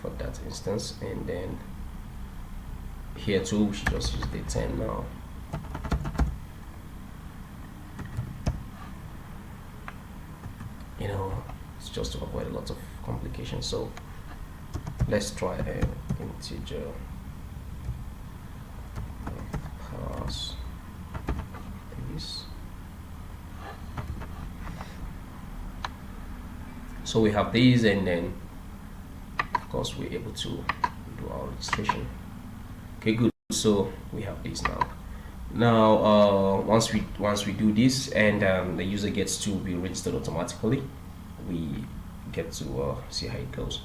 for that instance, and then here too we should just use date time now. You know, it's just to avoid a lot of complications. So let's try an integer pass this. So we have these, and then of course we're able to do our registration. Okay, good. So we have this now. Now once we do this, and the user gets to be registered automatically, we get to see how it goes.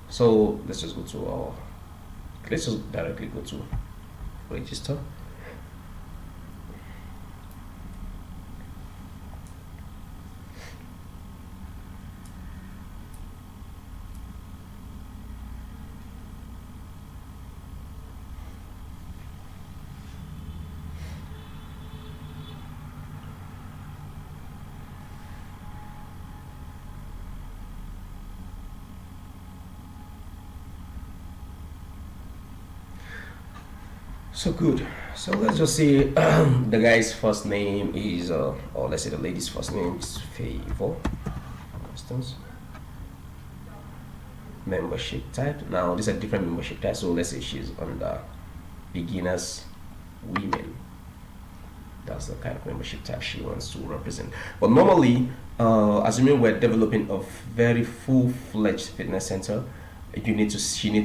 So let's just go to our, let's just directly go to register. So good. So let's just say the guy's first name is, or let's say the lady's first name is Favor, for instance. Membership type. Now these are different membership types. So let's say she's under beginners women. That's the kind of membership type she wants to represent. But normally, assuming we're developing a very full-fledged fitness center, she needs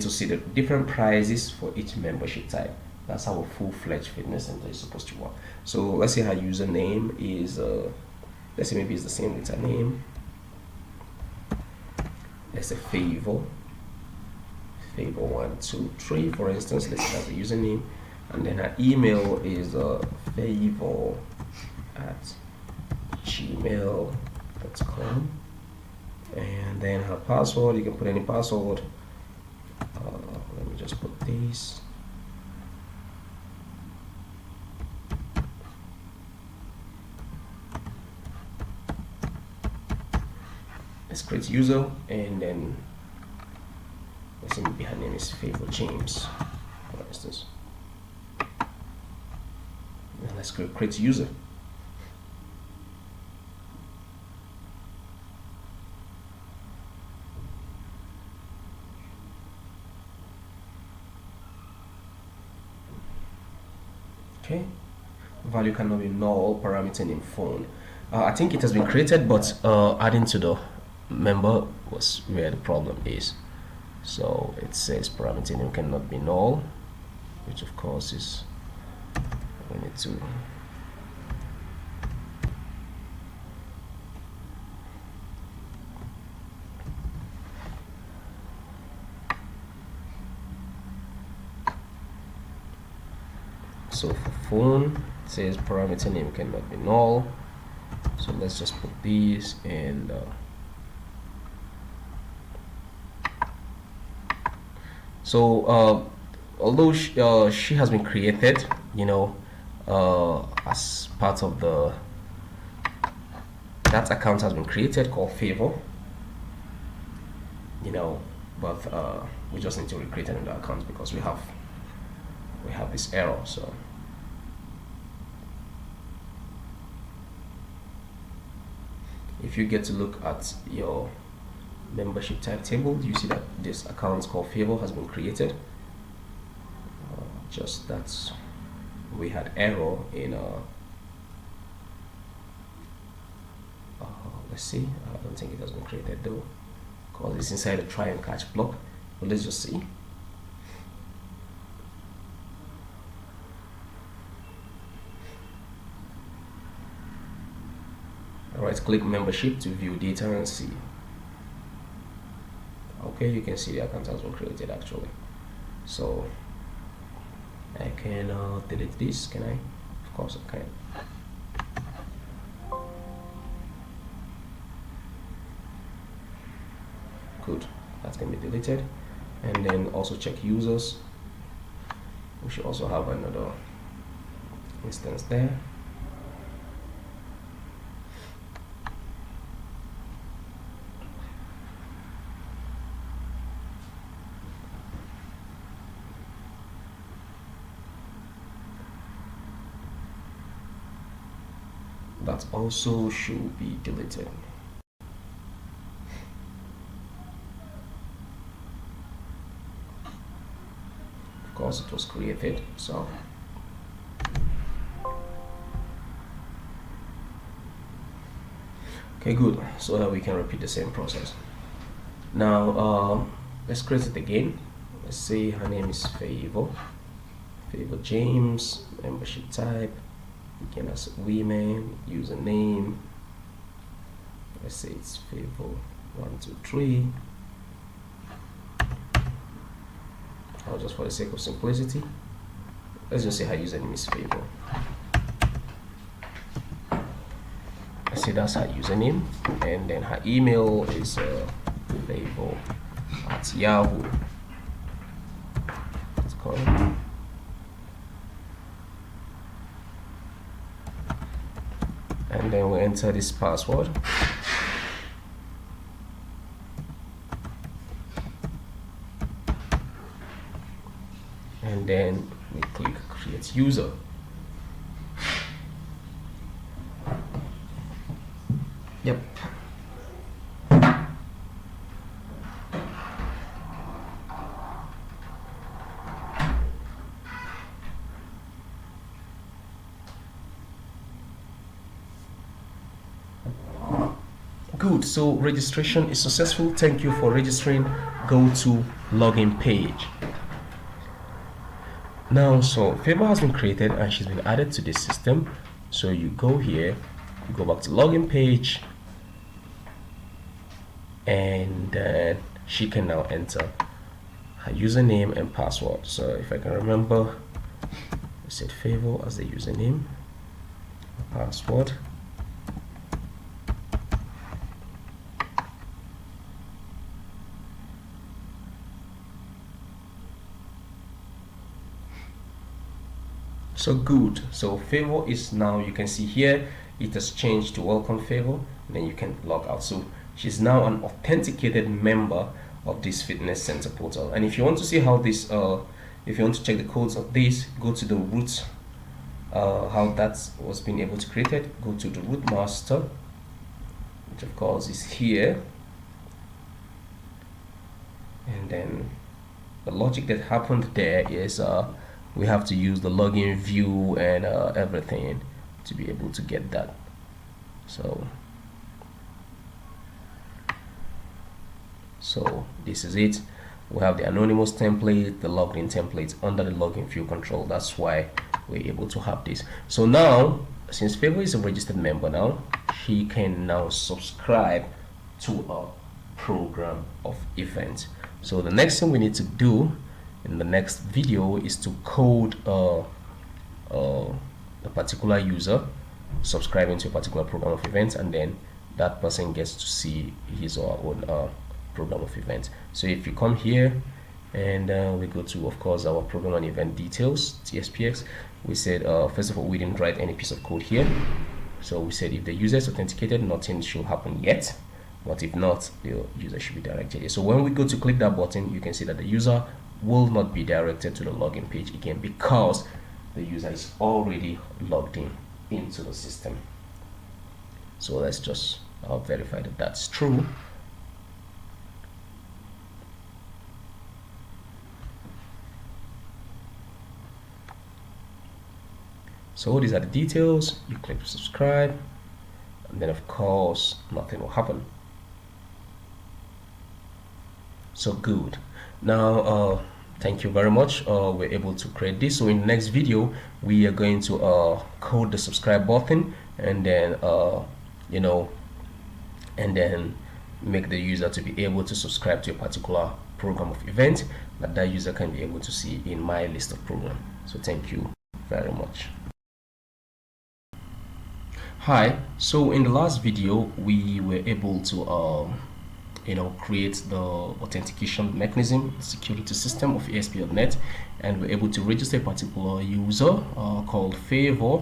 to see the different prices for each membership type. That's how a full-fledged fitness center is supposed to work. So let's say her username is, let's say maybe it's the same with her name. Let's say Favor 123, for instance. Let's say that's the username, and then her email is favor@gmail.com, and then her password, you can put any password. Let me just put this. let's create user, and then let's say maybe her name is Favor James, for instance. And let's create user. Okay, value cannot be null, parameter name phone. I think it has been created, but adding to the member was where the problem is. So it says parameter name cannot be null, which of course is, we need to so for phone it says parameter name cannot be null, so let's just put these, and although she has been created, you know, as part of that account has been created called Favor, you know, but we just need to recreate another account because we have this error. So if you get to look at your membership type table, you see that this account called Favor has been created. Just that we had error in let's see, I don't think it has been created though, because it's inside a try and catch block, but let's just see. Right click membership to view data and see. Okay, you can see the account has been created actually. So I can delete this, can I? Of course I can. Good, that can be deleted. And then also check users. We should also have another instance there. That also should be deleted. Of course it was created, so okay, good, so that we can repeat the same process. Now let's create it again. Let's say her name is Favor James, membership type, again as women, username, let's say it's Favor123. Or just for the sake of simplicity, let's just say her username is Favor. Let's say that's her username, and then her email is favor@yahoo.com. And then we enter this password. And then we click create user. Yep. Good, so registration is successful. Thank you for registering. Go to login page. Now, so Favor has been created and she's been added to this system. So you go here, you go back to login page, and she can now enter her username and password. So if I can remember, I said Favor as the username, password. So good, so Favor is now, you can see here it has changed to welcome Favor, and then you can log out. So she's now an authenticated member of this fitness center portal. And if you want to see how this if you want to check the codes of this, go to the root, how that was being able to create it. Go to the root master, which of course is here, and then the logic that happened there is we have to use the login view and everything to be able to get that. So this is it. We have the anonymous template, the logged in template under the login view control. That's why we're able to have this. So now, since Favor is a registered member now, she can now subscribe to a program of events. So the next thing we need to do in the next video is to code a particular user subscribing to a particular program of events, and then that person gets to see his or her own program of events. So if you come here and we go to, of course, our program and event details, TSPX, we said first of all, we didn't write any piece of code here. So we said if the user is authenticated, nothing should happen yet, but if not, the user should be directed here. So when we go to click that button, you can see that the user will not be directed to the login page again, because the user is already logged in into the system. So let's just verify that that's true. So these are the details. You click subscribe, and then of course nothing will happen. So good. Now thank you very much. We're able to create this. So in the next video, we are going to code the subscribe button, and then you know, and then make the user to be able to subscribe to a particular program of event that user can be able to see in my list of program. So thank you very much. Hi, so in the last video we were able to create the authentication mechanism security system of ASP.NET, and we're able to register a particular user called Favor,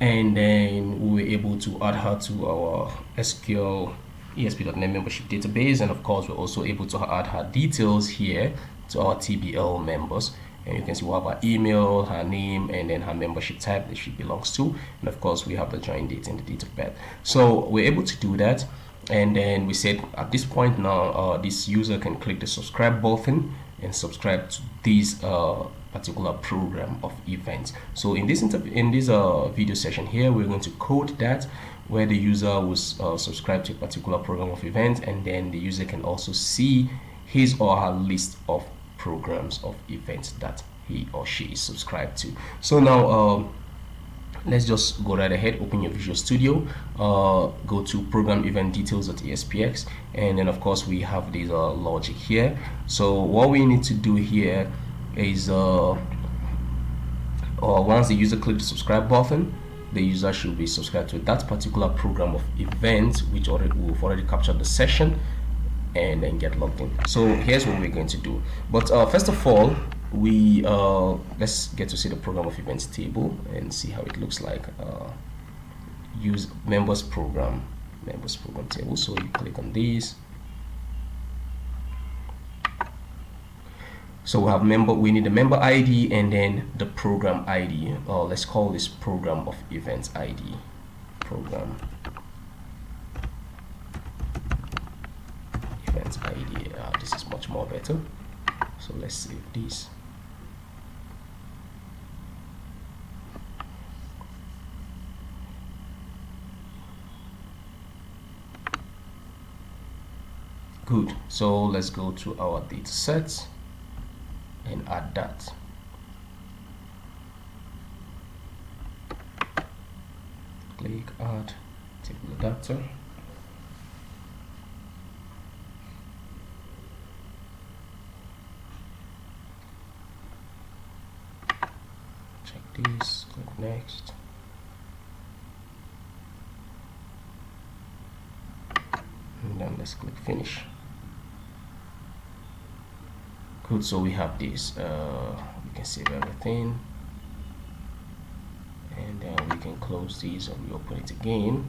and then we were able to add her to our SQL ASP.NET membership database, and of course we're also able to add her details here to our TBL members. And you can see we have her email, her name, and then her membership type that she belongs to, and of course we have the join date and the date of birth. So we're able to do that, and then we said at this point now this user can click the subscribe button and subscribe to this particular program of events. So in this video session here, we're going to code that, where the user will subscribe to a particular program of events, and then the user can also see his or her list of programs of events that he or she is subscribed to. So now let's just go right ahead, open your Visual Studio, go to program event details.aspx, and then of course we have this logic here. So what we need to do here is once the user clicks the subscribe button, the user should be subscribed to that particular program of events, which we've already captured the session, and then get logged in. So here's what we're going to do. But first of all, we let's get to see the program of events table and see how it looks like. Use members program table. So you click on these. So we have we need the member ID and then the program ID. Let's call this program of events ID. Program events ID. This is much more better. So let's save this. Good. So let's go to our data sets and add that. Click add table adapter. Check this, click next. And then let's click finish. Good, so we have this. We can save everything, and then we can close these and reopen it again.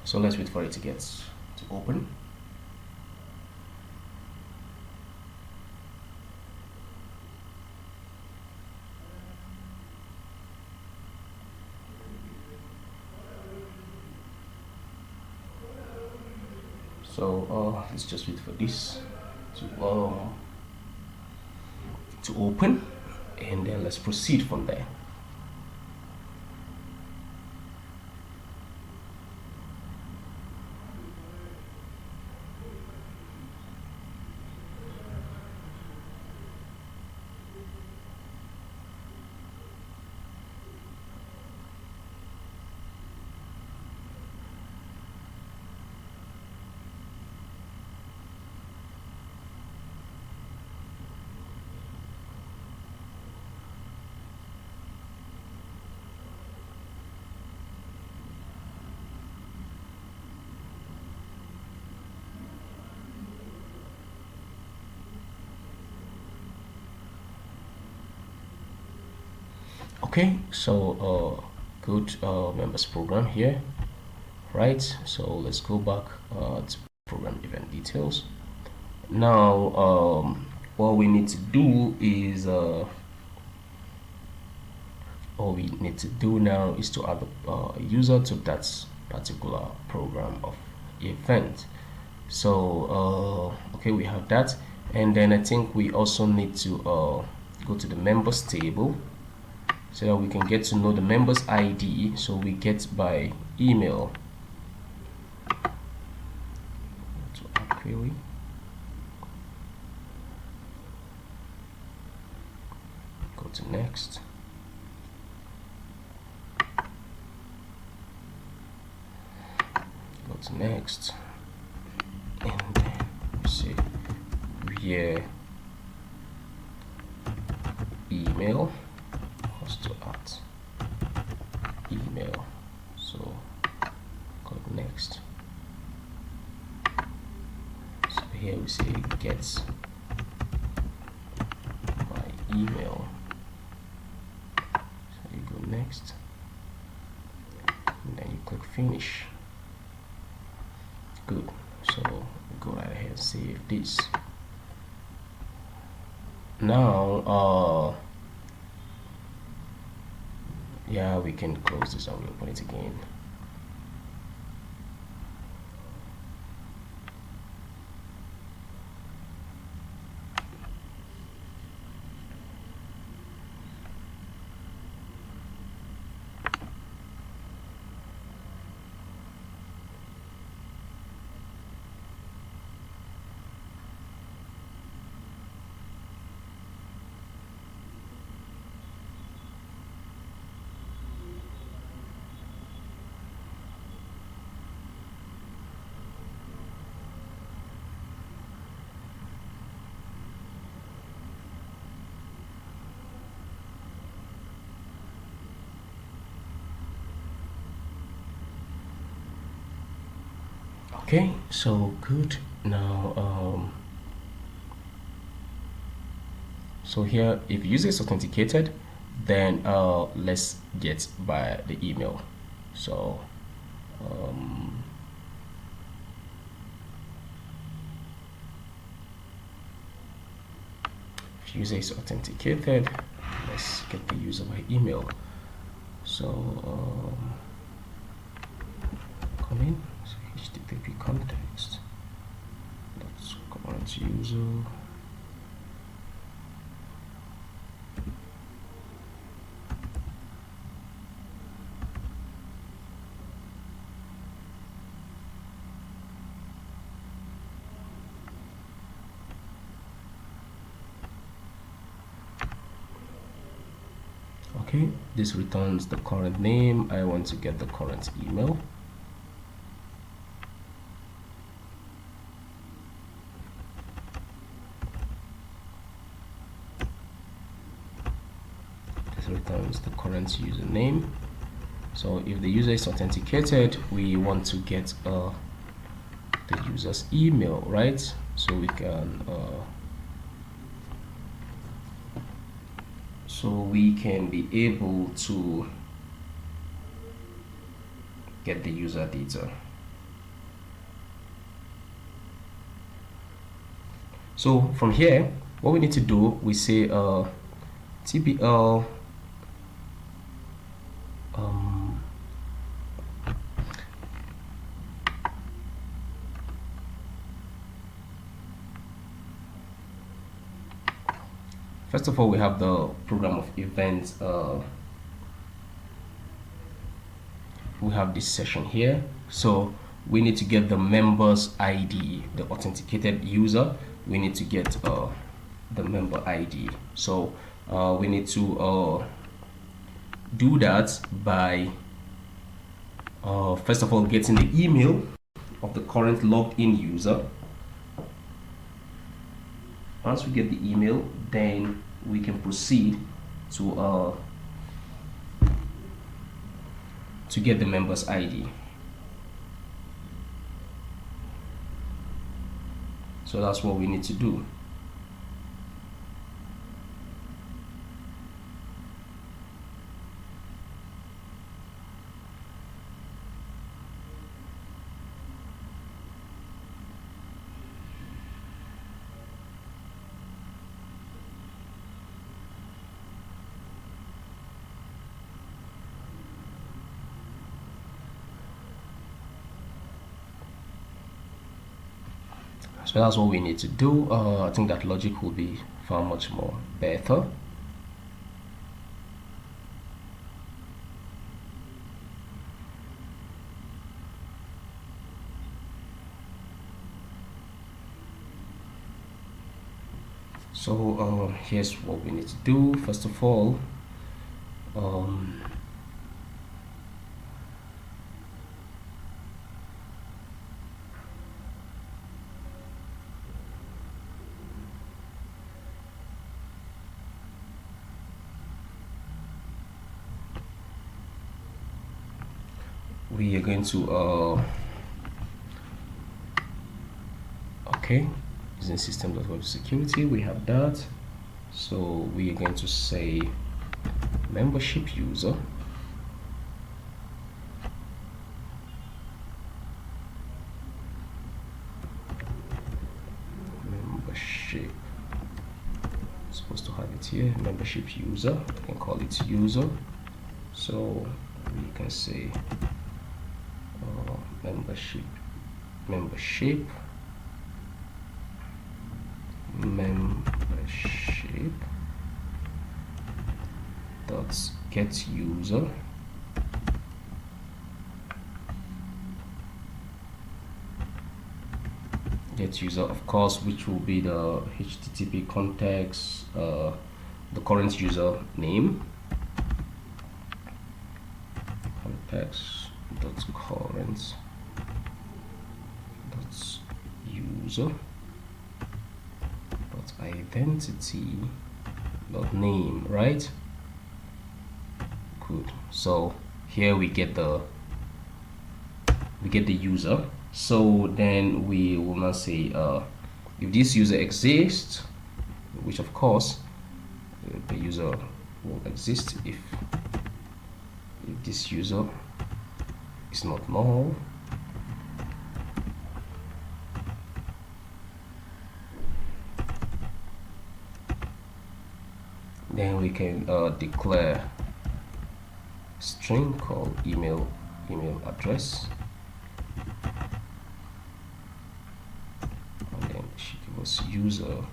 So let's wait for it to get to open. So let's just wait for this to open, and then let's proceed from there. Okay, so good members program here, right? So let's go back to program event details. Now what we need to do is all we need to do now is to add a user to that particular program of event. So okay, we have that, and then I think we also need to go to the members table so that we can get to know the members ID. So we get by email. To add query. Go to next. Go to next, and then we say via email. To add email, so go next. So here we say get my email, so you go next, and then you click finish. Good. So go right ahead and save this. Now yeah, we can close this and open it again. Okay, so good. Now so here if user is authenticated, then let's get by the email. So if user is authenticated, let's get the user by email. So come in, so http context, let's go on to user. Okay, this returns the current name. I want to get the current email. This returns the current username. So if the user is authenticated, we want to get the user's email, right? So we can be able to get the user data. So from here, what we need to do, we say tbl first of all, we have the program of events. We have this session here, so we need to get the members ID, the authenticated user. We need to get the member ID. So we need to do that by first of all getting the email of the current logged in user. Once we get the email, then we can proceed to get the member's ID. So that's what we need to do. So that's what we need to do. I think that logic will be far much more better. So here's what we need to do. First of all, we are going to okay, using system.web security, we have that. So we are going to say membership user, membership, supposed to have it here, membership user. I can call it user. So we can say membership dot get user, of course, which will be the HTTP context, the current user name, context dot current dot user dot identity dot name, right? Good. So here we get the user. So then we will now say if this user exists, which of course the user will exist if this user is not null. Then we can declare string called email address, and then she give us user.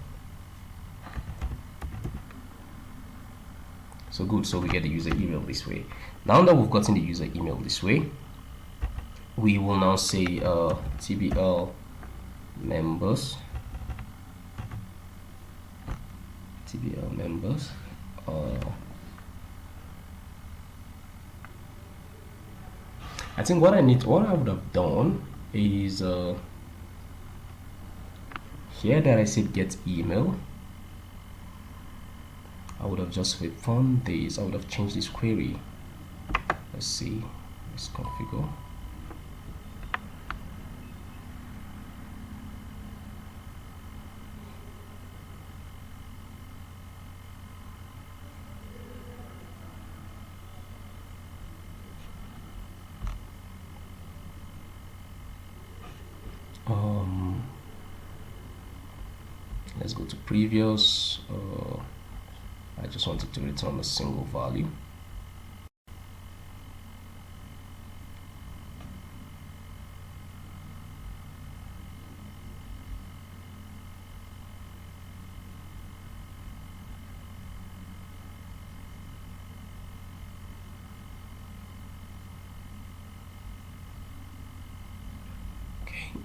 So good. So we get the user email this way. Now that we've gotten the user email this way, we will now say tbl members, I think what I would have done is here that I said get email, I would have just returned this. I would have changed this query. Let's see, let's configure. Let's go to previous. I just wanted to return a single value.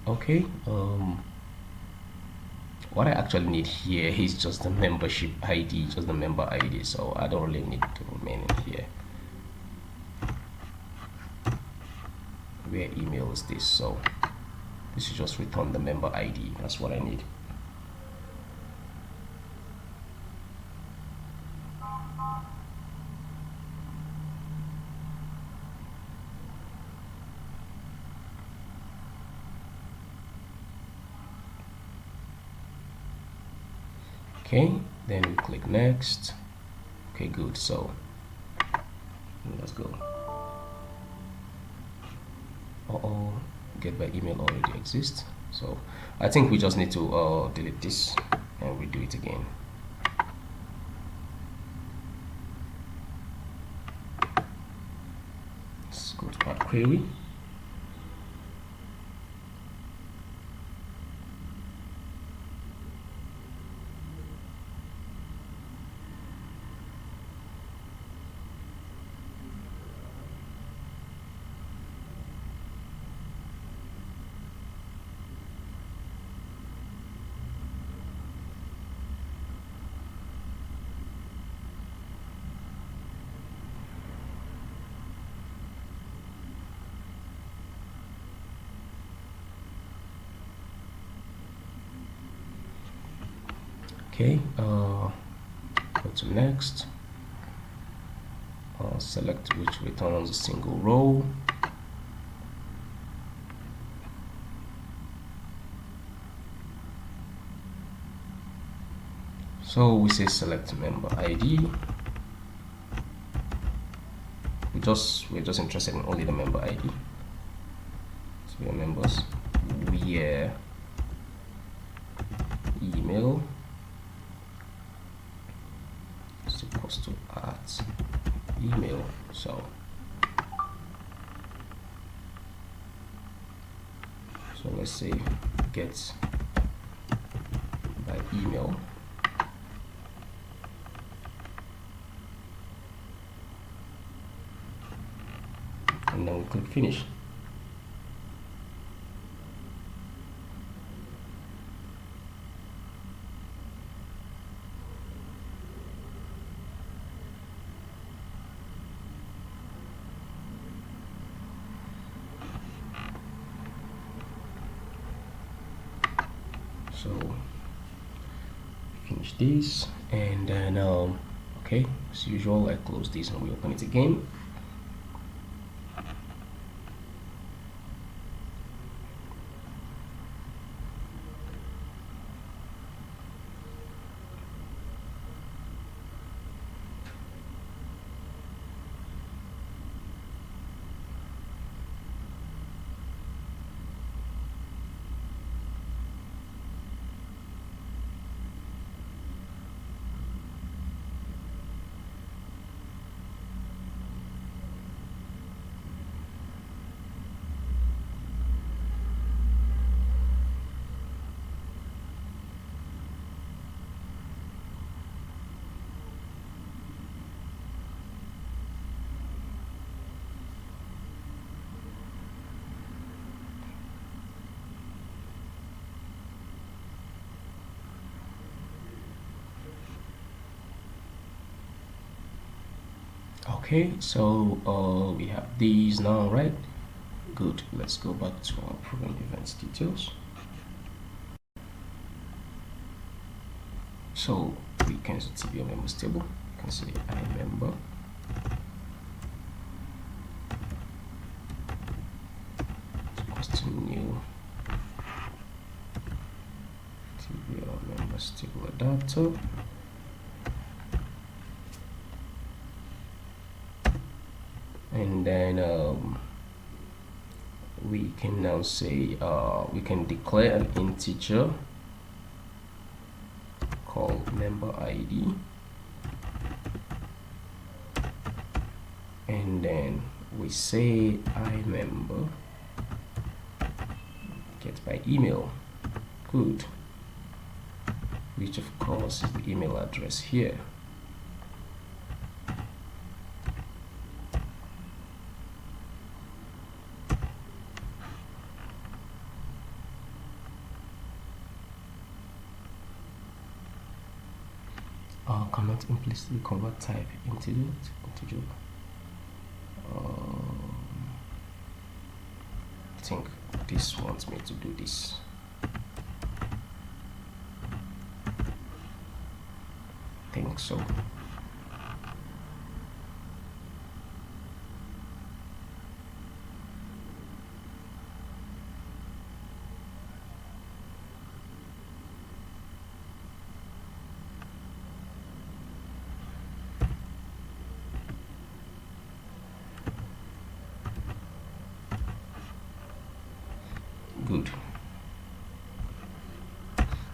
Okay. What I actually need here is just the membership ID, just the member ID. So I don't really need to remain in here. Where email is this? So this is just return the member ID. That's what I need. Okay, then we click next. Okay, good. So let's go. Get by email already exists. So I think we just need to delete this and redo it again. Let's go to our query. Okay, go to next. Select which returns a single row. So we say select member ID. We're just interested in only the member ID. So we are members. Where email is supposed to at email. So let's say get by email. And then we click finish. So finish this, and then okay, as usual, I close this and we open it again. Okay, so we have these now, right? Good. Let's go back to our program events details. So we can see TBL members table. You can say I member. New TBL members table adapter. And then we can now say we can declare an integer call member ID, and then we say I member get by email. Good. Which of course is the email address here. Cannot implicitly convert type integer to integer. I think this wants me to do this. I think so. Good.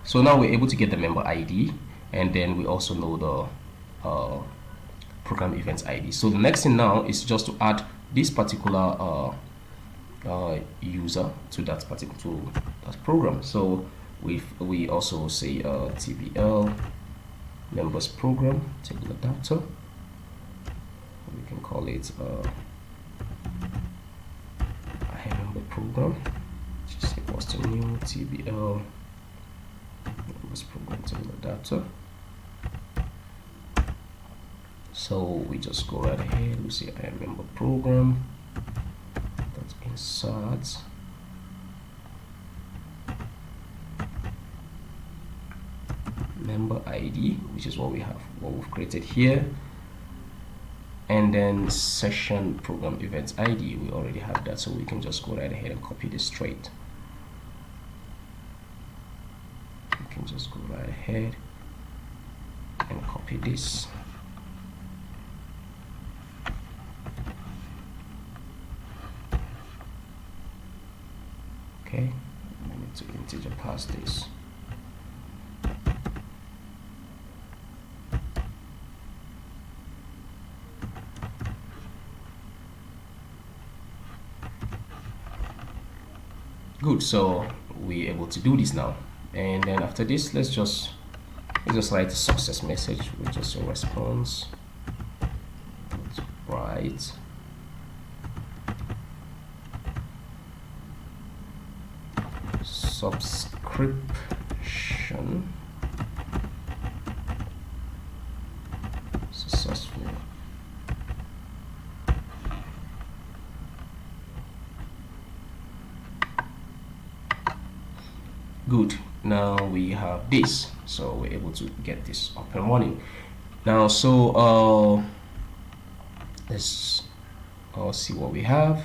So now we're able to get the member ID, and then we also know the program events ID. So the next thing now is just to add this particular user to that program. So we also say TBL members program table adapter. We can call it a member program. Just equals to new TBL members program table adapter. So we just go right ahead. We say I member program. That's insert. Member ID, which is what we've created here, and then session program events ID. We already have that, so we can just go right ahead and copy this straight. We can just go right ahead and copy this. Okay, I need to integer pass this. Good, so we're able to do this now. And then after this, let's just write a success message with just a response. Let's write subscription successful. Good. Now we have this, so we're able to get this up and running. Now, so let's see what we have.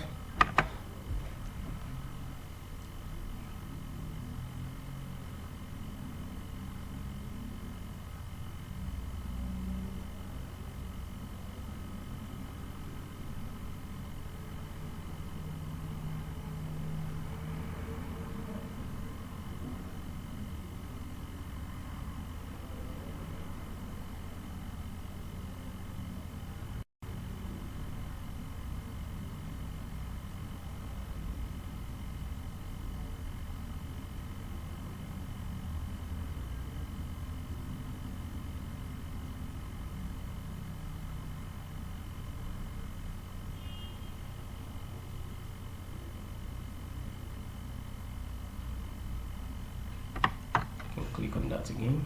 Click on that again.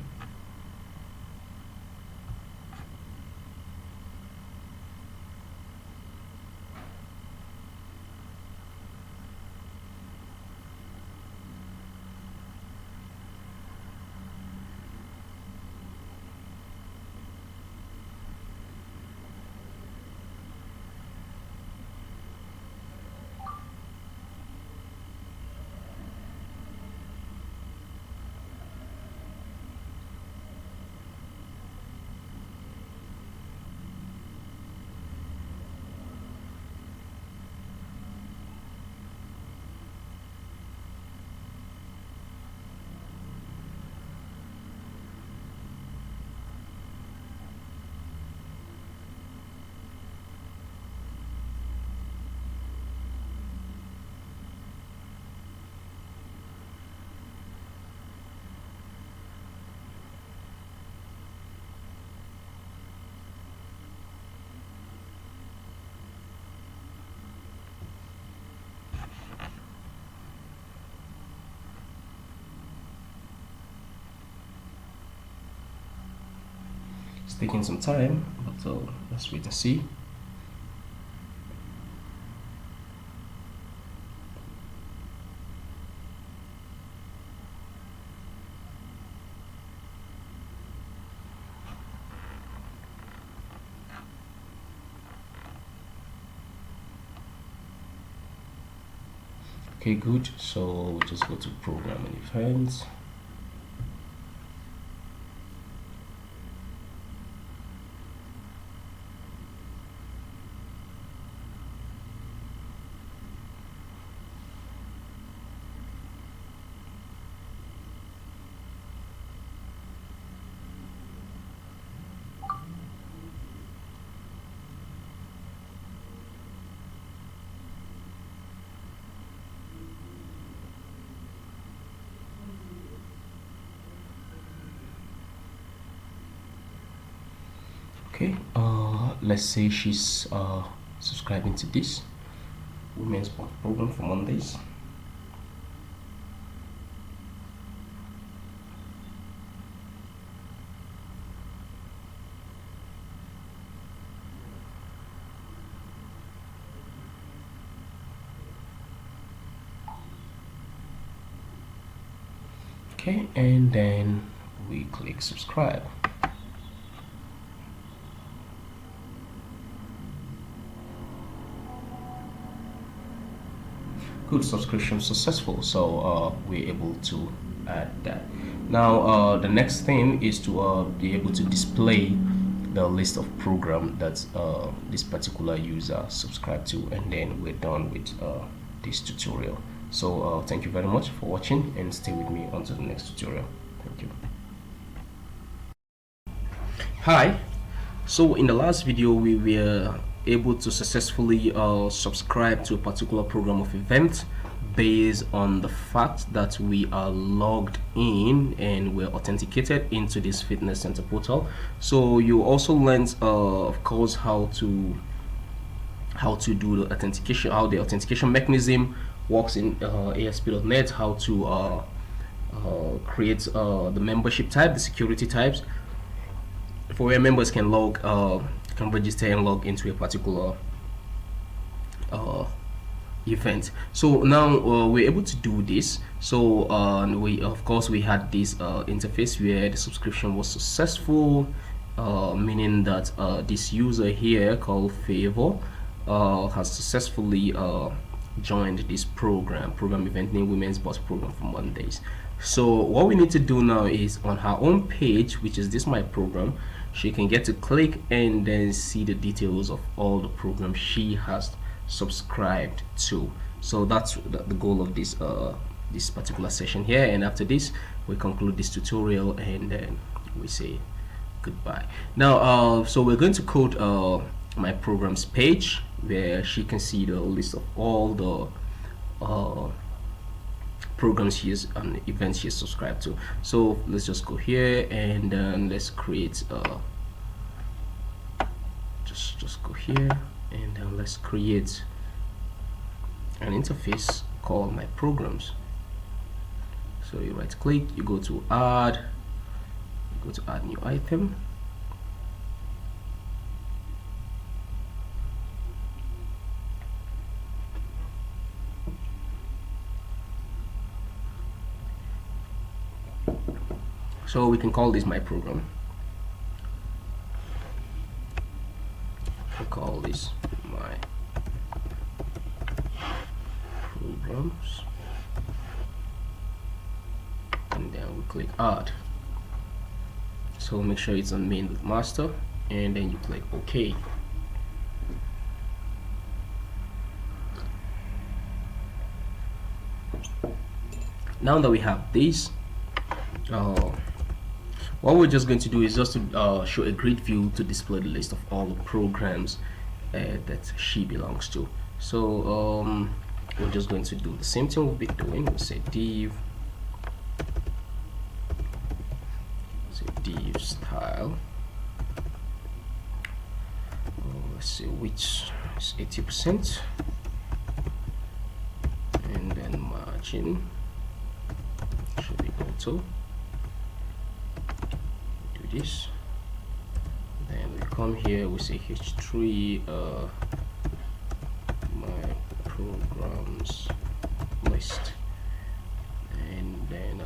taking some time, but let's wait and see. Okay, good. So we just go to program and events. Okay, let's say she's subscribing to this women's sport program for Mondays. Okay, and then we click subscribe. Good, subscription successful. So we're able to add that. Now the next thing is to be able to display the list of program that this particular user subscribed to, and then we're done with this tutorial. So thank you very much for watching, and stay with me until the next tutorial. Thank you. Hi. So in the last video we were able to successfully subscribe to a particular program of event based on the fact that we are logged in and we're authenticated into this fitness center portal. So you also learned of course how to do the authentication, how the authentication mechanism works in ASP.NET, how to create the membership type, the security types, for where members can can register and log into a particular event. So now we're able to do this. So we of course we had this interface where the subscription was successful, meaning that this user here called Favor has successfully joined this program event named Women's Boss Program for Mondays. So what we need to do now is on her own page, which is this my program, she can get to click and then see the details of all the programs she has subscribed to. So that's the goal of this this particular session here, and after this we conclude this tutorial and then we say goodbye. Now so we're going to code my programs page where she can see the list of all the programs she is and events she is subscribed to. So let's just go here and then let's create just go here and then let's create an interface called my programs. So you right click, you go to add, new item. So we can call this my program. We'll call this my programs, and then we click add. So make sure it's on main with master, and then you click OK. Now that we have this, what we're just going to do is just to show a grid view to display the list of all the programs that she belongs to. So we're just going to do the same thing we'll be doing. We'll say div style. Let's see which is 80%, and then margin should be auto. This come here, we say h3 my programs list, and then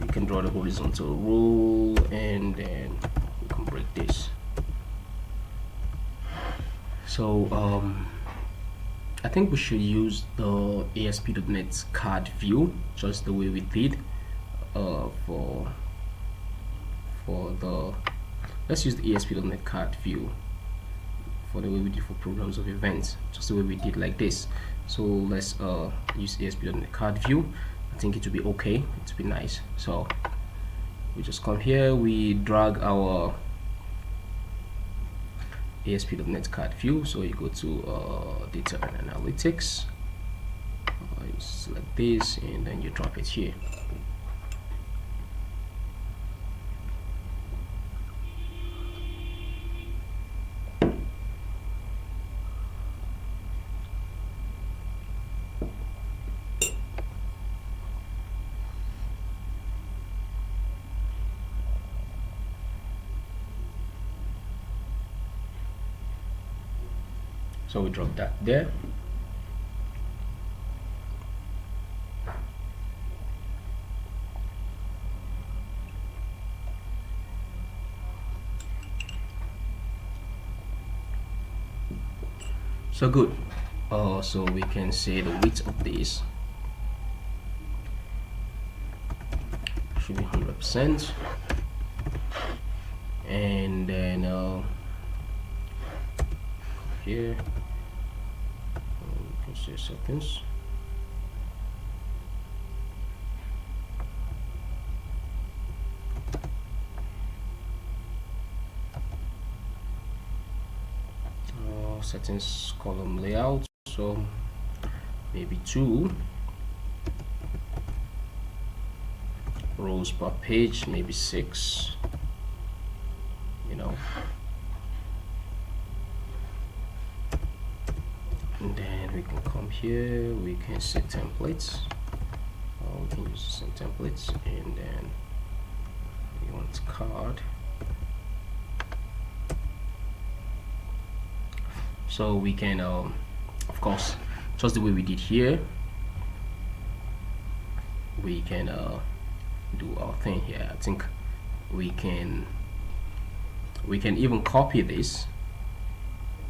we can draw the horizontal rule, and then we can break this. So I think we should use the ASP.NET card view just the way we did for the, let's use the ASP.NET card view for the way we did for programs of events, just the way we did like this. So let's use ASP.NET card view. I think it will be okay, it will be nice. So we just come here, we drag our ASP.NET card view. So you go to data and analytics, you select this, and then you drop it here. So we drop that there. So good. So we can say the width of this should be 100%, and then here we can say seconds. Settings column layout, so maybe 2 rows per page, maybe 6, you know. And then we can come here, we can set templates, we can use some templates, and then we want card. So we can of course, just the way we did here, we can do our thing here. I think we can even copy this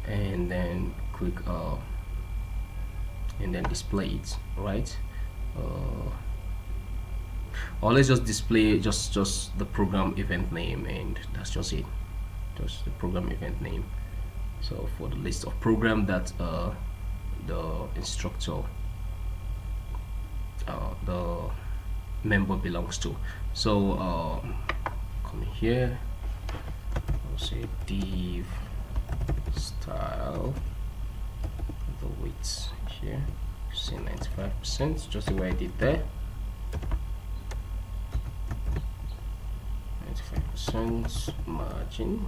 and then click and then display it, right? Or let's just display just the program event name, and that's just it, just the program event name. So for the list of program that the instructor, the member belongs to. So come here, I'll say div style, the width here, say 95%, just the way I did there. 95% margin.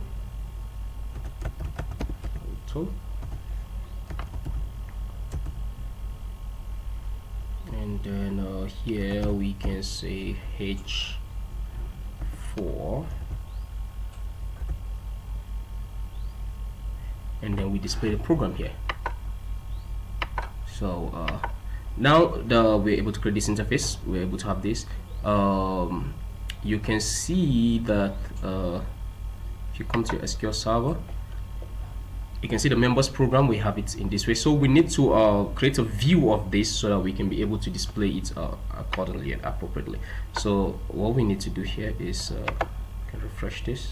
And then here we can say H4, and then we display the program here. So now we're able to create this interface, we're able to have this. You can see that if you come to your SQL server, you can see the members program, we have it in this way. So we need to create a view of this so that we can be able to display it accordingly and appropriately. So what we need to do here is can refresh this.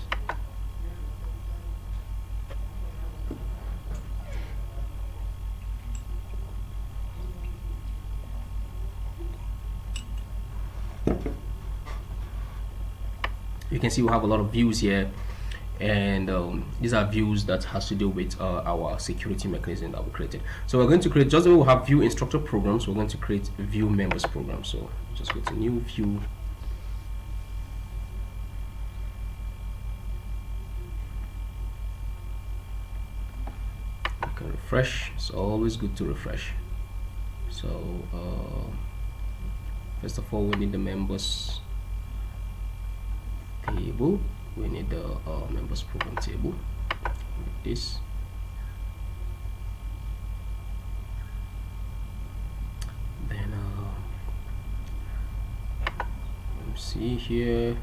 You can see we have a lot of views here, and these are views that has to do with our security mechanism that we created. So we're going to create, just as we have view instructor programs, we're going to create view members program. So just go to new view, you can refresh. It's always good to refresh. So first of all, we need the members table. we need the members program table with this. Then let me see here.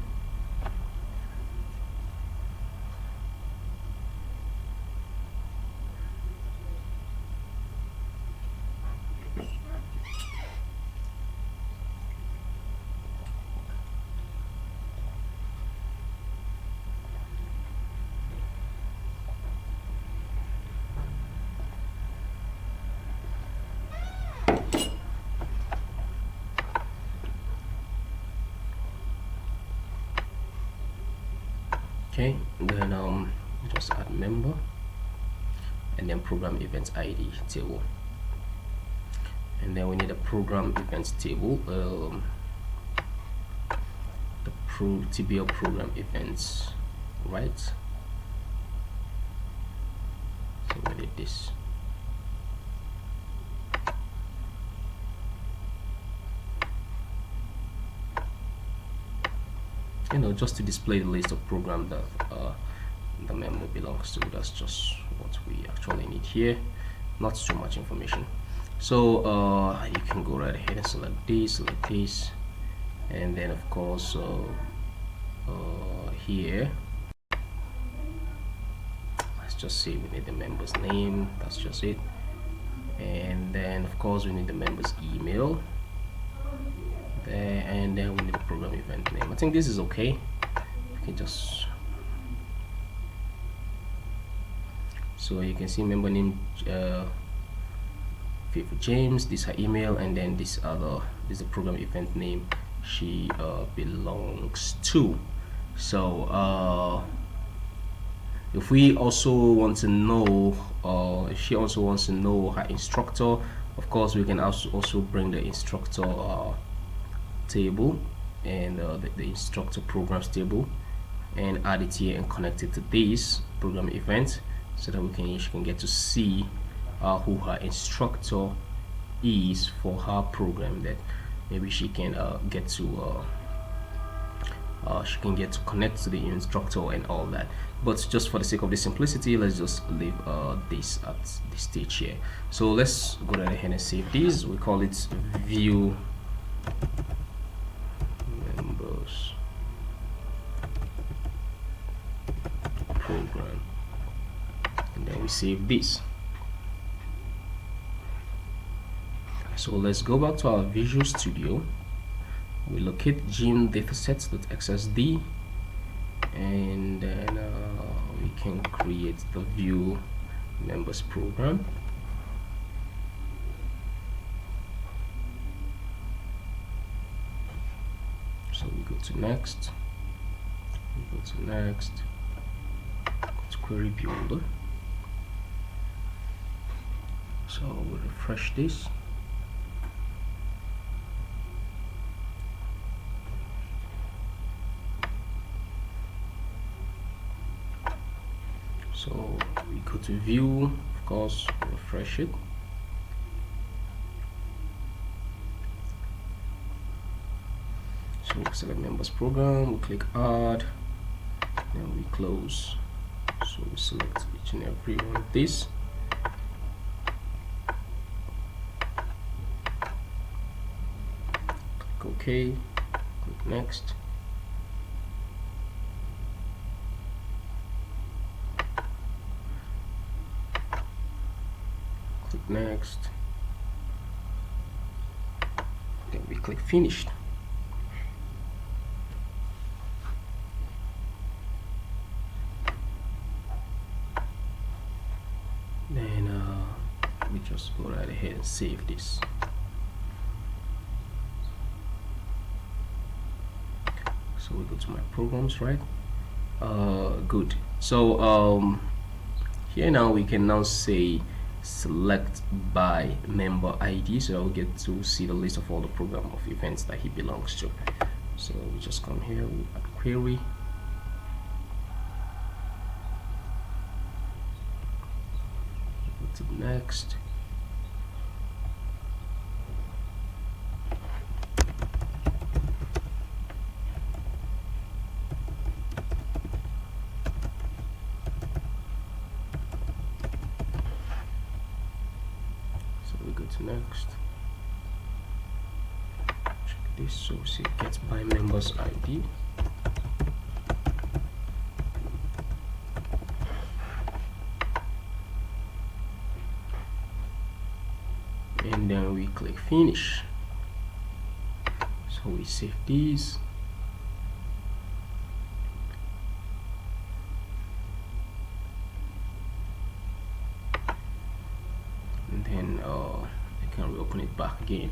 Okay, then just add member and then program event ID table, and then we need a program event table, the TBL program events, right? So we need this. Just to display the list of programs that the member belongs to. That's just what we actually need here, not too much information. So you can go right ahead and select this, and then of course here let's just say we need the member's name. That's just it. And then of course we need the member's email there, and then we need the program event name. I think this is okay. You can just, so you can see member name Faithful James, this her email, and then this is the program event name she belongs to. So if we also want to know, if she also wants to know her instructor, of course we can also bring the instructor table and the instructor programs table and add it here and connect it to this program event, so that she can get to see who her instructor is for her program, that maybe she can get to connect to the instructor and all that. But just for the sake of the simplicity, let's just leave this at this stage here. So let's go right ahead and save this. We call it view members program, and then we save this. So let's go back to our Visual Studio. We locate gym datasets.xsd, and then we can create the view members program. So we go to next, go to query builder. So we'll refresh this. So we go to view, of course, refresh it. So we select members program, we click add, then we close. So we select each and every one of these. Click OK, click next. Click next. Then we click finished. Then we just go right ahead and save this. So we go to my programs, right? Good. So here now we can now say select by member ID, so I'll get to see the list of all the program of events that he belongs to. So we just come here, we add query. Go to the next. go to next. Check this. So we say get by members ID. And then we click finish. So we save these. And then I can reopen it back again.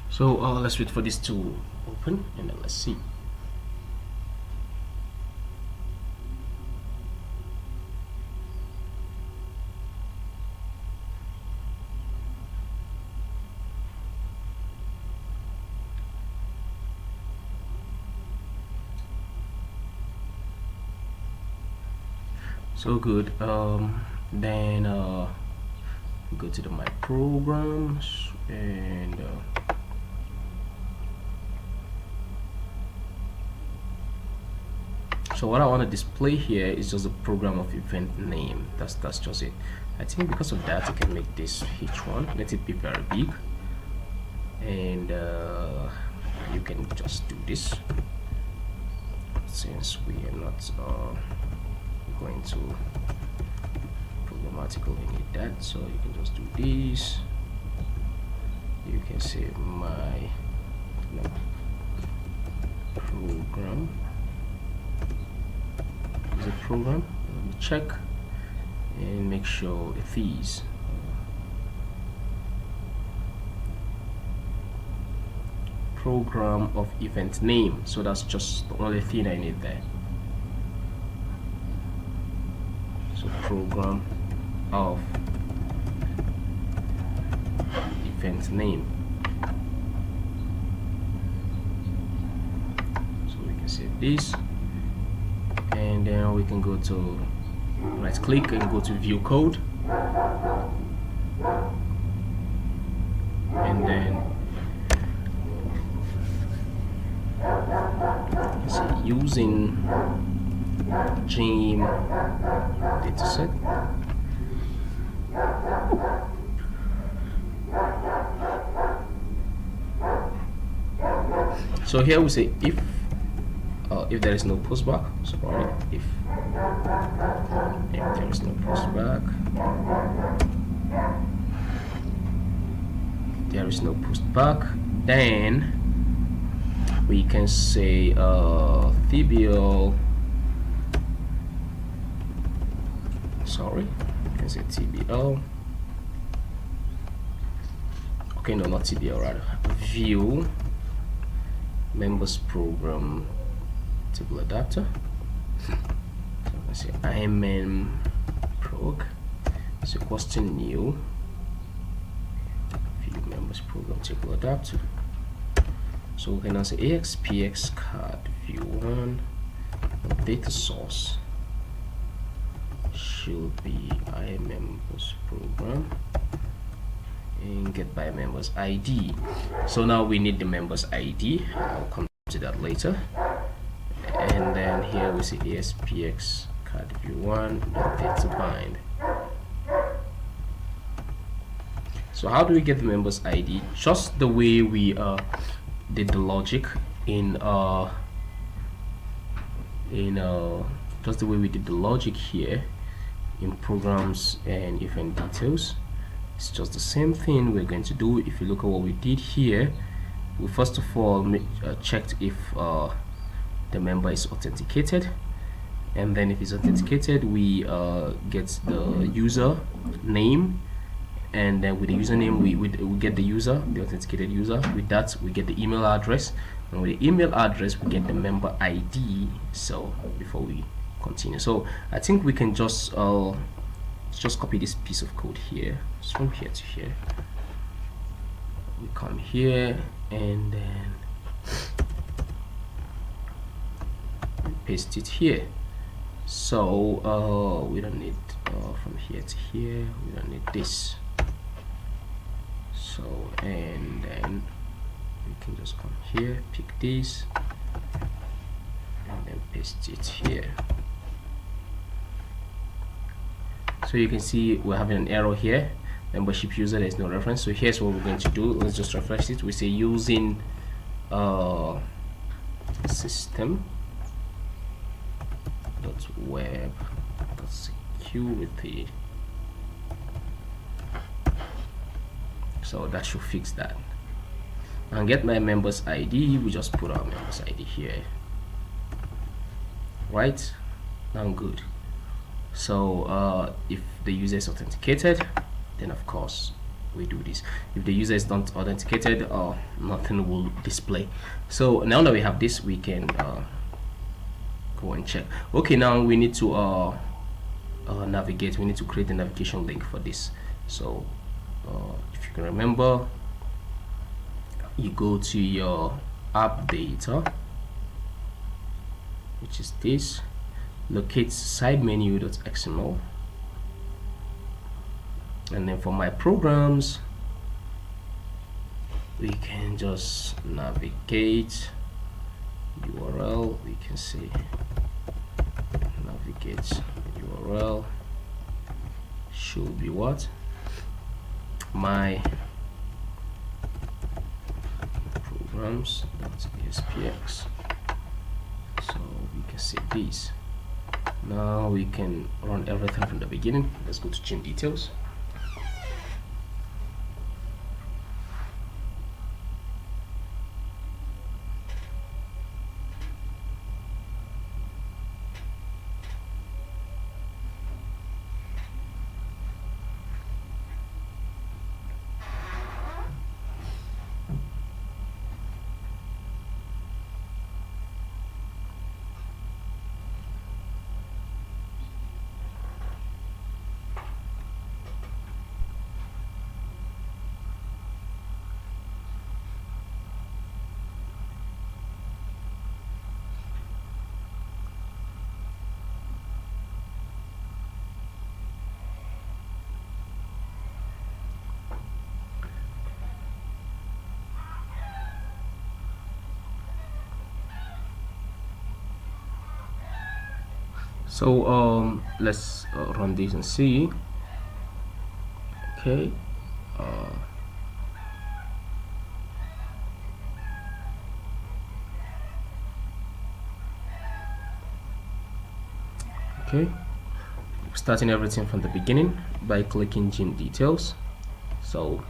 So let's wait for this to open and then let's see. So good. Then go to my programs and so what I want to display here is just a program of event name. That's just it. I think because of that, I can make this H1. Let it be very big, and you can just do this since we are not going to programmatically need that. So you can just do this. You can say my program. The program, let me check and make sure it is program of event name. So that's just the only thing I need there. So program of event name. So we can save this. And then we can go to right click and go to view code, and then see using gem dataset. So here we say if there is no postback, sorry, if there is no postback, then we can say TBL. Sorry, you can say TBL. Okay, no, not TBL, rather view members program table adapter. So let's say IMN prog is equals to new this program table adapter. So we can now say AXPX card view 1 data source should be iMembers program and get by members ID. So now we need the members ID. I'll come to that later. And then here we see ASPX card view 1 data bind. So how do we get the members ID? Just the way we did the logic in just the way we did the logic here in programs and event details. It's just the same thing we're going to do. If you look at what we did here, we first of all checked if the member is authenticated, and then if it's authenticated, we get the user name, and then with the username we get the user, the authenticated user. With that we get the email address, and with the email address we get the member ID. So before we continue, so I think we can just copy this piece of code here. So from here to here, we come here and then paste it here. So we don't need from here to here, we don't need this. So and then we can just come here, pick this and then paste it here. So you can see we're having an error here, membership user, there's no reference. So here's what we're going to do. Let's just refresh it. We say using system web security. So that should fix that. And get my members ID, we just put our members ID here. Right now, good. So if the user is authenticated, then of course we do this. If the user is not authenticated, nothing will display. So now that we have this, we can go and check. Okay, now we need to navigate. We need to create a navigation link for this. So if you can remember, you go to your app data, which is this, locate side menu.xml, and then for my programs we can just navigate URL. We can say navigate URL should be what, my programs.aspx. So we can say this. Now we can run everything from the beginning. Let's go to chain details. So let's run this and see. Okay, okay, starting everything from the beginning by clicking gym details. So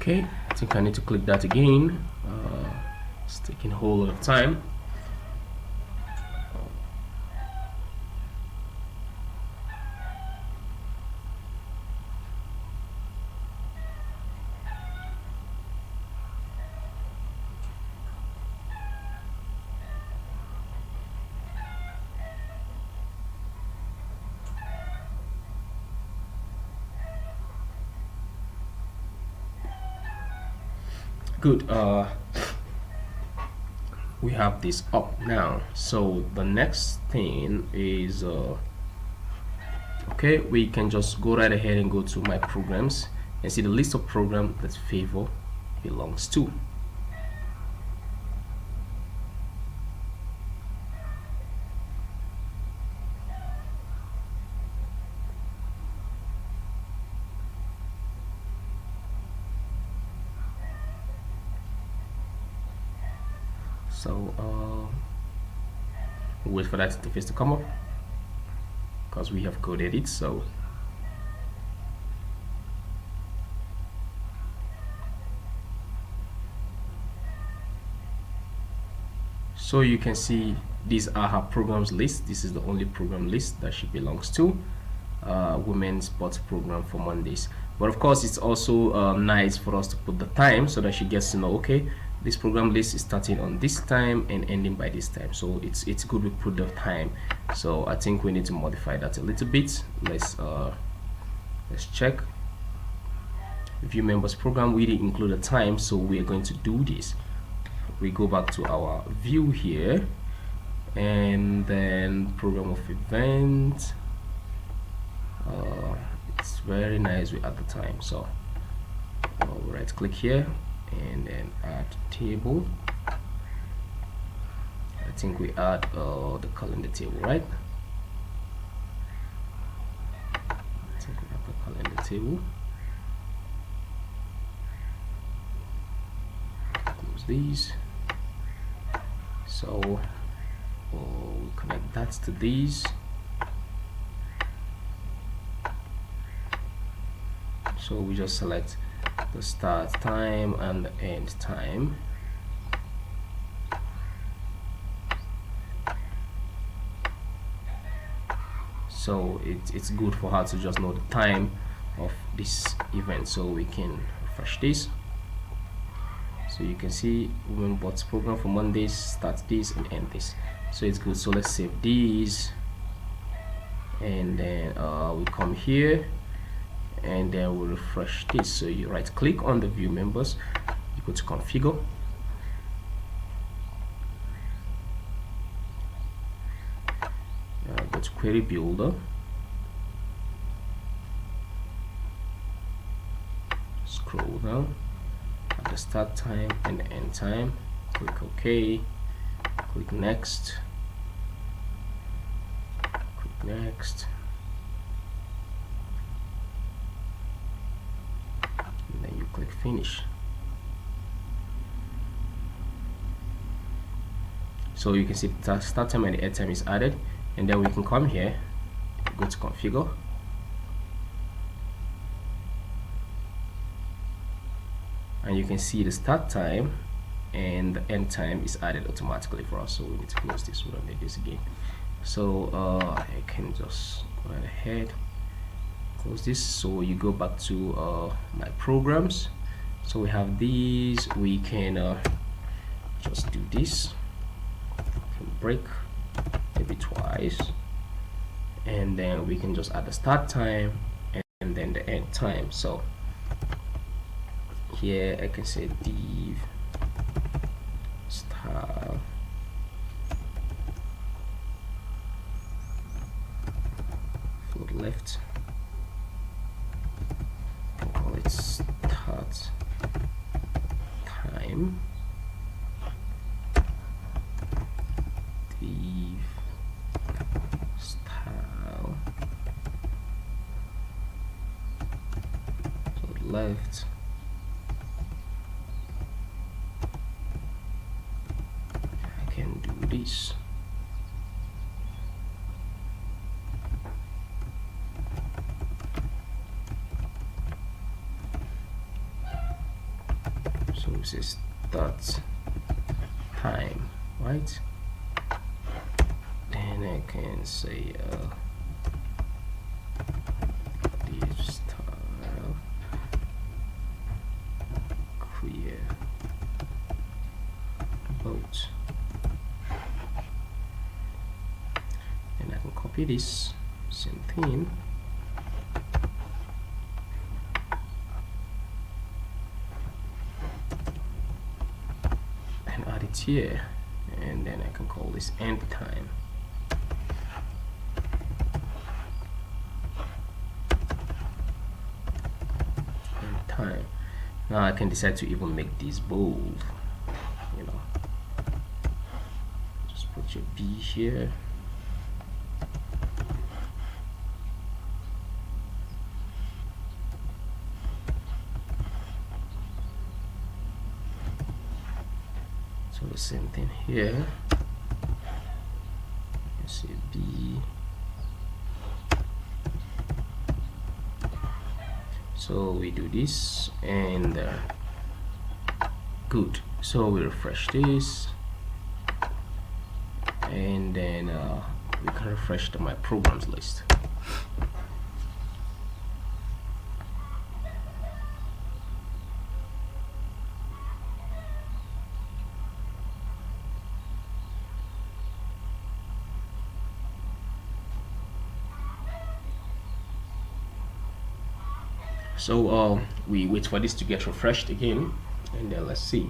Okay, I think I need to click that again. It's taking a whole lot of time. Good. We have this up now. So the next thing is okay, we can just go right ahead and go to my programs and see the list of programs that favor belongs to. So wait for that interface to come up because we have coded it. So you can see these are her programs list. This is the only program list that she belongs to, women's sports program for Mondays. But of course it's also nice for us to put the time so that she gets to know, okay, this program list is starting on this time and ending by this time. So it's good we put the time. So I think we need to modify that a little bit. Let's check. View members program, we didn't include a time, so we are going to do this. We go back to our view here and then program of event. It's very nice we add the time, so right click here and then add table. I think we add the calendar table, right? I think we have the calendar table. Close these. So we connect that to these. So we just select the start time and the end time. So it's good for her to just know the time of this event. So we can refresh this. So you can see women bots program for Mondays, start this and end this. So it's good. So let's save these and then we come here and then we'll refresh this. So you right click on the view members, you go to configure, go to query builder, scroll down at the start time and the end time, click OK, click next, click next, and then you click finish. So you can see the start time and the end time is added, and then we can come here, go to configure, and you can see the start time and the end time is added automatically for us. So we need to close this. We don't need this again. So I can just go right ahead, close this. So you go back to my programs. So we have these. We can just do this, break maybe twice, and then we can just add the start time and then the end time. So here I can say div style float left, call it start time, div style float left, this. So we say start time, right? Then I can say div style clear boat. And I can copy this same thing and add it here, and then I can call this end time. End time. Now I can decide to even make this bold, you know. Just put your B here. So the same thing here. You see B. So we do this and good. So we refresh this, and then we can refresh my programs list. So we wait for this to get refreshed again, and then let's see.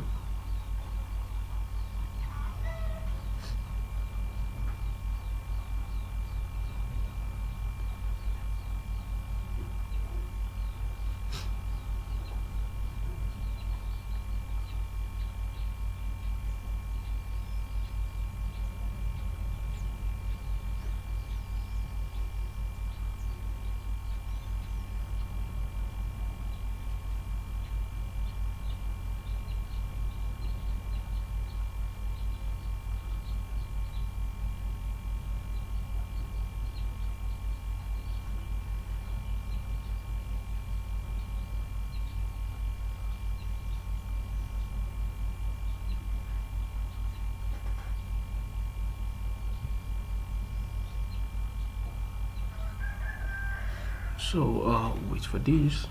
So wait for this.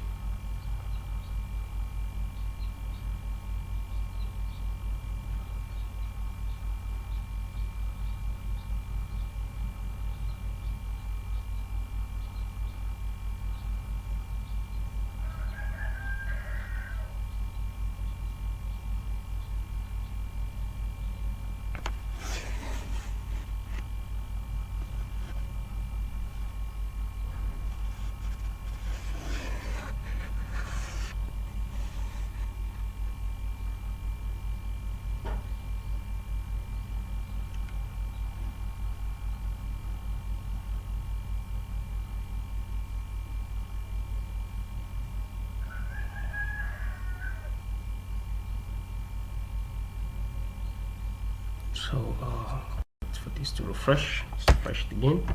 So wait for this to refresh. It's refreshed again.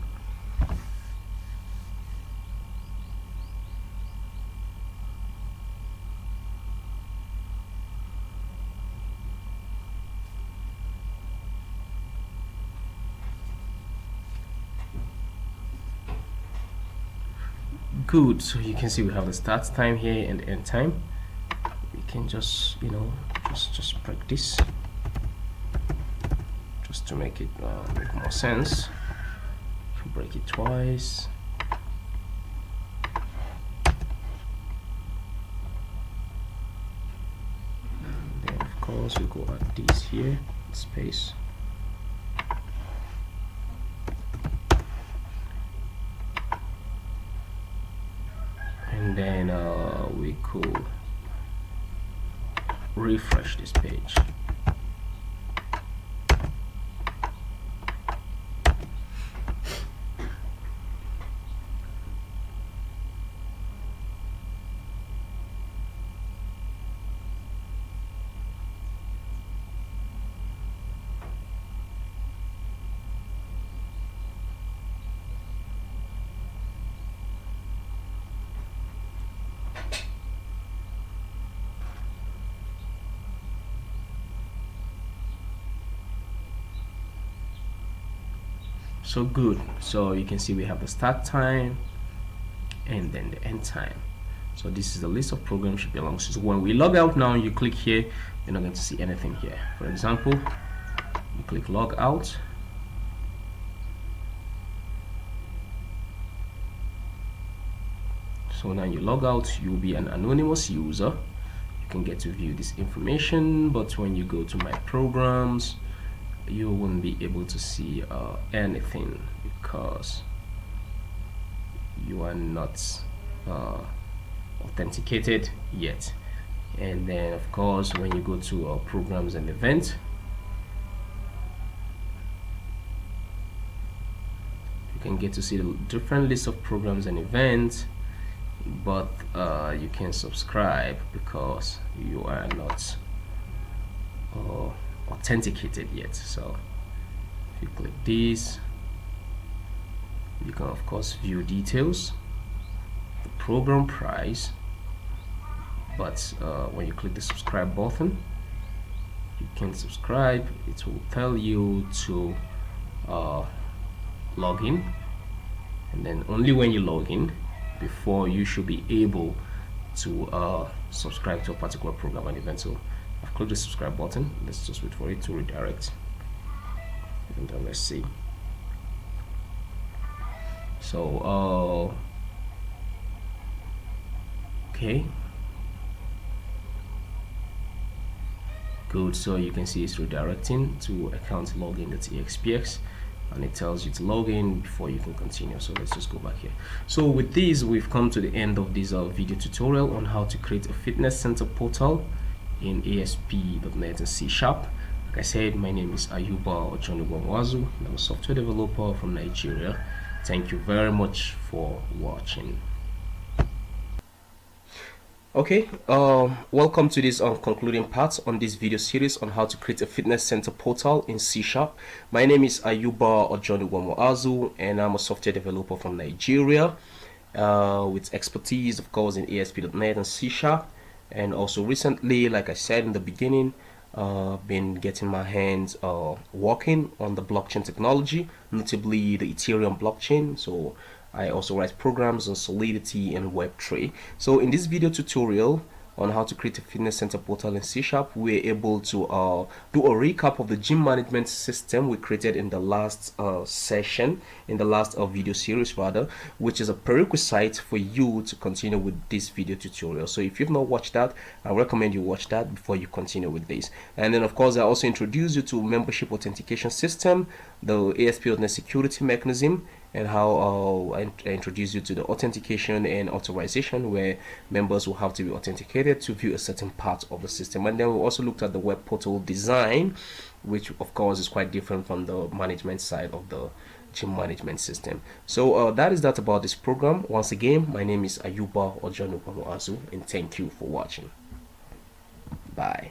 Good. So you can see we have the start time here and the end time. We can just, you know, just break this just to make it make more sense. Break it twice. And then of course we go add this here, space. And then we could refresh this page. So good. So you can see we have the start time and then the end time. So this is the list of programs it belongs to. So when we log out now, you click here, you're not going to see anything here. For example, you click log out. So now you log out, you'll be an anonymous user. You can get to view this information, but when you go to my programs, you won't be able to see anything because you are not authenticated yet. And then of course when you go to programs and events, you can get to see the different list of programs and events, but you can subscribe because you are not authenticated yet. So if you click this, you can of course view details, the program price, but when you click the subscribe button, you can subscribe. It will tell you to log in, and then only when you log in before you should be able to subscribe to a particular program and event. So I've clicked the subscribe button. Let's just wait for it to redirect, and then let's see. So okay, good. So you can see it's redirecting to account login.expx, and it tells you to log in before you can continue. So let's just go back here. So with this, we've come to the end of this video tutorial on how to create a fitness center portal in ASP.NET and C#. Like I said, my name is Ayuba Ojonugwamwazu. I'm a software developer from Nigeria. Thank you very much for watching. Okay, welcome to this concluding part on this video series on how to create a fitness center portal in C#. My name is Ayuba Ojonugwamwazu, and I'm a software developer from Nigeria with expertise, of course, in ASP.NET and C#. And also recently, like I said in the beginning, been getting my hands working on the blockchain technology, notably the Ethereum blockchain. So I also write programs on Solidity and Web3. So in this video tutorial on how to create a fitness center portal in C#, we're able to do a recap of the gym management system we created in the last session, in the last video series rather, which is a prerequisite for you to continue with this video tutorial. So if you've not watched that, I recommend you watch that before you continue with this. And then of course I also introduce you to membership authentication system, the ASP.NET security mechanism, and how I introduce you to the authentication and authorization, where members will have to be authenticated to view a certain part of the system. And then we also looked at the web portal design, which of course is quite different from the management side of the gym management system. So that is that about this program. Once again, my name is Ayuba Ojonugwamwazu, and thank you for watching. Bye.